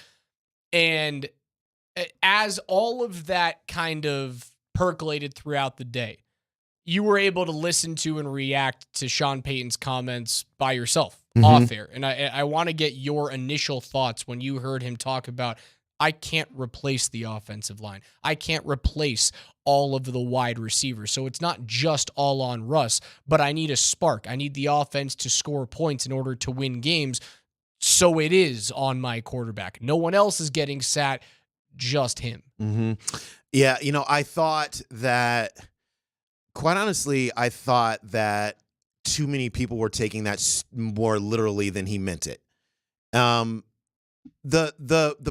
And as all of that kind of percolated throughout the day, you were able to listen to and react to Sean Payton's comments by yourself off air. And I want to get your initial thoughts when you heard him talk about, I can't replace the offensive line. I can't replace all of the wide receivers. So it's not just all on Russ, but I need a spark. I need the offense to score points in order to win games. So it is on my quarterback. No one else is getting sat, just him. Yeah, I thought that, quite honestly, too many people were taking that more literally than he meant it. The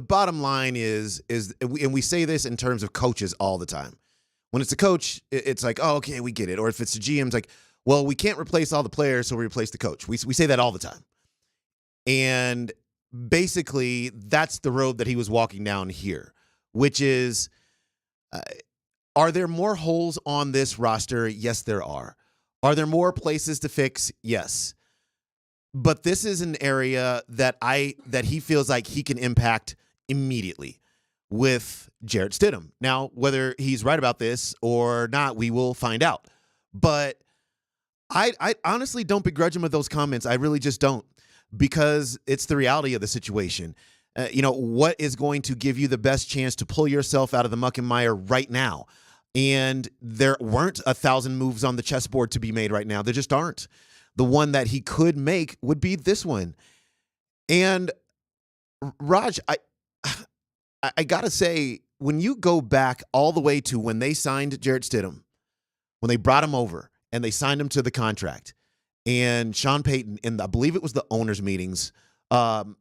bottom line is, and we say this in terms of coaches all the time. When it's a coach, it's like, oh, okay, we get it. Or if it's a GM, it's like, well, we can't replace all the players, so we replace the coach. We say that all the time. And basically, that's the road that he was walking down here, which is, are there more holes on this roster? Yes, there are. Are there more places to fix? Yes. But this is an area that he feels like he can impact immediately with Jarrett Stidham. Now, whether he's right about this or not, we will find out. But I honestly don't begrudge him with those comments. I really just don't, because it's the reality of the situation. What is going to give you the best chance to pull yourself out of the muck and mire right now? And there weren't 1,000 moves on the chessboard to be made right now. There just aren't. The one that he could make would be this one. And Raj, I got to say, when you go back all the way to when they signed Jarrett Stidham, when they brought him over and they signed him to the contract, and Sean Payton, in I believe it was the owners' meetings,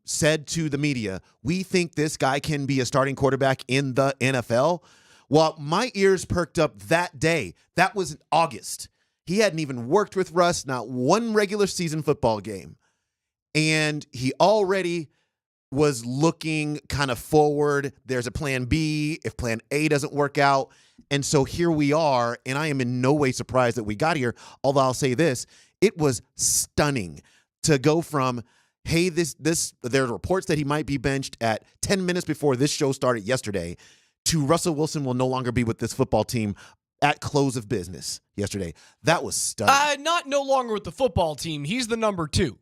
said to the media, we think this guy can be a starting quarterback in the NFL. Well, my ears perked up that day. That was in August. He hadn't even worked with Russ, not one regular season football game. And he already was looking kind of forward. There's a plan B if plan A doesn't work out. And so here we are, and I am in no way surprised that we got here, although I'll say this, it was stunning to go from, hey, there are reports that he might be benched at 10 minutes before this show started yesterday, to Russell Wilson will no longer be with this football team at close of business yesterday. That was stunning. Not no longer with the football team. He's the number 2.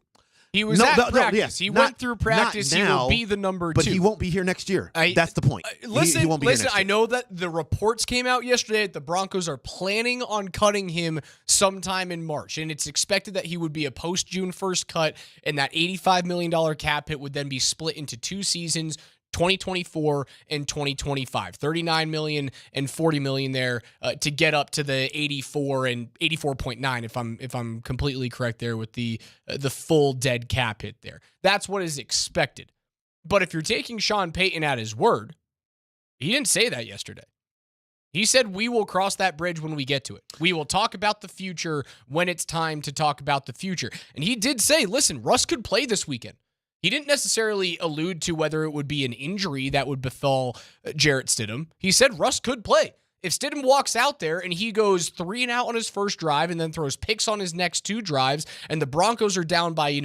He was at practice. Yes, he went through practice. Not He now, will be the number 2. But he won't be here next year. That's the point. Listen, he won't be here next I year. know that the reports came out yesterday that the Broncos are planning on cutting him sometime in March, and it's expected that he would be a post-June 1st cut, and that $85 million cap hit would then be split into 2 seasons, 2024 and 2025, $39 million and $40 million there to get up to the 84 and 84.9 if I'm completely correct there with the full dead cap hit there. That's what is expected. But if you're taking Sean Payton at his word, he didn't say that yesterday. He said we will cross that bridge when we get to it. We will talk about the future when it's time to talk about the future. And he did say, listen, Russ could play this weekend. He didn't necessarily allude to whether it would be an injury that would befall Jarrett Stidham. He said Russ could play. If Stidham walks out there and he goes 3 and out on his first drive and then throws picks on his next 2 drives, and the Broncos are down by,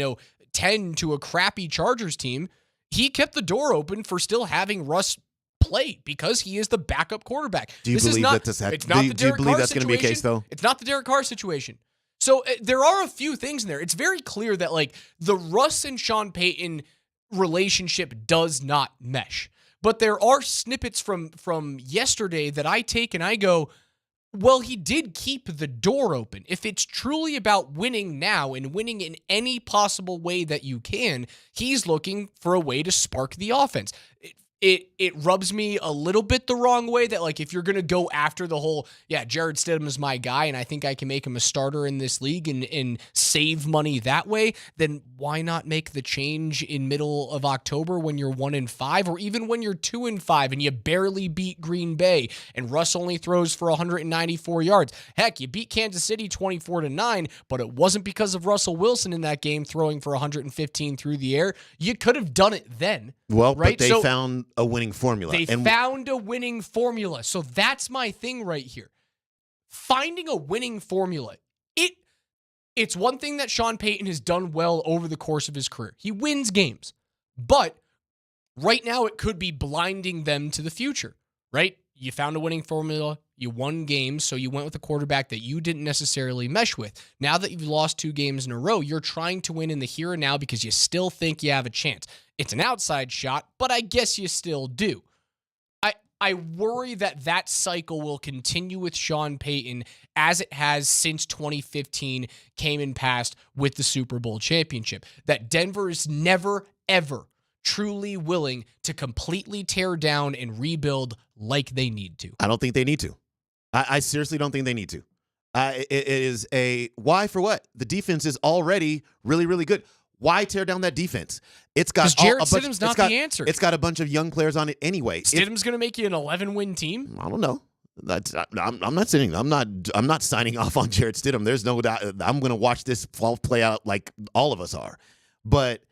10 to a crappy Chargers team, he kept the door open for still having Russ play because he is the backup quarterback. Do you believe that this happens? Do you believe that's going to be a case, though? It's not the Derek Carr situation. So there are a few things in there. It's very clear that the Russ and Sean Payton relationship does not mesh. But there are snippets from yesterday that I take and I go, well, he did keep the door open. If it's truly about winning now and winning in any possible way that you can, he's looking for a way to spark the offense. It rubs me a little bit the wrong way that if you're going to go after the whole, Jarrett Stidham is my guy and I think I can make him a starter in this league and save money that way, then why not make the change in middle of October when you're 1-5 or even when you're 2-5 and you barely beat Green Bay and Russ only throws for 194 yards. Heck, you beat Kansas City 24-9, but it wasn't because of Russell Wilson in that game throwing for 115 through the air. You could have done it then. Well, right? But they found a winning formula. They found a winning formula. So that's my thing right here. Finding a winning formula. It's one thing that Sean Payton has done well over the course of his career. He wins games. But right now it could be blinding them to the future, right? You found a winning formula. You won games, so you went with a quarterback that you didn't necessarily mesh with. Now that you've lost 2 games in a row, you're trying to win in the here and now because you still think you have a chance. It's an outside shot, but I guess you still do. I worry that cycle will continue with Sean Payton as it has since 2015 came and passed with the Super Bowl championship. That Denver is never, ever truly willing to completely tear down and rebuild like they need to. I don't think they need to. I seriously don't think they need to. It is why for what? The defense is already really, really good. Why tear down that defense? It's got Jarrett Stidham's not the answer. It's got a bunch of young players on it anyway. Stidham's going to make you an 11-win team? I don't know. I'm not sitting. I'm not signing off on Jarrett Stidham. There's no doubt. I'm going to watch this play out like all of us are. But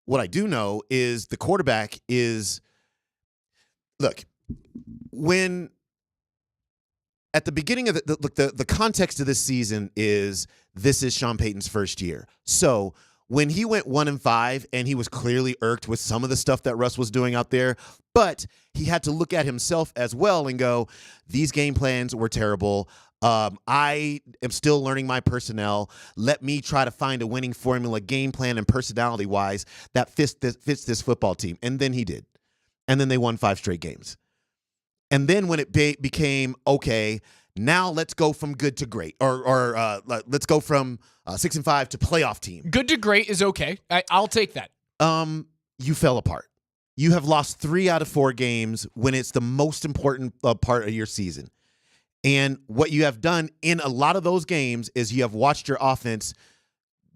what I do know is the quarterback is. Look, when at the beginning of the context of this season is this is Sean Payton's first year, so. When he went 1-5 and he was clearly irked with some of the stuff that Russ was doing out there, but he had to look at himself as well and go, these game plans were terrible. I am still learning my personnel. Let me try to find a winning formula, game plan and personality-wise, that fits this football team. And then he did. And then they won 5 straight games. And then when it became, okay, now let's go from good to great, or let's go from 6-5 to playoff team. Good to great is okay. I'll take that. You fell apart. You have lost 3 out of 4 games when it's the most important part of your season. And what you have done in a lot of those games is you have watched your offense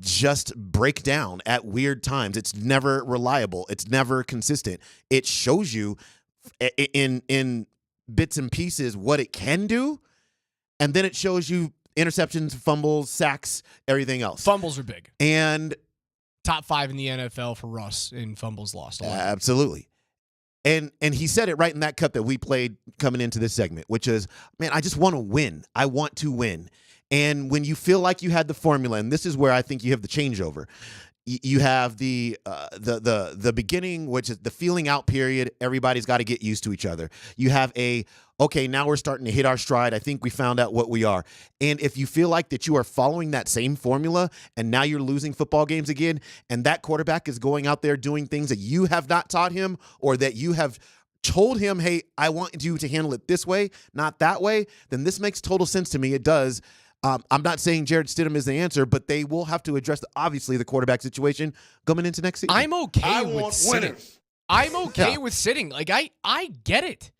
just break down at weird times. It's never reliable. It's never consistent. It shows you in bits and pieces what it can do. And then it shows you interceptions, fumbles, sacks, everything else. Fumbles are big. And top 5 in the NFL for Russ in fumbles lost. Absolutely. And he said it right in that cut that we played coming into this segment, which is, man, I just want to win. I want to win. And when you feel like you had the formula, and this is where I think you have the changeover. You have the beginning, which is the feeling out period. Everybody's got to get used to each other. You have okay, now we're starting to hit our stride. I think we found out what we are. And if you feel like that you are following that same formula and now you're losing football games again, and that quarterback is going out there doing things that you have not taught him or that you have told him, hey, I want you to handle it this way, not that way, then this makes total sense to me. It does. I'm not saying Jarrett Stidham is the answer, but they will have to address, obviously, the quarterback situation coming into next season. I'm okay with sitting. I'm okay with sitting. Like, I get it.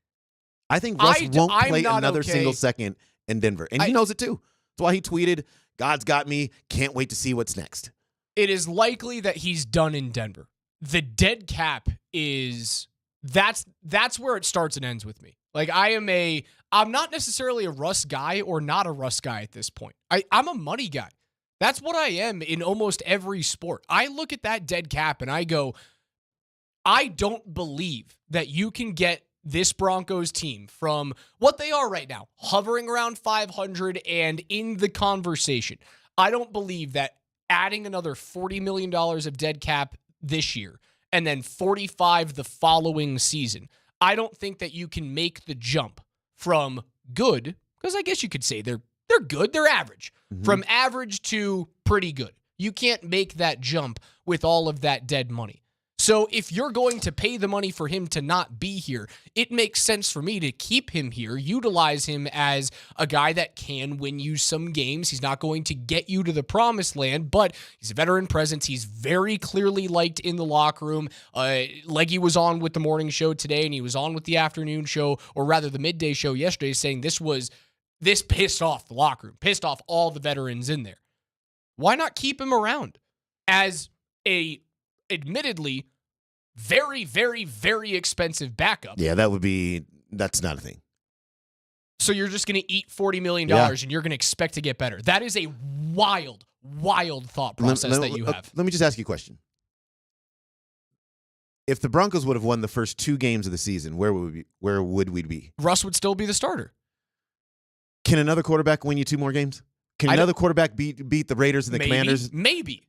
I think Russ won't play I'm not another okay. single second in Denver. And he knows it too. That's why he tweeted, God's got me. Can't wait to see what's next. It is likely that he's done in Denver. The dead cap is that's where it starts and ends with me. Like, I'm not necessarily a Russ guy or not a Russ guy at this point. I'm a money guy. That's what I am in almost every sport. I look at that dead cap and I go, I don't believe that you can get this Broncos team from what they are right now, hovering around 500 and in the conversation. I don't believe that adding another $40 million of dead cap this year and then 45 the following season, I don't think that you can make the jump from good, because I guess you could say they're good, they're average, from average to pretty good. You can't make that jump with all of that dead money. So if you're going to pay the money for him to not be here, it makes sense for me to keep him here, utilize him as a guy that can win you some games. He's not going to get you to the promised land, but he's a veteran presence. He's very clearly liked in the locker room. Leggy was on with the morning show today, and he was on with the afternoon show, or rather the midday show yesterday, saying this pissed off the locker room, pissed off all the veterans in there. Why not keep him around as a admittedly very, very, very expensive backup? Yeah, that's not a thing. So you're just going to eat $40 million and you're going to expect to get better. That is a wild, wild thought process that you have. Let me just ask you a question. If the Broncos would have won the first 2 games of the season, where would we be? Russ would still be the starter. Can another quarterback win you 2 more games? Can another quarterback beat the Raiders and the Commanders? Maybe.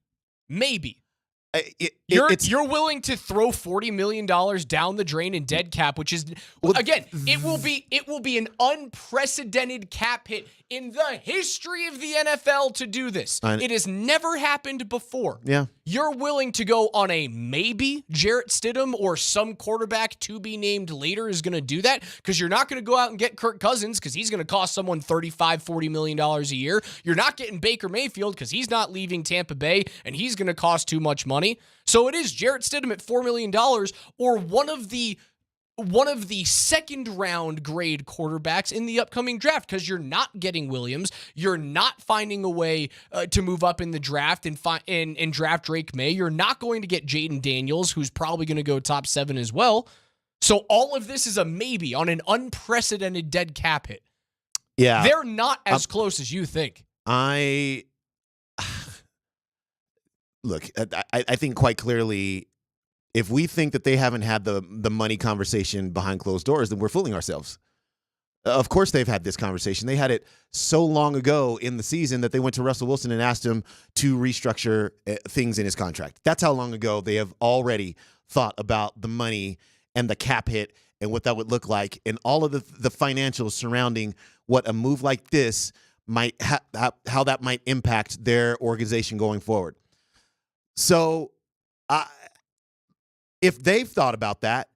You're willing to throw $40 million down the drain in dead cap, which is, again, it will be an unprecedented cap hit in the history of the NFL to do this. It has never happened before. Yeah. You're willing to go on a maybe Jarrett Stidham or some quarterback to be named later is going to do that, because you're not going to go out and get Kirk Cousins because he's going to cost someone $35-40 million a year. You're not getting Baker Mayfield because he's not leaving Tampa Bay and he's going to cost too much money. So it is Jarrett Stidham at $4 million or one of the second round grade quarterbacks in the upcoming draft, because you're not getting Williams. You're not finding a way to move up in the draft and draft Drake May. You're not going to get Jaden Daniels, who's probably going to go top 7 as well. So all of this is a maybe on an unprecedented dead cap hit. Yeah. They're not as close as you think. Look, I think quite clearly, if we think that they haven't had the money conversation behind closed doors, then we're fooling ourselves. Of course they've had this conversation. They had it so long ago in the season that they went to Russell Wilson and asked him to restructure things in his contract. That's how long ago they have already thought about the money and the cap hit and what that would look like and all of the financials surrounding what a move like this might how that might impact their organization going forward. So if they've thought about that,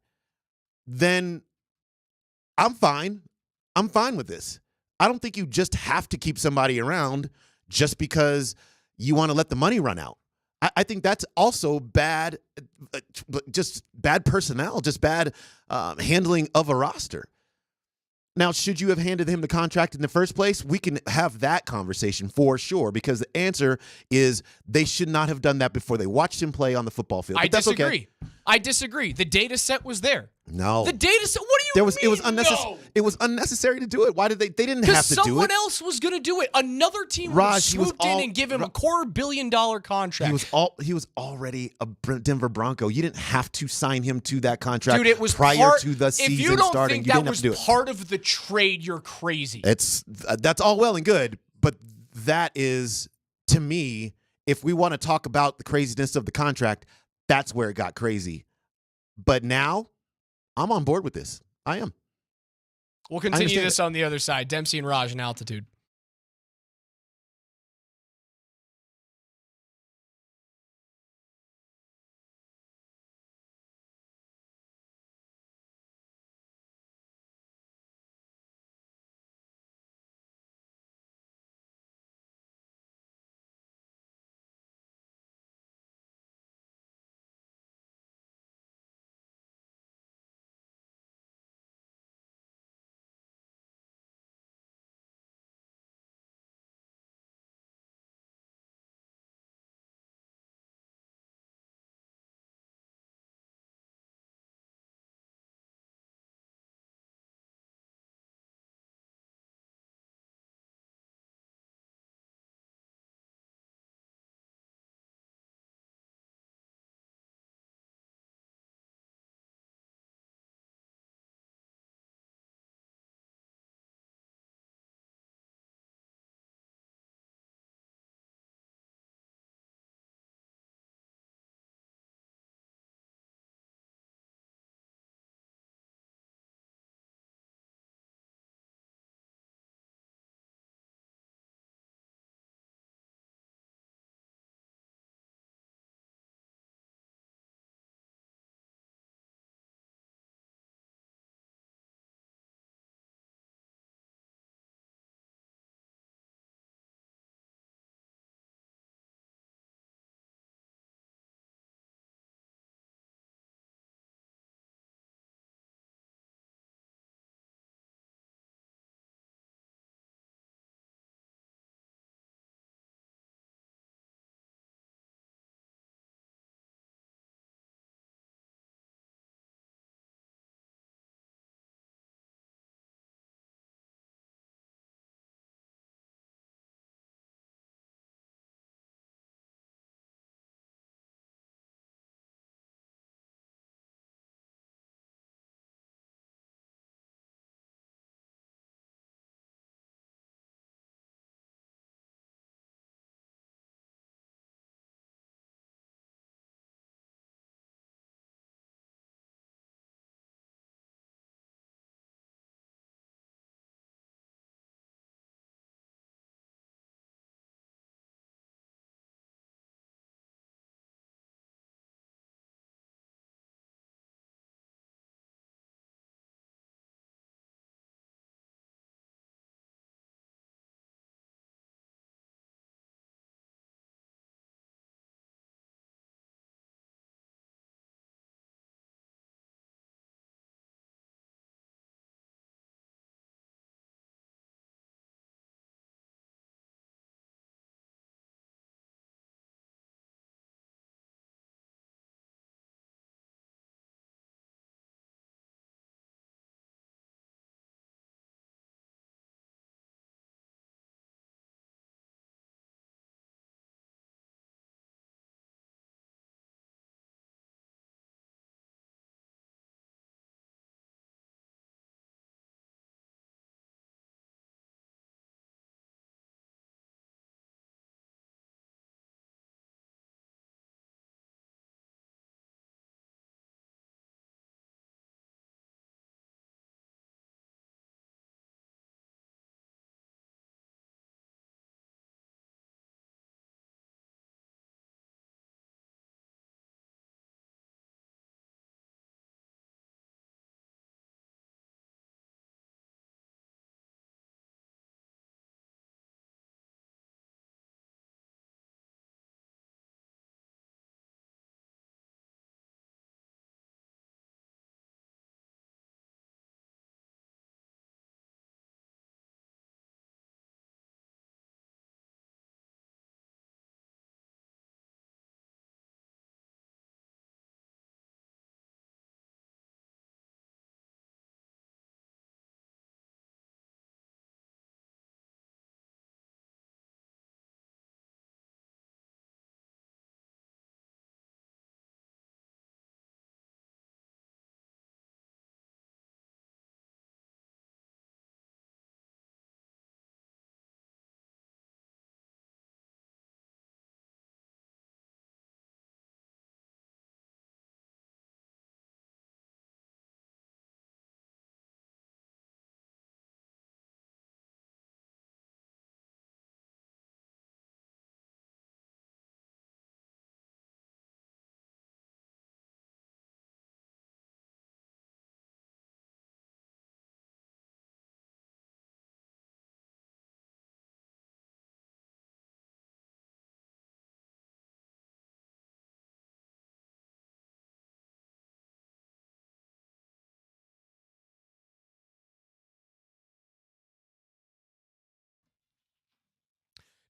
then I'm fine. I'm fine with this. I don't think you just have to keep somebody around just because you want to let the money run out. I think that's also bad, just bad personnel, just bad handling of a roster. Now, should you have handed him the contract in the first place? We can have that conversation for sure, because the answer is they should not have done that before they watched him play on the football field. But that's okay. I disagree. The data set was there. No. The data set, what do you mean? It was unnecessary. No? It was unnecessary to do it. Why did they didn't have to do it? Because someone else was going to do it. Another team would have swooped in and give him a $250 million contract. He was already a Denver Bronco. You didn't have to sign him to that contract. Dude, it was prior to the season starting. If you don't think that was do it. part of the trade, you're crazy. That's all well and good, but that is, to me, if we want to talk about the craziness of the contract, that's where it got crazy. But now, I'm on board with this. I am. We'll continue this on the other side. Dempsey and Raj in Altitude.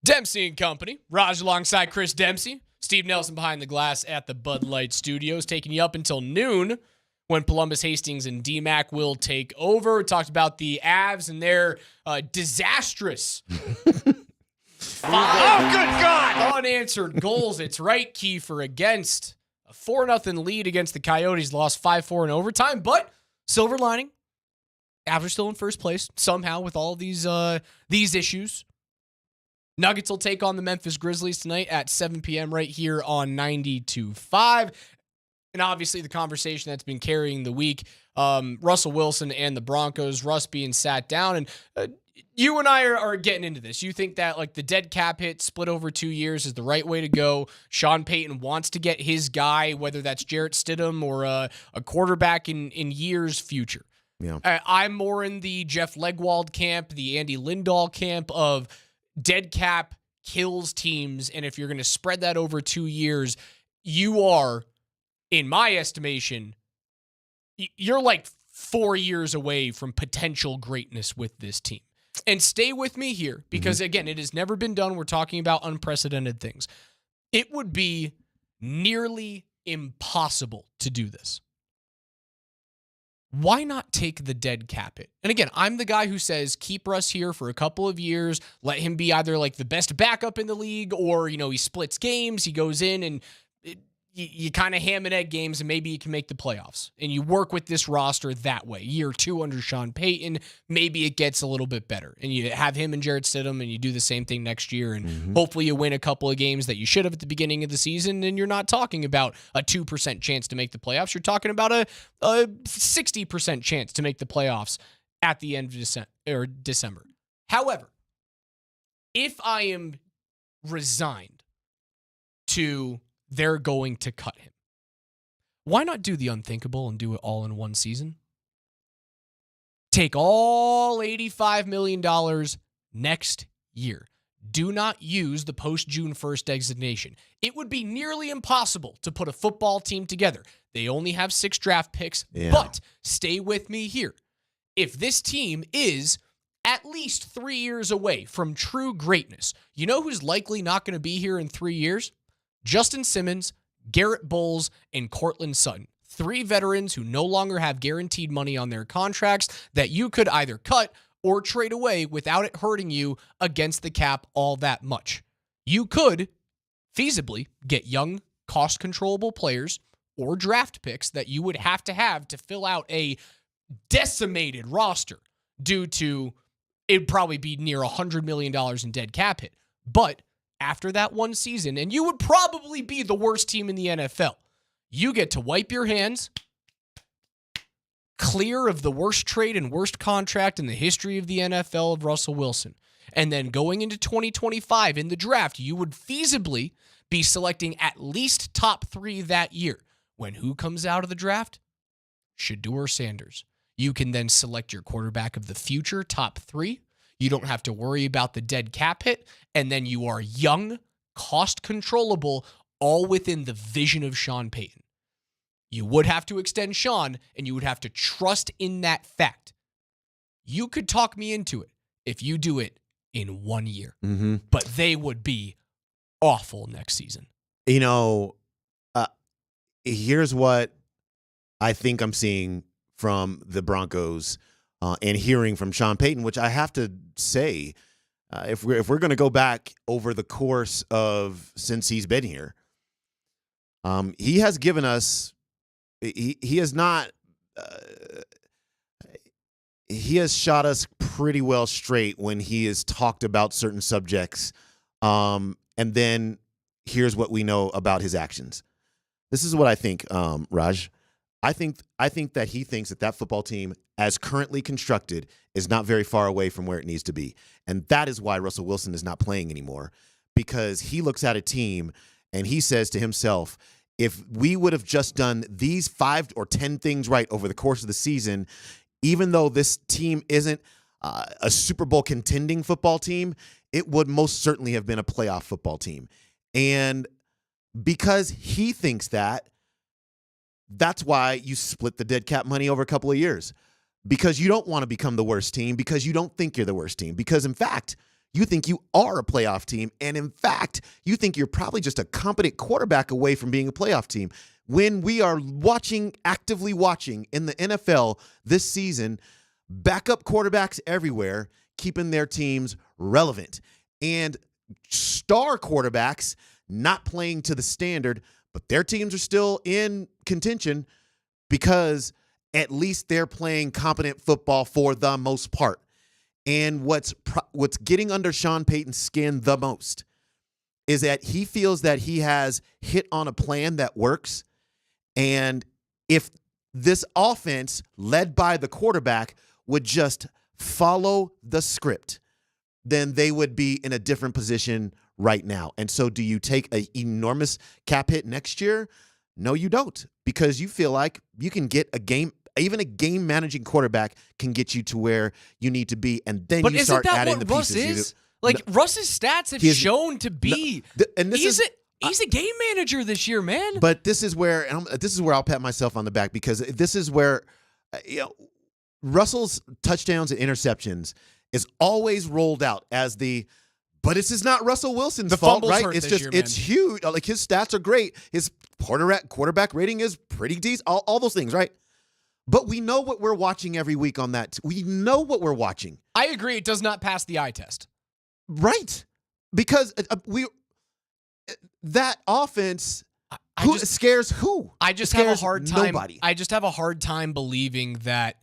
Dempsey and Company. Raj alongside Chris Dempsey. Steve Nelson behind the glass at the Bud Light Studios, taking you up until noon when Columbus, Hastings, and DMAC will take over. We talked about the Avs and their disastrous good God! unanswered goals. It's right, Kiefer, against a 4-0 lead against the Coyotes. Lost 5-4 in overtime, but silver lining. Avs are still in first place somehow with all of these issues. Nuggets will take on the Memphis Grizzlies tonight at 7 p.m. right here on 92.5. And obviously the conversation that's been carrying the week, Russell Wilson and the Broncos, Russ being sat down. And you and I are getting into this. You think that like the dead cap hit split over 2 years is the right way to go. Sean Payton wants to get his guy, whether that's Jarrett Stidham or a quarterback in years future. Yeah. I'm more in the Jeff Legwold camp, the Andy Lindahl camp of dead cap kills teams. And if you're going to spread that over 2 years, you are, in my estimation, you're like 4 years away from potential greatness with this team. And stay with me here because, again, it has never been done. We're talking about unprecedented things. It would be nearly impossible to do this. Why not take the dead cap hit? And again, I'm the guy who says keep Russ here for a couple of years, let him be either like the best backup in the league or, he splits games, he goes in and you kind of ham and egg games and maybe you can make the playoffs. And you work with this roster that way. Year 2 under Sean Payton, maybe it gets a little bit better. And you have him and Jarrett Stidham and you do the same thing next year. And hopefully you win a couple of games that you should have at the beginning of the season. And you're not talking about a 2% chance to make the playoffs. You're talking about a 60% chance to make the playoffs at the end of December. However, if I am resigned to they're going to cut him, why not do the unthinkable and do it all in one season? Take all $85 million next year. Do not use the post-June 1st designation. It would be nearly impossible to put a football team together. They only have 6 draft picks, but stay with me here. If this team is at least 3 years away from true greatness, you know who's likely not going to be here in 3 years? Justin Simmons, Garrett Bowles, and Courtland Sutton. 3 veterans who no longer have guaranteed money on their contracts that you could either cut or trade away without it hurting you against the cap all that much. You could feasibly get young, cost-controllable players or draft picks that you would have to fill out a decimated roster due to it'd probably be near $100 million in dead cap hit. But after that one season, and you would probably be the worst team in the NFL, you get to wipe your hands clear of the worst trade and worst contract in the history of the NFL of Russell Wilson. And then going into 2025 in the draft, you would feasibly be selecting at least top 3 that year. When who comes out of the draft? Shedeur Sanders. You can then select your quarterback of the future, top 3. You don't have to worry about the dead cap hit. And then you are young, cost controllable, all within the vision of Sean Payton. You would have to extend Sean, and you would have to trust in that fact. You could talk me into it if you do it in 1 year. But they would be awful next season. Here's what I think I'm seeing from the Broncos and hearing from Sean Payton, which I have to say, if we're going to go back over the course of since he's been here, he has given us. He has not. He has shot us pretty well straight when he has talked about certain subjects, and then here's what we know about his actions. This is what I think, Raj. I think that he thinks that football team, as currently constructed, is not very far away from where it needs to be. And that is why Russell Wilson is not playing anymore, because he looks at a team and he says to himself, if we would have just done these 5 or 10 things right over the course of the season, even though this team isn't a Super Bowl contending football team, it would most certainly have been a playoff football team. And because he thinks that, that's why you split the dead cap money over a couple of years, because you don't want to become the worst team, because you don't think you're the worst team, because in fact, You think you are a playoff team. And in fact, you think you're probably just a competent quarterback away from being a playoff team. When we are actively watching in the NFL this season, backup quarterbacks everywhere, keeping their teams relevant. And star quarterbacks not playing to the standard, but their teams are still in contention because at least they're playing competent football for the most part. And what's getting under Sean Payton's skin the most is that he feels that he has hit on a plan that works. And if this offense, led by the quarterback, would just follow the script, then they would be in a different position right now. And so do you take an enormous cap hit next year? No, you don't, because you feel like you can get even a game managing quarterback can get you to where you need to be. And then you start adding the pieces. Is? Like, Russ's stats have shown to be, he's a game manager this year, man. But this is where I'll pat myself on the back, because this is where Russell's touchdowns and interceptions is always rolled out as but this is not Russell Wilson's fault, right? It's just it's huge. Like, his stats are great. His quarterback rating is pretty decent. All those things, right? But we know what we're watching every week on that. We know what we're watching. I agree. It does not pass the eye test. Right. Because that offense scares who? I just have a hard time. Nobody. I just have a hard time believing that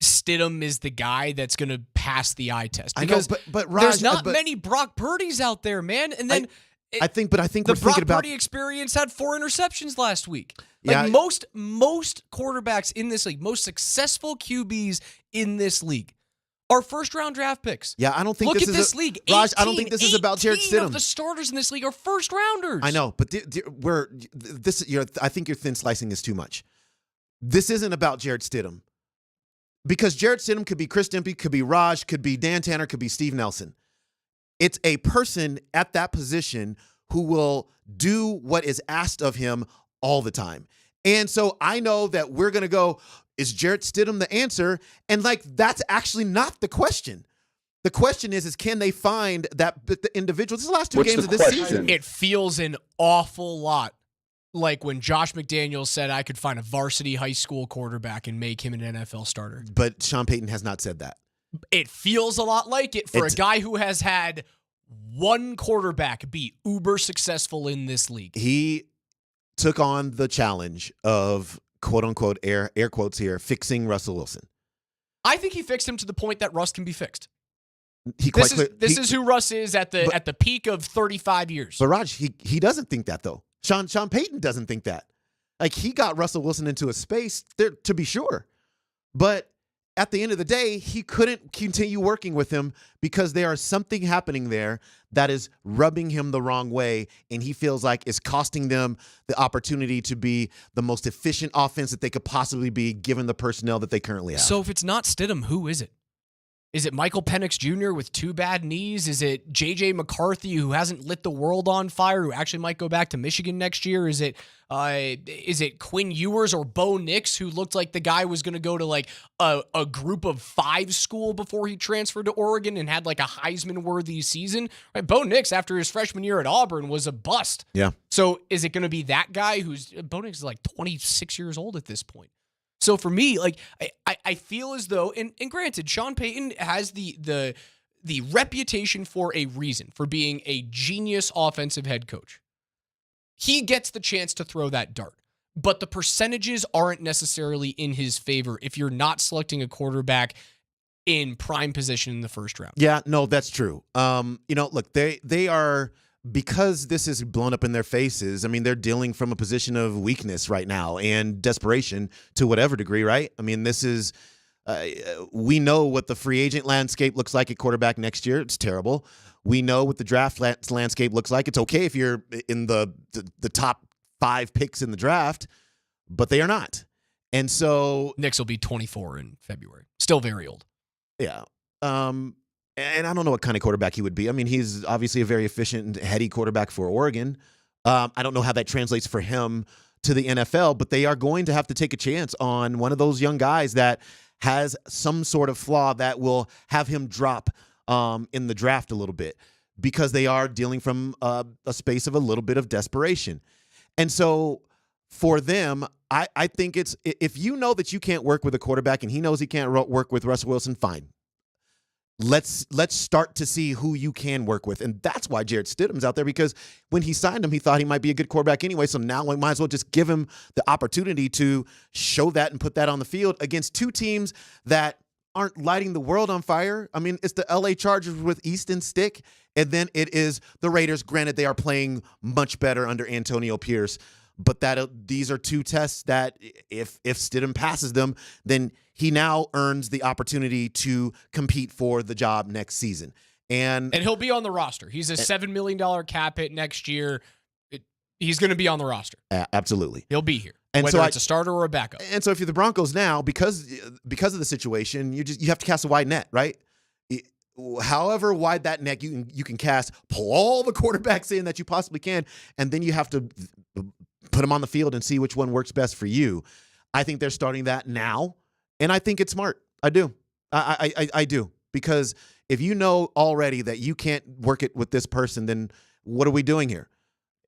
Stidham is the guy that's going to pass the eye test. Because but Raj, there's not many Brock Purdy's out there, man. And then I think the Brock Purdy experience had 4 interceptions last week. Like, most quarterbacks in this league, most successful QBs in this league are first-round draft picks. Yeah, I don't think Look at this league. Raj, I don't think this is about Jarrett Stidham. Of the starters in this league are first-rounders. I know, but I think you're thin slicing this too much. This isn't about Jarrett Stidham. Because Jarrett Stidham could be Chris Dempsey, could be Raj, could be Dan Tanner, could be Steve Nelson. It's a person at that position who will do what is asked of him all the time. And so I know that we're going to go, is Jarrett Stidham the answer? And that's actually not the question. The question is can they find the individual? This is the last two games of this season. It feels an awful lot like when Josh McDaniels said I could find a varsity high school quarterback and make him an NFL starter. But Sean Payton has not said that. It feels a lot like it for a guy who has had one quarterback be uber successful in this league. He took on the challenge of, quote unquote, air quotes here, fixing Russell Wilson. I think he fixed him to the point that Russ can be fixed. This is who Russ is at the peak of 35 years. But Raj, he doesn't think that, though. Sean Payton doesn't think that. Like, he got Russell Wilson into a space there, to be sure. But at the end of the day, he couldn't continue working with him because there is something happening there that is rubbing him the wrong way, and he feels like it's costing them the opportunity to be the most efficient offense that they could possibly be given the personnel that they currently have. So if it's not Stidham, who is it? Is it Michael Penix Jr. with 2 bad knees? Is it J.J. McCarthy, who hasn't lit the world on fire, who actually might go back to Michigan next year? Is it Quinn Ewers or Bo Nix, who looked like the guy was going to go to like a group of 5 school before he transferred to Oregon and had like a Heisman-worthy season? Right? Bo Nix, after his freshman year at Auburn, was a bust. Yeah. So is it going to be that guy Bo Nix is like 26 years old at this point? So for me, like I feel as though, and granted, Sean Payton has the reputation for a reason, for being a genius offensive head coach. He gets the chance to throw that dart, but the percentages aren't necessarily in his favor if you're not selecting a quarterback in prime position in the first round. Yeah, no, that's true. Look, they are, because this is blown up in their faces, I mean, they're dealing from a position of weakness right now and desperation to whatever degree, right? I mean, this is, we know what the free agent landscape looks like at quarterback next year. It's terrible. We know what the draft landscape looks like. It's okay if you're in the top 5 picks in the draft, but they are not. And so Knicks will be 24 in February. Still very old. Yeah. And I don't know what kind of quarterback he would be. I mean, he's obviously a very efficient and heady quarterback for Oregon. I don't know how that translates for him to the NFL, but they are going to have to take a chance on one of those young guys that has some sort of flaw that will have him drop in the draft a little bit because they are dealing from a space of a little bit of desperation. And so for them, I think it's if you know that you can't work with a quarterback and he knows he can't work with Russell Wilson, fine. Let's start to see who you can work with. And that's why Jarrett Stidham's out there, because when he signed him, he thought he might be a good quarterback anyway. So now we might as well just give him the opportunity to show that and put that on the field against two teams that aren't lighting the world on fire. I mean, it's the LA Chargers with Easton Stick, and then it is the Raiders. Granted, they are playing much better under Antonio Pierce, but these are two tests that if Stidham passes them, then he now earns the opportunity to compete for the job next season. And he'll be on the roster. He's a $7 million cap hit next year. He's going to be on the roster. Absolutely. He'll be here, and whether it's a starter or a backup. And so if you're the Broncos now, because of the situation, you have to cast a wide net, right? However wide that net you can cast, pull all the quarterbacks in that you possibly can, and then you have to put them on the field and see which one works best for you. I think they're starting that now, and I think it's smart. I do. I do. Because if you know already that you can't work it with this person, then what are we doing here?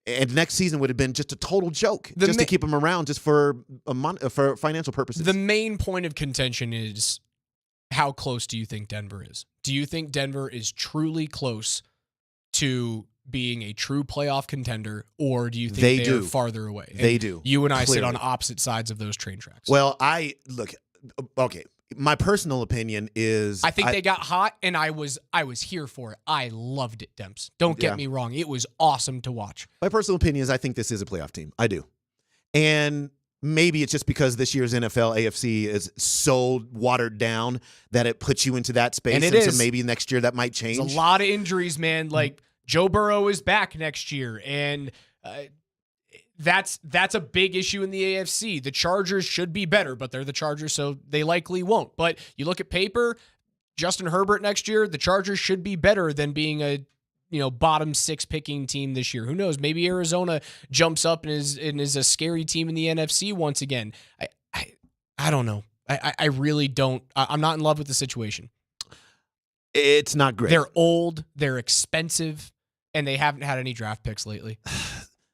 And next season would have been just a total joke to keep him around just for financial purposes. The main point of contention is how close do you think Denver is? Do you think Denver is truly close to being a true playoff contender, or do you think they're farther away? They do. You and I sit Clearly. on opposite sides of those train tracks. Well, okay. My personal opinion is I think they got hot, and I was here for it. I loved it, Demps. Don't get me wrong. It was awesome to watch. My personal opinion is I think this is a playoff team. I do. And maybe it's just because this year's NFL AFC is so watered down that it puts you into that space. And it is. So maybe next year that might change. There's a lot of injuries, man. Like Joe Burrow is back next year, and that's a big issue in the AFC. The Chargers should be better, but they're the Chargers, so they likely won't. But you look at paper, Justin Herbert next year, the Chargers should be better than being a bottom 6 picking team this year. Who knows? Maybe Arizona jumps up and is a scary team in the NFC once again. I don't know. I really don't. I'm not in love with the situation. It's not great. They're old, they're expensive, and they haven't had any draft picks lately.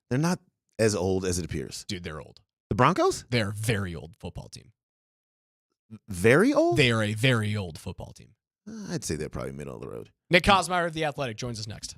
They're not as old as it appears. Dude, they're old. The Broncos? They're a very old football team. Very old? They are a very old football team. I'd say they're probably middle of the road. Nick Kosmeyer of The Athletic joins us next.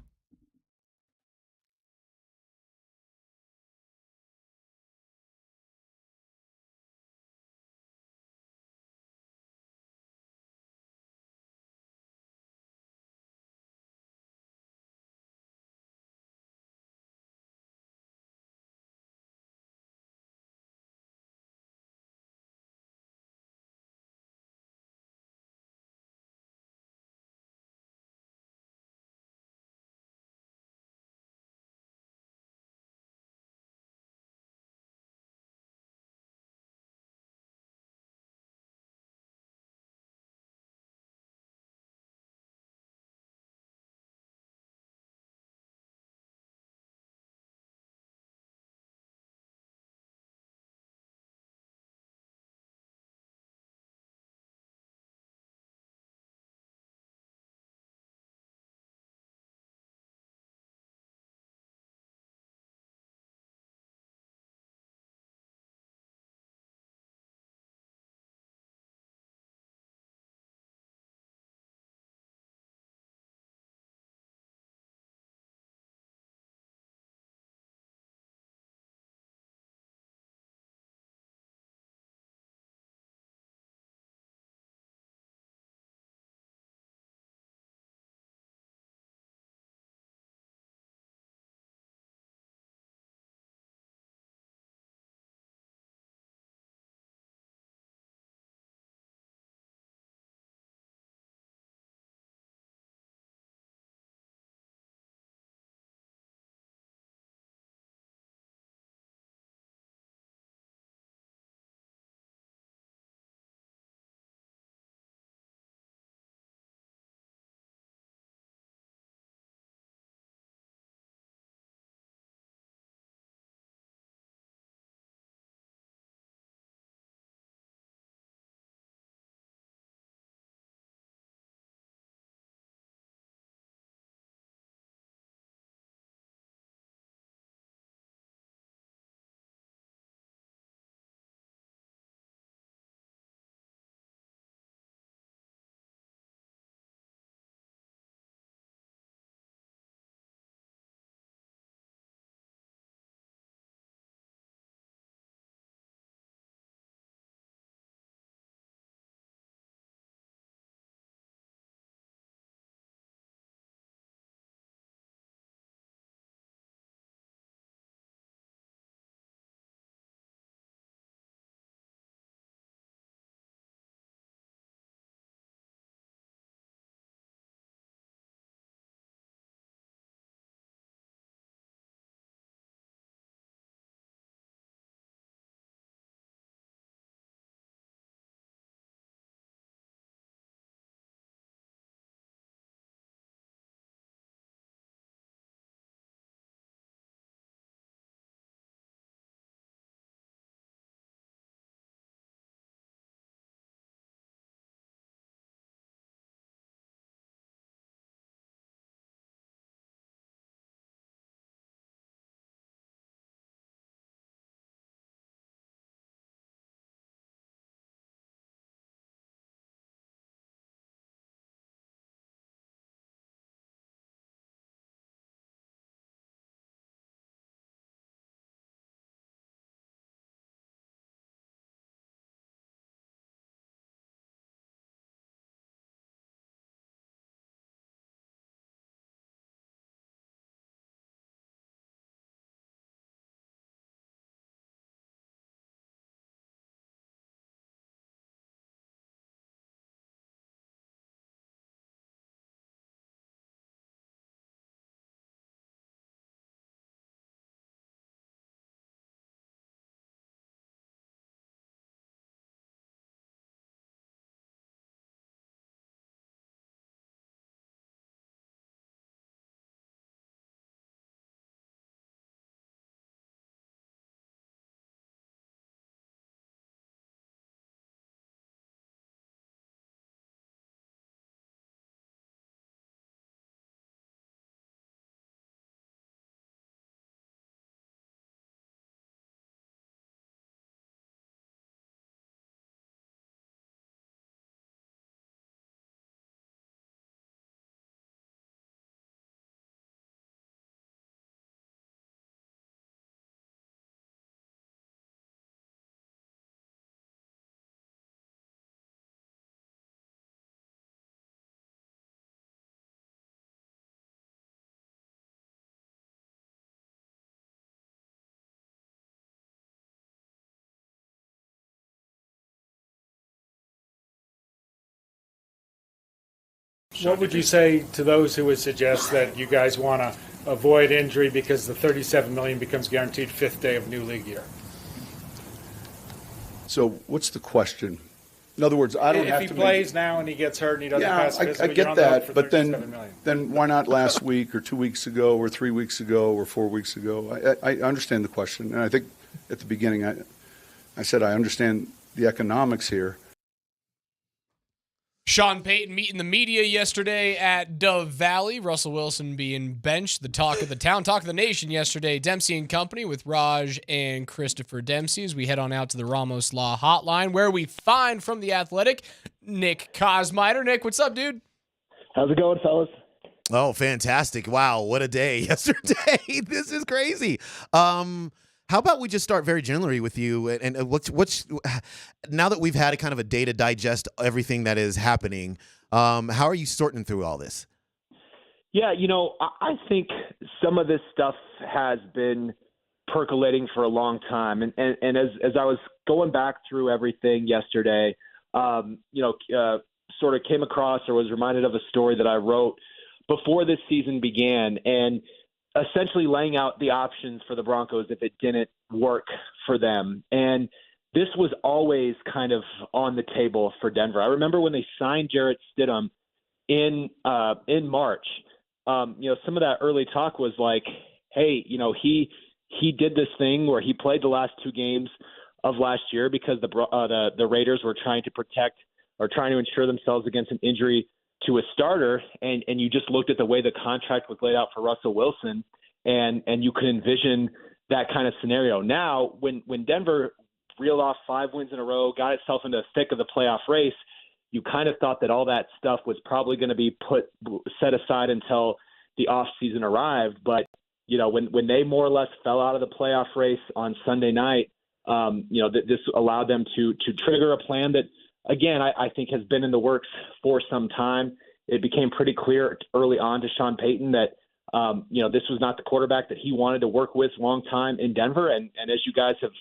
What would you say to those who would suggest that you guys want to avoid injury because the $37 million becomes guaranteed fifth day of new league year? So what's the question? In other words, I don't have to. If he plays now and he gets hurt and he doesn't pass physical, I you're get on the hook that, for but $37 million. then why not last week or 2 weeks ago or 3 weeks ago or 4 weeks ago? I understand the question, and I think at the beginning I said I understand the economics here. Sean Payton meeting the media yesterday at Dove Valley. Russell Wilson being benched, the talk of the town, talk of the nation yesterday. Dempsey and Company with Raj and Christopher Dempsey as we head on out to the Ramos Law Hotline, where we find from The Athletic, Nick Kosmider. Nick, what's up, dude? How's it going, fellas? Oh, fantastic. Wow, what a day yesterday. This is crazy. How about we just start very generally with you, and what's now that we've had a kind of a day to digest everything that is happening, how are you sorting through all this? Yeah, I think some of this stuff has been percolating for a long time, and as I was going back through everything yesterday, sort of came across or was reminded of a story that I wrote before this season began, and essentially laying out the options for the Broncos if it didn't work for them. And this was always kind of on the table for Denver. I remember when they signed Jarrett Stidham in March, some of that early talk was like, hey, he did this thing where he played the last 2 games of last year because the Raiders were trying to protect or trying to ensure themselves against an injury to a starter, and you just looked at the way the contract was laid out for Russell Wilson, and you could envision that kind of scenario. Now, when Denver reeled off 5 wins in a row, got itself into the thick of the playoff race, you kind of thought that all that stuff was probably going to be set aside until the offseason arrived. But, when they more or less fell out of the playoff race on Sunday night, this allowed them to trigger a plan that, again, I think has been in the works for some time. It became pretty clear early on to Sean Payton that, this was not the quarterback that he wanted to work with long time in Denver. And as you guys have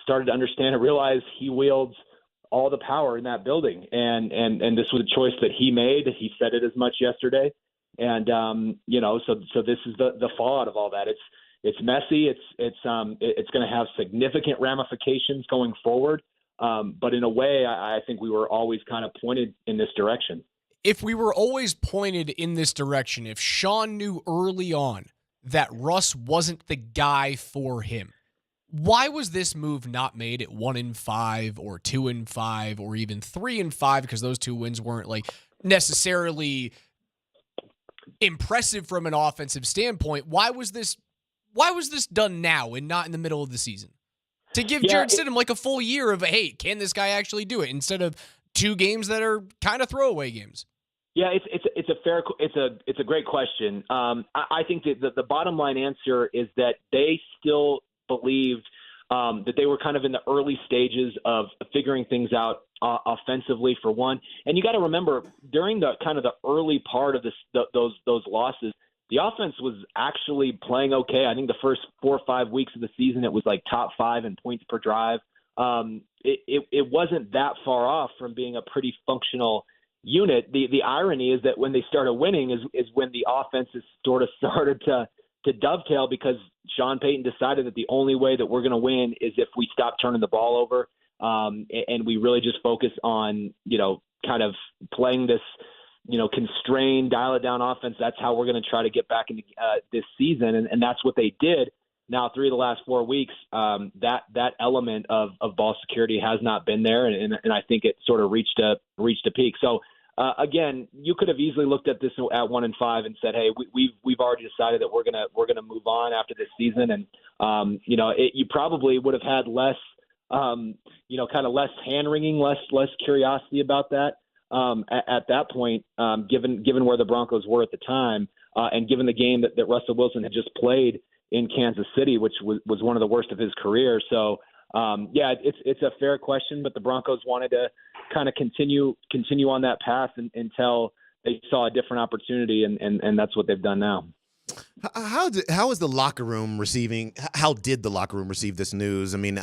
started to understand and realize, he wields all the power in that building. And this was a choice that he made. He said it as much yesterday. And, so this is the fallout of all that. It's messy. It's going to have significant ramifications going forward. But in a way, I think we were always kind of pointed in this direction. If we were always pointed in this direction, if Sean knew early on that Russ wasn't the guy for him, why was this move not made at 1-5 or 2-5 or even 3-5? Because those 2 wins weren't like necessarily impressive from an offensive standpoint. Why was this done now and not in the middle of the season? To give Jarrett Stidham like a full year of, hey, can this guy actually do it, instead of 2 games that are kind of throwaway games? Yeah, it's a great question. I think that the bottom line answer is that they still believed that they were kind of in the early stages of figuring things out offensively, for one. And you got to remember, during the kind of the early part of those losses, the offense was actually playing okay. I think the first 4 or 5 weeks of the season, it was like top 5 in points per drive. It wasn't that far off from being a pretty functional unit. The irony is that when they started winning is when the offenses sort of started to dovetail, because Sean Payton decided that the only way that we're going to win is if we stop turning the ball over, and we really just focus on, kind of playing this, constrained, dial it down offense. That's how we're going to try to get back into this season. And that's what they did. Now, 3 of the last 4 weeks, that element of ball security has not been there. And I think it sort of reached a peak. So again, you could have easily looked at this at 1-5 and said, hey, we've already decided that we're going to move on after this season. And, you probably would have had less, kind of less hand wringing, less curiosity about that. At that point, given where the Broncos were at the time, and given the game that Russell Wilson had just played in Kansas City, which was one of the worst of his career. So, it's a fair question, but the Broncos wanted to kind of continue on that path until they saw a different opportunity, and that's what they've done now. How is the locker room receiving? How did the locker room receive this news? I mean,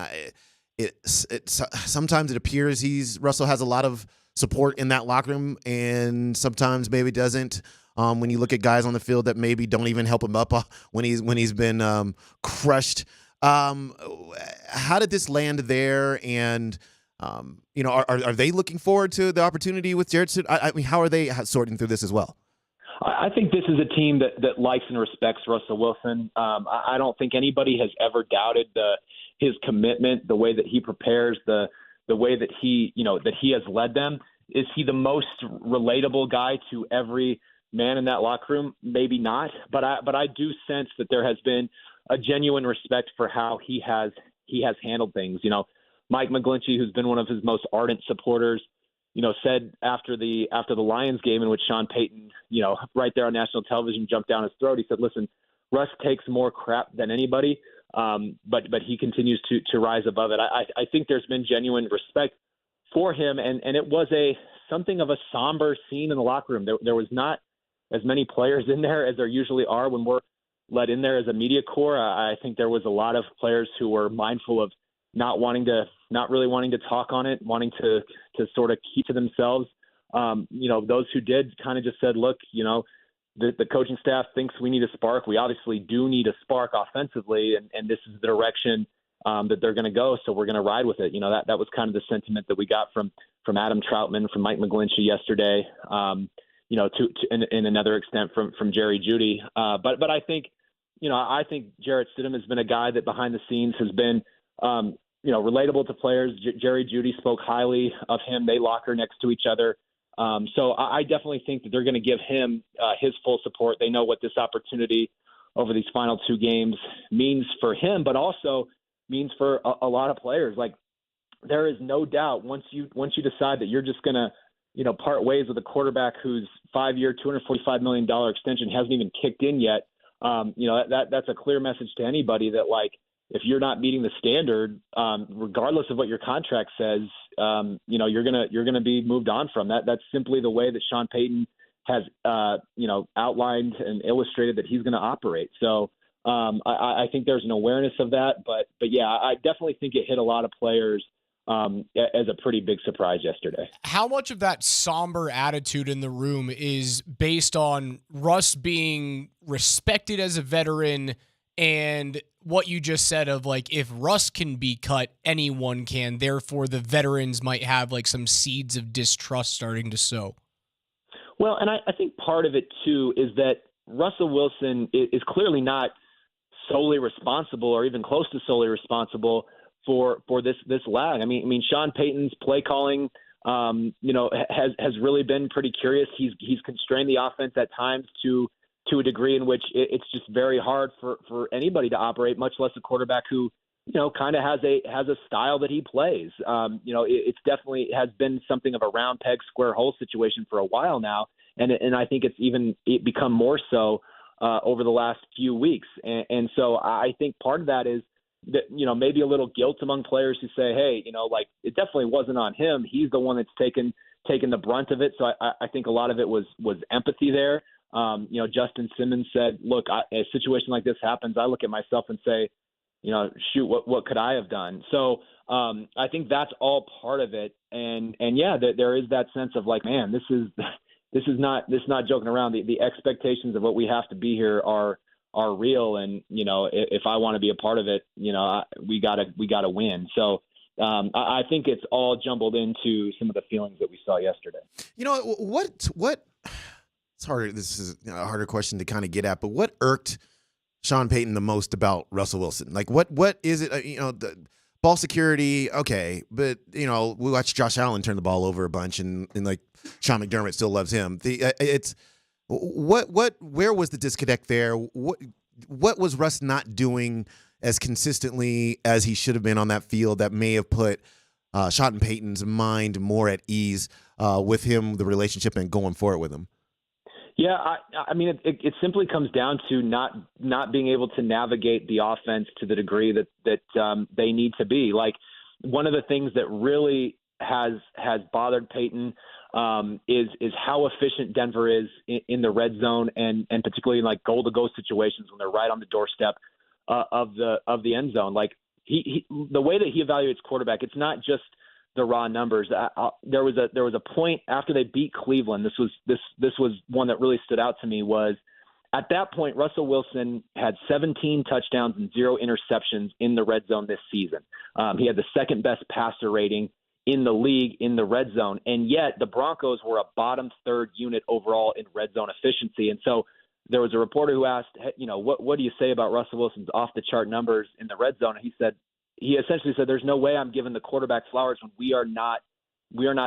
sometimes it appears Russell has a lot of support in that locker room, and sometimes maybe doesn't. When you look at guys on the field that maybe don't even help him up when he's been crushed. How did this land there? And are they looking forward to the opportunity with Jarrett Stidham? I mean, how are they sorting through this as well? I think this is a team that likes and respects Russell Wilson. I don't think anybody has ever doubted his commitment, the way that he prepares, the way that he has led them. Is he the most relatable guy to every man in that locker room? Maybe not, but I do sense that there has been a genuine respect for how he has handled things. Mike McGlinchey, who's been one of his most ardent supporters, said after the Lions game, in which Sean Payton, right there on national television, jumped down his throat. He said, "Listen, Russ takes more crap than anybody, but he continues to rise above it." I think there's been genuine respect for him, and it was something of a somber scene in the locker room. There was not as many players in there as there usually are when we're let in there as a media corps. I think there was a lot of players who were mindful of not really wanting to talk on it, wanting to sort of keep to themselves. Those who did kind of just said, look, the coaching staff thinks we need a spark. We obviously do need a spark offensively, and this is the direction that they're going to go. So we're going to ride with it. That was kind of the sentiment that we got from Adam Troutman, from Mike McGlinchey yesterday, to in another extent from Jerry Jeudy. But I think, I think Jarrett Stidham has been a guy that behind the scenes has been, relatable to players. Jerry Jeudy spoke highly of him. They locker next to each other. So I definitely think that they're going to give him his full support. They know what this opportunity over these final two games means for him, but also means for a lot of players. Like, there is no doubt once you decide that you're just going to, part ways with a quarterback whose 5-year, $245 million extension hasn't even kicked in yet. That's a clear message to anybody that, like, if you're not meeting the standard, regardless of what your contract says, you're gonna be moved on from that. That's simply the way that Sean Payton has, outlined and illustrated that he's going to operate. So I think there's an awareness of that, but yeah, I definitely think it hit a lot of players as a pretty big surprise yesterday. How much of that somber attitude in the room is based on Russ being respected as a veteran and what you just said of, like, if Russ can be cut, anyone can, therefore the veterans might have like some seeds of distrust starting to sow? Well, and I think part of it too is that Russell Wilson is clearly not solely responsible or even close to solely responsible for this lag. I mean, Sean Payton's play calling, has really been pretty curious. He's constrained the offense at times to a degree in which it's just very hard for anybody to operate, much less a quarterback who, kind of has a style that he plays. It's definitely has been something of a round peg, square hole situation for a while now. And I think it's become more so over the last few weeks. And so I think part of that is that, maybe a little guilt among players who say, hey, it definitely wasn't on him. He's the one that's taken the brunt of it. So I think a lot of it was empathy there. Justin Simmons said, look, a situation like this happens, I look at myself and say, shoot, what could I have done? So I think that's all part of it. And yeah, there is that sense of, like, man, this is not joking around. The expectations of what we have to be here are real. And, if I want to be a part of it, we gotta win. So I think it's all jumbled into some of the feelings that we saw yesterday. What it's harder. This is a harder question to kind of get at, but what irked Sean Payton the most about Russell Wilson? Like, what is it? The ball security, okay, but we watched Josh Allen turn the ball over a bunch, and like Sean McDermott still loves him. Where was the disconnect there? What was Russ not doing as consistently as he should have been on that field that may have put Sean Payton's mind more at ease with him, the relationship, and going for it with him? Yeah, I mean, it simply comes down to not being able to navigate the offense to the degree that they need to be. Like, one of the things that really has bothered Payton is how efficient Denver is in the red zone and particularly in, like, goal-to-go situations when they're right on the doorstep of the end zone. Like, he the way that he evaluates quarterback, it's not just raw numbers. There was a point after they beat Cleveland. This was one that really stood out to me. Was at that point, Russell Wilson had 17 touchdowns and 0 interceptions in the red zone this season. He had the second best passer rating in the league in the red zone, and yet the Broncos were a bottom third unit overall in red zone efficiency. And so there was a reporter who asked, what do you say about Russell Wilson's off the chart numbers in the red zone? And he essentially said, there's no way I'm giving the quarterback flowers when we are not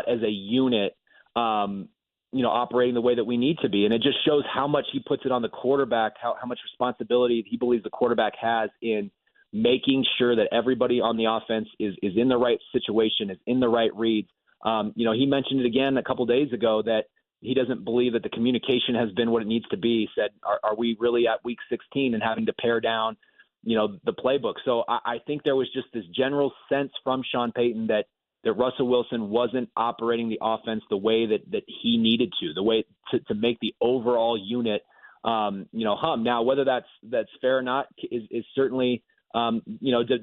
as a unit, operating the way that we need to be. And it just shows how much he puts it on the quarterback, how much responsibility he believes the quarterback has in making sure that everybody on the offense is in the right situation, is in the right reads. He mentioned it again a couple days ago that he doesn't believe that the communication has been what it needs to be. He said, are we really at week 16 and having to pare down, the playbook? So I think there was just this general sense from Sean Payton that Russell Wilson wasn't operating the offense the way that he needed to, the way to make the overall unit, hum. Now, whether that's fair or not is certainly,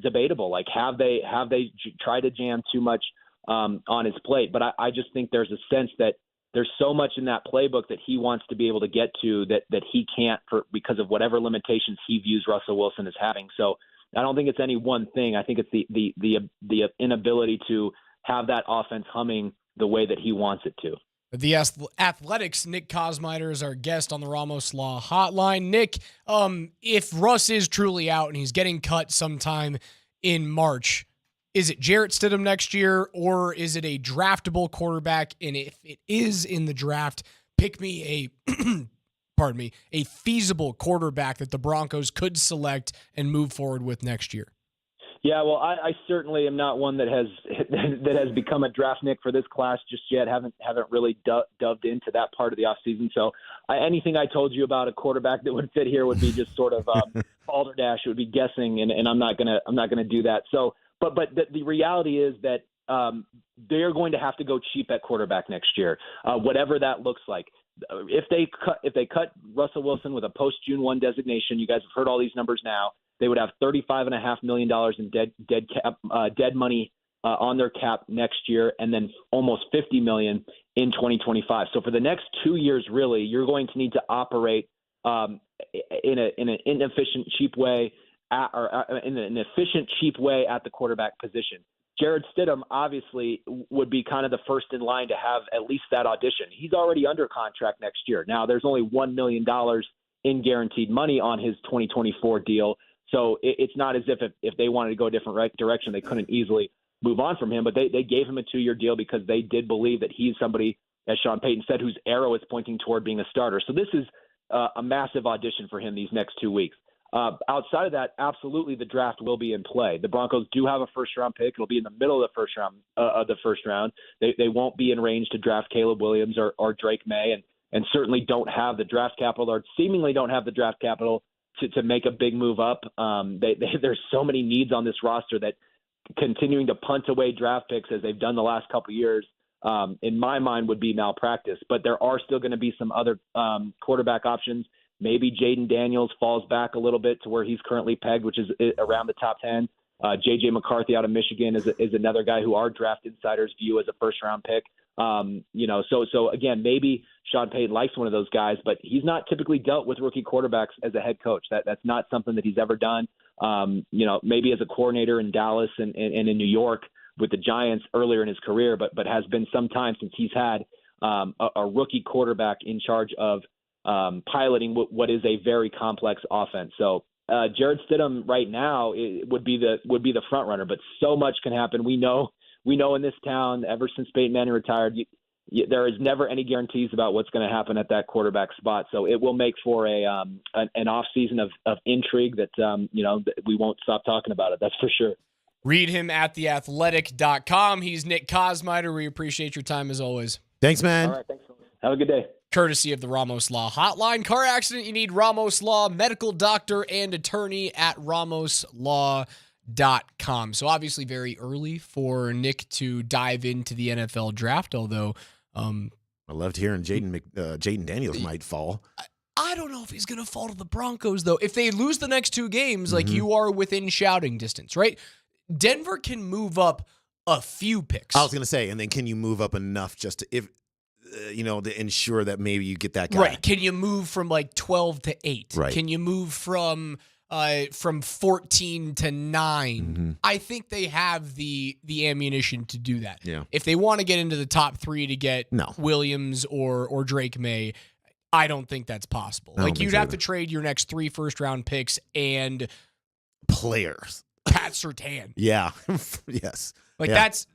debatable. Like, have they tried to jam too much on his plate? But I just think there's a sense that there's so much in that playbook that he wants to be able to get to that he can't because of whatever limitations he views Russell Wilson as having. So I don't think it's any one thing. I think it's the inability to have that offense humming the way that he wants it to. The Athletics' Nick Kosmider is our guest on the Ramos Law Hotline. Nick, if Russ is truly out and he's getting cut sometime in March, is it Jarrett Stidham next year, or is it a draftable quarterback? And if it is in the draft, pick me a feasible quarterback that the Broncos could select and move forward with next year. Yeah, well, I certainly am not one that has become a draft nick for this class just yet. Haven't really dove into that part of the offseason. So anything I told you about a quarterback that would fit here would be just sort of balderdash. It would be guessing, and I'm not gonna do that. So, but the reality is that they're going to have to go cheap at quarterback next year, whatever that looks like. If they cut Russell Wilson with a post June 1 designation, you guys have heard all these numbers now. They would have $35.5 million in dead money on their cap next year, and then almost $50 million in 2025. So for the next 2 years, really, you're going to need to operate in an inefficient, cheap way, in an efficient, cheap way at the quarterback position. Jarrett Stidham obviously would be kind of the first in line to have at least that audition. He's already under contract next year. Now, there's only $1 million in guaranteed money on his 2024 deal. So it's not as if they wanted to go a different direction, they couldn't easily move on from him. But they gave him a 2-year deal because they did believe that he's somebody, as Sean Payton said, whose arrow is pointing toward being a starter. So this is a massive audition for him these next 2 weeks. Outside of that, absolutely the draft will be in play. The Broncos do have a first-round pick. It'll be in the middle of the first round. They won't be in range to draft Caleb Williams or Drake May, and certainly don't have the draft capital, or seemingly don't have the draft capital to make a big move up. There's so many needs on this roster that continuing to punt away draft picks as they've done the last couple of years, in my mind, would be malpractice. But there are still going to be some other quarterback options. Maybe Jaden Daniels falls back a little bit to where he's currently pegged, which is around the top 10. J.J. McCarthy out of Michigan is another guy who our draft insiders view as a first-round pick. So again, maybe Sean Payton likes one of those guys, but he's not typically dealt with rookie quarterbacks as a head coach. That's not something that he's ever done. Maybe as a coordinator in Dallas and in New York with the Giants earlier in his career, but has been some time since he's had a rookie quarterback in charge of piloting what is a very complex offense. So Jarrett Stidham right now would be the front runner, but so much can happen. We know in this town, ever since Peyton Manning retired, there is never any guarantees about what's going to happen at that quarterback spot. So it will make for an off season of intrigue that we won't stop talking about it. That's for sure. Read him at theathletic.com. He's Nick Kosmider. We appreciate your time as always. Thanks, man. All right, thanks. Have a good day. Courtesy of the Ramos Law Hotline. Car accident, you need Ramos Law, medical doctor and attorney at ramoslaw.com. So obviously very early for Nick to dive into the NFL draft, although I loved hearing Jaden Daniels might fall. I don't know if he's going to fall to the Broncos, though. If they lose the next 2 games, like, you are within shouting distance, right? Denver can move up a few picks. I was going to say, and then can you move up enough just to, if to ensure that maybe you get that guy? Right. Can you move from like 12 to 8? Right. Can you move from 14 to 9? Mm-hmm. I think they have the ammunition to do that. Yeah. If they want to get into the top 3 to get Williams or Drake May, I don't think that's possible. Like, you'd have to trade your next 3 first-round picks and players. Pat Surtain. Yeah. Yes. Like, that's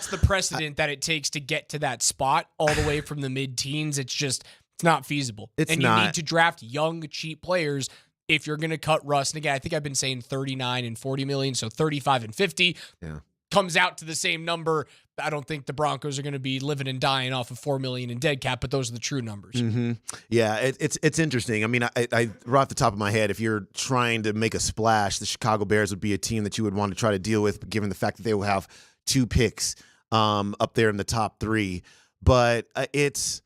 the precedent that it takes to get to that spot all the way from the mid-teens. It's not feasible. It's and not. You need to draft young, cheap players if you're going to cut Russ. And again, I think I've been saying 39 and 40 million, so 35 and 50 comes out to the same number. I don't think the Broncos are going to be living and dying off of $4 million in dead cap, but those are the true numbers. Mm-hmm. Yeah, it's interesting. I mean, I right off the top of my head, if you're trying to make a splash, the Chicago Bears would be a team that you would want to try to deal with, given the fact that they will have 2 picks up there in the top 3. But it's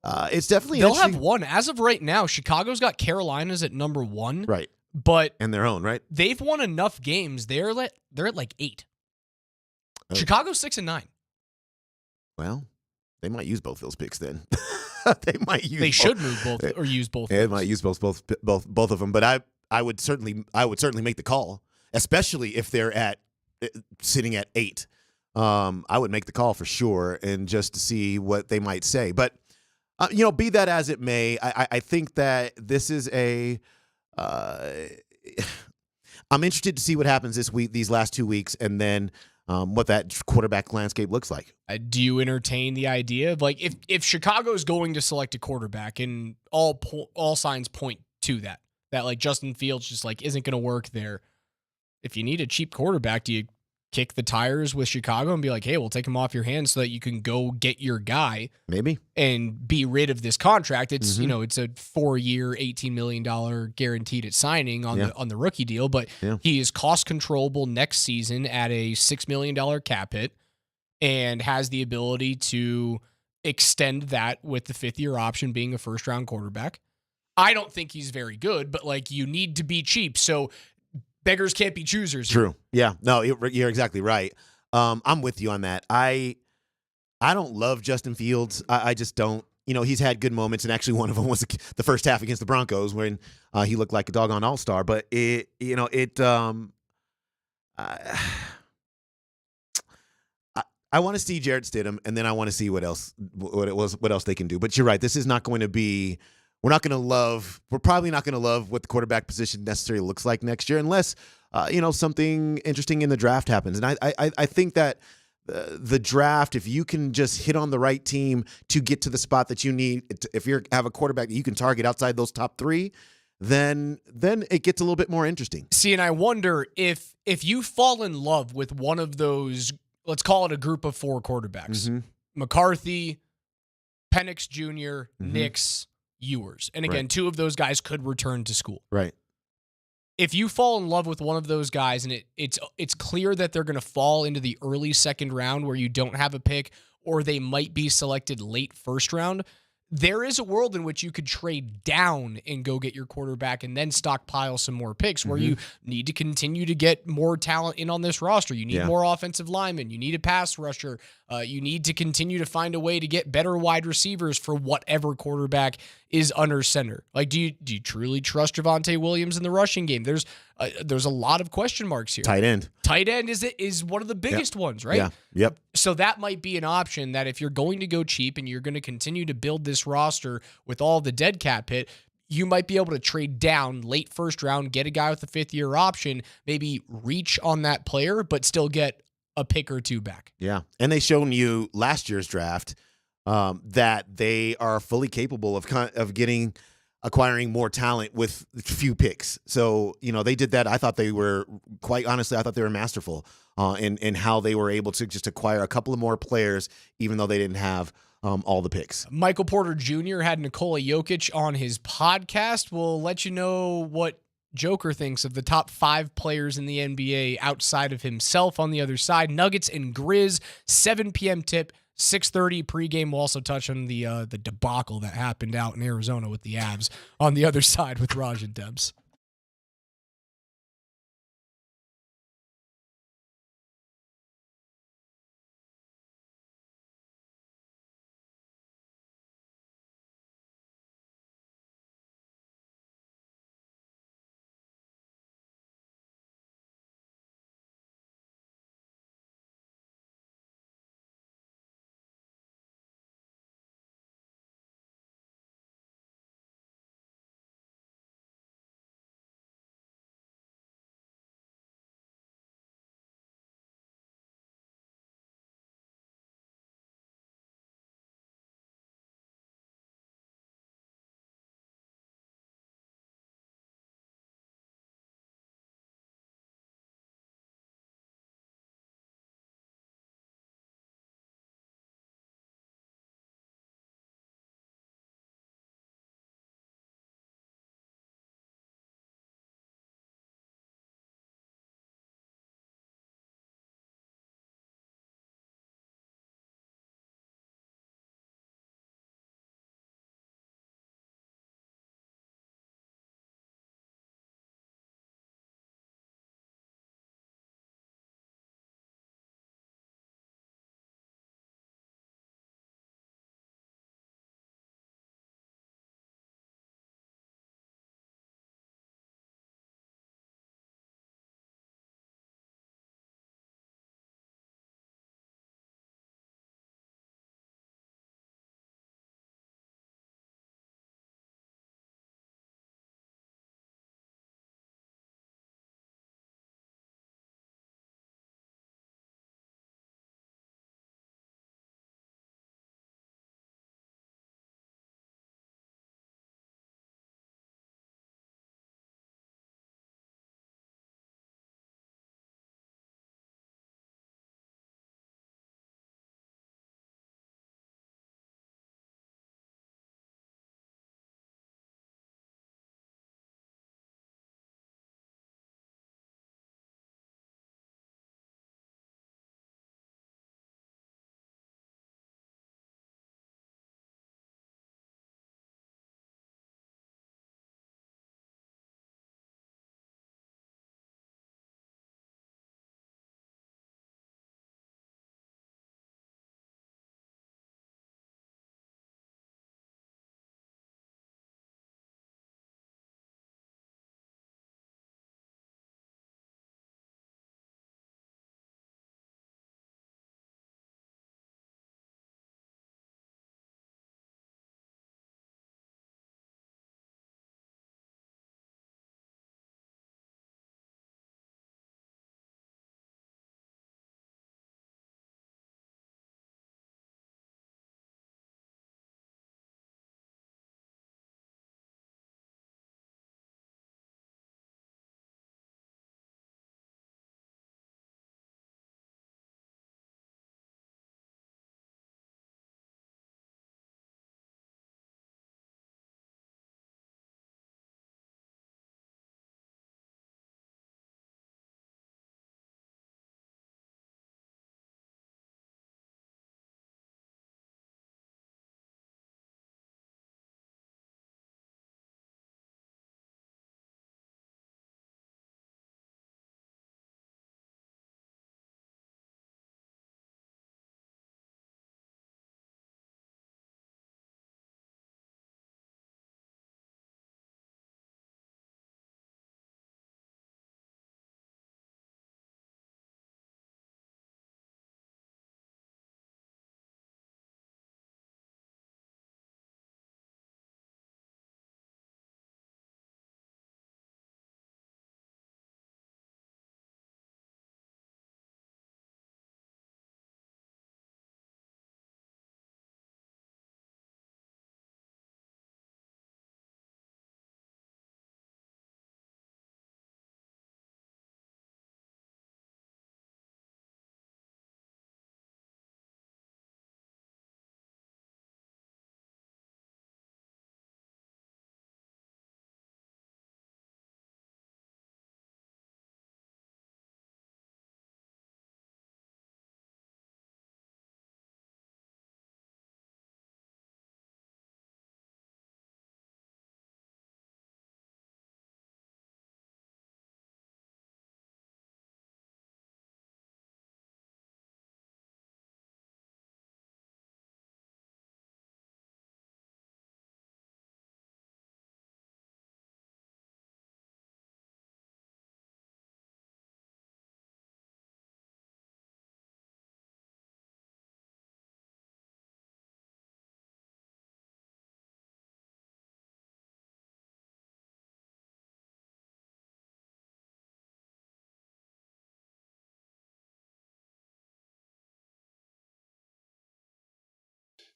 definitely they'll have one as of right now. Chicago's got Carolina's at number 1, right? But and their own, right? They've won enough games. They're at like 8. Oh. Chicago's 6 and 9. Well, they might use both those picks then. They should move both or use both. They might use both of them. But I would certainly make the call, especially if they're sitting at 8. I would make the call for sure, and just to see what they might say. But be that as it may, I think that this is I'm interested to see what happens this week, these last 2 weeks, and then what that quarterback landscape looks like. Do you entertain the idea of, like, if Chicago's going to select a quarterback, and all signs point to that like Justin Fields just like isn't going to work there? If you need a cheap quarterback, do you kick the tires with Chicago and be like, hey, we'll take him off your hands so that you can go get your guy, maybe, and be rid of this contract? It's it's a 4-year, $18 million guaranteed at signing on the rookie deal, but he is cost controllable next season at a $6 million cap hit and has the ability to extend that with the 5th-year option being a first-round quarterback. I don't think he's very good, but like, you need to be cheap, so beggars can't be choosers. True. Yeah. No, you're exactly right. I'm with you on that. I don't love Justin Fields. I just don't. He's had good moments, and actually one of them was the first half against the Broncos when he looked like a doggone all-star. But I want to see Jarrett Stidham, and then I want to see what else they can do. But you're right. This is not going to be. We're probably not going to love what the quarterback position necessarily looks like next year, unless something interesting in the draft happens. And I think that the draft, if you can just hit on the right team to get to the spot that you need, if you have a quarterback that you can target outside those top 3, then it gets a little bit more interesting. See, and I wonder if you fall in love with one of those, let's call it a group of 4 quarterbacks, McCarthy, Penix Jr., Nix, Ewers. And again, 2 of those guys could return to school. Right. If you fall in love with one of those guys and it's clear that they're going to fall into the early 2nd round where you don't have a pick, or they might be selected late 1st round, there is a world in which you could trade down and go get your quarterback and then stockpile some more picks, where you need to continue to get more talent in on this roster. You need more offensive linemen. You need a pass rusher. You need to continue to find a way to get better wide receivers for whatever quarterback is under center. Like, do you truly trust Javonte Williams in the rushing game? There's a lot of question marks here. Tight end is one of the biggest ones, right? Yeah. Yep. So that might be an option, that if you're going to go cheap and you're going to continue to build this roster with all the dead cap hit, you might be able to trade down late 1st round, get a guy with a 5th-year option, maybe reach on that player, but still get a pick or 2 back. Yeah. And they shown you last year's draft that they are fully capable of acquiring more talent with few picks. So, they did that. I thought they were, quite honestly, masterful in how they were able to just acquire a couple of more players, even though they didn't have all the picks. Michael Porter Jr. had Nikola Jokic on his podcast. We'll let you know what Joker thinks of the top 5 players in the NBA outside of himself. On the other side, Nuggets and Grizz, 7 p.m. tip, 6:30 pregame. We'll also touch on the debacle that happened out in Arizona with the Avs on the other side with Raj and Debs.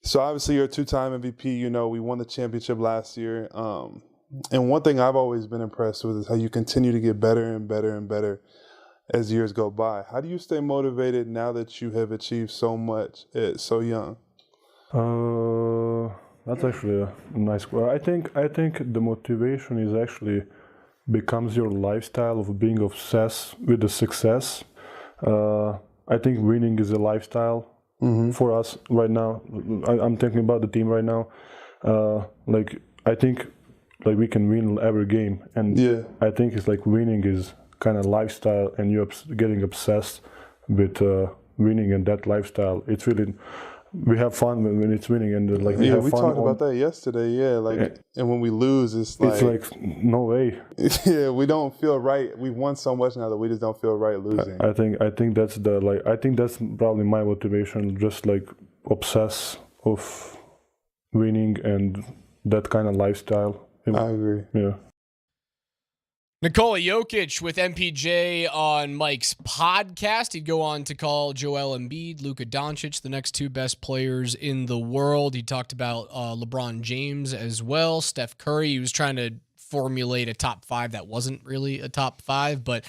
So obviously you're a two-time MVP. You know, we won the championship last year. And one thing I've always been impressed with is how you continue to get better and better and better as years go by. How do you stay motivated now that you have achieved so much at so young? That's actually a nice question. I think the motivation is actually becomes your lifestyle of being obsessed with the success. I think winning is a lifestyle for us right now. I'm thinking about the team right now. I think we can win every game, and I think it's like winning is kind of lifestyle, and you're getting obsessed with winning and that lifestyle. It's really, we have fun when it's winning, and we have we fun. talked about that yesterday. And when we lose, it's like no way. Yeah, we don't feel right. We've won so much now that we just don't feel right losing. I think that's I think that's probably my motivation. Just obsess of winning and that kind of lifestyle. I agree. Yeah. Nikola Jokic with MPJ on Mike's podcast. He'd go on to call Joel Embiid, Luka Doncic, the next two best players in the world. He talked about LeBron James as well, Steph Curry. He was trying to formulate a top five that wasn't really a top five, but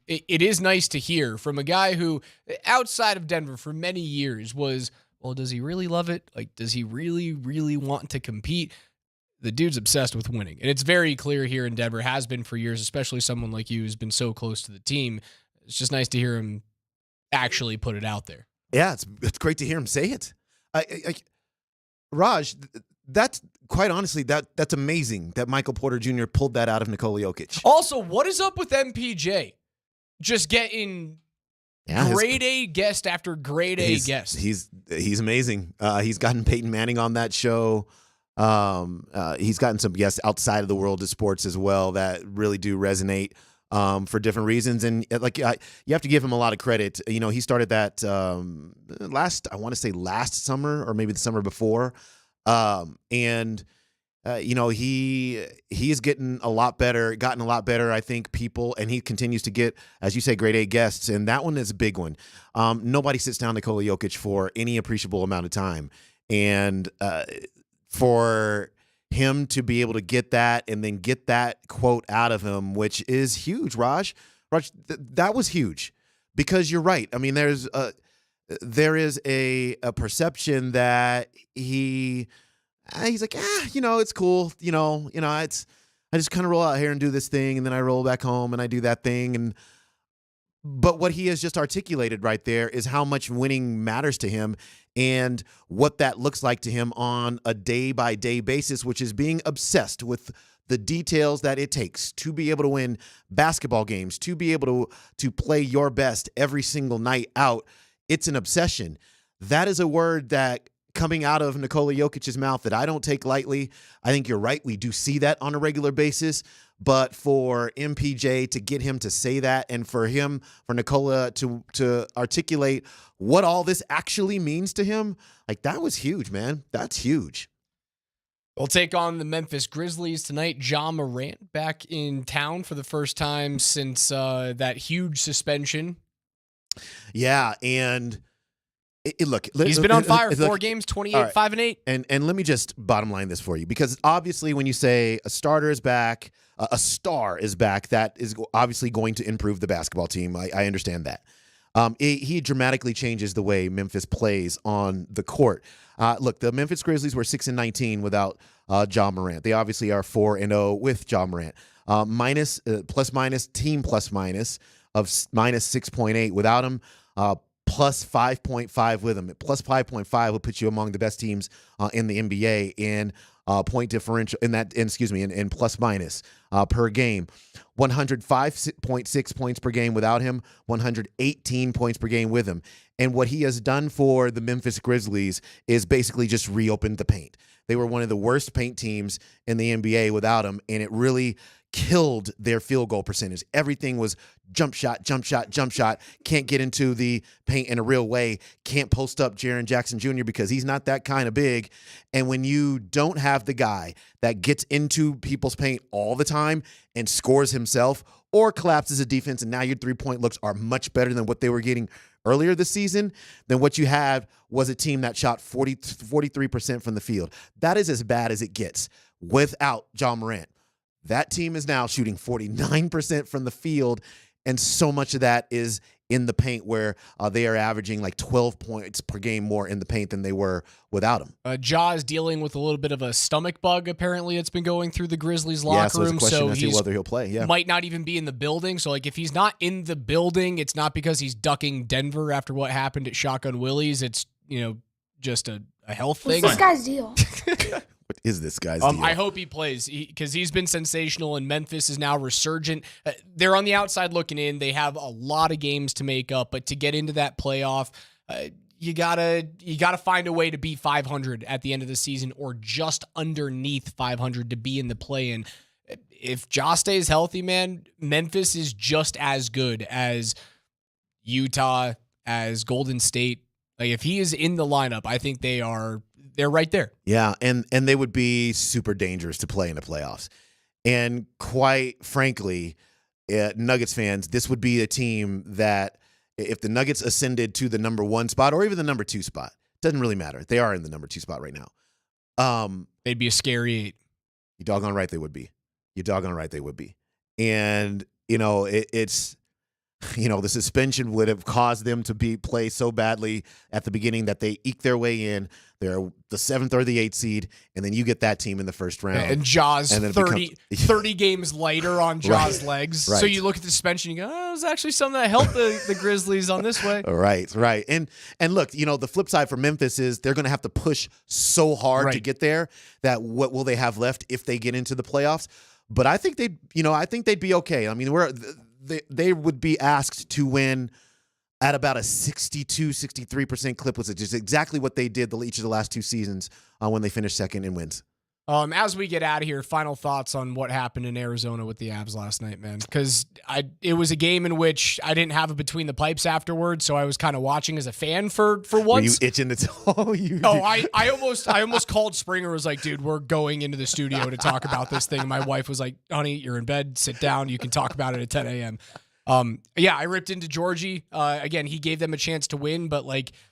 it is nice to hear from a guy who, outside of Denver for many years, was, well, does he really love it? Does he really, really want to compete? The dude's obsessed with winning. And it's very clear here in Denver, has been for years, especially someone like you who's been so close to the team. It's just nice to hear him actually put it out there. Yeah, it's great to hear him say it. Raj, that's quite honestly, that's amazing that Michael Porter Jr. pulled that out of Nikola Jokic. Also, what is up with MPJ? Just getting grade A guest after grade A guest. He's amazing. He's gotten Peyton Manning on that show. He's gotten some guests outside of the world of sports as well that really do resonate for different reasons. And you have to give him a lot of credit. You know, he started that last summer or maybe the summer before. He is gotten a lot better. I think people, and he continues to get, as you say, grade A guests. And that one is a big one. Nobody sits down Nikola Jokic for any appreciable amount of time. And, for him to be able to get that and then get that quote out of him, which is huge, Raj, that was huge, because you're right. I mean, there is a perception that he's like, it's cool. I just kind of roll out here and do this thing, and then I roll back home and I do that thing. But what he has just articulated right there is how much winning matters to him and what that looks like to him on a day-by-day basis, which is being obsessed with the details that it takes to be able to win basketball games, to be able to play your best every single night out. It's an obsession. That is a word that coming out of Nikola Jokic's mouth that I don't take lightly. I think you're right. We do see that on a regular basis. But for MPJ to get him to say that, and for Nikola to articulate what all this actually means to him, that was huge, man. That's huge. We'll take on the Memphis Grizzlies tonight. Ja Morant back in town for the first time since that huge suspension. Yeah, and look, he's been on fire. 4 games, 28, right. 5 and 8. And let me just bottom line this for you, because obviously when you say a starter is back, a star is back, that is obviously going to improve the basketball team. I understand that. He dramatically changes the way Memphis plays on the court. Look, the Memphis Grizzlies were 6-19 without Ja Morant. They obviously are 4-0 with Ja Morant. Team plus minus of minus 6.8 without him. Plus 5.5 with him. Plus 5.5 will put you among the best teams in the NBA in point differential in plus minus per game. 105.6 points per game without him, 118 points per game with him. And what he has done for the Memphis Grizzlies is basically just reopened the paint. They were one of the worst paint teams in the NBA without him, and it really killed their field goal percentage. Everything was jump shot. Can't get into the paint in a real way. Can't post up Jaren Jackson Jr. because he's not that kind of big. And when you don't have the guy that gets into people's paint all the time and scores himself or collapses a defense, and now your 3-point looks are much better than what they were getting earlier this season, then what you had was a team that shot 43% from the field. That is as bad as it gets without Ja Morant. That team is now shooting 49% from the field, and so much of that is in the paint, where they are averaging like 12 points per game more in the paint than they were without him. Ja is dealing with a little bit of a stomach bug, apparently. It's been going through the Grizzlies locker room. So he whether he'll play. Yeah, might not even be in the building. So, like, if he's not in the building, it's not because he's ducking Denver after what happened at Shotgun Willie's. It's, just a health thing. What's this guy's deal? What is this guy's deal? I hope he plays, because he's been sensational, and Memphis is now resurgent. They're on the outside looking in. They have a lot of games to make up, but to get into that playoff, you gotta find a way to beat 500 at the end of the season, or just underneath 500 to be in the play-in. If Ja stays healthy, man, Memphis is just as good as Utah, as Golden State. Like, if he is in the lineup, I think they're right there. Yeah, and they would be super dangerous to play in the playoffs. And quite frankly, Nuggets fans, this would be a team that, if the Nuggets ascended to the number 1 spot or even the number 2 spot, doesn't really matter. They are in the number 2 spot right now. They'd be a scary 8. You doggone right they would be. You doggone right they would be. And, it's... the suspension would have caused them to play so badly at the beginning that they eke their way in. They're the 7th or the 8th seed, and then you get that team in the first round. And Ja's 30 games lighter on Ja's legs. Right. So you look at the suspension, you go, oh, there's actually something that helped the Grizzlies on this way. Right. And look, the flip side for Memphis is they're going to have to push so hard to get there that what will they have left if they get into the playoffs? But I think they'd be okay. I mean, they would be asked to win at about a 62-63% clip, which is exactly what they did each of the last 2 seasons when they finished second in wins. As we get out of here, final thoughts on what happened in Arizona with the Avs last night, man. Because it was a game in which I didn't have it between the pipes afterwards, so I was kind of watching as a fan for once. Were you itching to tell you? No, I almost called Springer, was like, dude, we're going into the studio to talk about this thing. My wife was like, honey, you're in bed, sit down, you can talk about it at 10 a.m. I ripped into Georgie. Again, he gave them a chance to win, but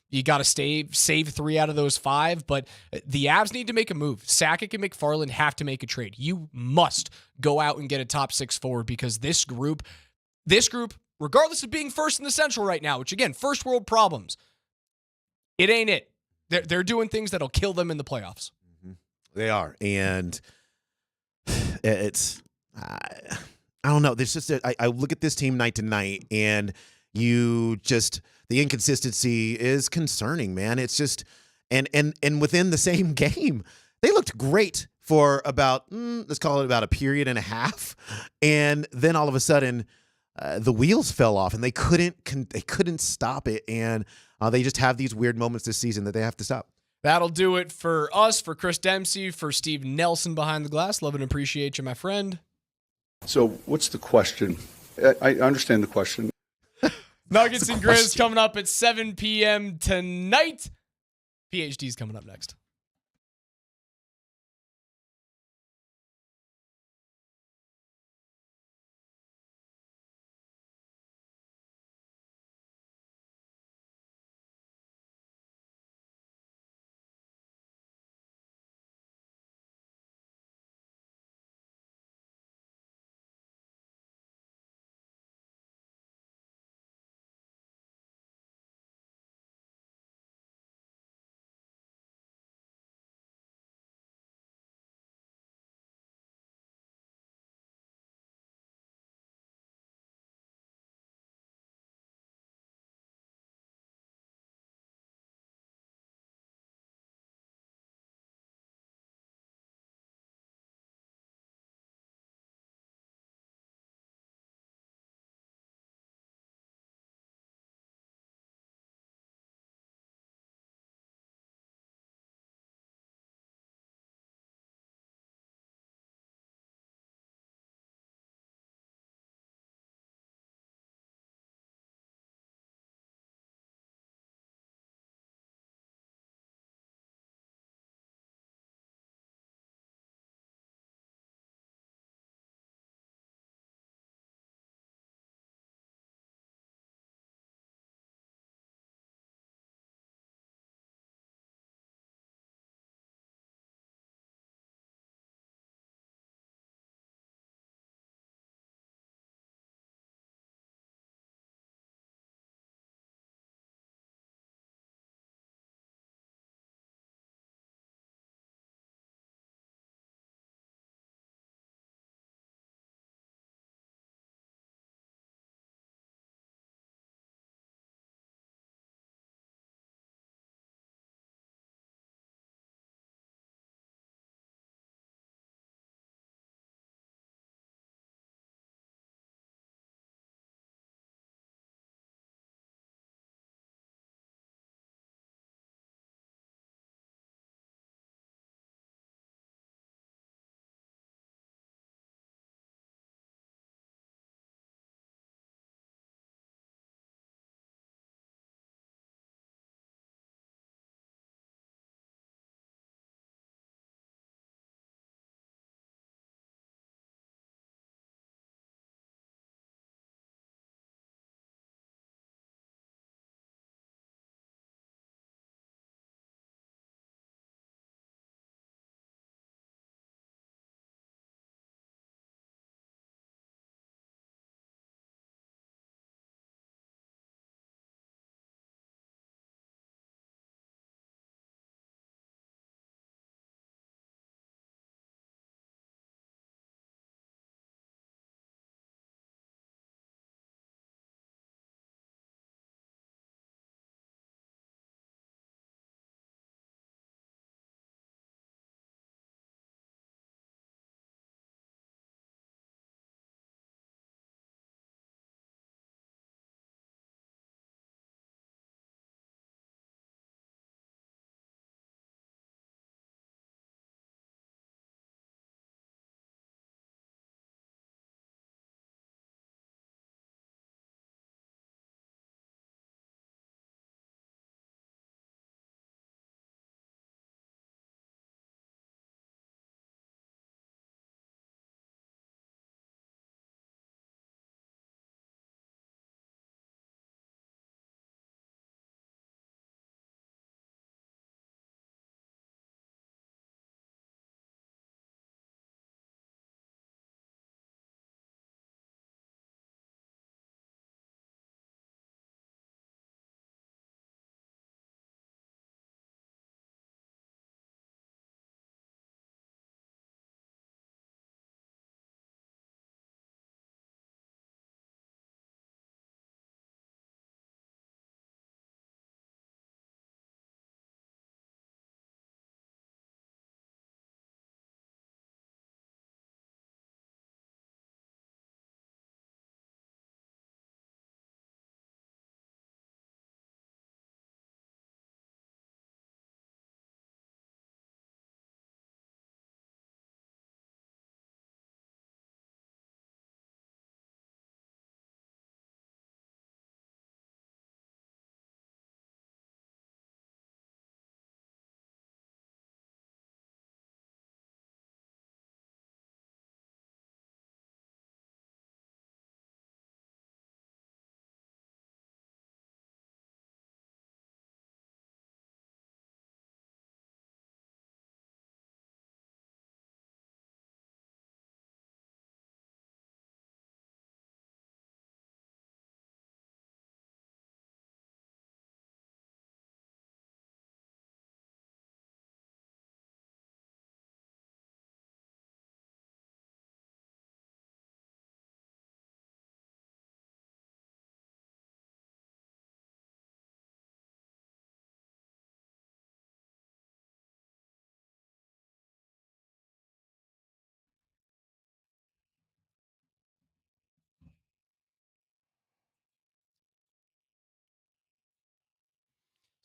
you got to save 3 out of those 5. But the Avs need to make a move. Sakic and McFarland have to make a trade. You must go out and get a top 6 forward, because this group, regardless of being first in the Central right now, which again, first world problems, it ain't it. They're doing things that'll kill them in the playoffs. They are, and it's. I don't know. There's just I look at this team night to night, and the inconsistency is concerning, man. It's just and within the same game, they looked great for about let's call it about a period and a half, and then all of a sudden the wheels fell off, and they couldn't stop it, and they just have these weird moments this season that they have to stop. That'll do it for us, for Chris Dempsey, for Steve Nelson behind the glass. Love and appreciate you, my friend. So what's the question? I understand the question. Nuggets and Grizz coming up at 7 p.m. tonight. PhD's coming up next.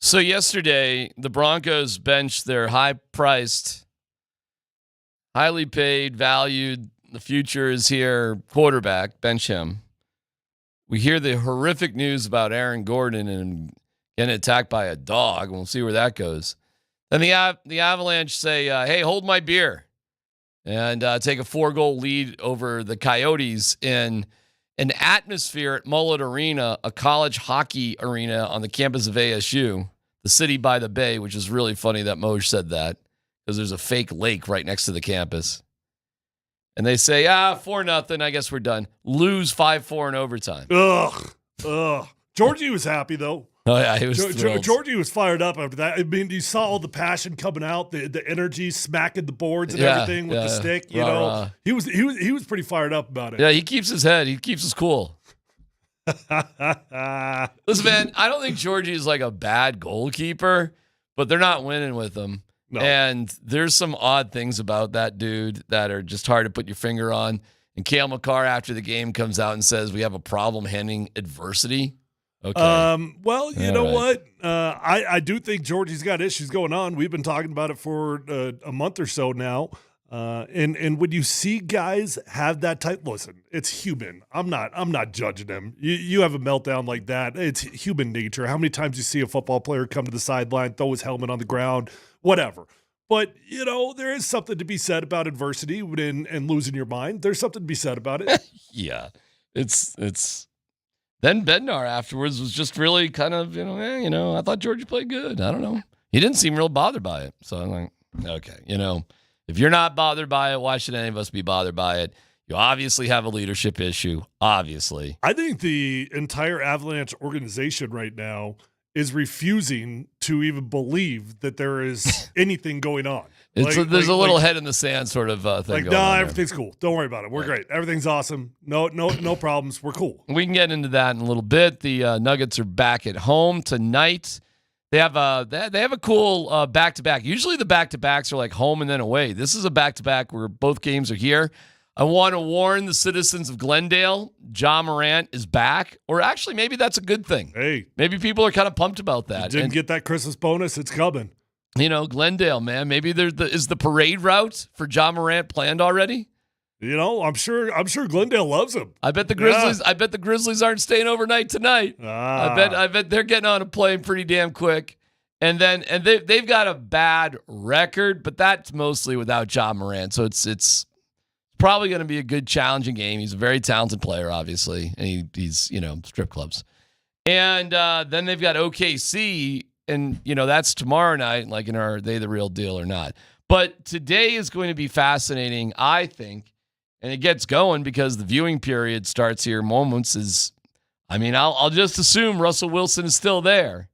So yesterday, the Broncos benched their high-priced, highly paid, valued, the future is here quarterback, bench him. We hear the horrific news about Aaron Gordon and getting attacked by a dog. We'll see where that goes. Then the Avalanche say, hey, hold my beer, and take a 4-goal lead over the Coyotes in an atmosphere at Mullet Arena, a college hockey arena on the campus of ASU, the city by the bay, which is really funny that Moj said that because there's a fake lake right next to the campus. And they say, 4-0, I guess we're done. Lose 5-4 in overtime. Ugh. Georgie was happy, though. Oh, yeah, he was thrilled. Georgie was fired up after that. I mean, you saw all the passion coming out, the energy, smacking the boards and everything with the stick. You know, he was pretty fired up about it. Yeah, he keeps his head. He keeps his cool. Listen, man, I don't think Georgie is like a bad goalkeeper, but they're not winning with him. No. And there's some odd things about that dude that are just hard to put your finger on. And Cale Makar, after the game, comes out and says, we have a problem handling adversity. Okay. Well, you know what? I do think Georgie's got issues going on. We've been talking about it for a month or so now. And when you see guys have that type, listen, it's human. I'm not judging them. You have a meltdown like that. It's human nature. How many times you see a football player come to the sideline, throw his helmet on the ground, whatever. But, you know, there is something to be said about adversity and losing your mind. There's something to be said about it. Yeah. It's then Bednar afterwards was just really kind of, I thought Georgie played good. I don't know. He didn't seem real bothered by it. So I'm like, okay, if you're not bothered by it, why should any of us be bothered by it? You obviously have a leadership issue, obviously. I think the entire Avalanche organization right now is refusing to even believe that there is anything going on. There's a little head in the sand sort of thing going on. Everything's cool. Don't worry about it. We're great. Everything's awesome. No problems. We're cool. We can get into that in a little bit. The Nuggets are back at home tonight. They have a cool back-to-back. Usually the back-to-backs are like home and then away. This is a back-to-back where both games are here. I want to warn the citizens of Glendale, Ja Morant is back. Or actually, maybe that's a good thing. Hey. Maybe people are kind of pumped about that. Didn't get that Christmas bonus. It's coming. Glendale, man. Maybe is the parade route for Ja Morant planned already? I'm sure Glendale loves him. I bet the Grizzlies. Yeah. I bet the Grizzlies aren't staying overnight tonight. I bet they're getting on a plane pretty damn quick. And they've got a bad record, but that's mostly without Ja Morant. So it's probably going to be a good, challenging game. He's a very talented player, obviously, and he's strip clubs. And then they've got OKC, and that's tomorrow night. Like, are they the real deal or not? But today is going to be fascinating, I think. And it gets going because the viewing period starts here. I'll just assume Russell Wilson is still there.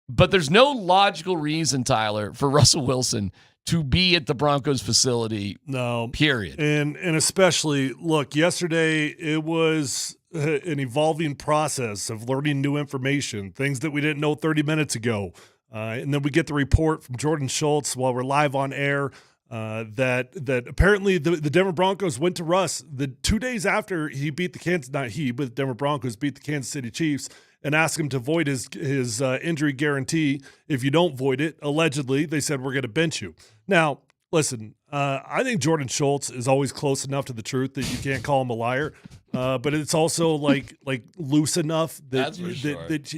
But there's no logical reason, Tyler, for Russell Wilson to be at the Broncos facility. No. Period. And especially, look, yesterday it was an evolving process of learning new information, things that we didn't know 30 minutes ago. And then we get the report from Jordan Schultz while we're live on air. That apparently the Denver Broncos went to Russ the 2 days after he beat the Denver Broncos beat the Kansas City Chiefs and asked him to void his injury guarantee. If you don't void it, allegedly, they said, we're going to bench you. Now, listen, I think Jordan Schultz is always close enough to the truth that you can't call him a liar. But it's also like loose enough that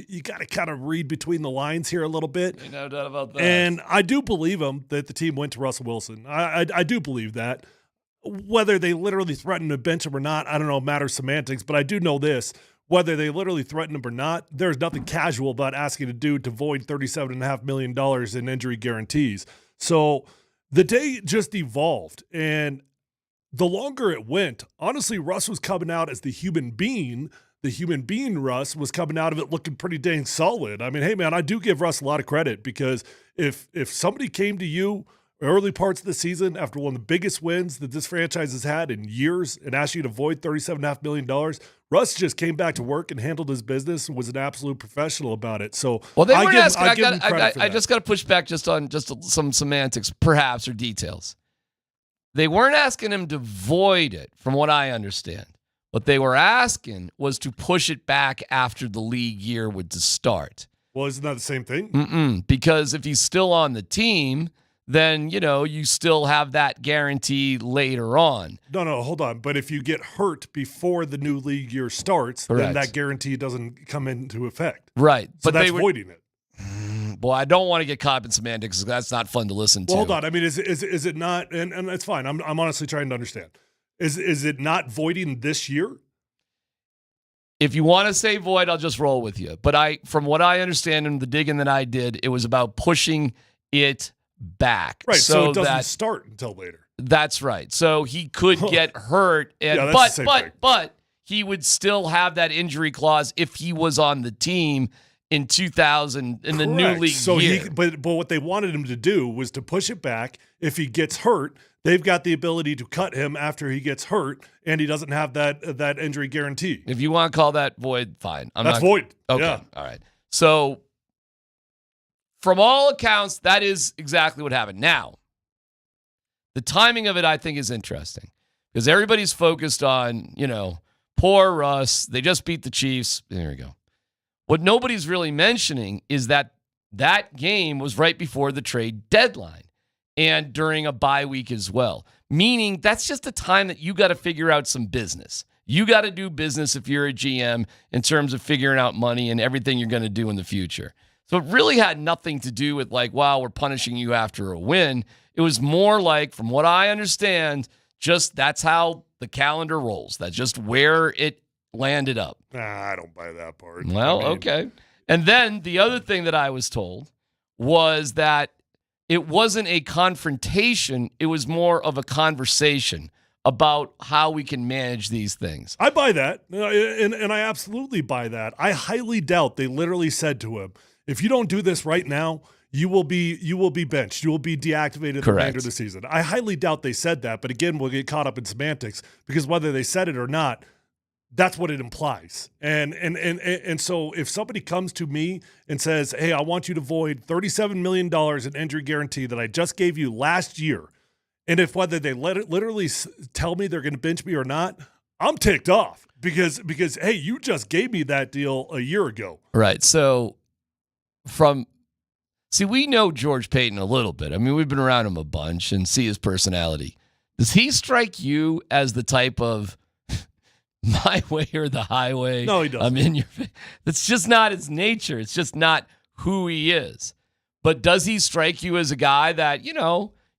you got to kind of read between the lines here a little bit. Ain't no doubt about that. And I do believe him that the team went to Russell Wilson. I do believe that. Whether they literally threatened to bench him or not, I don't know, matters semantics. But I do know this. Whether they literally threatened him or not, there's nothing casual about asking a dude to void $37.5 million in injury guarantees. So the day just evolved. And the longer it went, honestly, Russ was coming out as the human being. The human being Russ was coming out of it looking pretty dang solid. I mean, hey, man, I do give Russ a lot of credit because if somebody came to you early parts of the season after one of the biggest wins that this franchise has had in years and asked you to void $37.5 million, Russ just came back to work and handled his business and was an absolute professional about it. So, well, they weren't asking. I just got to push back just on some semantics, perhaps, or details. They weren't asking him to void it, from what I understand. What they were asking was to push it back after the league year would start. Well, isn't that the same thing? Because if he's still on the team, then, you still have that guarantee later on. No, hold on. But if you get hurt before the new league year starts, then Correct. that guarantee doesn't come into effect. Right. So But that's they would, voiding it. Boy, I don't want to get caught up in semantics because that's not fun to listen to. Well, hold on. I mean, is it not? And that's fine. I'm honestly trying to understand. Is it not voiding this year? If you want to say void, I'll just roll with you. But from what I understand in the digging that I did, it was about pushing it back. Right. So it doesn't start until later. That's right. So he could get hurt, and Yeah, that's the same thing. but he would still have that injury clause if he was on the team in 2000 in the new Correct. league So year. but what they wanted him to do was to push it back. If he gets hurt, they've got the ability to cut him after he gets hurt, and he doesn't have that injury guarantee. If you want to call that void, fine. That's void. Okay. Yeah. All right. So from all accounts, that is exactly what happened. Now, the timing of it, I think, is interesting because everybody's focused on, poor Russ. They just beat the Chiefs. There we go. What nobody's really mentioning is that game was right before the trade deadline and during a bye week as well, meaning that's just a time that you got to figure out some business. You got to do business if you're a GM in terms of figuring out money and everything you're going to do in the future. So it really had nothing to do with wow, we're punishing you after a win. It was more like, from what I understand, just that's how the calendar rolls. That's just where it landed up. I don't buy that part. Well, okay. And then the other thing that I was told was that it wasn't a confrontation. It was more of a conversation about how we can manage these things. I buy that, and I absolutely buy that. I highly doubt they literally said to him, if you don't do this right now, you will be benched. You will be deactivated the remainder of the season. I highly doubt they said that, but again, we'll get caught up in semantics because whether they said it or not, that's what it implies. And so if somebody comes to me and says, hey, I want you to void $37 million in injury guarantee that I just gave you last year, and if whether they literally tell me they're going to bench me or not, I'm ticked off because hey, you just gave me that deal a year ago. Right. So we know George Payton a little bit. I mean, we've been around him a bunch and see his personality. Does he strike you as the type of my way or the highway? No, he doesn't. I'm in your face. That's just not his nature. It's just not who he is. But does he strike you as a guy that,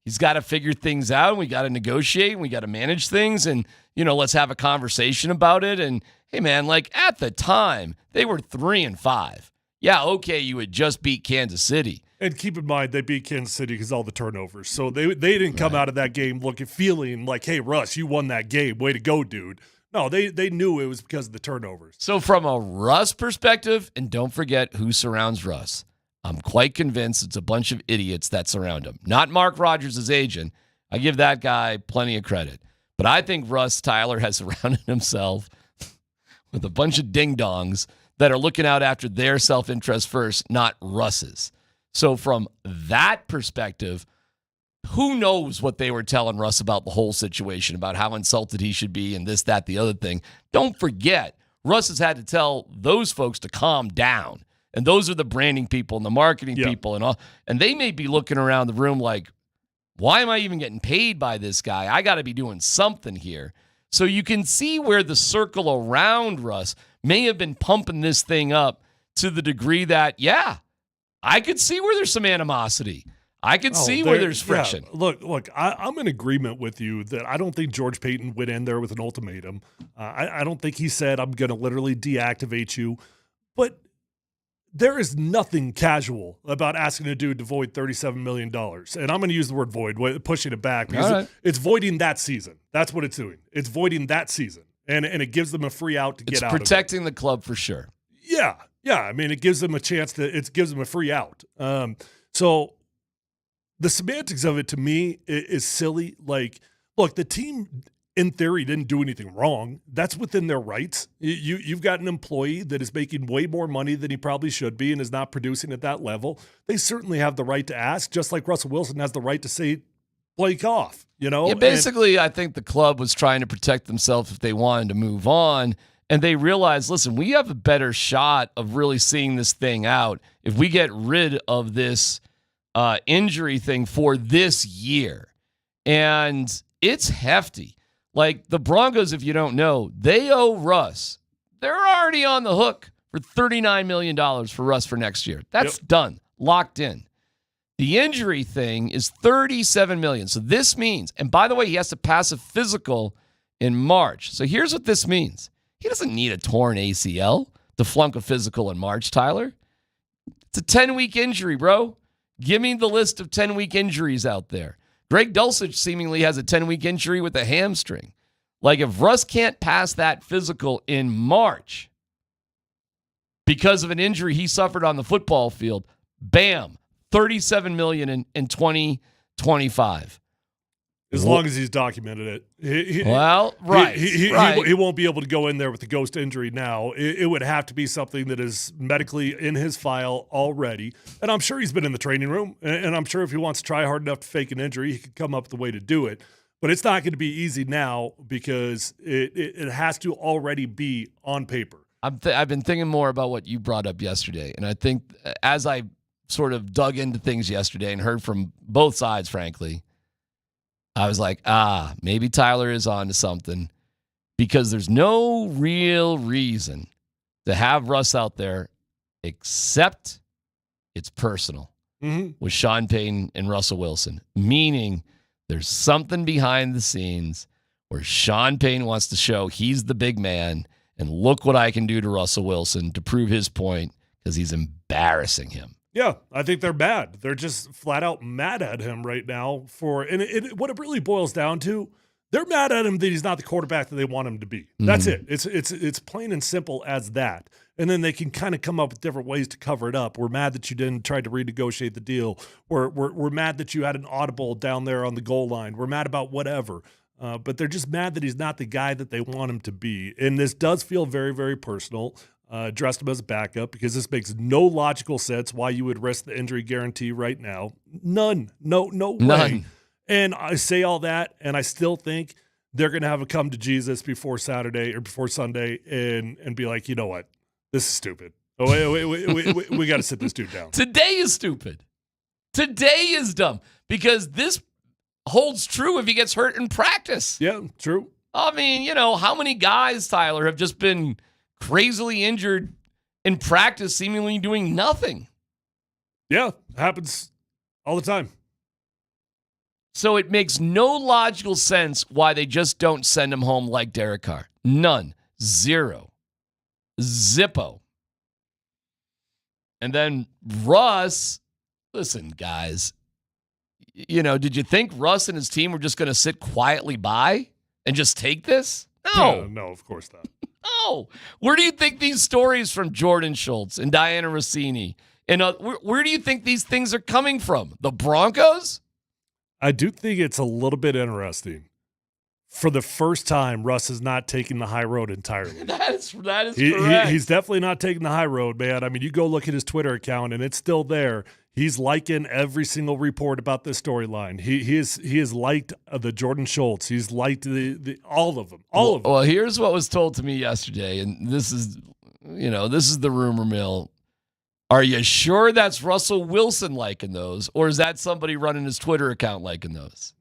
he's got to figure things out and we got to negotiate and we got to manage things and, let's have a conversation about it. And hey, man, at the time, they were 3-5. Yeah, okay, you had just beat Kansas City. And keep in mind, they beat Kansas City because all the turnovers. So they didn't come out of that game feeling like, hey, Russ, you won that game. Way to go, dude. No, they knew it was because of the turnovers. So from a Russ perspective, and don't forget who surrounds Russ, I'm quite convinced it's a bunch of idiots that surround him. Not Mark Rodgers' agent. I give that guy plenty of credit. But I think Russ Tyler has surrounded himself with a bunch of ding-dongs that are looking out after their self-interest first, not Russ's. So from that perspective, who knows what they were telling Russ about the whole situation, about how insulted he should be and this, that, the other thing. Don't forget, Russ has had to tell those folks to calm down. And those are the branding people and the marketing people and all. And they may be looking around the room like, why am I even getting paid by this guy? I got to be doing something here. So you can see where the circle around Russ may have been pumping this thing up to the degree that, I could see where there's some animosity. I could see where there's friction. Yeah. Look, I'm in agreement with you that I don't think George Payton went in there with an ultimatum. I don't think he said, I'm going to literally deactivate you. But there is nothing casual about asking a dude to void $37 million. And I'm going to use the word void, pushing it back, because it's voiding that season. That's what it's doing. It's voiding that season. And it gives them a free out to get out of it. It's protecting the club for sure. Yeah. I mean, it gives them a chance it gives them a free out. So the semantics of it to me is silly. Look, the team in theory didn't do anything wrong. That's within their rights. You've got an employee that is making way more money than he probably should be and is not producing at that level. They certainly have the right to ask, just like Russell Wilson has the right to say, Blake off, Yeah, basically, I think the club was trying to protect themselves if they wanted to move on. And they realize, listen, we have a better shot of really seeing this thing out if we get rid of this injury thing for this year. And it's hefty. Like the Broncos, if you don't know, they owe Russ. They're already on the hook for $39 million for Russ for next year. That's done, locked in. The injury thing is $37 million. So this means, and by the way, he has to pass a physical in March. So here's what this means. He doesn't need a torn ACL to flunk a physical in March, Tyler. It's a 10-week injury, bro. Give me the list of 10-week injuries out there. Greg Dulcich seemingly has a 10-week injury with a hamstring. Like if Russ can't pass that physical in March because of an injury he suffered on the football field, bam, $37 million in 2025. As long as he's documented it. Right. He won't be able to go in there with a ghost injury now. It would have to be something that is medically in his file already. And I'm sure he's been in the training room. And I'm sure if he wants to try hard enough to fake an injury, he could come up with a way to do it. But it's not going to be easy now because it has to already be on paper. I've been thinking more about what you brought up yesterday. And I think as I sort of dug into things yesterday and heard from both sides, frankly, I was like, maybe Tyler is on to something because there's no real reason to have Russ out there except it's personal with Sean Payton and Russell Wilson, meaning there's something behind the scenes where Sean Payton wants to show he's the big man and look what I can do to Russell Wilson to prove his point because he's embarrassing him. Yeah, I think they're mad. They're just flat out mad at him right now what it really boils down to, they're mad at him that he's not the quarterback that they want him to be. That's it. It's plain and simple as that. And then they can kind of come up with different ways to cover it up. We're mad that you didn't try to renegotiate the deal. We're mad that you had an audible down there on the goal line. We're mad about whatever. But they're just mad that he's not the guy that they want him to be. And this does feel very, very personal. Dressed him as a backup because this makes no logical sense why you would risk the injury guarantee right now. None. No way. And I say all that, and I still think they're going to have a come to Jesus before Saturday or before Sunday and be like, you know what? This is stupid. We got to sit this dude down. Today is stupid. Today is dumb because this holds true if he gets hurt in practice. Yeah, true. I mean, how many guys, Tyler, have just been crazily injured in practice, seemingly doing nothing? Yeah, happens all the time. So it makes no logical sense why they just don't send him home like Derek Carr. None. Zero. Zippo. And then Russ, listen, guys, did you think Russ and his team were just going to sit quietly by and just take this? No. No, of course not. No. Where do you think these stories from Jordan Schultz and Diana Rossini and where do you think these things are coming from? The Broncos? I do think it's a little bit interesting. For the first time, Russ is not taking the high road entirely. That is correct. He's definitely not taking the high road, man. I mean, you go look at his Twitter account, and it's still there. He's liking every single report about this storyline. He is liked the Jordan Schultz. He's liked the all of them. All of them. Well, here's what was told to me yesterday, and this is the rumor mill. Are you sure that's Russell Wilson liking those, or is that somebody running his Twitter account liking those?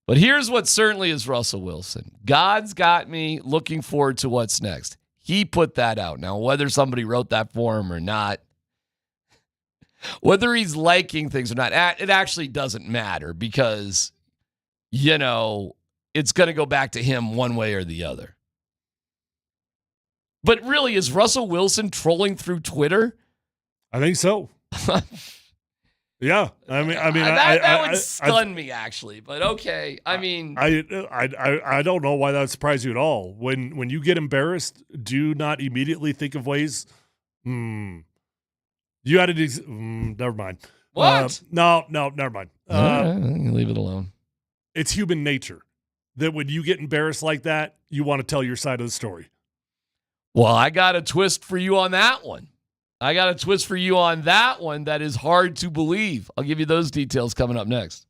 But here's what certainly is Russell Wilson. God's got me looking forward to what's next. He put that out. Now, whether somebody wrote that for him or not, whether he's liking things or not, it actually doesn't matter because, it's going to go back to him one way or the other. But really, is Russell Wilson trolling through Twitter? I think so. Yeah, I mean, that would stun me actually, but okay. I mean, I don't know why that would surprise you at all. When you get embarrassed, do not immediately think of ways. You had to. Never mind. What? No, never mind. Leave it alone. It's human nature that when you get embarrassed like that, you want to tell your side of the story. Well, I got a twist for you on that one. That is hard to believe. I'll give you those details coming up next.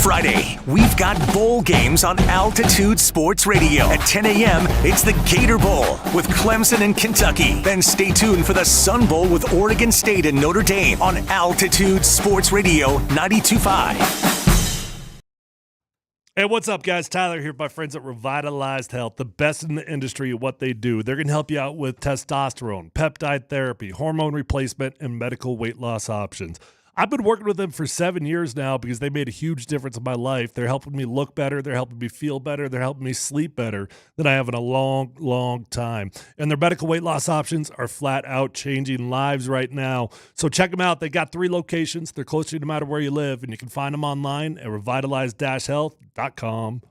Friday, we've got bowl games on Altitude Sports Radio. At 10 a.m., it's the Gator Bowl with Clemson and Kentucky. Then stay tuned for the Sun Bowl with Oregon State and Notre Dame on Altitude Sports Radio 92.5. Hey, what's up, guys? Tyler here with my friends at Revitalized Health, the best in the industry at what they do. They're going to help you out with testosterone, peptide therapy, hormone replacement, and medical weight loss options. I've been working with them for 7 years now because they made a huge difference in my life. They're helping me look better. They're helping me feel better. They're helping me sleep better than I have in a long, long time. And their medical weight loss options are flat out changing lives right now. So check them out. They got 3 locations. They're close to you no matter where you live, and you can find them online at revitalize-health.com.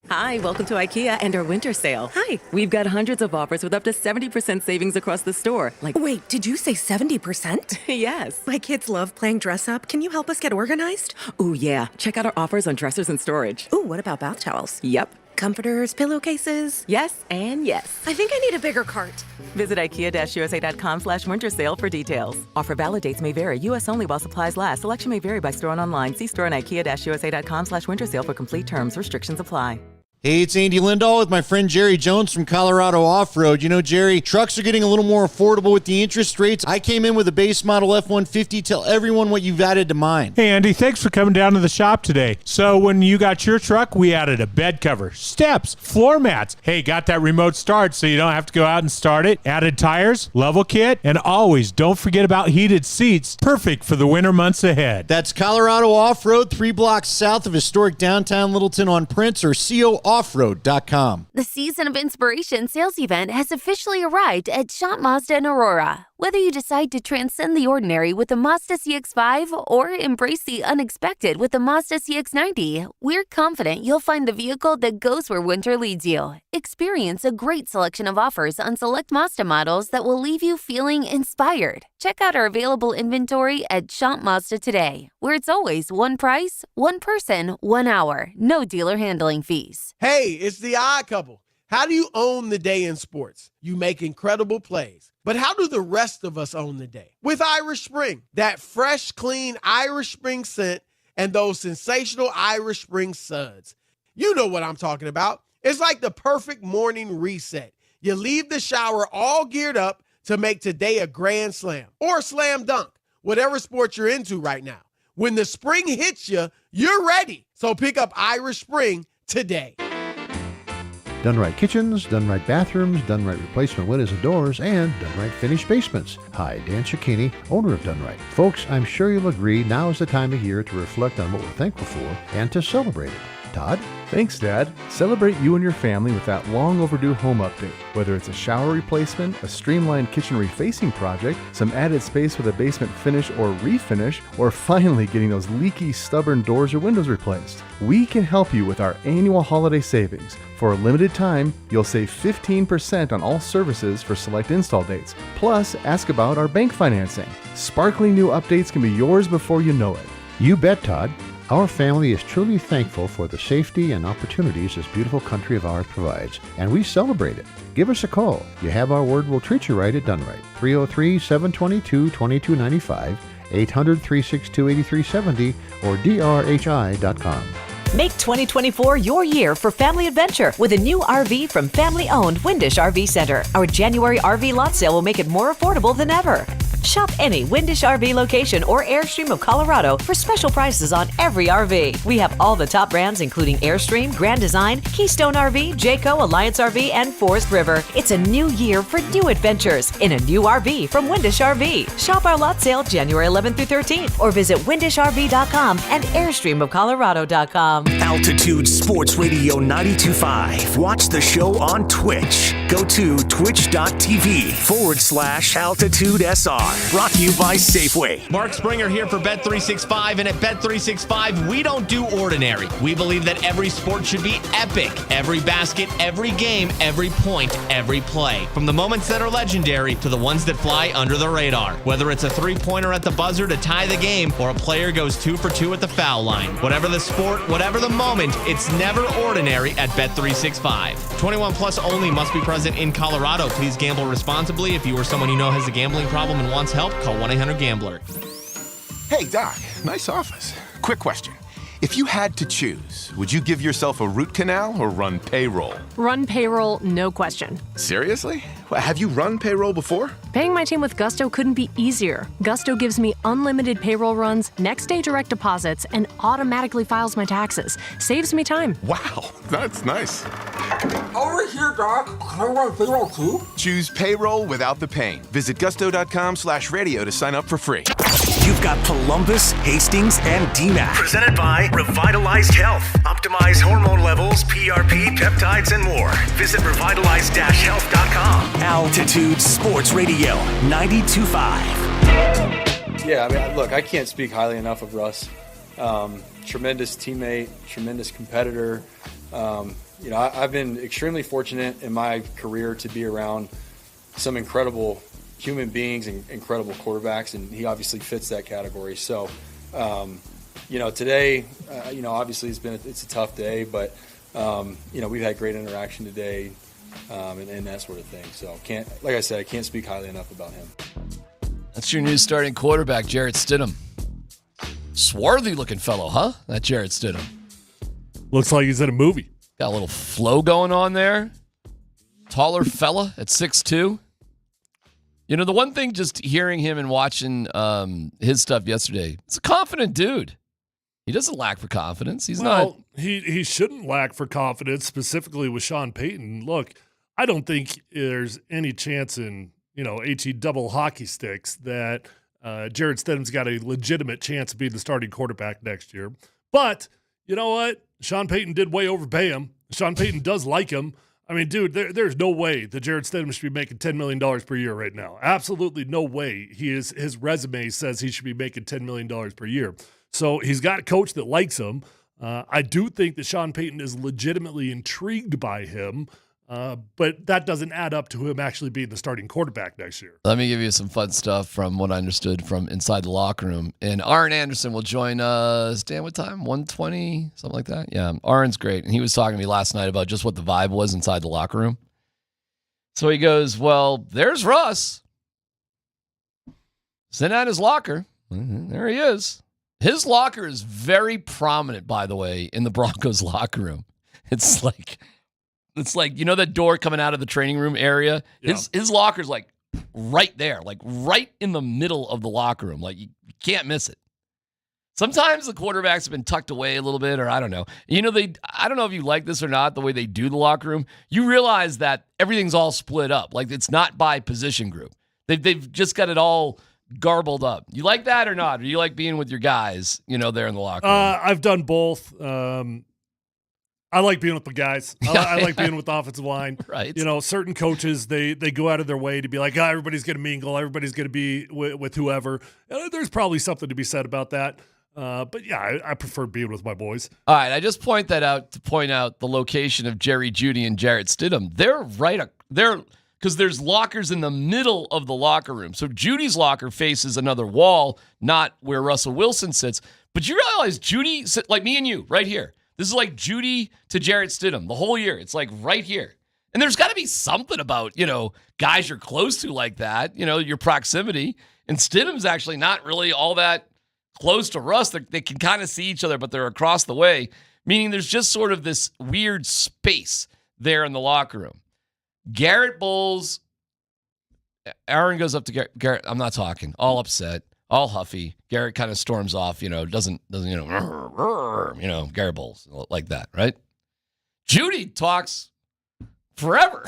Hi, welcome to IKEA and our winter sale. Hi. We've got hundreds of offers with up to 70% savings across the store. Wait, did you say 70%? Yes. My kids love playing dress up. Can you help us get organized? Ooh, yeah. Check out our offers on dressers and storage. Ooh, what about bath towels? Yep. Comforters, pillowcases? Yes and yes. I think I need a bigger cart. Visit IKEA-USA.com/winter sale for details. Offer valid dates may vary. U.S. only while supplies last. Selection may vary by store and online. See store and IKEA-USA.com/winter sale for complete terms. Restrictions apply. Hey, it's Andy Lindahl with my friend Jerry Jones from Colorado Off-Road. You know, Jerry, trucks are getting a little more affordable with the interest rates. I came in with a base model F-150. Tell everyone what you've added to mine. Hey, Andy, thanks for coming down to the shop today. So when you got your truck, we added a bed cover, steps, floor mats. Hey, got that remote start so you don't have to go out and start it. Added tires, level kit, and always don't forget about heated seats. Perfect for the winter months ahead. That's Colorado Off-Road, 3 blocks south of historic downtown Littleton on Prince, or COOffroad.com. The Season of Inspiration sales event has officially arrived at Schott Mazda in Aurora. Whether you decide to transcend the ordinary with the Mazda CX-5 or embrace the unexpected with the Mazda CX-90, we're confident you'll find the vehicle that goes where winter leads you. Experience a great selection of offers on select Mazda models that will leave you feeling inspired. Check out our available inventory at Schott Mazda today, where it's always one price, one person, 1 hour, no dealer handling fees. Hey, it's the Odd Couple. How do you own the day in sports? You make incredible plays. But how do the rest of us own the day? With Irish Spring, that fresh, clean Irish Spring scent and those sensational Irish Spring suds. You know what I'm talking about. It's like the perfect morning reset. You leave the shower all geared up to make today a grand slam or a slam dunk, whatever sport you're into right now. When the spring hits you, you're ready. So pick up Irish Spring today. Done Right Kitchens, Done Right Bathrooms, Done Right Replacement Windows and Doors, and Done Right Finished Basements. Hi, Dan Cicchini, owner of Done Right. Folks, I'm sure you'll agree now is the time of year to reflect on what we're thankful for and to celebrate it. Todd? Thanks, Dad. Celebrate you and your family with that long overdue home update. Whether it's a shower replacement, a streamlined kitchen refacing project, some added space with a basement finish or refinish, or finally getting those leaky, stubborn doors or windows replaced. We can help you with our annual holiday savings. For a limited time, you'll save 15% on all services for select install dates. Plus, ask about our bank financing. Sparkling new updates can be yours before you know it. You bet, Todd. Our family is truly thankful for the safety and opportunities this beautiful country of ours provides, and we celebrate it. Give us a call. You have our word, we'll treat you right at Done Right. 303-722-2295, 800-362-8370, or drhi.com. Make 2024 your year for family adventure with a new RV from family-owned Windish RV Center. Our January RV lot sale will make it more affordable than ever. Shop any Windish RV location or Airstream of Colorado for special prices on every RV. We have all the top brands including Airstream, Grand Design, Keystone RV, Jayco, Alliance RV, and Forest River. It's a new year for new adventures in a new RV from Windish RV. Shop our lot sale January 11th through 13th or visit windishrv.com and airstreamofcolorado.com. Altitude Sports Radio 92.5. Watch the show on Twitch. Go to twitch.tv/AltitudeSR. Brought to you by Safeway. Mark Springer here for Bet365, and at Bet365, we don't do ordinary. We believe that every sport should be epic. Every basket, every game, every point, every play. From the moments that are legendary to the ones that fly under the radar. Whether it's a three-pointer at the buzzer to tie the game or a player goes 2 for 2 at the foul line. Whatever the sport, whatever the moment, it's never ordinary at Bet365. 21 plus only, must be present in Colorado. Please gamble responsibly. If you or someone you know has a gambling problem and wants help, call 1-800-GAMBLER. Hey, Doc, nice office. Quick question. If you had to choose, would you give yourself a root canal or run payroll? Run payroll, no question. Seriously? Have you run payroll before? Paying my team with Gusto couldn't be easier. Gusto gives me unlimited payroll runs, next day direct deposits, and automatically files my taxes. Saves me time. Wow, that's nice. Over here, Doc. Can I run payroll too? Choose payroll without the pain. Visit gusto.com/radio to sign up for free. You've got Columbus, Hastings, and DMAC. Presented by Revitalized Health. Optimize hormone levels, PRP, peptides, and more. Visit revitalized-health.com. Altitude Sports Radio, 92.5. Yeah, I mean, look, I can't speak highly enough of Russ. Tremendous teammate, tremendous competitor. I've been extremely fortunate in my career to be around some incredible human beings and incredible quarterbacks, and he obviously fits that category. So, today, obviously it's a tough day, but we've had great interaction today, and that sort of thing. So, like I said, I can't speak highly enough about him. That's your new starting quarterback, Jarrett Stidham. Swarthy looking fellow, huh? That Jarrett Stidham. Looks like he's in a movie. Got a little flow going on there. Taller fella at 6'2". The one thing, just hearing him and watching his stuff yesterday, it's a confident dude. He doesn't lack for confidence. He's not. He shouldn't lack for confidence, specifically with Sean Payton. Look, I don't think there's any chance in, HE double hockey sticks that Jarrett Stidham's got a legitimate chance of being the starting quarterback next year. But you know what? Sean Payton did way overpay him. Sean Payton does like him. I mean, dude, there's no way that Jarrett Stidham should be making $10 million per year right now. Absolutely no way. His resume says he should be making $10 million per year. So he's got a coach that likes him. I do think that Sean Payton is legitimately intrigued by him, but that doesn't add up to him actually being the starting quarterback next year. Let me give you some fun stuff from what I understood from inside the locker room. And Aaron Anderson will join us, Dan, what time? 1:20, something like that? Yeah, Aaron's great. And he was talking to me last night about just what the vibe was inside the locker room. So he goes, well, there's Russ. Sitting at his locker. There he is. His locker is very prominent, by the way, in the Broncos locker room. It's like that door coming out of the training room area. Yeah. His locker's like right there, like right in the middle of the locker room. Like you can't miss it. Sometimes the quarterbacks have been tucked away a little bit, or I don't know. I don't know if you like this or not, the way they do the locker room. You realize that everything's all split up. Like it's not by position group. They've just got it all garbled up. You like that or not? Or you like being with your guys, there in the locker room? I've done both. I like being with the guys. I like being with the offensive line. Right. Certain coaches, they go out of their way to be like, everybody's going to mingle. Everybody's going to be with whoever. There's probably something to be said about that. But yeah, I prefer being with my boys. All right. I just point that out to point out the location of Jerry Jeudy and Jarrett Stidham. They're because there's lockers in the middle of the locker room. So Judy's locker faces another wall, not where Russell Wilson sits. But you realize Jeudy, like me and you, right here. This is like Jeudy to Jarrett Stidham the whole year. It's like right here. And there's got to be something about, guys you're close to like that, your proximity. And Stidham's actually not really all that close to Russ. They can kind of see each other, but they're across the way, meaning there's just sort of this weird space there in the locker room. Garrett Bowles, Aaron goes up to Garrett. I'm not talking. All upset, all huffy. Garrett kind of storms off, doesn't Garrett Bowles like that, right? Jeudy talks forever.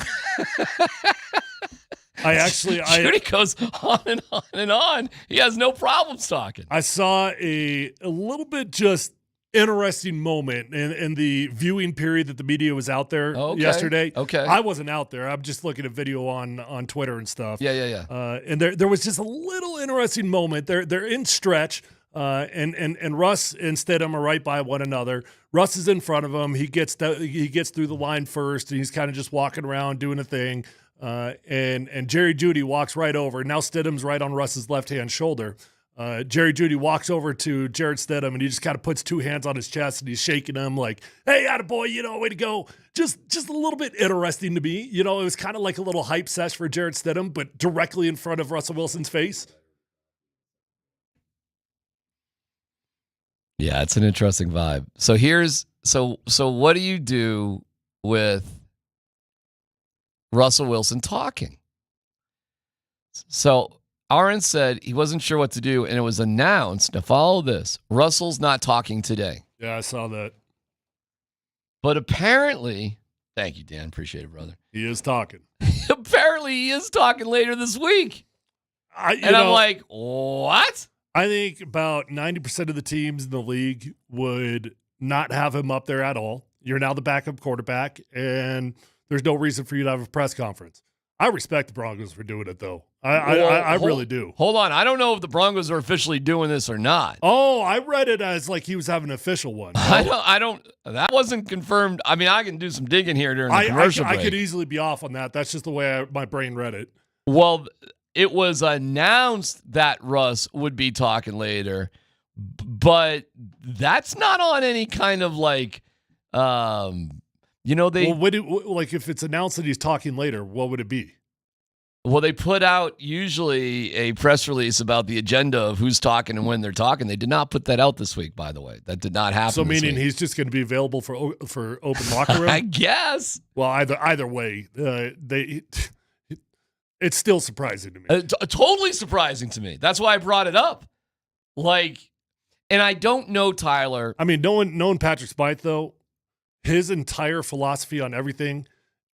Jeudy goes on and on and on. He has no problems talking. I saw a little bit just interesting moment in the viewing period that the media was out there yesterday. Okay. I wasn't out there. I'm just looking at video on Twitter and stuff. Yeah. And there was just a little interesting moment. They're in stretch, and Russ and Stidham are right by one another. Russ is in front of him. He gets through the line first, and he's kind of just walking around doing a thing. And Jerry Jeudy walks right over. Now Stidham's right on Russ's left-hand shoulder. Jerry Jeudy walks over to Jarrett Stidham, and he just kind of puts two hands on his chest, and he's shaking him like, hey, attaboy, way to go. Just a little bit interesting to me. It was kind of like a little hype sesh for Jarrett Stidham, but directly in front of Russell Wilson's face. Yeah, it's an interesting vibe. So so what do you do with Russell Wilson talking? So Aaron said he wasn't sure what to do, and it was announced. Now follow this. Russell's not talking today. Yeah, I saw that. But apparently, thank you, Dan. Appreciate it, brother. He is talking. Apparently, he is talking later this week. I'm like, what? I think about 90% of the teams in the league would not have him up there at all. You're now the backup quarterback, and there's no reason for you to have a press conference. I respect the Broncos for doing it, though. I really do. Hold on. I don't know if the Broncos are officially doing this or not. Oh, I read it as like he was having an official one. I don't. That wasn't confirmed. I mean, I can do some digging here during the commercial break. I could easily be off on that. That's just the way my brain read it. Well, it was announced that Russ would be talking later, but that's not on any kind of like, they. Well, like if it's announced that he's talking later, what would it be? Well, they put out usually a press release about the agenda of who's talking and when they're talking. They did not put that out this week, by the way. That did not happen. So this meaning week. He's just going to be available for open locker room? I guess. Well, either way, it's still surprising to me. Totally surprising to me. That's why I brought it up. And I don't know Tyler. I mean, knowing Patrick Smythe, though, his entire philosophy on everything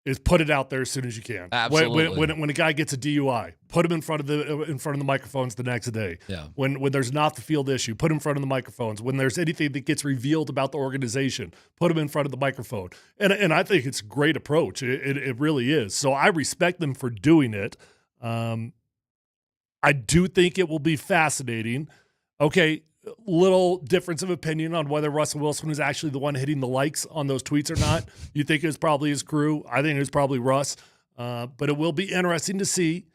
is put it out there as soon as you can. Absolutely. When a guy gets a DUI, put him in front of the microphones the next day. Yeah. When there's an off the field issue, put him in front of the microphones. When there's anything that gets revealed about the organization, put him in front of the microphone. And I think it's a great approach. It really is. So I respect them for doing it. I do think it will be fascinating. Okay, little difference of opinion on whether Russell Wilson was actually the one hitting the likes on those tweets or not. You think it was probably his crew. I think it was probably Russ. But it will be interesting to see,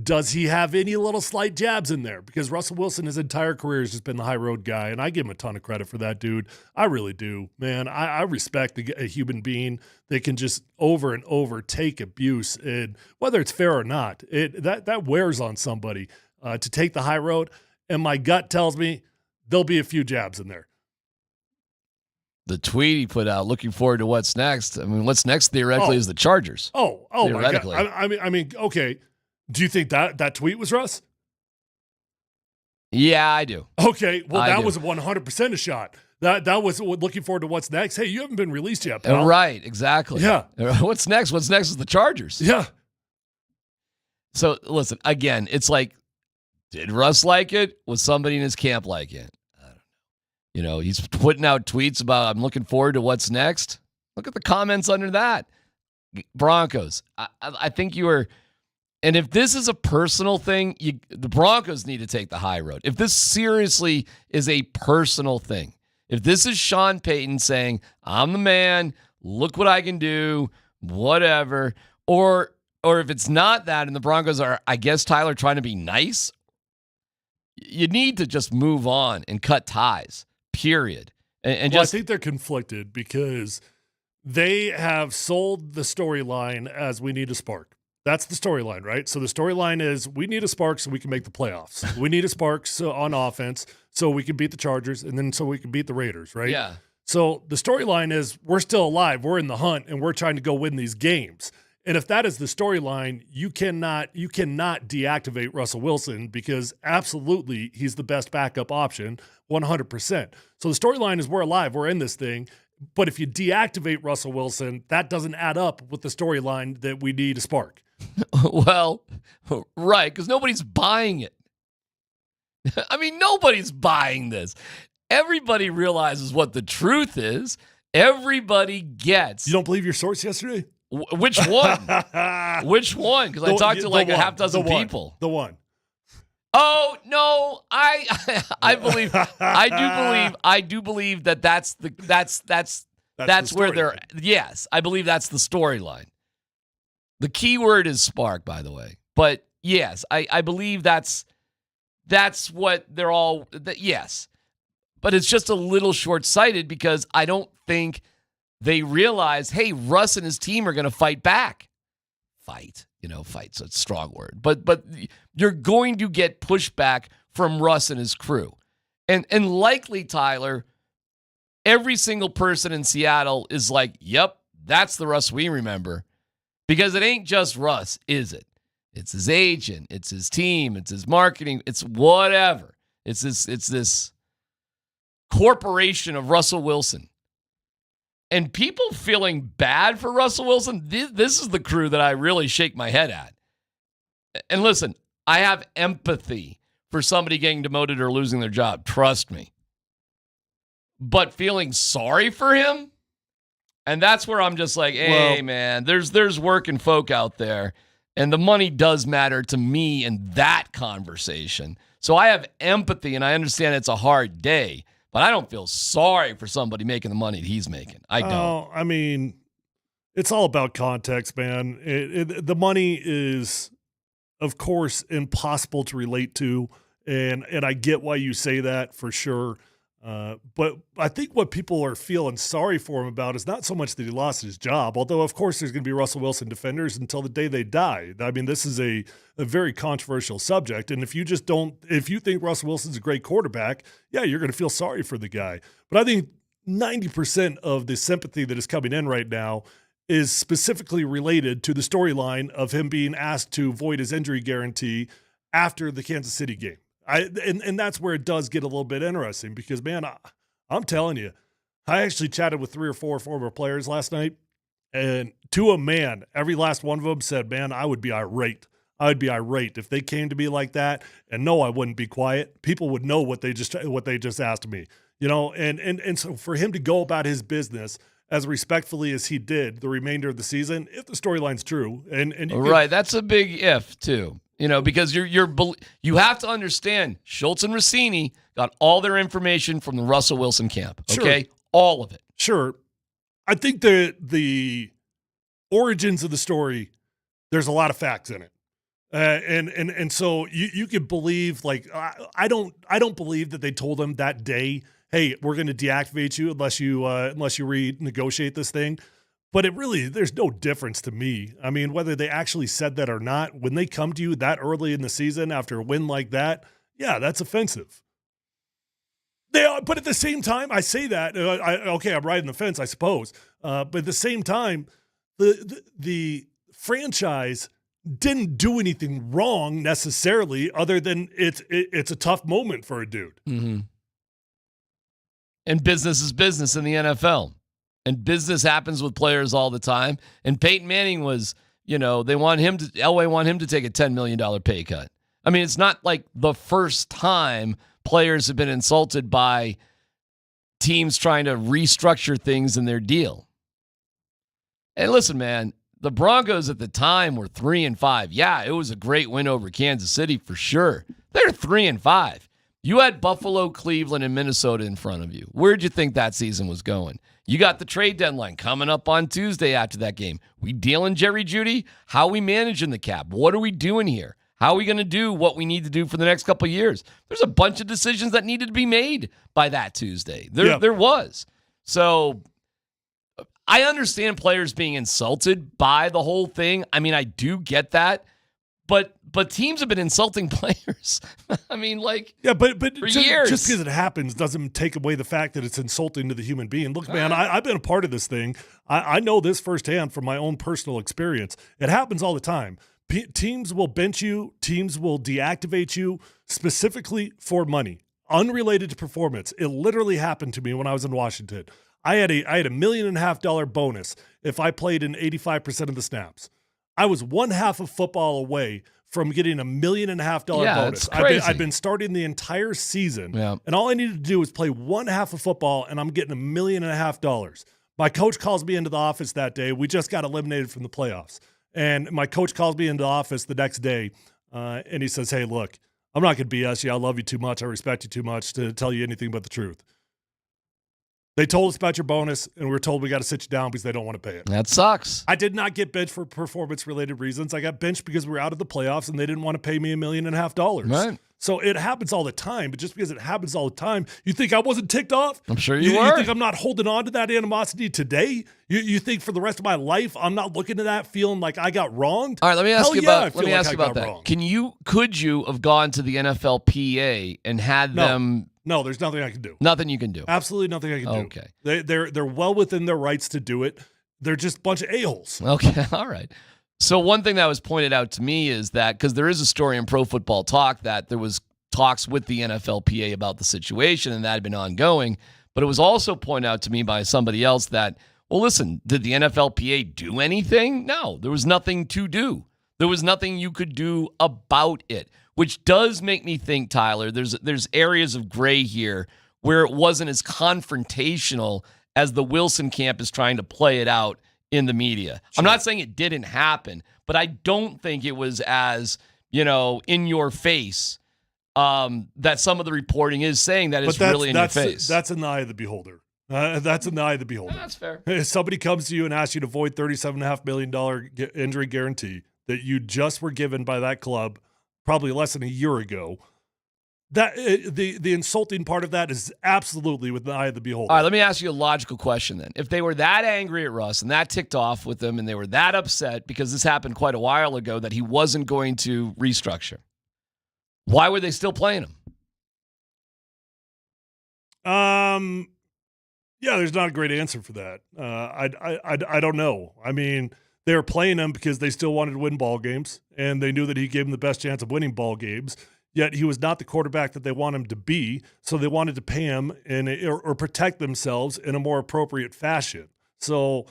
does he have any little slight jabs in there? Because Russell Wilson, his entire career, has just been the high road guy, and I give him a ton of credit for that, dude. I really do, man. I respect a human being that can just over and over take abuse, and whether it's fair or not, that wears on somebody to take the high road. And my gut tells me there'll be a few jabs in there. The tweet he put out, looking forward to what's next. I mean, what's next theoretically is the Chargers. Oh my God. I mean, okay. Do you think that tweet was Russ? Yeah, I do. Okay, well, that was 100% a shot. That was looking forward to what's next. Hey, you haven't been released yet, pal. Right, exactly. Yeah. What's next? What's next is the Chargers. Yeah. So, listen, again, it's like, did Russ like it? Was somebody in his camp like it? I don't know. He's putting out tweets about, I'm looking forward to what's next. Look at the comments under that. Broncos. I think you were, and if this is a personal thing, the Broncos need to take the high road. If this seriously is a personal thing, if this is Sean Payton saying, I'm the man, look what I can do, whatever, or if it's not that and the Broncos are, I guess, Tyler, trying to be nice, you need to just move on and cut ties, period. And I think they're conflicted because they have sold the storyline as we need a spark. That's the storyline, right? So the storyline is we need a spark so we can make the playoffs. We need a spark on offense so we can beat the Chargers and then so we can beat the Raiders, right? Yeah. So the storyline is we're still alive. We're in the hunt and we're trying to go win these games. And if that is the storyline, you cannot deactivate Russell Wilson because absolutely he's the best backup option, 100%. So the storyline is we're alive, we're in this thing. But if you deactivate Russell Wilson, that doesn't add up with the storyline that we need a spark. Well, right, because nobody's buying it. I mean, nobody's buying this. Everybody realizes what the truth is. Everybody gets. You don't believe your source yesterday? Which one? Which one? Because I talked to like a half dozen people. The one. Oh no, I believe I do believe that's where they're. Yes, I believe that's the storyline. The key word is spark, by the way. But yes, I believe that's what they're all. Yes, but it's just a little short-sighted because I don't think they realize, hey, Russ and his team are going to fight back. Fight's a strong word. But you're going to get pushback from Russ and his crew. And likely, Tyler, every single person in Seattle is like, yep, that's the Russ we remember. Because it ain't just Russ, is it? It's his agent, it's his team, it's his marketing, it's whatever. It's this corporation of Russell Wilson. And people feeling bad for Russell Wilson, this is the crew that I really shake my head at. And listen, I have empathy for somebody getting demoted or losing their job. Trust me. But feeling sorry for him? And that's where I'm just like, hey, man, there's working folk out there. And the money does matter to me in that conversation. So I have empathy, and I understand it's a hard day. But I don't feel sorry for somebody making the money he's making. I don't. Oh, I mean, it's all about context, man. The money is, of course, impossible to relate to, and I get why you say that for sure. But I think what people are feeling sorry for him about is not so much that he lost his job, although, of course, there's going to be Russell Wilson defenders until the day they die. I mean, this is a very controversial subject, and if you think Russell Wilson's a great quarterback, yeah, you're going to feel sorry for the guy. But I think 90% of the sympathy that is coming in right now is specifically related to the storyline of him being asked to void his injury guarantee after the Kansas City game. And that's where it does get a little bit interesting because, man, I'm telling you, I actually chatted with 3 or 4 former players last night, and to a man, every last one of them said, man, I would be irate. I would be irate if they came to me like that. And no, I wouldn't be quiet. People would know what they just asked me, you know. And so for him to go about his business as respectfully as he did the remainder of the season, if the storyline's true, and right, that's a big if too. You know, because you have to understand, Schultz and Rossini got all their information from the Russell Wilson camp. Okay, sure. All of it. Sure, I think the origins of the story, there's a lot of facts in it, and so you could believe, like, I don't believe that they told him that day, hey, we're going to deactivate you unless you renegotiate this thing. But there's no difference to me. I mean, whether they actually said that or not, when they come to you that early in the season after a win like that, yeah, that's offensive. But at the same time, I say that, I'm riding the fence, I suppose. But at the same time, the franchise didn't do anything wrong necessarily, other than it's a tough moment for a dude. Mm-hmm. And business is business in the NFL. And business happens with players all the time. And Peyton Manning was, Elway want him to take a $10 million pay cut. I mean, it's not like the first time players have been insulted by teams trying to restructure things in their deal. And listen, man, the Broncos at the time were 3-5. Yeah, it was a great win over Kansas City for sure. They're 3-5. You had Buffalo, Cleveland, and Minnesota in front of you. Where'd you think that season was going? You got the trade deadline coming up on Tuesday after that game. We dealing Jerry Jeudy? How are we managing the cap? What are we doing here? How are we going to do what we need to do for the next couple of years? There's a bunch of decisions that needed to be made by that Tuesday. There was. So I understand players being insulted by the whole thing. I mean, I do get that. But teams have been insulting players. I mean, like, yeah, but for years. Just because it happens doesn't take away the fact that it's insulting to the human being. Look, man, I've been a part of this thing. I know this firsthand from my own personal experience. It happens all the time. Teams will bench you. Teams will deactivate you specifically for money, unrelated to performance. It literally happened to me when I was in Washington. I had a $1.5 million bonus if I played in 85% of the snaps. I was one half of football away from getting $1.5 million bonus. I've been starting the entire season, and all I needed to do was play one half of football, and I'm getting $1.5 million. My coach calls me into the office that day. We just got eliminated from the playoffs. And my coach calls me into the office the next day, and he says, hey, look, I'm not going to BS you. I love you too much. I respect you too much to tell you anything but the truth. They told us about your bonus, and we were told we got to sit you down because they don't want to pay it. That sucks. I did not get benched for performance-related reasons. I got benched because we were out of the playoffs, and they didn't want to pay me $1.5 million. Right. So it happens all the time, but just because it happens all the time, you think I wasn't ticked off? I'm sure you were. You think I'm not holding on to that animosity today? You think for the rest of my life I'm not looking at that feeling like I got wronged? All right, let me ask you about that. Wrong. Could you have gone to the NFLPA and had them No, there's nothing I can do. Nothing you can do. Absolutely nothing I can do. Okay. They're well within their rights to do it. They're just a bunch of a-holes. Okay, all right. So one thing that was pointed out to me is that, because there is a story in Pro Football Talk that there was talks with the NFLPA about the situation, and that had been ongoing. But it was also pointed out to me by somebody else that, well, listen, did the NFLPA do anything? No, there was nothing to do. There was nothing you could do about it, which does make me think, Tyler, there's areas of gray here where it wasn't as confrontational as the Wilson camp is trying to play it out in the media. Sure. I'm not saying it didn't happen, but I don't think it was as, in your face that some of the reporting is saying that it's really in your face. That's in the eye of the beholder. That's in the eye of the beholder. That's fair. If somebody comes to you and asks you to void $37.5 million injury guarantee that you just were given by that club probably less than a year ago, that the insulting part of that is absolutely with the eye of the beholder. All right, let me ask you a logical question then. If they were that angry at Russ and that ticked off with him and they were that upset because this happened quite a while ago that he wasn't going to restructure, why were they still playing him? Yeah, there's not a great answer for that. I don't know. I mean, they were playing him because they still wanted to win ball games, and they knew that he gave them the best chance of winning ball games. Yet he was not the quarterback that they want him to be, so they wanted to pay him or protect themselves in a more appropriate fashion. So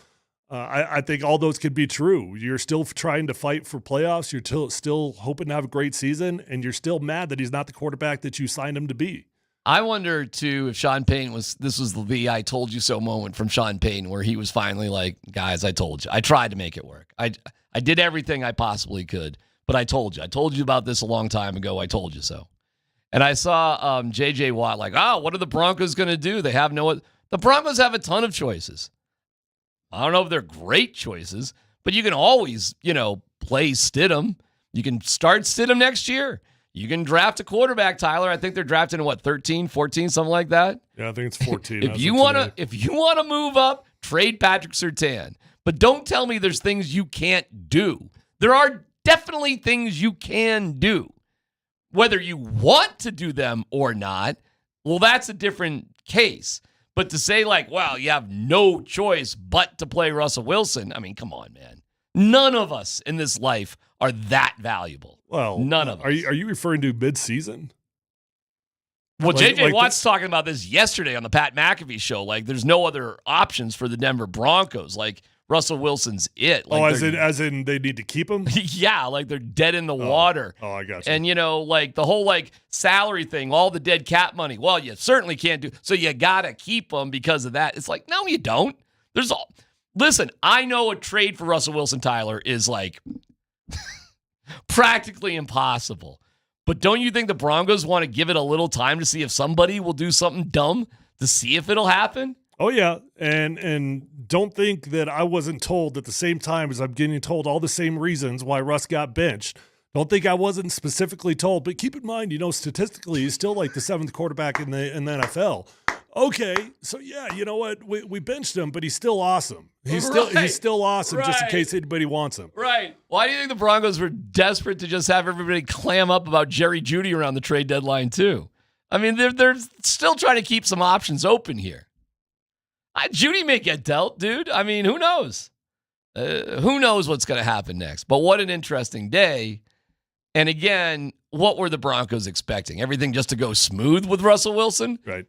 I think all those could be true. You're still trying to fight for playoffs. You're still hoping to have a great season, and you're still mad that he's not the quarterback that you signed him to be. I wonder, too, if Sean Payton this was the I told you so moment from Sean Payton where he was finally like, guys, I told you. I tried to make it work. I did everything I possibly could, but I told you. I told you about this a long time ago. I told you so. And I saw J.J. Watt like, what are the Broncos going to do? They have the Broncos have a ton of choices. I don't know if they're great choices, but you can always, play Stidham. You can start Stidham next year. You can draft a quarterback, Tyler. I think they're drafting in 13, 14, something like that. Yeah, I think it's 14. If you want to move up, trade Patrick Surtain. But don't tell me there's things you can't do. There are definitely things you can do. Whether you want to do them or not, well, that's a different case. But to say you have no choice but to play Russell Wilson, I mean, come on, man. None of us in this life are that valuable. Well, none of us. Are you referring to mid-season? Well, J.J. Watt's talking about this yesterday on the Pat McAfee show. There's no other options for the Denver Broncos. Russell Wilson's it. As in they need to keep him? Yeah, they're dead in the water. Oh, I got you. And, the whole, salary thing, all the dead cap money. Well, you certainly can't do. So you got to keep them because of that. It's no, you don't. Listen, I know a trade for Russell Wilson, Tyler, is, practically impossible. But don't you think the Broncos want to give it a little time to see if somebody will do something dumb to see if it'll happen? Oh, yeah. And don't think that I wasn't told at the same time as I'm getting told all the same reasons why Russ got benched. Don't think I wasn't specifically told. But keep in mind, statistically, he's still the seventh quarterback in the NFL. Okay, so yeah, you know what? We benched him, but he's still awesome. He's still awesome, just in case anybody wants him. Right. Why do you think the Broncos were desperate to just have everybody clam up about Jerry Jeudy around the trade deadline too? I mean, they're still trying to keep some options open here. Jeudy may get dealt, dude. I mean, who knows? Who knows what's going to happen next? But what an interesting day. And again, what were the Broncos expecting? Everything just to go smooth with Russell Wilson? Right.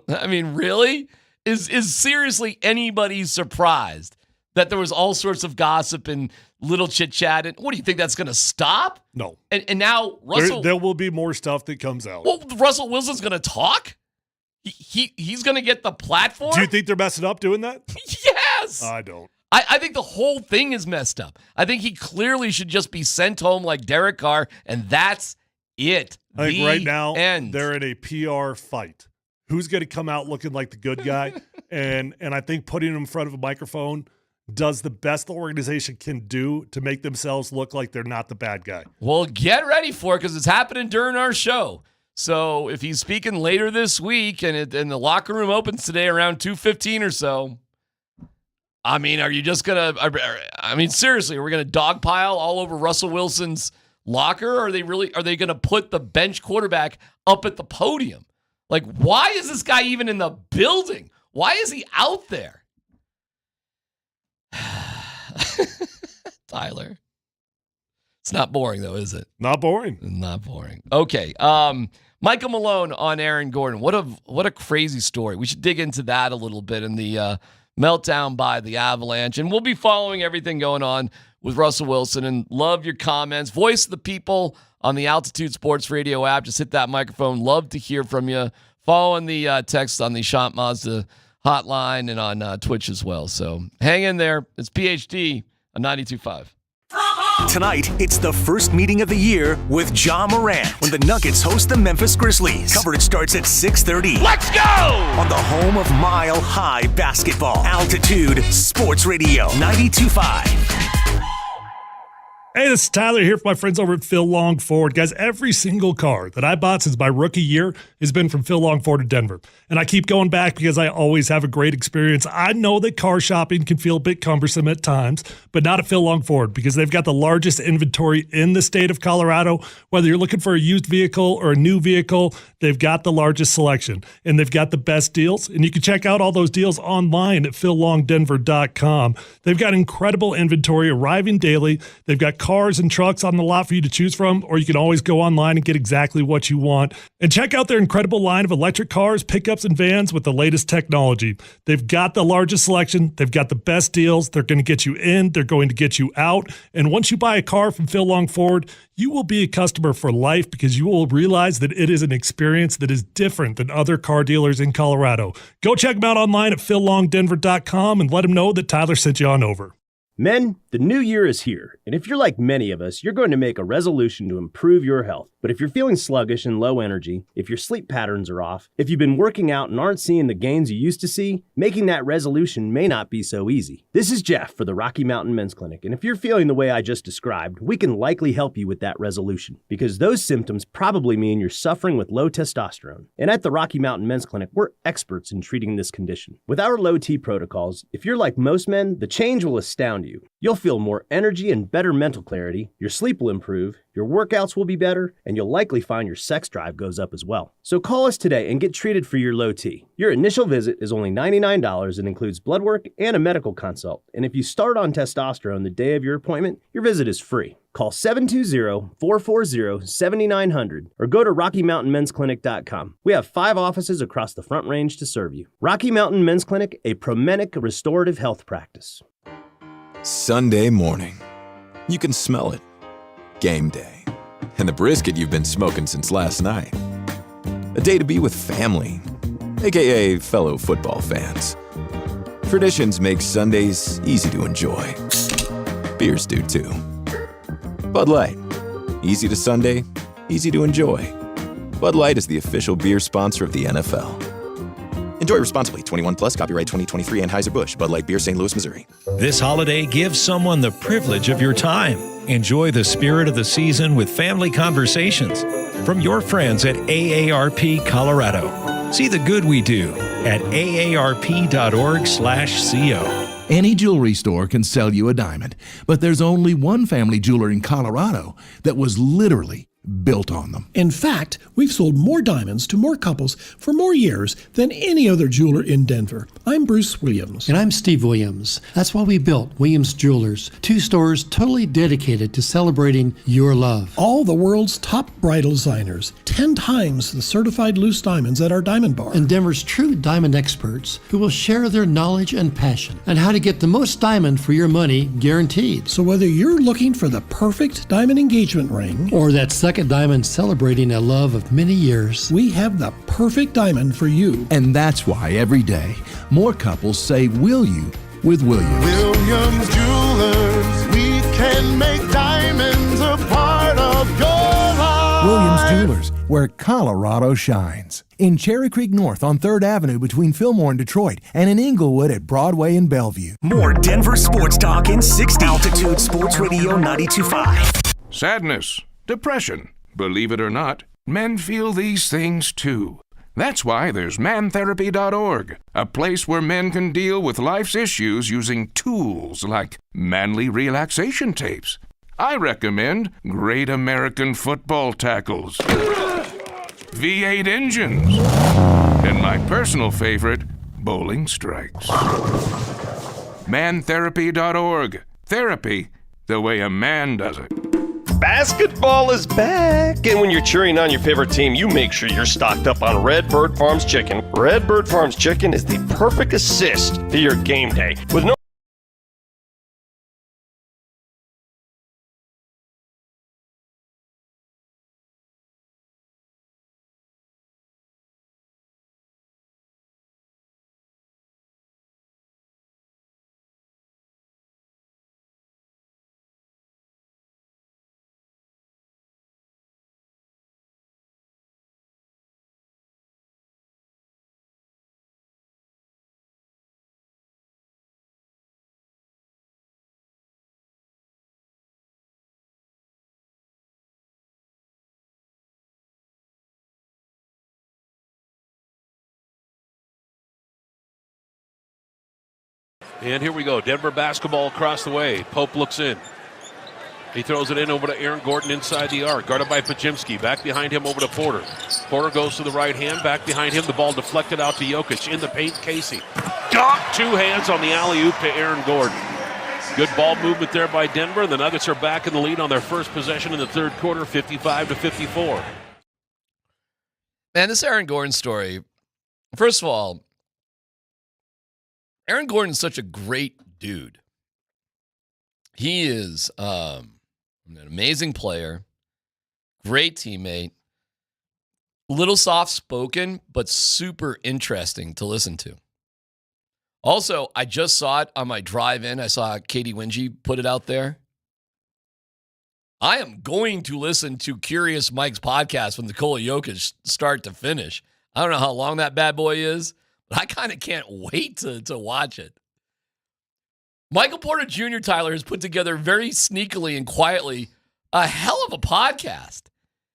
I mean, really? Is seriously anybody surprised that there was all sorts of gossip and little chit-chat? And what do you think that's going to stop? No. And now Russell... There will be more stuff that comes out. Well, Russell Wilson's going to talk? He's going to get the platform? Do you think they're messing up doing that? Yes! I don't. I think the whole thing is messed up. I think he clearly should just be sent home like Derek Carr, and that's it. I think right now they're in a PR fight. Who's going to come out looking like the good guy? and I think putting him in front of a microphone does the best the organization can do to make themselves look like they're not the bad guy. Well, get ready for it because it's happening during our show. So if he's speaking later this week and the locker room opens today around 2:15 or so, I mean, are you just going to, seriously, are we going to dogpile all over Russell Wilson's locker? Or are they going to put the bench quarterback up at the podium? Like, why is this guy even in the building? Why is he out there? Tyler. It's not boring, though, is it? Not boring. Not boring. Okay. Michael Malone on Aaron Gordon. What a crazy story. We should dig into that a little bit in the meltdown by the Avalanche. And we'll be following everything going on with Russell Wilson. And love your comments. Voice of the people on the Altitude Sports Radio app. Just hit that microphone. Love to hear from you. Following the text on the Shop Mazda hotline and on Twitch as well. So hang in there. It's PhD on 92.5. Tonight, it's the first meeting of the year with Ja Morant when the Nuggets host the Memphis Grizzlies. Coverage starts at 6:30. Let's go! On the home of Mile High Basketball. Altitude Sports Radio 92.5. Hey, this is Tyler here for my friends over at Phil Long Ford. Guys, every single car that I bought since my rookie year has been from Phil Long Ford of Denver. And I keep going back because I always have a great experience. I know that car shopping can feel a bit cumbersome at times, but not at Phil Long Ford because they've got the largest inventory in the state of Colorado. Whether you're looking for a used vehicle or a new vehicle, they've got the largest selection and they've got the best deals. And you can check out all those deals online at phillongdenver.com. They've got incredible inventory arriving daily. They've got cars and trucks on the lot for you to choose from, or you can always go online and get exactly what you want. And check out their incredible line of electric cars, pickups, and vans with the latest technology. They've got the largest selection. They've got the best deals. They're going to get you in. They're going to get you out. And once you buy a car from Phil Long Ford, you will be a customer for life because you will realize that it is an experience that is different than other car dealers in Colorado. Go check them out online at phillongdenver.com and let them know that Tyler sent you on over. Men, the new year is here, and if you're like many of us, you're going to make a resolution to improve your health. But if you're feeling sluggish and low energy, if your sleep patterns are off, if you've been working out and aren't seeing the gains you used to see, making that resolution may not be so easy. This is Jeff for the Rocky Mountain Men's Clinic, and if you're feeling the way I just described, we can likely help you with that resolution, because those symptoms probably mean you're suffering with low testosterone. And at the Rocky Mountain Men's Clinic, we're experts in treating this condition. With our low T protocols, if you're like most men, the change will astound you. You'll feel more energy and better mental clarity, your sleep will improve, your workouts will be better, and you'll likely find your sex drive goes up as well. So call us today and get treated for your low T. Your initial visit is only $99 and includes blood work and a medical consult. And if you start on testosterone the day of your appointment, your visit is free. Call 720-440-7900 or go to RockyMountainMen'sClinic.com. We have 5 offices across the Front Range to serve you. Rocky Mountain Men's Clinic, a Promenic restorative health practice. Sunday morning. You can smell it. Game day. And the brisket you've been smoking since last night. A day to be with family, aka fellow football fans. Traditions make Sundays easy to enjoy. Beers do too. Bud Light. Easy to Sunday, easy to enjoy. Bud Light is the official beer sponsor of the NFL. Enjoy responsibly. 21 plus. Copyright 2023 Anheuser-Busch. Bud Light Beer, St. Louis, Missouri. This holiday, give someone the privilege of your time. Enjoy the spirit of the season with family conversations from your friends at AARP Colorado. See the good we do at aarp.org/co. Any jewelry store can sell you a diamond, but there's only one family jeweler in Colorado that was literally built on them. In fact, we've sold more diamonds to more couples for more years than any other jeweler in Denver. I'm Bruce Williams. And I'm Steve Williams. That's why we built Williams Jewelers, 2 stores totally dedicated to celebrating your love. All the world's top bridal designers, 10 times the certified loose diamonds at our diamond bar. And Denver's true diamond experts who will share their knowledge and passion on how to get the most diamond for your money guaranteed. So whether you're looking for the perfect diamond engagement ring or that second diamond celebrating a love of many years, we have the perfect diamond for you. And that's why every day more couples say will you with Williams. Williams Jewelers, we can make diamonds a part of your life. Williams Jewelers, where Colorado shines. In Cherry Creek North on 3rd Avenue between Fillmore and Detroit, and in Inglewood at Broadway and Bellevue. More Denver sports talk in 60. Altitude Sports Radio 92.5. Sadness, depression. Believe it or not, men feel these things too. That's why there's mantherapy.org, a place where men can deal with life's issues using tools like manly relaxation tapes. I recommend Great American Football Tackles. V8 engines, and my personal favorite, bowling strikes. Mantherapy.org. Therapy the way a man does it. Basketball is back, and when you're cheering on your favorite team, you make sure you're stocked up on Red Bird Farms chicken. Red Bird Farms chicken is the perfect assist to your game day. With no And here we go. Denver basketball across the way. Pope looks in. He throws it in over to Aaron Gordon inside the arc. Guarded by Podziemski. Back behind him over to Porter. Porter goes to the right hand. Back behind him. The ball deflected out to Jokic. In the paint, Casey. Got 2 hands on the alley-oop to Aaron Gordon. Good ball movement there by Denver. The Nuggets are back in the lead on their first possession in the third quarter, 55-54. Man, this Aaron Gordon story, first of all, Aaron Gordon's such a great dude. He is an amazing player, great teammate, little soft-spoken, but super interesting to listen to. Also, I just saw it on my drive-in. I saw Katie Wingy put it out there. I am going to listen to Curious Mike's podcast from Nikola Jokic start to finish. I don't know how long that bad boy is, but I kind of can't wait to watch it. Michael Porter Jr., Tyler, has put together very sneakily and quietly a hell of a podcast.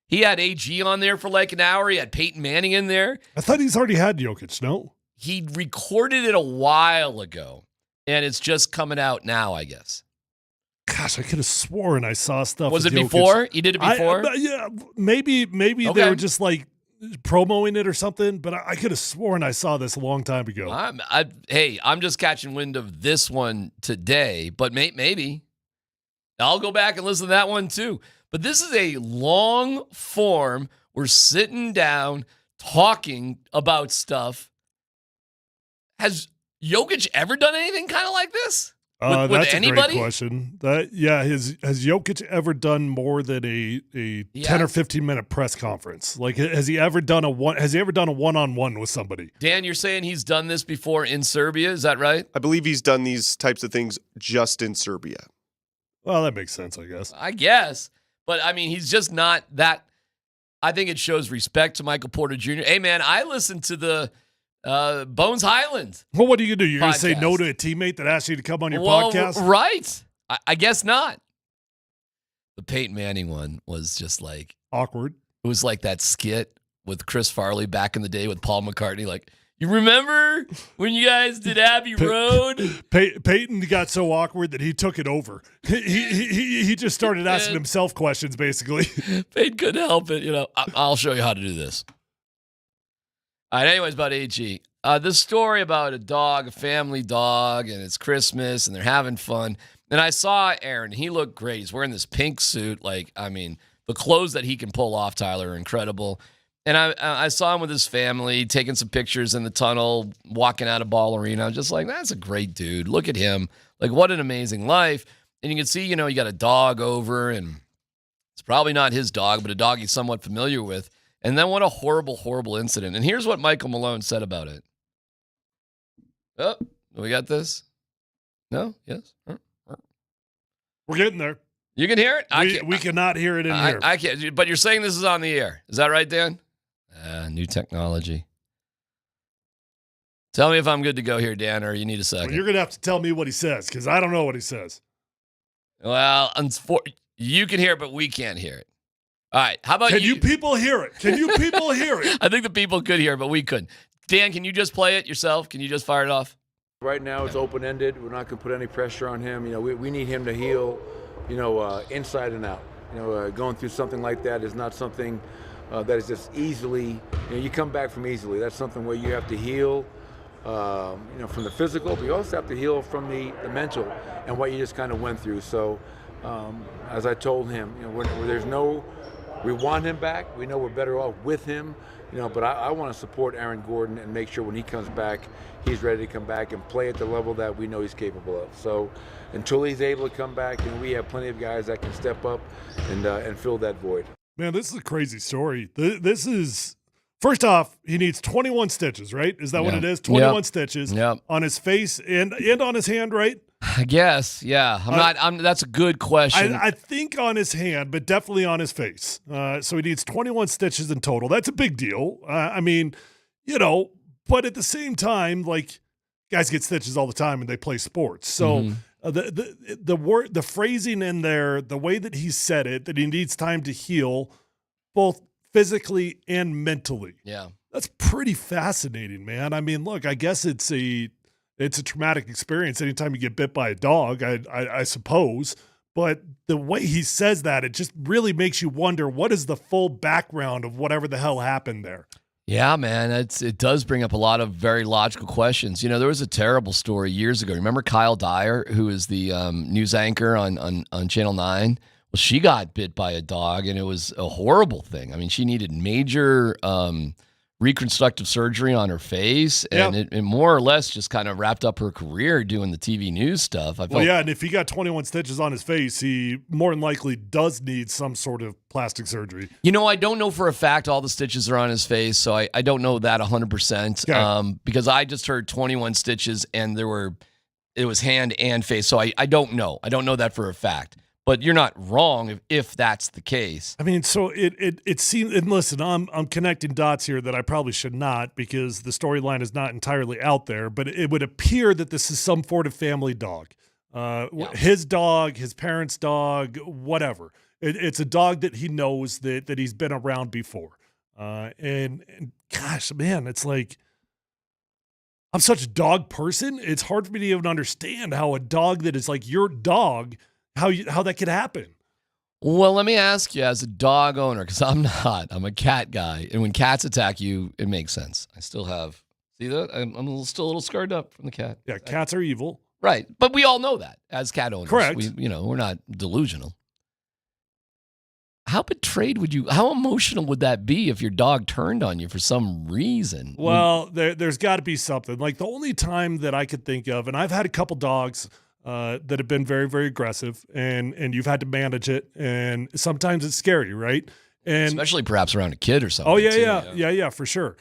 He had AG on there for like an hour. He had Peyton Manning in there. I thought he's already had Jokic, no? He recorded it a while ago, and it's just coming out now, I guess. Gosh, I could have sworn I saw stuff. Was it with Jokic. before? You did it before? Yeah, maybe Okay. they were just like promoting it or something, but I could have sworn I saw this a long time ago. I'm just catching wind of this one today, but maybe. I'll go back and listen to that one too. But this is a long form. We're sitting down, talking about stuff. Has Jokic ever done anything kind of like this? With That's anybody? a great question. Has Jokic ever done more than a 10 or 15 minute press conference? Like, has he ever done a one-on-one with somebody? Dan, you're saying he's done this before in Serbia, is that right? I believe he's done these types of things just in Serbia. Well, that makes sense, I guess. But, I mean, he's just not that. I think it shows respect to Michael Porter Jr. Hey, man, I listened to the Bones Highland. Well, what are you going to do? You're going to podcast. say no to a teammate that asked you to come on your podcast? Right. I guess not. The Peyton Manning one was just like awkward. It was like that skit with Chris Farley back in the day with Paul McCartney. Like, you remember when you guys did Abbey Road? Peyton got so awkward that he took it over. He just started asking himself questions, basically. Peyton couldn't help it. You know, I'll show you how to do this. All right, anyways, about AG. This story about a dog, a family dog, and it's Christmas, and they're having fun. And I saw Aaron. He looked great. He's wearing this pink suit. Like, I mean, the clothes that he can pull off, Tyler, are incredible. And I saw him with his family, taking some pictures in the tunnel, walking out of Ball Arena. I was just like, that's a great dude. Look at him. Like, what an amazing life. And you can see, you know, you got a dog over, and it's probably not his dog, but a dog he's somewhat familiar with. And then what a horrible, horrible incident. And here's what Michael Malone said about it. Oh, we got this? No? Yes? We're getting there. You can hear it? We cannot hear it in here. I can't. But you're saying this is on the air. Is that right, Dan? New technology. Tell me if I'm good to go here, Dan, or you need a second. Well, you're going to have to tell me what he says, because I don't know what he says. Well, you can hear it, but we can't hear it. All right. How about Can you people hear it? Can you people hear it? I think the people could hear it, but we couldn't. Dan, can you just play it yourself? Can you just fire it off? Right now it's open-ended. We're not going to put any pressure on him. You know, we need him to heal, inside and out. Going through something like that is not something that is just easily, you come back from easily. That's something where you have to heal, from the physical, but you also have to heal from the mental and what you just kind of went through. So, as I told him, we want him back. We know we're better off with him, but I want to support Aaron Gordon and make sure when he comes back, he's ready to come back and play at the level that we know he's capable of. So until he's able to come back, we have plenty of guys that can step up and fill that void. Man, this is a crazy story. This is, first off, he needs 21 stitches, right? Is that what it is? 21 stitches on his face and on his hand, right? I guess, yeah. That's a good question. I think on his hand, but definitely on his face. So he needs 21 stitches in total. That's a big deal. But at the same time, like, guys get stitches all the time and they play sports. So the phrasing in there, the way that he said it, that he needs time to heal, both physically and mentally. Yeah, that's pretty fascinating, man. I mean, look, I guess it's a traumatic experience anytime you get bit by a dog, I suppose. But the way he says that, it just really makes you wonder, what is the full background of whatever the hell happened there? Yeah, man, it does bring up a lot of very logical questions. There was a terrible story years ago. Remember Kyle Dyer, who is the news anchor on Channel 9? Well, she got bit by a dog, and it was a horrible thing. I mean, she needed major reconstructive surgery on her face, and it more or less just kind of wrapped up her career doing the TV news stuff. And if he got 21 stitches on his face, he more than likely does need some sort of plastic surgery. I don't know for a fact all the stitches are on his face, so I don't know that 100%. Because I just heard 21 stitches, and it was hand and face, so I don't know. I don't know that for a fact. But you're not wrong if that's the case. I mean, so it seems, and listen, I'm connecting dots here that I probably should not, because the storyline is not entirely out there, but it would appear that this is some sort of family dog. His dog, his parents' dog, whatever. It's a dog that he knows that he's been around before. And gosh, man, it's like, I'm such a dog person. It's hard for me to even understand how a dog that is like your dog, how that could happen. Well, let me ask you, as a dog owner, because I'm not. I'm a cat guy, and when cats attack you, it makes sense. I still have. See that? I'm still a little scarred up from the cat. Yeah, cats are evil. Right, but we all know that as cat owners. Correct. We're not delusional. How betrayed how emotional would that be if your dog turned on you for some reason? Well, there's got to be something. Like, the only time that I could think of, and I've had a couple dogs that have been very, very aggressive, and you've had to manage it, and sometimes it's scary, right? And especially perhaps around a kid or something. Oh yeah, for sure.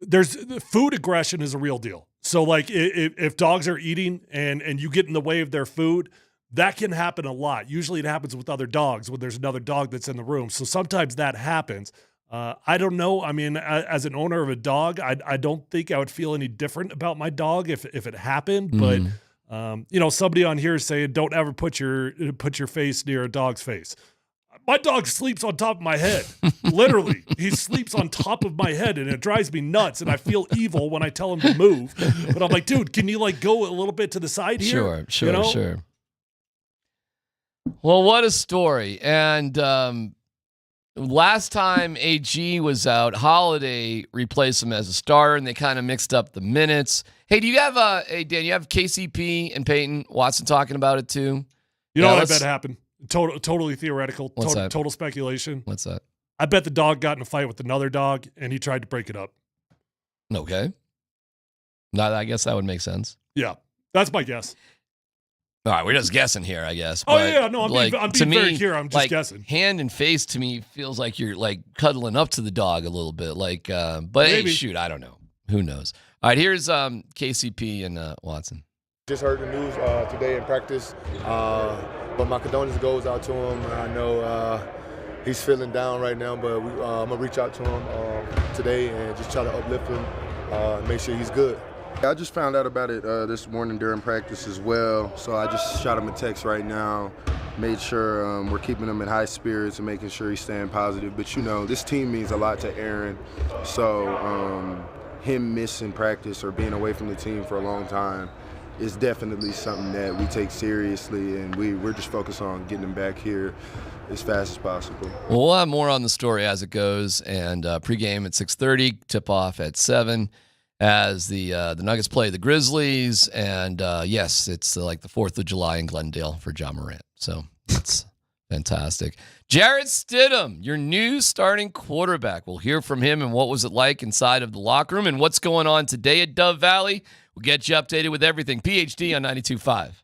There's food aggression is a real deal. So, like, if dogs are eating and you get in the way of their food, that can happen a lot. Usually it happens with other dogs when there's another dog that's in the room. So sometimes that happens. I don't know. I mean, as an owner of a dog, I don't think I would feel any different about my dog if it happened. But somebody on here is saying, don't ever put your face near a dog's face. My dog sleeps on top of my head. Literally, he sleeps on top of my head, and it drives me nuts. And I feel evil when I tell him to move. But I'm like, dude, can you go a little bit to the side here? Sure. Well, what a story. And last time AG was out, Holiday replaced him as a starter, and they kind of mixed up the minutes. Hey, do you have Dan, you have KCP and Peyton Watson talking about it too? I bet happened. Totally theoretical. Total speculation. What's that? I bet the dog got in a fight with another dog, and he tried to break it up. Okay. Now, I guess that would make sense. Yeah, that's my guess. All right, we're just guessing here, I guess. Oh, yeah, no, I'm being very clear. I'm just guessing. Hand and face to me feels like you're cuddling up to the dog a little bit. But maybe. Hey, shoot, I don't know. Who knows? All right, here's KCP and Watson. Just heard the news today in practice, but my condolences goes out to him. I know he's feeling down right now, but I'm gonna reach out to him today and just try to uplift him and make sure he's good. I just found out about it this morning during practice as well, so I just shot him a text right now, made sure we're keeping him in high spirits and making sure he's staying positive. But this team means a lot to Aaron, so him missing practice or being away from the team for a long time, it's definitely something that we take seriously, and we're just focused on getting him back here as fast as possible. Well, we'll have more on the story as it goes, and pregame at 6:30, tip-off at 7 as the Nuggets play the Grizzlies, and yes, it's like the 4th of July in Glendale for Ja Morant, so it's fantastic. Jarrett Stidham, your new starting quarterback. We'll hear from him and what was it like inside of the locker room and what's going on today at Dove Valley. We'll get you updated with everything. PhD on 92.5.